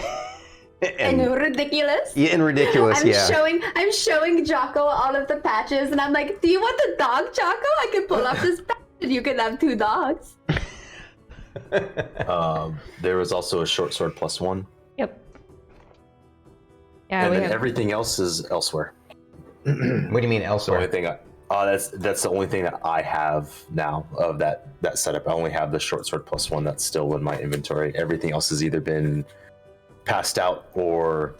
And ridiculous. yeah, and ridiculous. I'm showing Jocko all of the patches, and I'm like, "Do you want the dog, Jocko? I can pull off this patch, and you can have 2 dogs." There was also a short sword +1, Yep. Yeah, and we then have. everything else is elsewhere. What do you mean The only elsewhere? thing that's the only thing that I have now of that setup. I only have the short sword +1 that's still in my inventory. Everything else has either been passed out or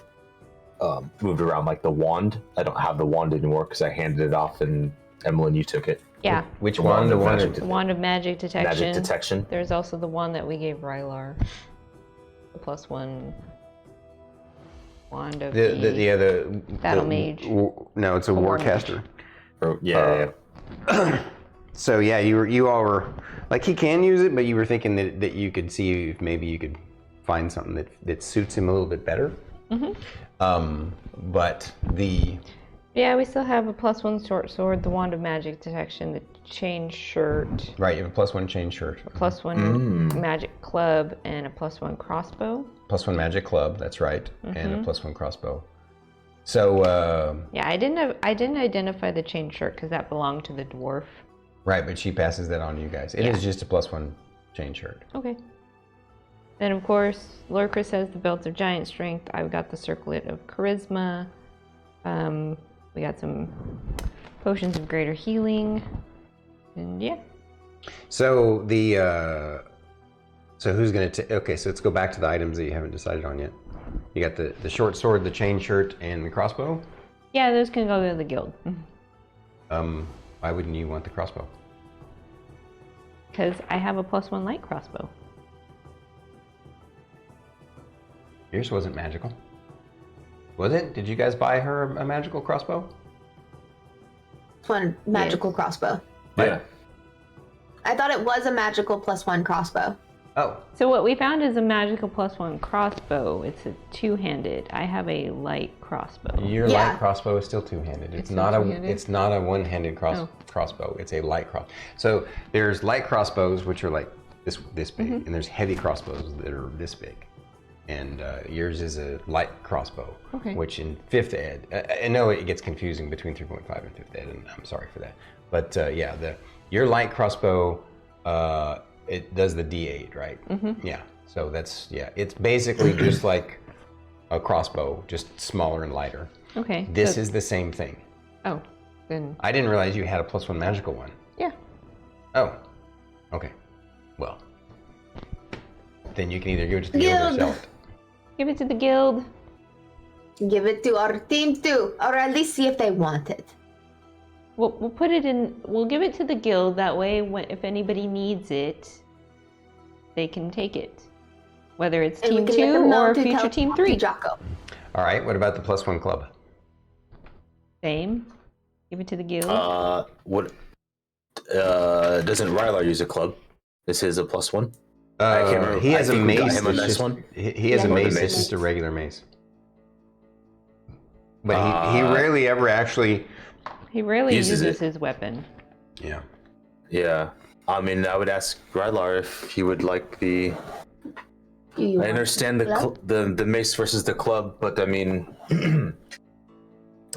moved around. Like the wand, I don't have the wand anymore because I handed it off, and Emillynn, you took it. Yeah. Which The one? wand The of one. magic. The wand of magic detection. Magic detection. There's also the one that we gave Rylar. The +1 wand of The Battle mage. No, it's a War warcaster. Or, yeah. So yeah, you all were like he can use it, but you were thinking that you could see if maybe you could find something that suits him a little bit better. But the Yeah, we still have a +1 short sword, the wand of magic detection, the chain shirt, right, you have a +1 chain shirt, a +1 magic club, and a +1 crossbow. +1 magic club. That's right, and a +1 crossbow. So Yeah, I didn't identify the chain shirt because that belonged to the dwarf. right, but she passes that on to you guys. It is just a +1 chain shirt. Okay. Then of course, Lorkris has the belt of giant strength. I've got the circlet of charisma. We got some potions of greater healing, and yeah. So the so who's gonna okay? So let's go back to the items that you haven't decided on yet. You got the short sword, the chain shirt, and the crossbow. Yeah, those can go to the guild. Why wouldn't you want the crossbow? Because I have a +1 light crossbow. Yours wasn't magical. Was it? Did you guys buy her a magical crossbow? +1 magical crossbow. Yeah. I thought it was a magical +1 crossbow. Oh, So what we found is a magical +1 crossbow. It's a 2-handed. I have a light crossbow. your Yeah. light crossbow is still two-handed. It's still not two-handed? It's not a one-handed crossbow. It's a light cross. So there's light crossbows, which are like this big, and there's heavy crossbows that are this big, and yours is a light crossbow, which in 5th ed, I know it gets confusing between 3.5 and 5th ed, and I'm sorry for that, but your light crossbow, it does the D8, right? Yeah, so it's basically just like a crossbow, just smaller and lighter. Okay. This is the same thing. Oh, then. I didn't realize you had a +1 magical one. Yeah. Oh, okay. Well, then you can either give it to the guild or sell it. Give it to the guild. Give it to our team too, or at least see if they want it. We'll put it in. We'll give it to the guild. That way, if anybody needs it, they can take it. Whether it's And we Team can let 2 them know or to future tell Team Poppy 3. Jocko. All right. What about the +1 club? Same. Give it to the guild. What? Doesn't Rylar use a club? This is a +1. I can't remember. He has I a think we got mace. him a that's nice just- one. He has a More than mace. mace. It's just a regular mace. But he rarely ever actually. He rarely uses uses it. his weapon. Yeah. Yeah. I mean, I would ask Rylar if he would like the. Do you I want understand club? the mace versus the club, but I mean,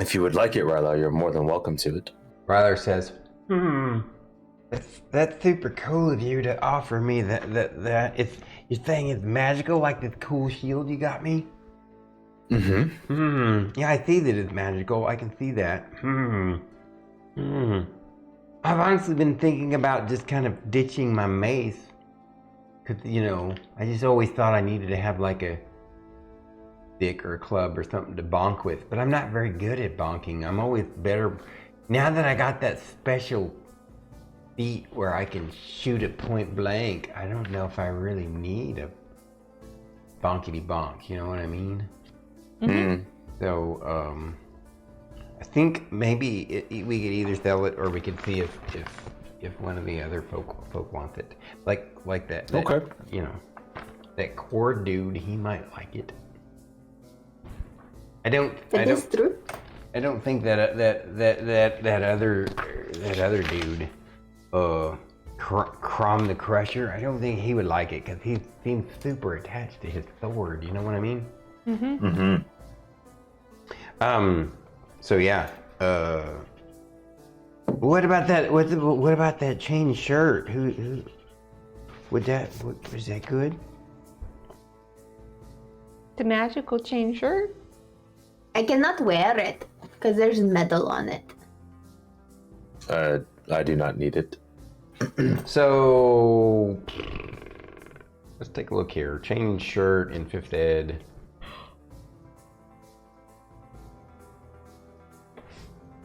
if you would like it, Rylar, you're more than welcome to it. Rylar says, That's super cool of you to offer me that. You're saying it's magical, like the cool shield you got me? Yeah, I see that it's magical. I can see that. I've honestly been thinking about just kind of ditching my mace. Because, I just always thought I needed to have like a stick or a club or something to bonk with. But I'm not very good at bonking. I'm always better. Now that I got that special feat where I can shoot at point blank, I don't know if I really need a bonkety bonk. You know what I mean? So, I think maybe we could either sell it or we could see if one of the other folk wants it. Like that. Okay. That core dude, he might like it. I don't think that other dude, Crom the Crusher, I don't think he would like it because he seems super attached to his sword. You know what I mean? So yeah. What about that? What about that chain shirt? Who was that good? The magical chain shirt? I cannot wear it because there's metal on it. I do not need it. So let's take a look here. Chain shirt in 5th ed.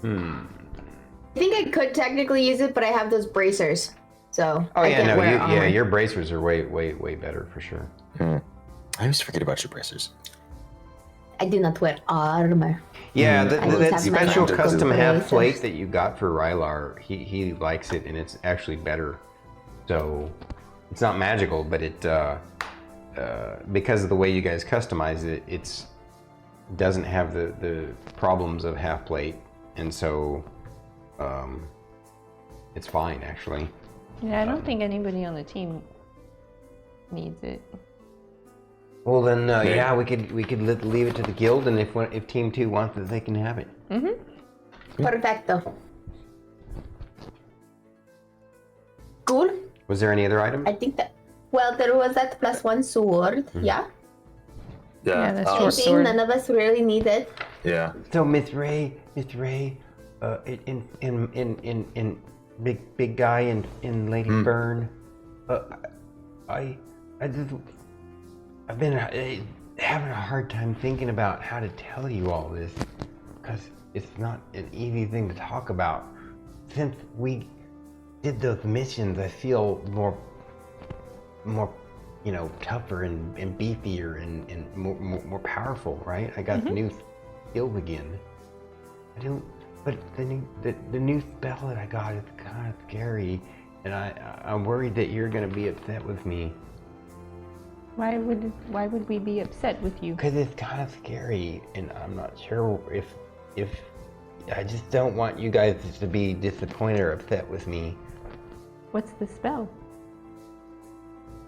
I think I could technically use it, but I have those bracers, so Oh I yeah, can't no, wear armor. your bracers are way better for sure. I always forget about your bracers. I do not wear armor. Yeah, I always that have my special magical custom half bracers. plate that you got for Rylar, he likes it and it's actually better. So it's not magical, but it because of the way you guys customize it, it's doesn't have the problems of half plate, and so it's fine actually. Yeah, I don't think anybody on the team needs it. Well then, yeah, we could leave it to the guild, and if Team 2 wants it, they can have it. Perfecto. Cool. Was there any other item? I think that. Well, there was that +1 sword. Yeah. Yeah, that's uh, short Same thing. sword. None of us really need it. yeah. So Miss Ray, in big guy in Lady Fern, I've been having a hard time thinking about how to tell you all this, because it's not an easy thing to talk about. Since we did those missions, I feel more, tougher and beefier and more powerful, right? I got the new skills again. But the new spell that I got is kind of scary, and I'm worried that you're gonna be upset with me. Why would we be upset with you? Because it's kind of scary, and I'm not sure if I just don't want you guys to be disappointed or upset with me. What's the spell?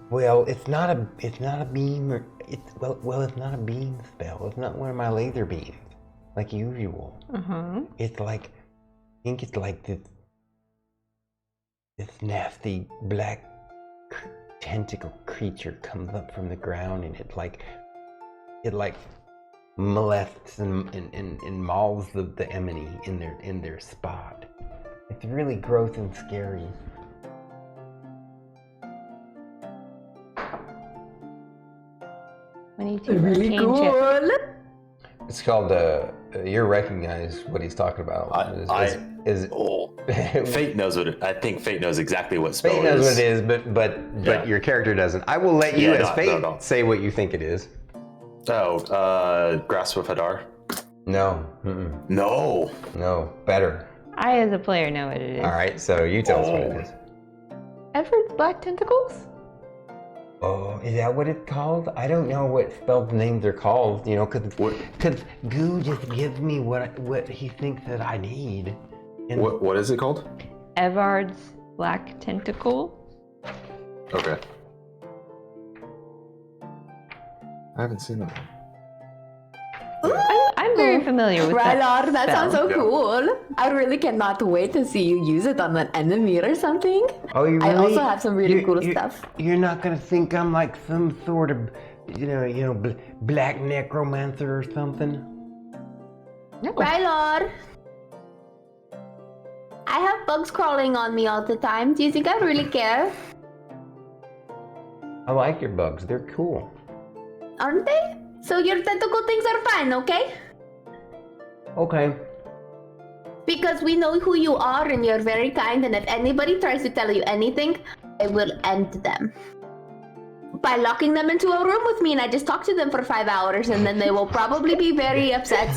Well, it's not a beam. It's not a beam spell. It's not one of my laser beams, like usual. It's like, I think it's like this nasty black tentacle creature comes up from the ground, and it molests and mauls the Emillynn in their spot. It's really gross and scary. Really cool. It's called you recognize what he's talking about. Fate knows what it. I think Fate knows exactly what spell Fate it is. knows what it is, but your character doesn't. I will let you, as Fate, say what you think it is. Oh, Grasp of Hadar. No. No. No. Better. I, as a player, know what it is. All right. So you tell us what it is. Edward's Black Tentacles? Oh, is that what it's called? I don't know what spell names are called. You know, because Goo just gives me what he thinks that I need. And What is it called? Evard's Black Tentacle. Okay. I haven't seen that one. I'm very familiar with that. Rylar, that spell. sounds so cool. I really cannot wait to see you use it on an enemy or something. Oh, you really? I also have some really cool stuff. You're not gonna think I'm like some sort of, black necromancer or something? No. Rylar, I have bugs crawling on me all the time. Do you think I really care? I like your bugs. They're cool. Aren't they? So your tentacle things are fine, okay? Okay. Because we know who you are and you're very kind, and if anybody tries to tell you anything, I will end them. By locking them into a room with me, and I just talk to them for 5 hours, and then they will probably be very upset.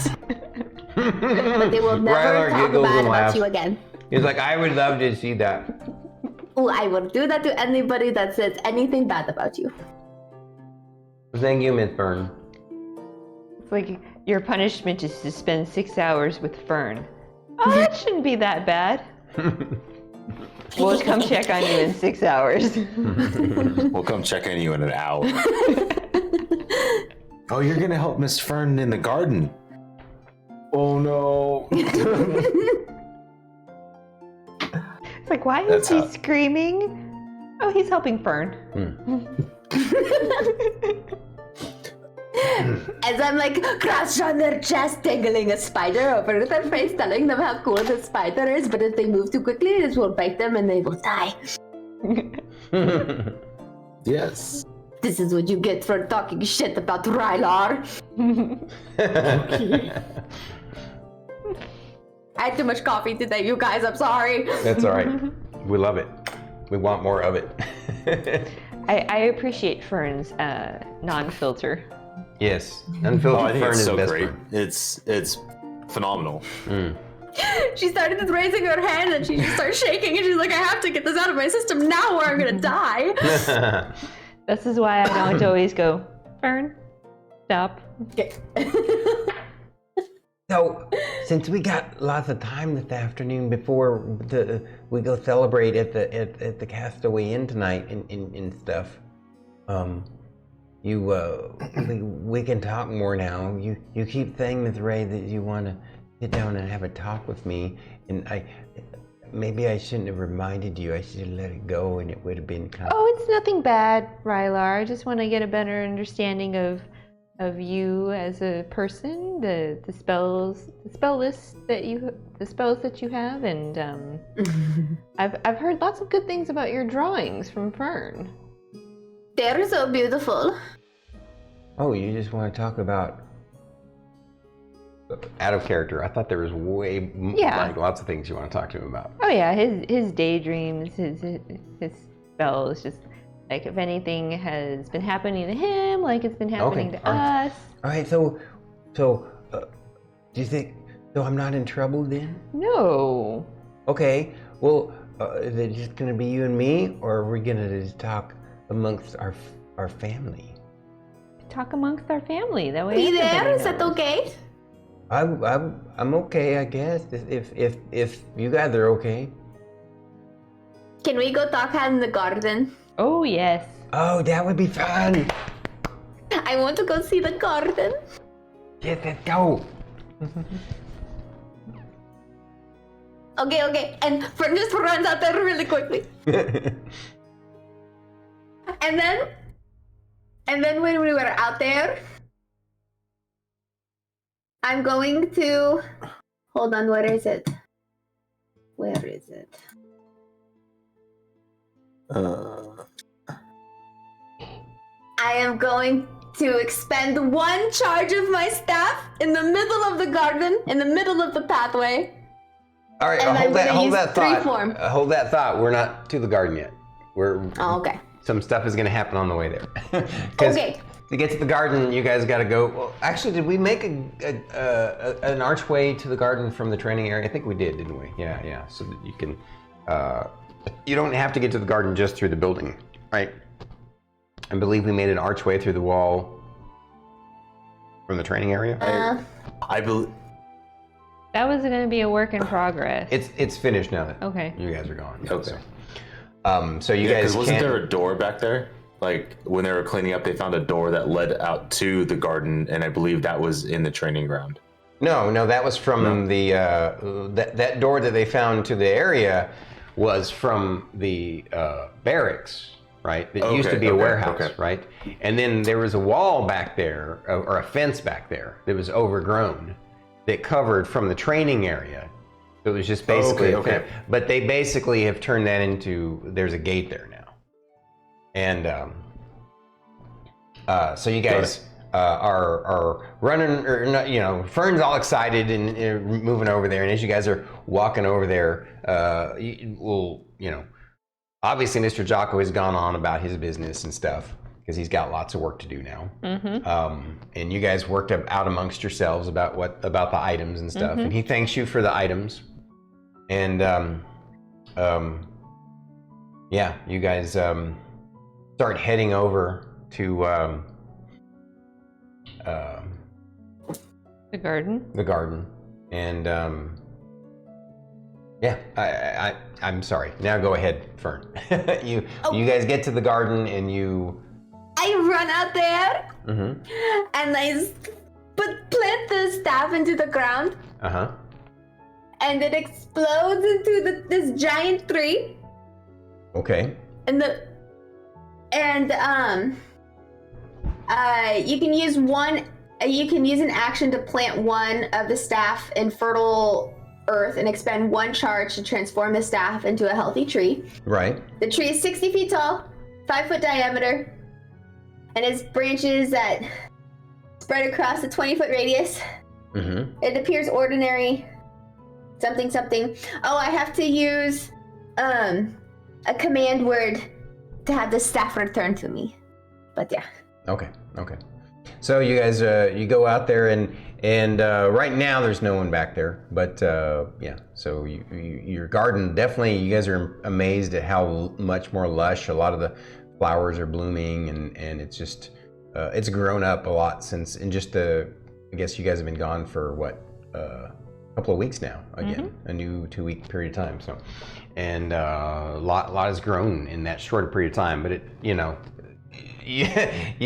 But they will never Rylar talk giggles bad and about laughs. you again. He's like, I would love to see that. Oh, I will do that to anybody that says anything bad about you. Thank you, Miss Fern. It's like your punishment is to spend 6 hours with Fern. Oh, that shouldn't be that bad. We'll come check on you in 6 hours. We'll come check on you in an hour. Oh, you're gonna help Miss Fern in the garden. Oh no. It's like, why is he screaming? Oh, he's helping Fern. As I'm like crouched on their chest, dangling a spider over their face, telling them how cool the spider is, but if they move too quickly, it will bite them and they will die. Yes. This is what you get for talking shit about Rylar. I had too much coffee today, you guys. I'm sorry. That's all right. We love it. We want more of it. I appreciate Fern's non-filter. Yes. Unfiltered I think Fern it's is so best great. friend. It's phenomenal. She started raising her hand and she just started shaking and she's like, I have to get this out of my system now or I'm gonna die. This is why I don't always go, Fern, stop. Okay. So, since we got lots of time this afternoon before we go celebrate at the Castaway Inn tonight and stuff, we can talk more now. You keep saying, Ms. Ray, that you want to sit down and have a talk with me, and maybe I shouldn't have reminded you. I should have let it go, and it would have been kind of... Oh, it's nothing bad, Rylar. I just want to get a better understanding of you as a person, the spells that you have, and I've heard lots of good things about your drawings from Fern. They're so beautiful. Oh, you just want to talk about... Out of character. I thought there was lots of things you want to talk to him about. Oh yeah, his daydreams, his spells, just like if anything has been happening to him, like it's been happening to us. All right, so do you think... So I'm not in trouble then? No. Okay, well, is it just going to be you and me, or are we going to just talk amongst our family? Talk amongst our family. That way. Are you there? everybody Is that knows. okay? I'm okay, I guess. If you guys are okay. Can we go talk out in the garden? Oh yes. Oh, that would be fun. I want to go see the garden. Yes, let's go. Okay. And Fern just runs out there really quickly. And then when we were out there, I'm going to hold on. Where is it? I am going to expend 1 charge of my staff in the middle of the garden, in the middle of the pathway. All right, And hold that thought. form. Hold that thought. We're not to the garden yet. Oh, okay. Some stuff is going to happen on the way there. Okay. To get to the garden, you guys got to go. Well, actually, did we make an archway to the garden from the training area? I think we did, didn't we? Yeah. So that you can. You don't have to get to the garden just through the building, right? I believe we made an archway through the wall from the training area. I believe. That was going to be a work in progress. It's finished now that Okay. you guys are gone. Okay. So you guys wasn't there a door back there? Like when they were cleaning up, they found a door that led out to the garden, and I believe that was in the training ground. No, that was from the that door that they found to the area was from the barracks, right? It used to be a warehouse, right? And then there was a wall back there, or a fence back there that was overgrown that covered from the training area. So it was just basically a fence. But they basically have turned that into, there's a gate there now. And so you guys are running, or not, you know, Fern's all excited and moving over there. And as you guys are walking over there, obviously Mr. Jocko has gone on about his business and stuff because he's got lots of work to do now. Mm-hmm. And you guys worked out amongst yourselves about the items and stuff. Mm-hmm. And he thanks you for the items. And you guys start heading over to the garden. The garden, and I'm sorry. Now go ahead, Fern. You guys get to the garden and you. I run out there, and I plant the staff into the ground. And it explodes into this giant tree. Okay. And you can use an action to plant one of the staff in fertile earth and expend 1 charge to transform the staff into a healthy tree. Right. The tree is 60 feet tall, 5 foot diameter, and its branches that spread across a 20-foot radius. Mm-hmm. It appears ordinary. Something. Oh, I have to use a command word to have the staff return to me. But yeah. Okay. So you guys, you go out there and right now there's no one back there. But so your garden, definitely, you guys are amazed at how much more lush. A lot of the flowers are blooming and it's just, it's grown up a lot since, in just I guess you guys have been gone for what, couple of weeks now, again, a new 2-week period of time. So, and a lot has grown in that short period of time. But you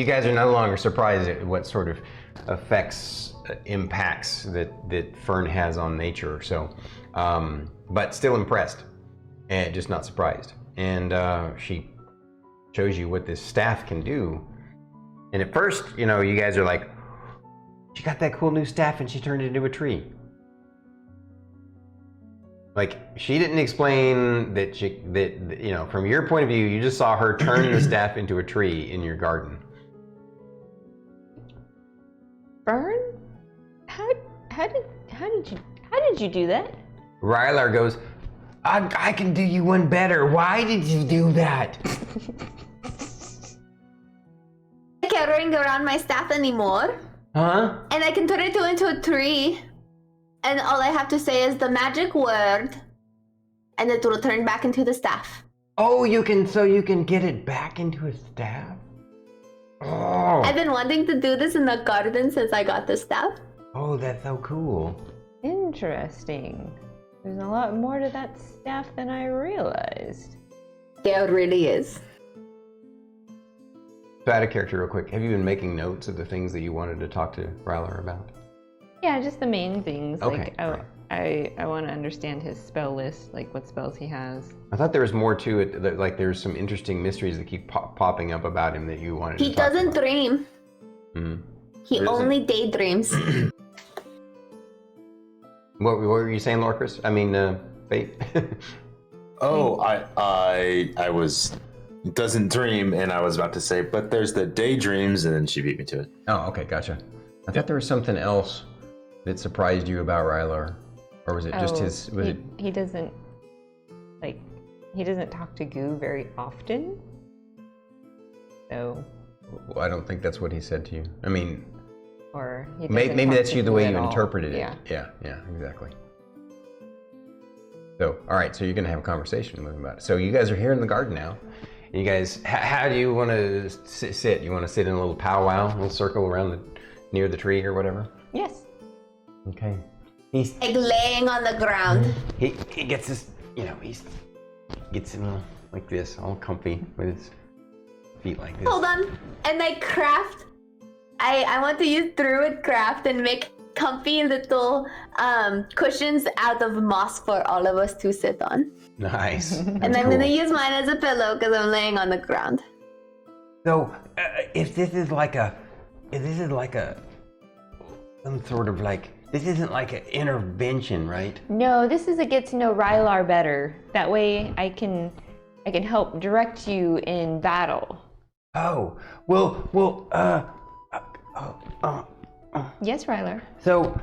guys are no longer surprised at what sort of impacts that Fern has on nature. So, but still impressed and just not surprised. And she shows you what this staff can do. And at first, you guys are like, she got that cool new staff and she turned it into a tree. Like, she didn't explain that from your point of view, you just saw her turn the staff into a tree in your garden. Fern? How did you do that? Rylar goes, I can do you one better. Why did you do that? I can't ring around my staff anymore. Huh? And I can turn it into a tree. And all I have to say is the magic word, and it will turn back into the staff. Oh, you can get it back into a staff? Oh. I've been wanting to do this in the garden since I got the staff. Oh, that's so cool. Interesting. There's a lot more to that staff than I realized. Yeah, it really is. So out of character real quick, have you been making notes of the things that you wanted to talk to Rylar about? Yeah, just the main things. Okay, Like, I want to understand his spell list, like what spells he has. I thought there was more to it, that, like there's some interesting mysteries that keep popping up about him that you wanted to He talk doesn't about. dream. Mm. He only daydreams. What were you saying, Lorkris? I mean, Fate? Oh, I was doesn't dream, and I was about to say, but there's the daydreams, and then she beat me to it. Oh, okay, gotcha. I thought there was something else that surprised you about Rylar. Or was it just his... He doesn't, like, he doesn't talk to Goo very often. So... Well, I don't think that's what he said to you. I mean... Or he doesn't Maybe talk that's to you the Goo way at you all. interpreted it. Yeah. Yeah, exactly. So, all right, so you're going to have a conversation with him about it. So you guys are here in the garden now. And you guys, how do you want to sit? You want to sit in a little powwow, a little circle around near the tree or whatever? Yes. Okay. He's... Like laying on the ground. He gets his, he gets in like this, all comfy with his feet like this. Hold on. And I craft. I want to use Druid craft and make comfy little cushions out of moss for all of us to sit on. Nice. And I'm gonna use mine as a pillow because I'm laying on the ground. So, if this is like some sort of like, this isn't like an intervention, right? No, this is a get to know Rylar better. That way I can help direct you in battle. Oh, Yes, Rylar. so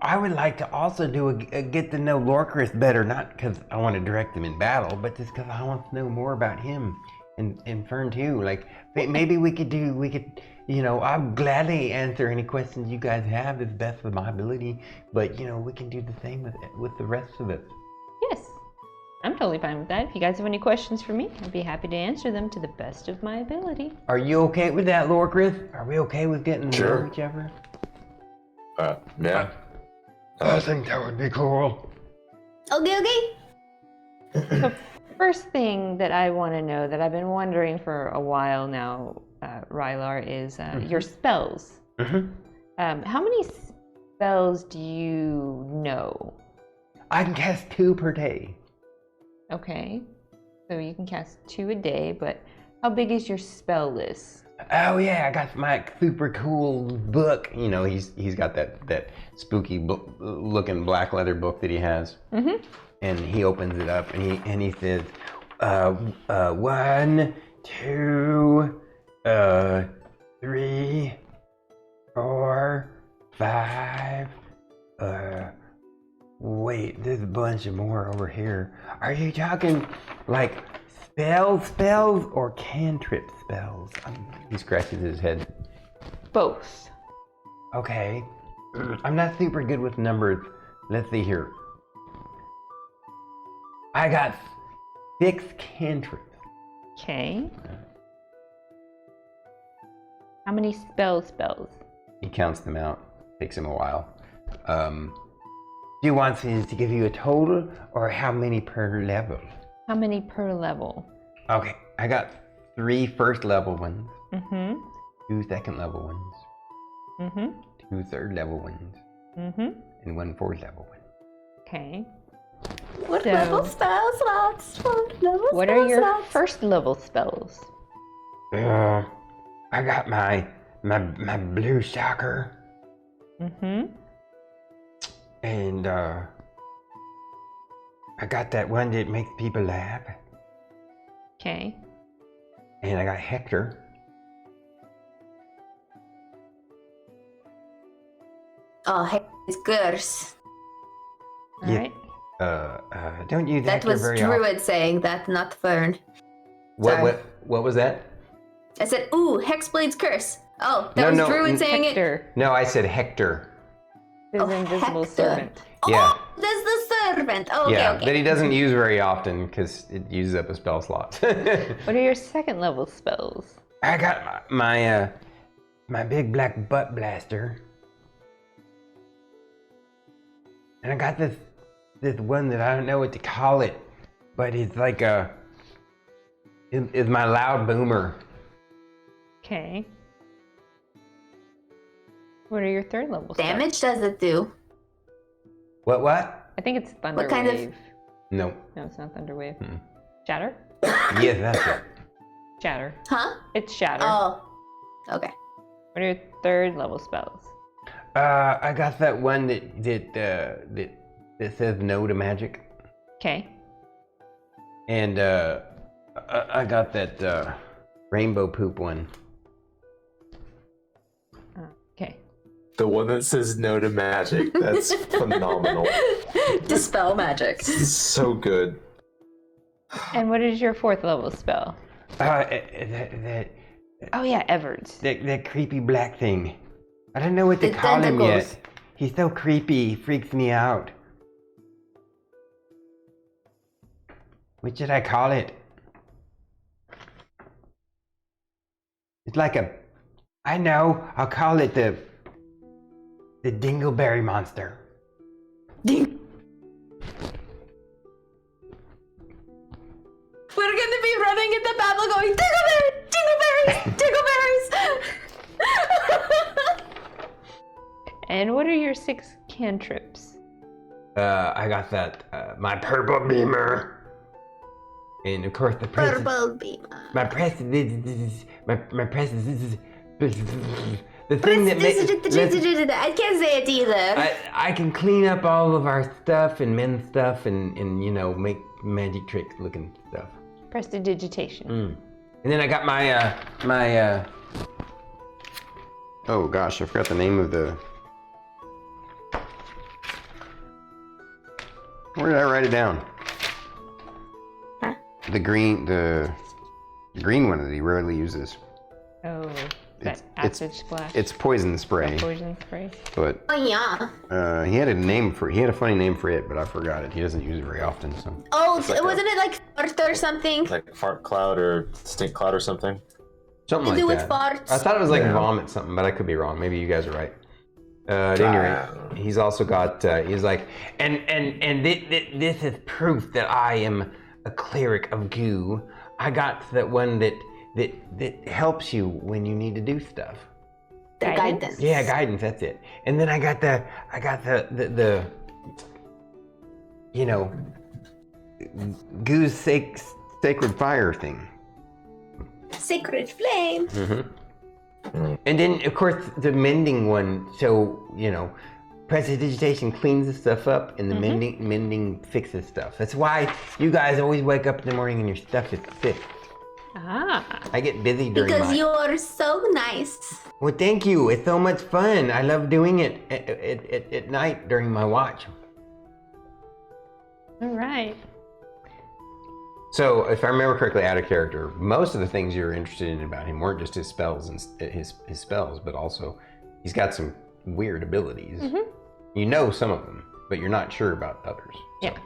I would like to also do a get to know Lorkris better, not because I want to direct him in battle, but just because I want to know more about him and Fern too. Like maybe we could, I'll gladly answer any questions you guys have as best of my ability, but we can do the same with the rest of us. Yes. I'm totally fine with that. If you guys have any questions for me, I'd be happy to answer them to the best of my ability. Are you okay with that, Lorkris? Are we okay with getting to Sure. know each other? Yeah. I think that would be cool. Okay. So first thing that I want to know that I've been wondering for a while now, Rylar, is your spells. Mm-hmm. How many spells do you know? I can cast 2 per day. Okay, so you can cast 2 a day, but how big is your spell list? Oh yeah, I got my super cool book. He's got that spooky book looking black leather book that he has. Mm-hmm. And he opens it up and he says, 1, 2, 3, 4, 5. Wait, there's a bunch of more over here. Are you talking like spells or cantrip spells? He scratches his head. Both. Okay. I'm not super good with numbers. Let's see here. I got 6 cantrips. Okay. How many spells? He counts them out. Takes him a while. Do you want to give you a total or how many per level? How many per level? Okay, I got 3 first level ones, Mm-hmm. 2 second level ones, Mm-hmm. 2 third level ones, Mm-hmm. and 1 fourth level one. Okay. What So- level spell slots? What are your first level spells? I got my blue shocker, Mm-hmm. and I got that one that makes people laugh, Okay. and I got Hector. Oh, heck, it's curse. All Yeah. right. Don't use That Hector was very Druid saying that, not Fern. often. Sorry. What was that? I said, ooh, Hexblade's curse. Oh, that No, was Druid saying it. Hector, No, I said Hector. his Oh, invisible Hector. servant. Yeah. Oh, that's the servant. Oh, Yeah, okay. that he doesn't use very often because it uses up a spell slot. What are your second level spells? I got my big black butt blaster, and I got this one that I don't know what to call it, but it's like it's my loud boomer. Okay. What are your third level spells? Damage does it do? What? I think it's Thunder What kind of- Wave. No. No, it's not Thunder Wave. Shatter? Yes, that's it. Shatter. Huh? It's Shatter. Oh. Okay. What are your third level spells? I got that one that says no to magic. Okay. And I got that rainbow poop one. Okay. The one that says no to magic. That's phenomenal. Dispel magic. This is so good. And what is your fourth level spell? That Oh yeah, Everts. creepy black thing. I don't know what to The call him tentacles. yet. He's so creepy. He freaks me out. What should I call it? It's like a... I know. I'll call it the Dingleberry Monster. Ding. We're gonna be running in the battle going, Dingleberries! Dingleberries! Dingleberries! And what are your 6 cantrips? I got that, my purple beamer. And of course the press. Purple beam. My press. My press is. The thing that makes. I can't say it either. I can clean up all of our stuff and mend stuff and you know, make magic trick looking stuff. Prestidigitation. And then I got my oh gosh, I forgot the name of the. Where did I write it down? Huh? The green one that he rarely uses. Oh, that It's acid splash. It's poison spray, Poison spray. but Oh yeah. he had a funny name for it, but I forgot it. He doesn't use it very often, so. Oh, like wasn't it like fart or something? Like fart cloud or stink cloud or something. Something To like do with that. farts. I thought it was like Yeah. vomit something, but I could be wrong. Maybe you guys are right. At any rate, he's also got. He's like, and this is proof that I am a cleric of goo. I got that one that helps you when you need to do stuff. The guidance. Yeah, guidance. That's it. And then I got the you know, goo's sacred fire thing. Sacred flame. And then, of course, the mending one. So, you know, prestidigitation cleans the stuff up, and the mending fixes stuff. That's why you guys always wake up in the morning and your stuff is fixed. Ah. I get busy during Because my... you are so nice. Well, thank you. It's so much fun. I love doing it at night during my watch. All right. So, if I remember correctly, out of character, most of the things you were interested in about him weren't just his spells and his spells, but also he's got some weird abilities. You know some of them, but you're not sure about others. So. Yeah.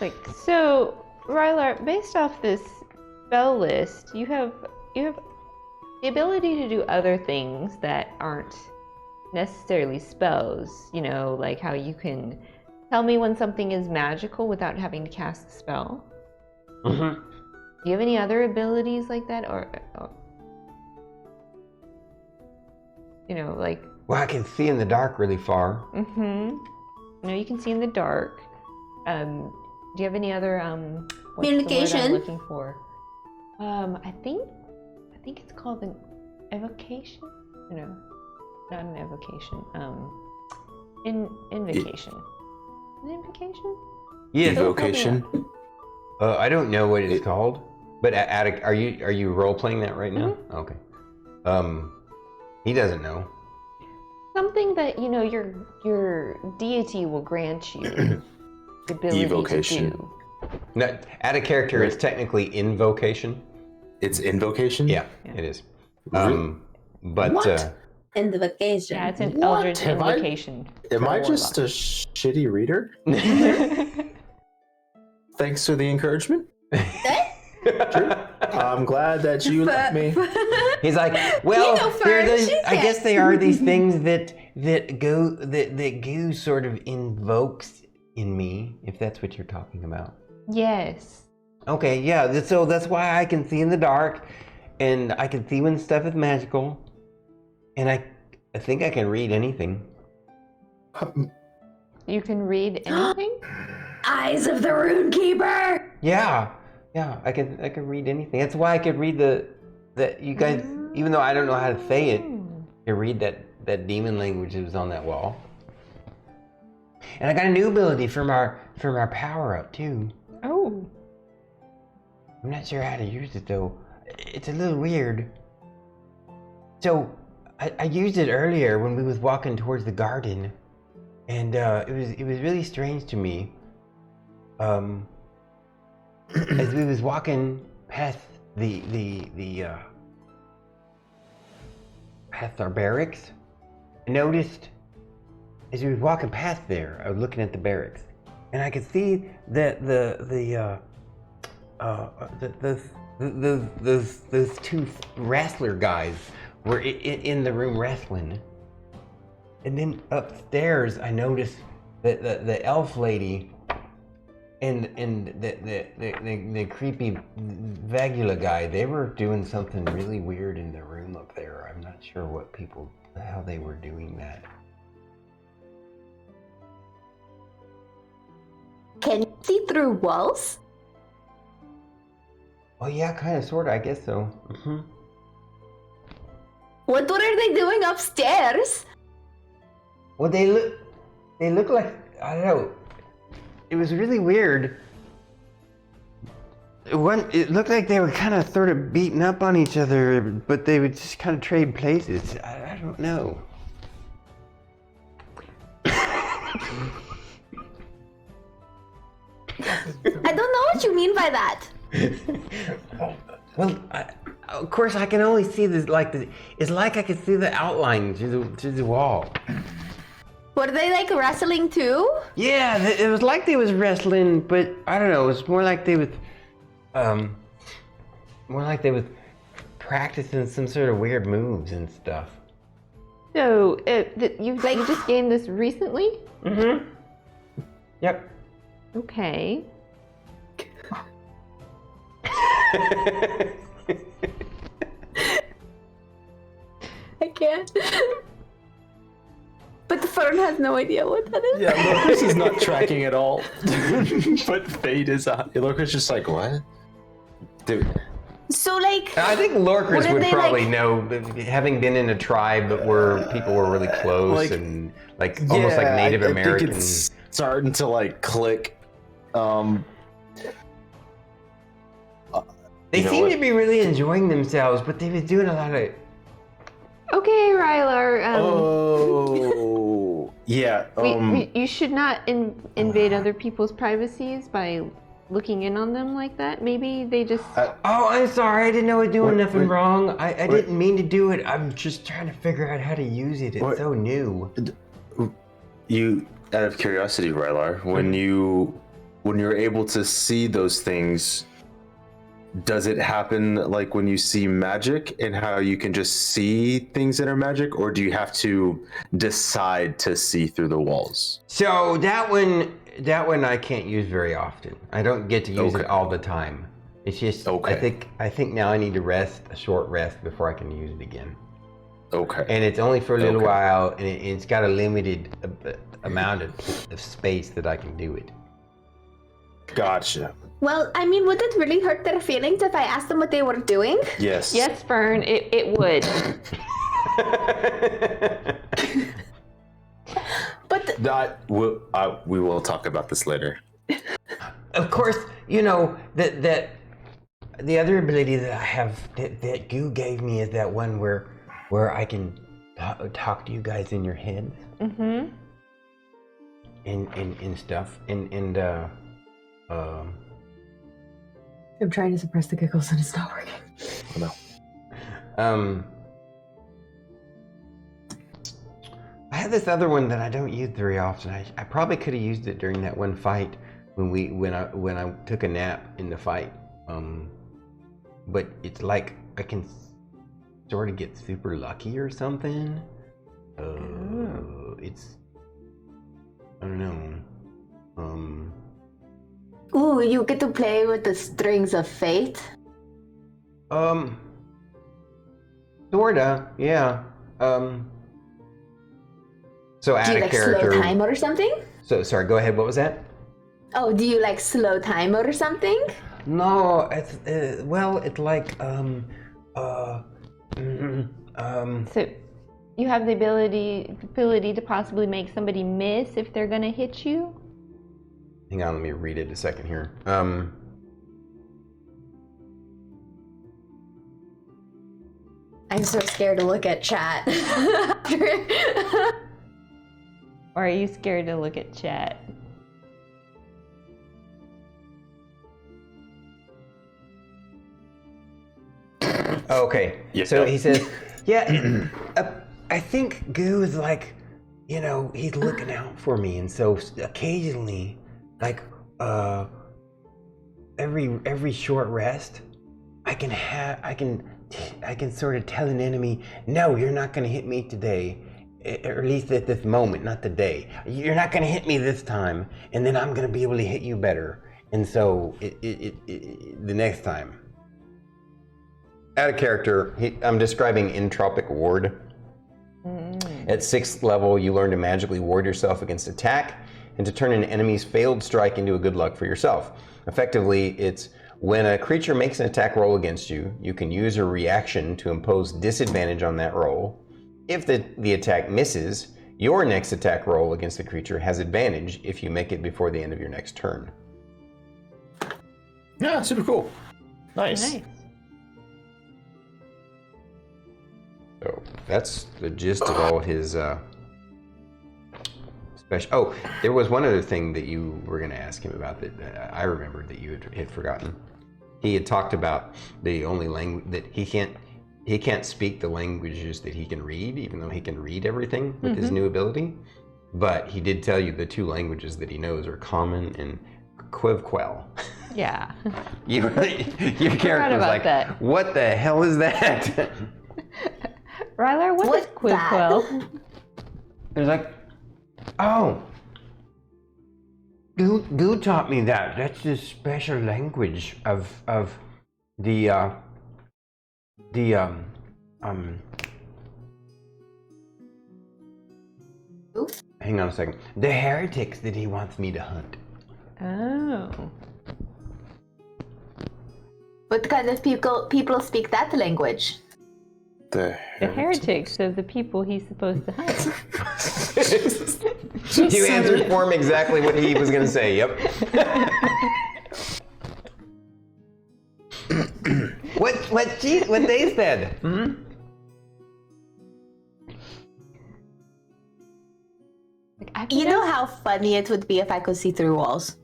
Like, so, Rylar, based off this spell list, you have the ability to do other things that aren't necessarily spells. You know, like how you can tell me when something is magical without having to cast the spell. Do you have any other abilities like that, or you know, like? Well, I can see in the dark really far. You know, you can see in the dark. Do you have any other what's Communication? The word I'm looking for? I think it's called an evocation. No, not an evocation. Invocation. An invocation? Yes. Evocation. I don't know what it's called, but Attic, are you role playing that right now? Okay. He doesn't know. Something that, you know, your deity will grant you the ability Evocation. to do. No, out of character, it's technically invocation. It's invocation? Yeah, it is. But What? In the vacation. Yeah, it's an What? eldritch Have I- invocation. Am for I a just a shitty reader? Thanks for the encouragement. I'm glad that you let me. he's like, well, You know, Fern, I guess they are these things that goo sort of invokes in me, if that's what you're talking about. Yes. Okay, yeah. So that's why I can see in the dark, and I can see when stuff is magical, and I think I can read anything. You can read anything? Eyes of the Runekeeper! Yeah, I can read anything. That's why I could read the you guys, even though I don't know how to say it, I read that demon language that was on that wall. And I got a new ability from our power up too. Oh. I'm not sure how to use it though. It's a little weird. So I used it earlier when we was walking towards the garden, and it was really strange to me. As we was walking past past our barracks, I noticed as we was walking past there, I was looking at the barracks, and I could see that those two wrestler guys were in the room wrestling. And then upstairs, I noticed that the elf lady and the creepy Vagula guy, they were doing something really weird in the room up there. I'm not sure how they were doing that. Can you see through walls? Oh yeah, kind of, sort of, I guess so. Mm-hmm. What are they doing upstairs? Well, they look like, I don't know. It was really weird. It looked like they were kind of sort of beating up on each other, but they would just kind of trade places. I don't know. I don't know what you mean by that. Well, of course, I can only see this it's like I can see the outline through the wall. Were they like wrestling too? Yeah, it was like they was wrestling, but I don't know. It was more like they was practicing some sort of weird moves and stuff. So, you just gained this recently? Mm-hmm. Yep. Okay. I can't. But Fern has no idea what that is. Yeah, Lorkris is not tracking at all. But Fate is on. Lorkris just like, what? Dude. So like, I think Lorkris would they, probably know, having been in a tribe where people were really close and almost like Native American. I think it's starting to like click. They seem to be really enjoying themselves, but they've been doing a lot of. Okay, Rylar. Oh, yeah. You should not invade other people's privacies by looking in on them like that. Maybe they just. Oh, I'm sorry. I didn't know I was doing nothing wrong. I didn't mean to do it. I'm just trying to figure out how to use it. It's so new. You, out of curiosity, Rylar, when you're able to see those things, does it happen like when you see magic and how you can just see things that are magic, or do you have to decide to see through the walls? So that one I can't use very often. I don't get to use it all the time. It's just I think now I need to rest, a short rest, before I can use it again. Okay. And it's only for a little while, and it's got a limited amount of space that I can do it. Gotcha. well, I mean, would it really hurt their feelings if I asked them what they were doing? Yes. Yes, Fern, it would. But we will talk about this later. Of course, you know that the other ability that I have that Goo gave me is that one where I can talk to you guys in your head. Mm-hmm. And stuff and I'm trying to suppress the giggles and it's not working. Oh, no. I have this other one that I don't use very often. I probably could have used it during that one fight when I took a nap in the fight. But it's like I can sort of get super lucky or something. It's I don't know. Ooh, you get to play with the strings of fate. Sorta, yeah. So add Do you a like character. slow timer or something? So sorry, go ahead. What was that? Oh, do you like slow timer or something? No, it's well, it's like So you have the ability to possibly make somebody miss if they're gonna hit you. Hang on, let me read it a second here. I'm so scared to look at chat. Or are you scared to look at chat? Okay. Yeah. So he says, yeah, I think Goo is like, you know, he's looking out for me, and so occasionally, like, every short rest, I can sort of tell an enemy, no, you're not going to hit me today, or at least at this moment, not today. You're not going to hit me this time, and then I'm going to be able to hit you better. And so the next time. Add a character. I'm describing Entropic Ward. At 6th level, you learn to magically ward yourself against attack and to turn an enemy's failed strike into a good luck for yourself. Effectively, it's when a creature makes an attack roll against you, you can use a reaction to impose disadvantage on that roll. If the attack misses, your next attack roll against the creature has advantage if you make it before the end of your next turn. Yeah, super cool. Nice. So that's the gist of all his special. Oh, there was one other thing that you were going to ask him about that I remembered that you had forgotten. He had talked about the only language that he can't speak the languages that he can read, even though he can read everything with his new ability. But he did tell you the 2 languages that he knows are Common and Quivquell. Yeah. Your character was like, that. What the hell is that? Rylar, what is Quivquell? It's like, oh, Goo taught me that. That's the special language of the hang on a second. The heretics that he wants me to hunt. Oh. What kind of people speak that language? The heretics of the people he's supposed to hunt. You answered for him exactly what he was going to say. Yep. what they said? Mm-hmm. You know how funny it would be if I could see through walls?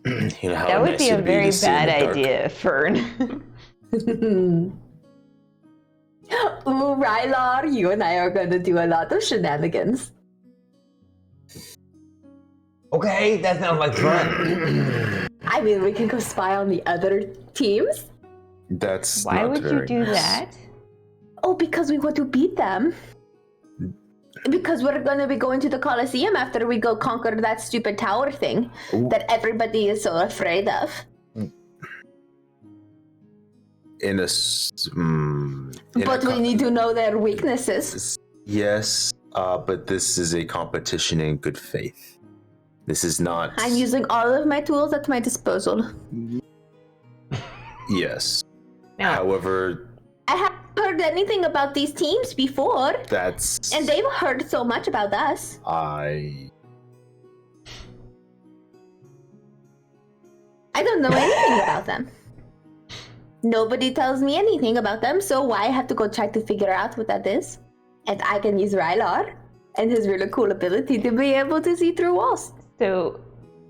You know how That would nice be a it'd very to see in bad the dark. idea, Fern. Ooh, Rylar, you and I are gonna do a lot of shenanigans. Okay, that sounds like fun. I mean, we can go spy on the other teams. That's Why not would you very do nice. that? Oh, because we want to beat them. Because we're gonna be going to the Colosseum after we go conquer that stupid tower thing that everybody is so afraid of. But we need to know their weaknesses. Yes, but this is a competition in good faith. This is not. I'm using all of my tools at my disposal. Yes. No. However, I haven't heard anything about these teams before, that's. and they've heard so much about us. I don't know anything about them. Nobody tells me anything about them, so why have to go try to figure out what that is? And I can use Rylar and his really cool ability to be able to see through walls. So,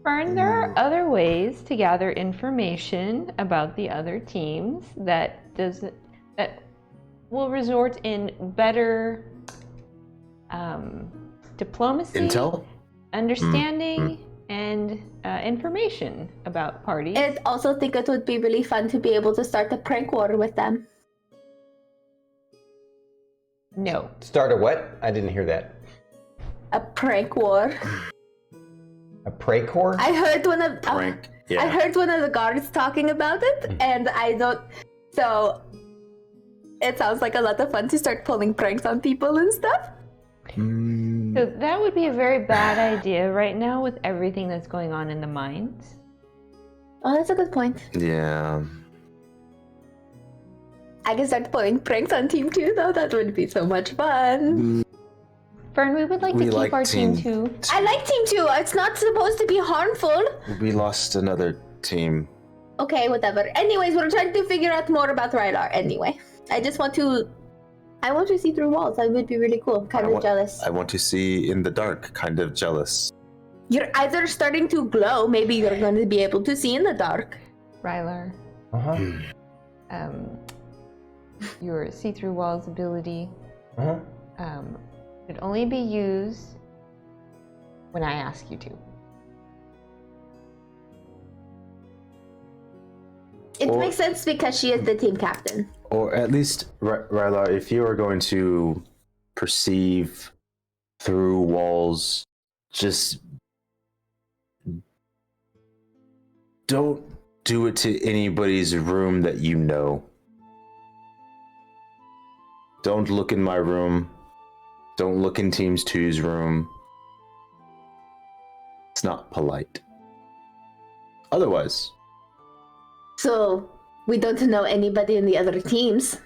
Fern, there are other ways to gather information about the other teams that will result in better diplomacy, intel. understanding, and information about parties. And I also think it would be really fun to be able to start a prank war with them. No. Start a what? I didn't hear that. A prank war. A prank war? I heard one of Prank. Yeah. I heard one of the guards talking about it, and I don't. So It sounds like a lot of fun to start pulling pranks on people and stuff. So that would be a very bad idea right now with everything that's going on in the mines. Oh, that's a good point. Yeah. I can start pulling pranks on Team 2, though. That would be so much fun. Fern, we would like to keep our team 2. I like Team 2. It's not supposed to be harmful. We lost another team. Okay, whatever. Anyways, we're trying to figure out more about Rylar anyway. I want to see through walls. That would be really cool. Kind of jealous. I want to see in the dark, kind of jealous. You're either starting to glow, maybe you're going to be able to see in the dark. Rylar, your see-through walls ability could only be used when I ask you to. It makes sense because she is the team captain. Or at least, Rylar, if you are going to perceive through walls, just don't do it to anybody's room that you know. Don't look in my room. Don't look in Team 2's room. It's not polite. Otherwise. So, we don't know anybody in the other teams.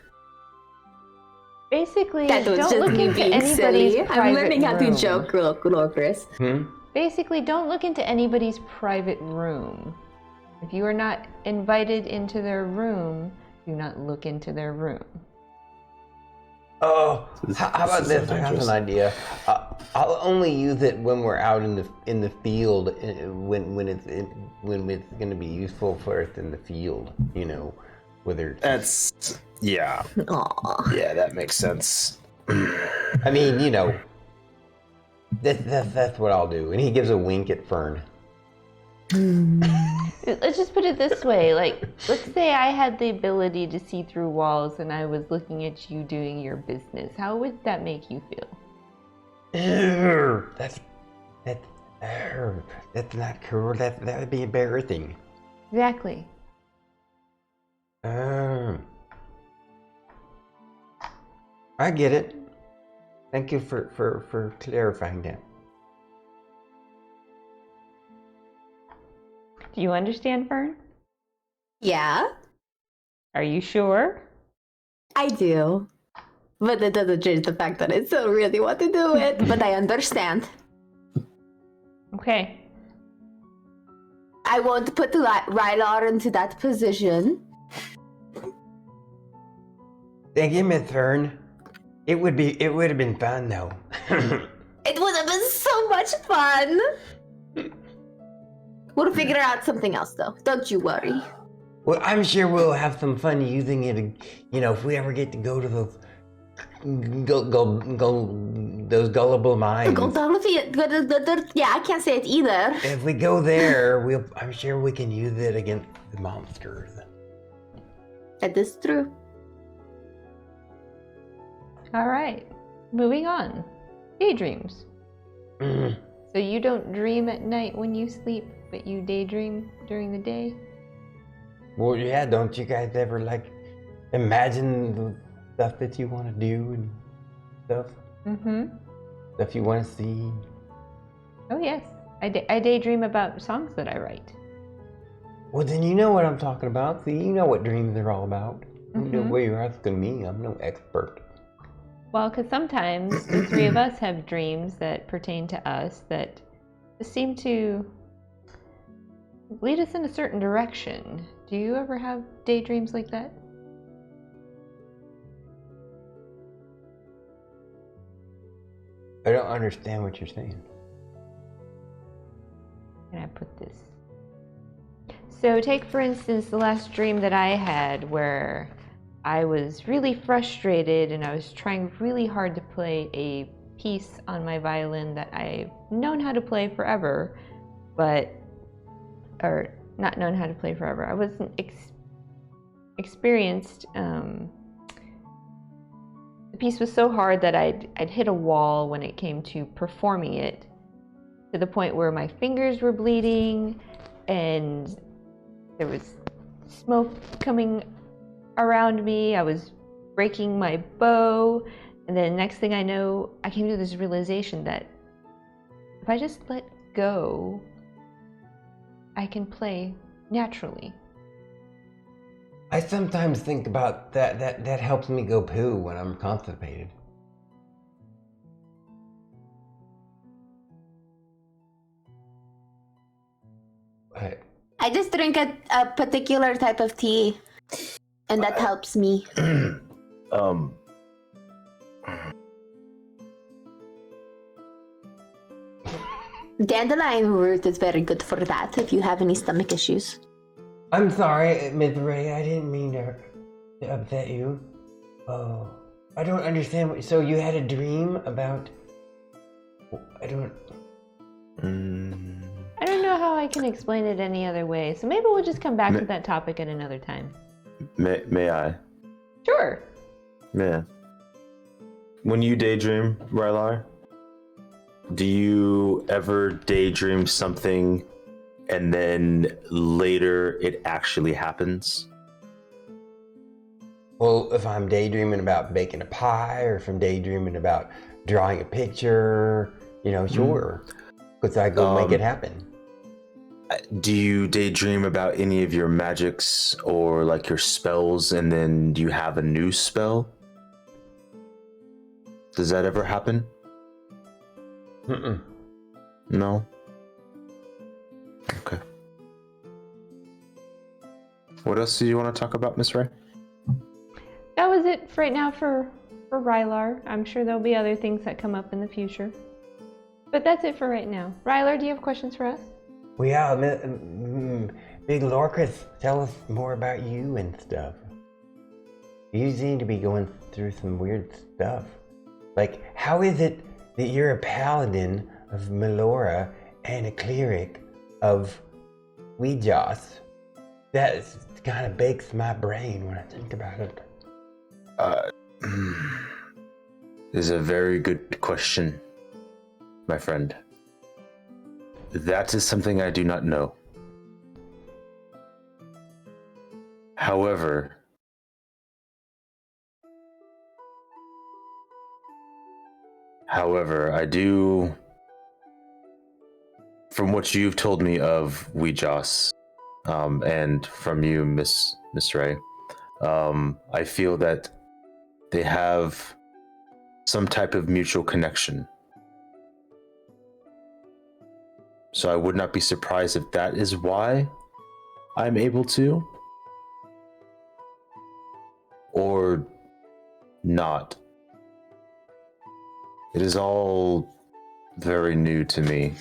Basically, That was don't just look me into being anybody's silly. private I'm learning how to room. joke, Lorkris. Basically, don't look into anybody's private room. If you are not invited into their room, do not look into their room. Oh, how about this? I have an idea. I'll only use it when we're out in the field, when it's going to be useful for us in the field. You know, whether That's yeah. Aww. Yeah, that makes sense. I mean, you know, that's what I'll do. And he gives a wink at Fern. Let's just put it this way, like, let's say I had the ability to see through walls and I was looking at you doing your business. How would that make you feel? That's not cool. That would be embarrassing. Exactly. I get it. Thank you for clarifying that. Do you understand, Fern? Yeah, Are you sure? I do. But it doesn't change the fact that I still really want to do it. But I understand. Okay. I won't put Rylar into that position. Thank you, Miss Fern. It would have been fun though. It would have been so much fun. We'll figure out something else, though. Don't you worry. Well, I'm sure we'll have some fun using it. You know, if we ever get to go to those those gullible mines. Yeah, I can't say it either. If we go there, I'm sure we can use it against the monsters. That is true. All right. Moving on. Daydreams. So you don't dream at night when you sleep, but you daydream during the day? Well, yeah, don't you guys ever, like, imagine the stuff that you want to do and stuff? Stuff you want to see? Oh, yes. I daydream about songs that I write. Well, then you know what I'm talking about. See, you know what dreams are all about. You know what you're asking me. I'm no expert. Well, because sometimes the three of us have dreams that pertain to us that seem to lead us in a certain direction. Do you ever have daydreams like that? I don't understand what you're saying. Can I put this? So take, for instance, the last dream that I had where I was really frustrated and I was trying really hard to play a piece on my violin that I've known how to play forever, or not known how to play forever. I wasn't experienced. The piece was so hard that I'd hit a wall when it came to performing it, to the point where my fingers were bleeding and there was smoke coming around me. I was breaking my bow. And then next thing I know, I came to this realization that if I just let go, I can play naturally. I sometimes think about that. That helps me go poo when I'm constipated. What? I just drink a particular type of tea, and that helps me. Dandelion root is very good for that if you have any stomach issues. I'm sorry, Ms. Ray. I didn't mean to upset you. Oh, I don't understand. So you had a dream about? I don't. I don't know how I can explain it any other way, so maybe we'll just come back to that topic at another time. May I? Sure. Yeah. When you daydream, Rylar, do you ever daydream something and then later it actually happens? Well, if I'm daydreaming about baking a pie, or if I'm daydreaming about drawing a picture, sure. Because I go make it happen. Do you daydream about any of your magics or like your spells, and then do you have a new spell? Does that ever happen? Mm-mm. No? Okay. What else do you want to talk about, Miss Ray? That was it for right now for Rylar. I'm sure there'll be other things that come up in the future. But that's it for right now. Rylar, do you have questions for us? Well, yeah, Big Lorkris, tell us more about you and stuff. You seem to be going through some weird stuff. Like, how is it that you're a paladin of Melora and a cleric of Weejoss? That kind of bakes my brain when I think about it. Is a very good question, my friend. That is something I do not know. However, I do, from what you've told me of Weejoss, and from you, Miss Ray, I feel that they have some type of mutual connection. So I would not be surprised if that is why I'm able to, or not. It is all very new to me.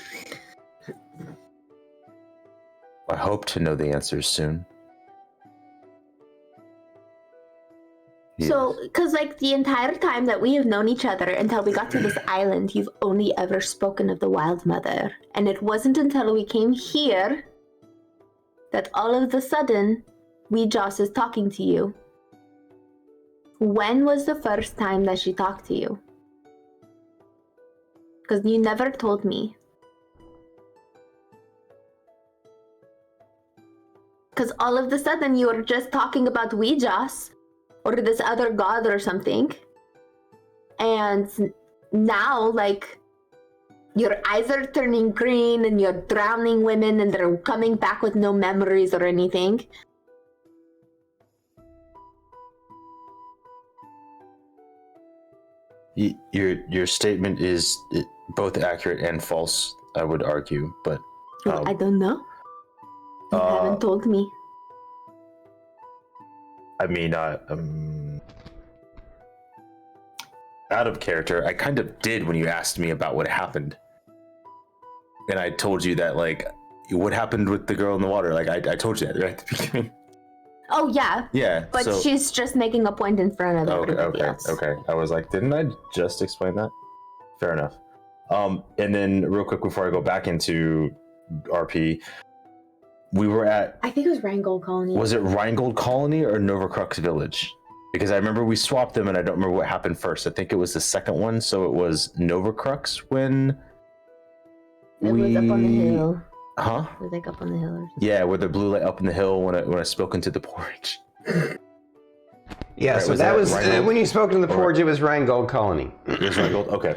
I hope to know the answers soon. So, because like the entire time that we have known each other until we got to this island, you've only ever spoken of the Wild Mother. And it wasn't until we came here that all of a sudden, Weejoss is talking to you. When was the first time that she talked to you? Because you never told me. Because all of a sudden you were just talking about Weejoss or this other god or something. And now, like, your eyes are turning green and you're drowning women and they're coming back with no memories or anything. Your statement is both accurate and false, I would argue, but... I don't know. You haven't told me. I mean, out of character, I kind of did when you asked me about what happened. And I told you that, like, what happened with the girl in the water? Like, I told you that right at the beginning. Oh, yeah. Yeah. But so... she's just making a point in front of everybody else. Okay. I was like, didn't I just explain that? Fair enough. And then real quick before I go back into RP, we were at... I think it was Rheingold Colony. Was it Rheingold Colony or Novacrux Village? Because I remember we swapped them and I don't remember what happened first. I think it was the second one, so it was Novacrux when It was up on the hill. Huh? It was like up on the hill or something. Yeah, where the blue light up in the hill when I spoke into the porridge. Yeah, Right, so was that that was Rheingold? when you spoke in the forge. It was Rheingold Colony. Is Rheingold? Okay.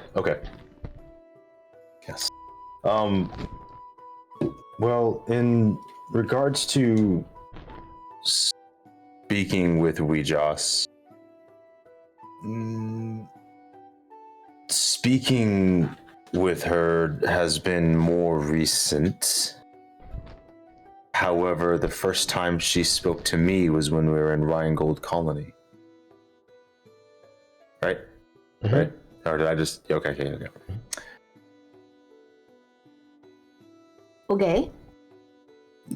Yes. Well, in regards to speaking with Weejoss, speaking with her has been more recent. However, the first time she spoke to me was when we were in Rheingold Colony. Right? Mhm. Right? Or did I just... Okay. Okay.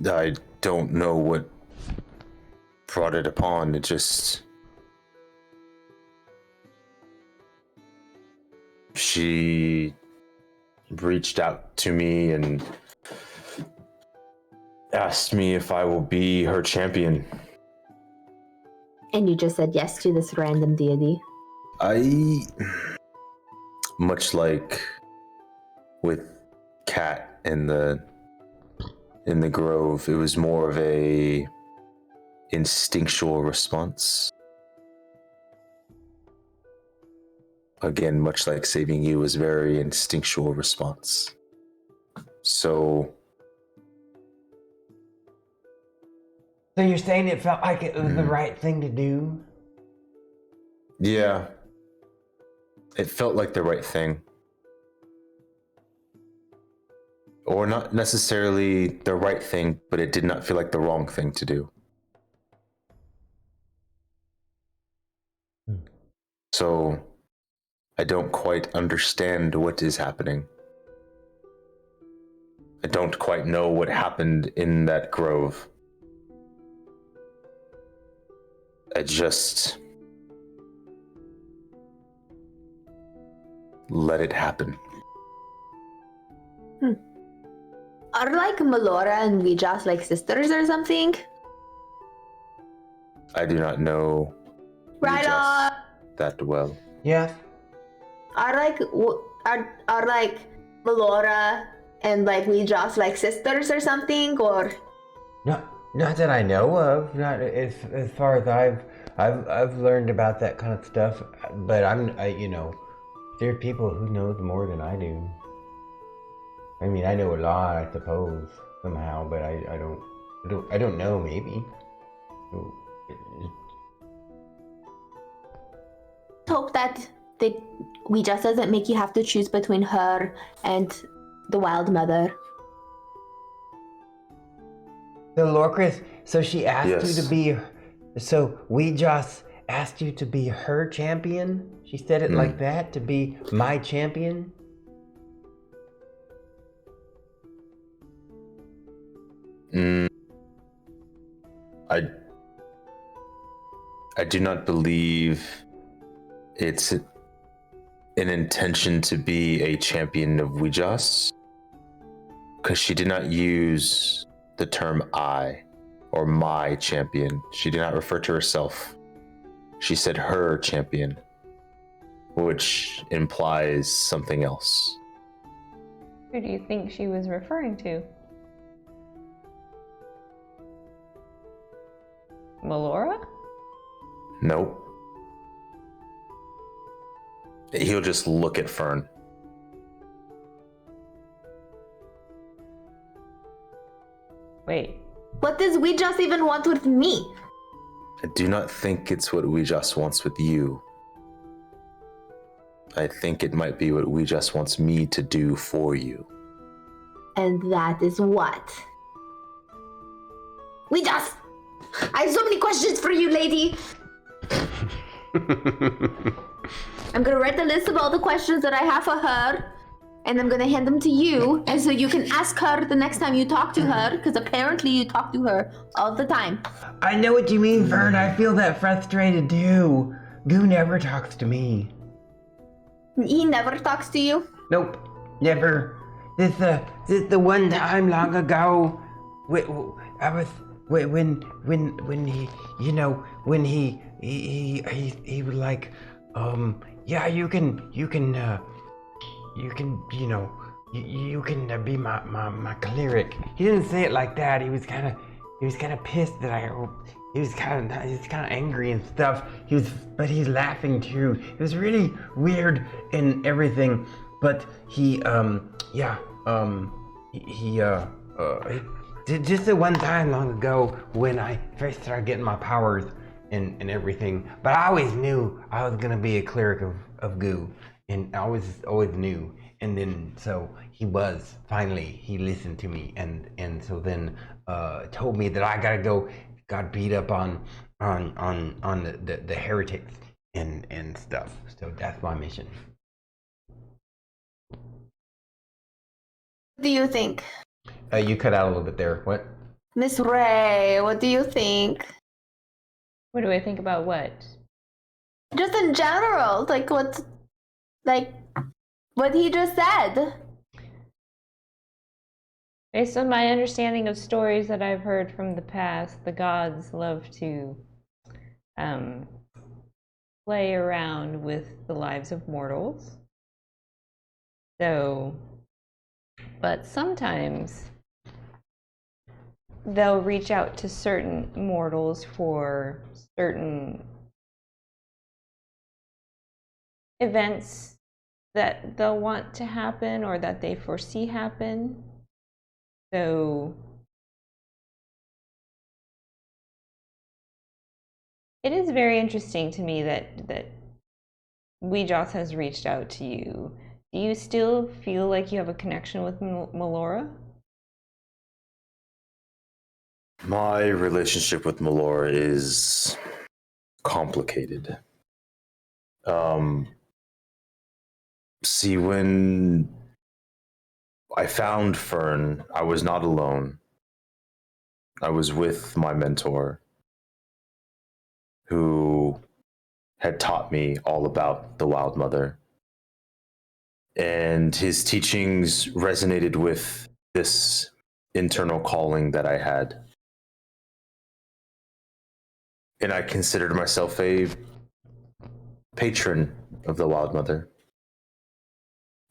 I don't know what brought it upon. It just... She reached out to me and asked me if I will be her champion. And you just said yes to this random deity. Much like with Cat in the grove, it was more of a instinctual response. Again, much like saving you, was very instinctual response. So you're saying it felt like it was the right thing to do? yeah, it felt like the right thing. Or not necessarily the right thing, but it did not feel like the wrong thing to do. So I don't quite understand what is happening. I don't quite know what happened in that grove. I just let it happen. Are like Melora and Weejoss like sisters or something? I do not know Rylar! Weejoss that well. Yeah. Are like are like Melora and like Weejoss like sisters or something, or? Not that I know of. Not as far as I've learned about that kind of stuff. But there are people who know more than I do. I mean, I know a lot, I suppose, somehow, but I don't know. Maybe. Hope that Weejoss doesn't make you have to choose between her and the Wild Mother. So Lorkris, so she asked Yes. you to be, so Weejoss asked you to be her champion? She said it like that, to be my champion? I do not believe it's an intention to be a champion of Weejoss, because she did not use the term I or my champion. She did not refer to herself. She said her champion, which implies something else. Who do you think she was referring to? Melora? Nope. He'll just look at Fern. Wait. What does Weejoss even want with me? I do not think it's what Weejoss wants with you. I think it might be what Weejoss wants me to do for you. And that is what? Weejoss! I have so many questions for you, lady! I'm gonna write a list of all the questions that I have for her, and I'm gonna hand them to you, and so you can ask her the next time you talk to her, because apparently you talk to her all the time. I know what you mean, Fern. I feel that frustrated too. Goo never talks to me. He never talks to you? Nope, never. This the one time long ago, I was when he was like, yeah, you can be my cleric. He didn't say it like that. He was kind of pissed that He was kind of angry and stuff. But he's laughing too. It was really weird and everything. But he just the one time long ago when I first started getting my powers and everything. But I always knew I was gonna be a cleric of goo, and I always knew. And then so he listened to me, and so then told me that I gotta go. Got beat up on the heretics and stuff. So that's my mission. What do you think? You cut out a little bit there. What? Miss Ray, what do you think? What do I think about what? Just in general, like what he just said. Based on my understanding of stories that I've heard from the past, the gods love to play around with the lives of mortals. So, but sometimes they'll reach out to certain mortals for certain events that they'll want to happen or that they foresee happen. So it is very interesting to me that Weejoss has reached out to you. Do you still feel like you have a connection with Melora? My relationship with Melora is complicated. See, when I found Fern, I was not alone. I was with my mentor, who had taught me all about the Wild Mother. And his teachings resonated with this internal calling that I had. And I considered myself a patron of the Wild Mother.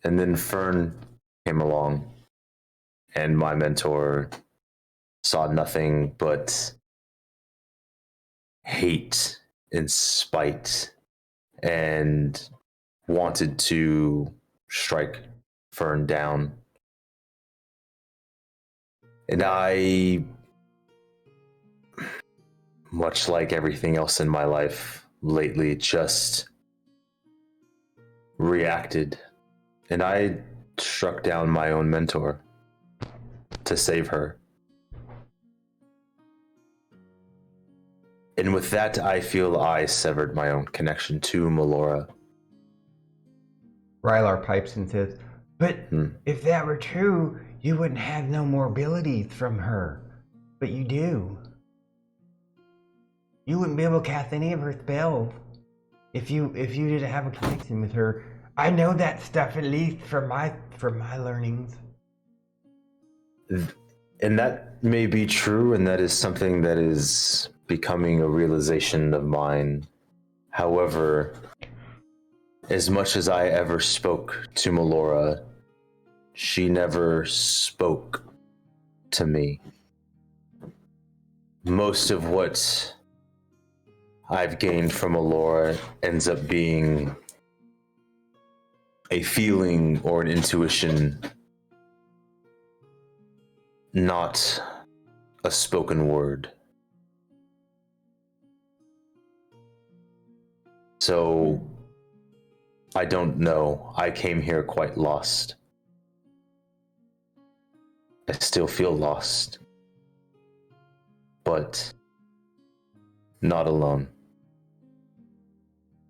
And then Fern came along, and my mentor saw nothing but hate and spite and wanted to strike Fern down. And I, much like everything else in my life lately, just reacted. And I struck down my own mentor to save her. And with that, I feel I severed my own connection to Melora. Rylar pipes and says, but if that were true, you wouldn't have no more abilities from her. But you do. You wouldn't be able to cast any of her spells if you didn't have a connection with her. I know that stuff, at least from my learnings. And that may be true, and that is something that is becoming a realization of mine. However, as much as I ever spoke to Melora, she never spoke to me. Most of what I've gained from Melora ends up being a feeling or an intuition, not a spoken word. So, I don't know. I came here quite lost. I still feel lost, but not alone.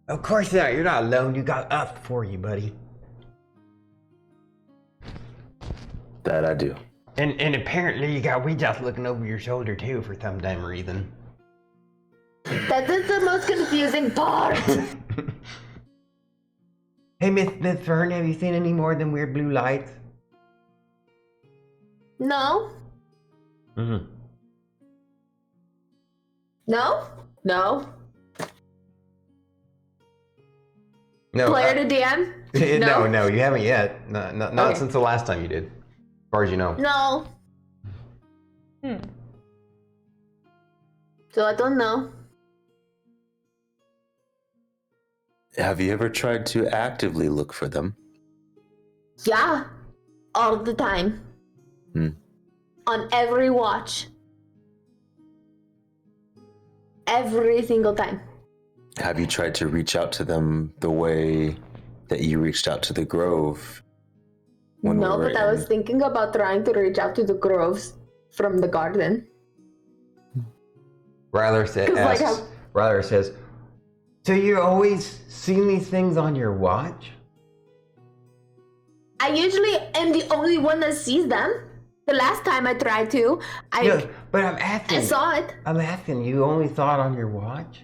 Of course not. You're not alone. You got us for you, buddy. That I do. And apparently you got Weejoss looking over your shoulder too for some damn reason. That is the most confusing part. Hey, Miss Fern, have you seen any more than weird blue lights? No? Mm-hmm. No? No? No. Player to DM? No, you haven't yet. Not Okay. since the last time you did, as far as you know. No. So I don't know. Have you ever tried to actively look for them? Yeah, all the time. On every watch. Every single time. Have you tried to reach out to them the way that you reached out to the Grove? No, but I was thinking about trying to reach out to the groves from the garden. Rylar says, so you always seeing these things on your watch? I usually am the only one that sees them. The last time I tried to, but I'm asking. I saw it. I'm asking, you only saw it on your watch?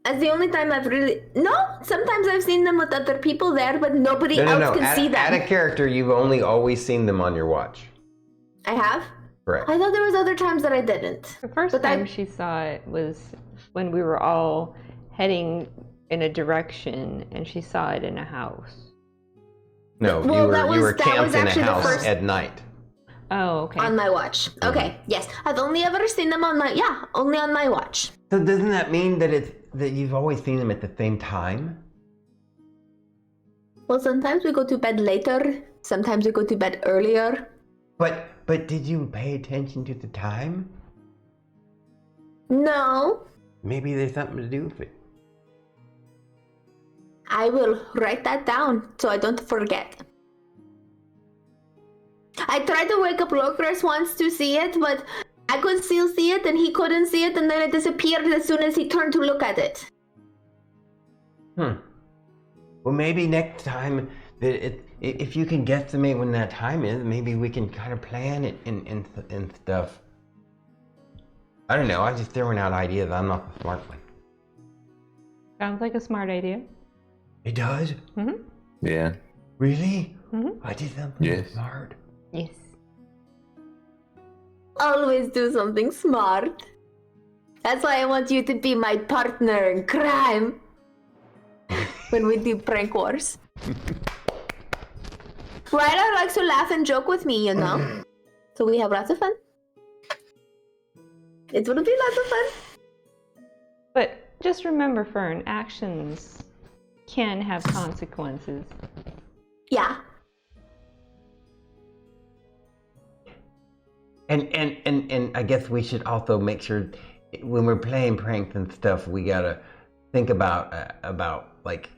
That's the only time I've really... No, sometimes I've seen them with other people there, but nobody else can see them. Add a character, you've only always seen them on your watch. I have? Correct. I thought there was other times that I didn't. The first time she saw it was when we were all heading in a direction, and she saw it in a house. No, Well, you were camped in a actually the house first- at night. Oh, okay. On my watch. Okay, yes. I've only ever seen them on my... Yeah, only on my watch. So doesn't that mean that you've always seen them at the same time? Well, sometimes we go to bed later. Sometimes we go to bed earlier. But did you pay attention to the time? No. Maybe there's something to do with it. I will write that down so I don't forget. I tried to wake up Lorkris once to see it, but I could still see it and he couldn't see it, and then it disappeared as soon as he turned to look at it. Well, maybe next time, if you can guesstimate when that time is, maybe we can kind of plan it and stuff. I don't know, I'm just throwing out ideas. I'm not the smart one. Sounds like a smart idea. It does? Mm-hmm. Yeah. Really? Mm-hmm. I did something Yes. smart. Yes. Always do something smart. That's why I want you to be my partner in crime when we do prank wars. Rylar likes to laugh and joke with me, you know? So we have lots of fun. It will be lots of fun. But just remember, Fern, actions can have consequences. Yeah. And I guess we should also make sure when we're playing pranks and stuff, we gotta think about like,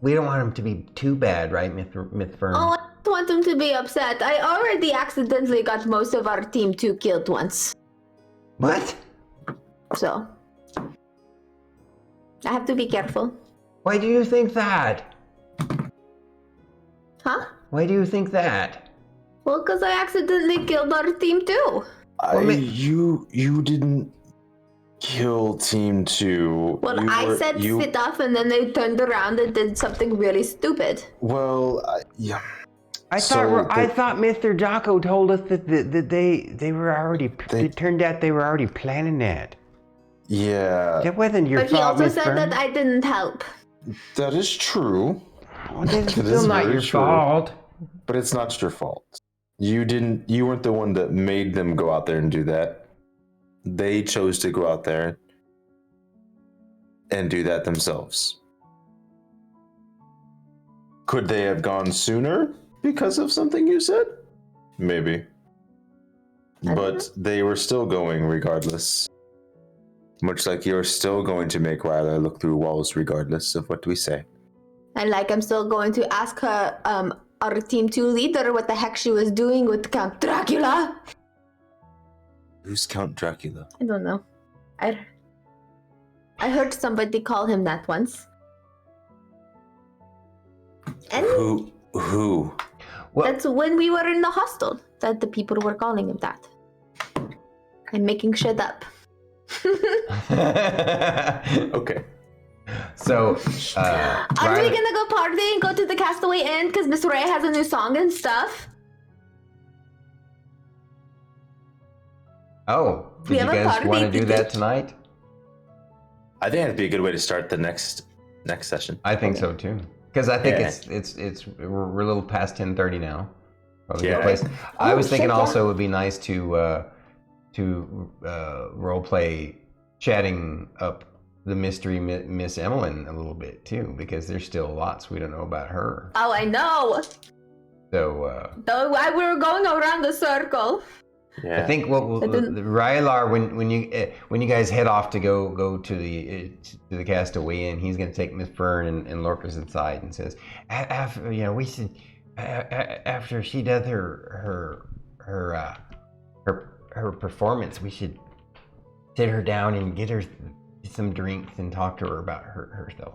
we don't want them to be too bad, right, Miss Fern? Oh, I don't want them to be upset. I already accidentally got most of our team 2 killed once. What? So, I have to be careful. Why do you think that? Huh? Why do you think that? Well, because I accidentally killed our team 2. You didn't kill Team 2. Well, I said sit off, and then they turned around and did something really stupid. Well, yeah. I thought Mr. Jocko told us that they were already. It turned out they were already planning that. Yeah. That wasn't your But he fault, also Miss said Fern. that I didn't help. That is true. Well, that's That still is not very your true. fault. But it's not your fault. You weren't the one that made them go out there and do that. They chose to go out there and do that themselves. Could they have gone sooner because of something you said? Maybe. But they were still going regardless. Much like you're still going to make Rylar look through walls regardless of what we say. And like I'm still going to ask her, our team 2 leader, what the heck she was doing with Count Dracula. Who's Count Dracula? I don't know. I heard somebody call him that once. And Who? Well, that's when we were in the hostel that the people were calling him that. I'm making shit up. Okay. So, Are we gonna go party and go to the Castaway Inn because Miss Ray has a new song and stuff? oh, did We you have a guys party want to do ticket. that tonight? I think that'd be a good way to start the next session. I think so too. Because I think Yeah. it's we're a little past 10:30 now. Probably a good Yeah. place. I Oh, was thinking shit, yeah. also it would be nice to roleplay chatting up the mystery Miss Emillynn a little bit too, because there's still lots we don't know about her. Oh, I know. So We were going around the circle. Yeah. I think Rylar, when you guys head off to go to the Castaway Inn, he's gonna take Miss Fern and Lorkris inside and says, after we should after she does her performance, we should sit her down and get her some drinks and talk to her about herself.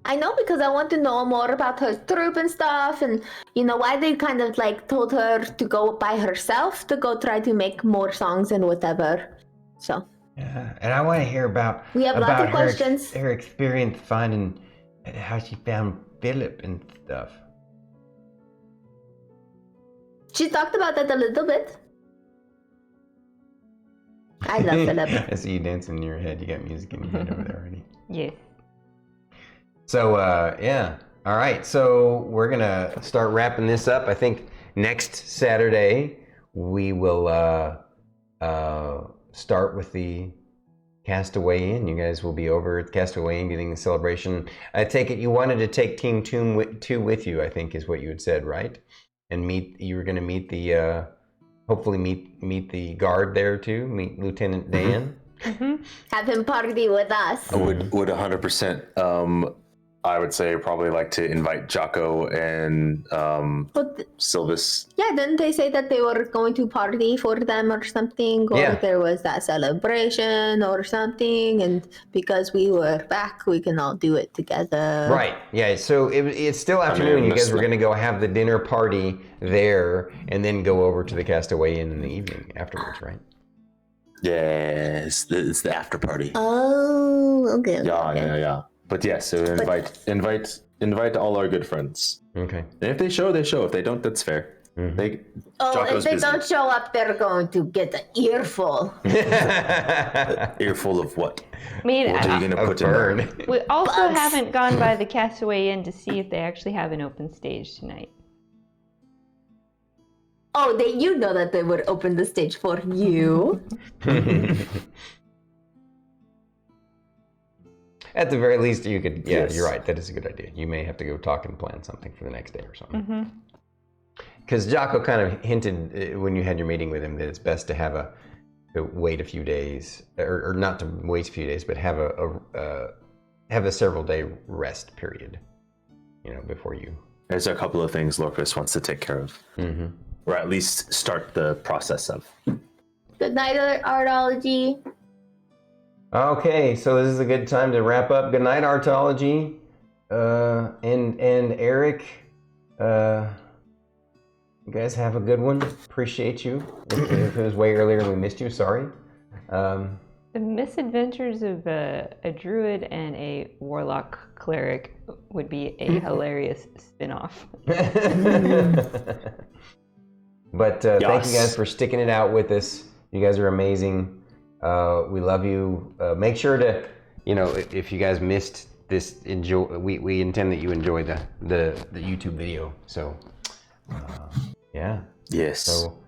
I know, because I want to know more about her troop and stuff, and why they kind of like told her to go by herself to go try to make more songs and whatever. So. Yeah, and I want to hear about. We have lots of questions. Her experience finding how she found Philip and stuff. She talked about that a little bit. I love Philip. I see you dancing in your head. You got music in your head over there already. Yes. So, yeah. All right. So we're going to start wrapping this up. I think next Saturday we will start with the Castaway Inn. You guys will be over at Castaway Inn getting the celebration. I take it you wanted to take Team 2 with you, I think is what you had said, right? And you were going to meet the, hopefully meet the guard there too, meet Lieutenant Dan. Mm-hmm. Have him party with us. I would 100%. I would say probably like to invite Jocko and Silvis. Yeah, didn't they say that they were going to party for them or something? Or there was that celebration or something, and because we were back, we can all do it together. Right, yeah, so it's still afternoon. You guys were going to go have the dinner party there and then go over to the Castaway Inn in the evening afterwards, right? Yes, it's the after party. Oh, okay. Yeah. But yeah, so invite all our good friends. Okay. And if they show, they show. If they don't, that's fair. Mm-hmm. If they don't show up, they're going to get an earful. Earful of what? I mean, What are you going to put in there? we also haven't gone by the Castaway Inn to see if they actually have an open stage tonight. Oh, you know that they would open the stage for you. At the very least, you could. Yeah, Yes. You're right. That is a good idea. You may have to go talk and plan something for the next day or something. Mm-hmm. Because Jocko kind of hinted when you had your meeting with him that it's best to have to wait a few days, or not to wait a few days, but have a several day rest period. Before you. There's a couple of things Lorkris wants to take care of, or at least start the process of. Good night, Artology. Okay, so this is a good time to wrap up. Good night, Artology, and Eric. You guys have a good one. Appreciate you. If it was way earlier and we missed you, sorry. The misadventures of a druid and a warlock cleric would be a hilarious spin-off. But thank you guys for sticking it out with us. You guys are amazing. We love you. Make sure to, if you guys missed this, enjoy. We intend that you enjoy the YouTube video. So, yeah. Yes. So,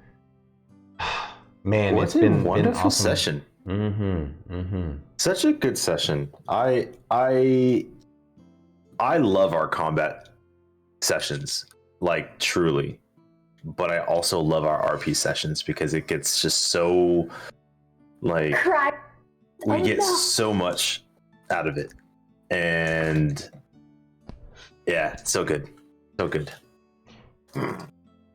man, What it's a been wonderful awesome. session. Mm-hmm. Such a good session. I love our combat sessions, like truly. But I also love our RP sessions because it gets just so we get so much out of it. And yeah, so good. So good.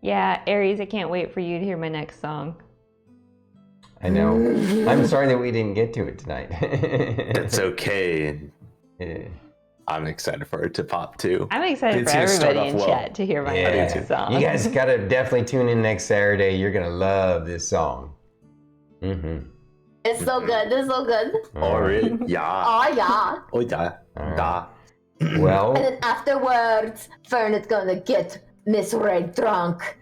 Yeah, Aries, I can't wait for you to hear my next song. I know. I'm sorry that we didn't get to it tonight. That's okay. Yeah. I'm excited for it to pop too. I'm excited It's for gonna start everybody in off well. chat to hear my Yeah. next song. You guys gotta definitely tune in next Saturday. You're gonna love this song. Mm-hmm. It's so good. It's so good. Already? Yeah. Oh, yeah. Oh, yeah. Alright. Da. Well, And then afterwards, Fern is gonna get Miss Ray drunk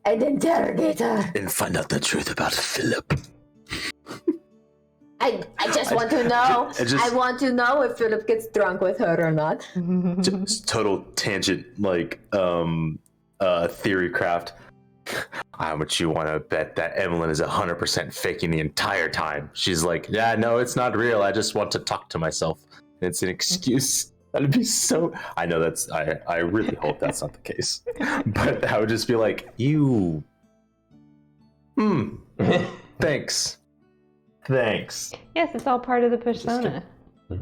and interrogate her. And find out the truth about Philip. I just want to know. I want to know if Philip gets drunk with her or not. Just total tangent, theory craft. How much you want to bet that Emillynn is 100% faking the entire time? She's like, yeah, no, it's not real. I just want to talk to myself. It's an excuse. That'd be so. I know that's. I really hope that's not the case. But that would just be like, you. Thanks. Thanks. Yes, it's all part of the persona.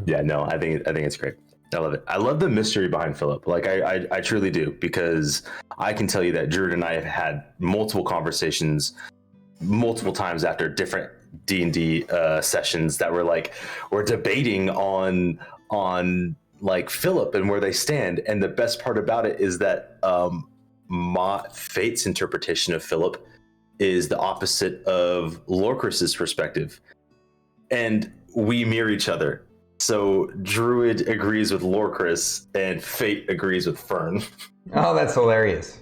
Yeah, no, I think it's great. I love it. I love the mystery behind Philip. Like I truly do, because I can tell you that Druid and I have had multiple conversations, multiple times after different D&D sessions that were like, we're debating on like Philip and where they stand. And the best part about it is that Fate's interpretation of Philip is the opposite of Lorkris's perspective, and we mirror each other. So Druid agrees with Lorkris and Fate agrees with Fern. Oh, that's hilarious.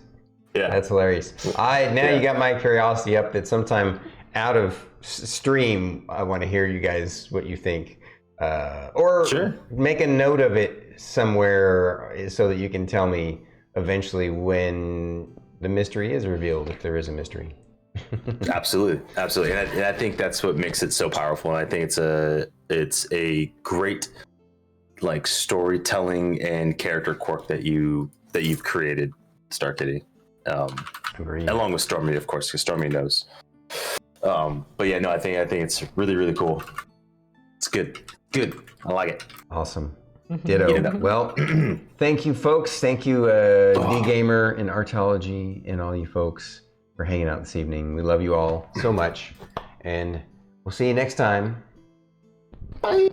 Yeah, that's hilarious. You got my curiosity up that sometime out of stream, I want to hear you guys what you think, or make a note of it somewhere so that you can tell me eventually when the mystery is revealed, if there is a mystery. Absolutely, and I think that's what makes it so powerful. And I think it's a great like storytelling and character quirk that you've created, StarkItty. Along with StormyD, of course, because StormyD knows. But yeah, no, I think it's really, really cool. It's good. I like it. Awesome. Ditto. Well, thank you, folks. Thank you, D-Gamer and Artology and all you folks for hanging out this evening. We love you all so much, and we'll see you next time. Bye.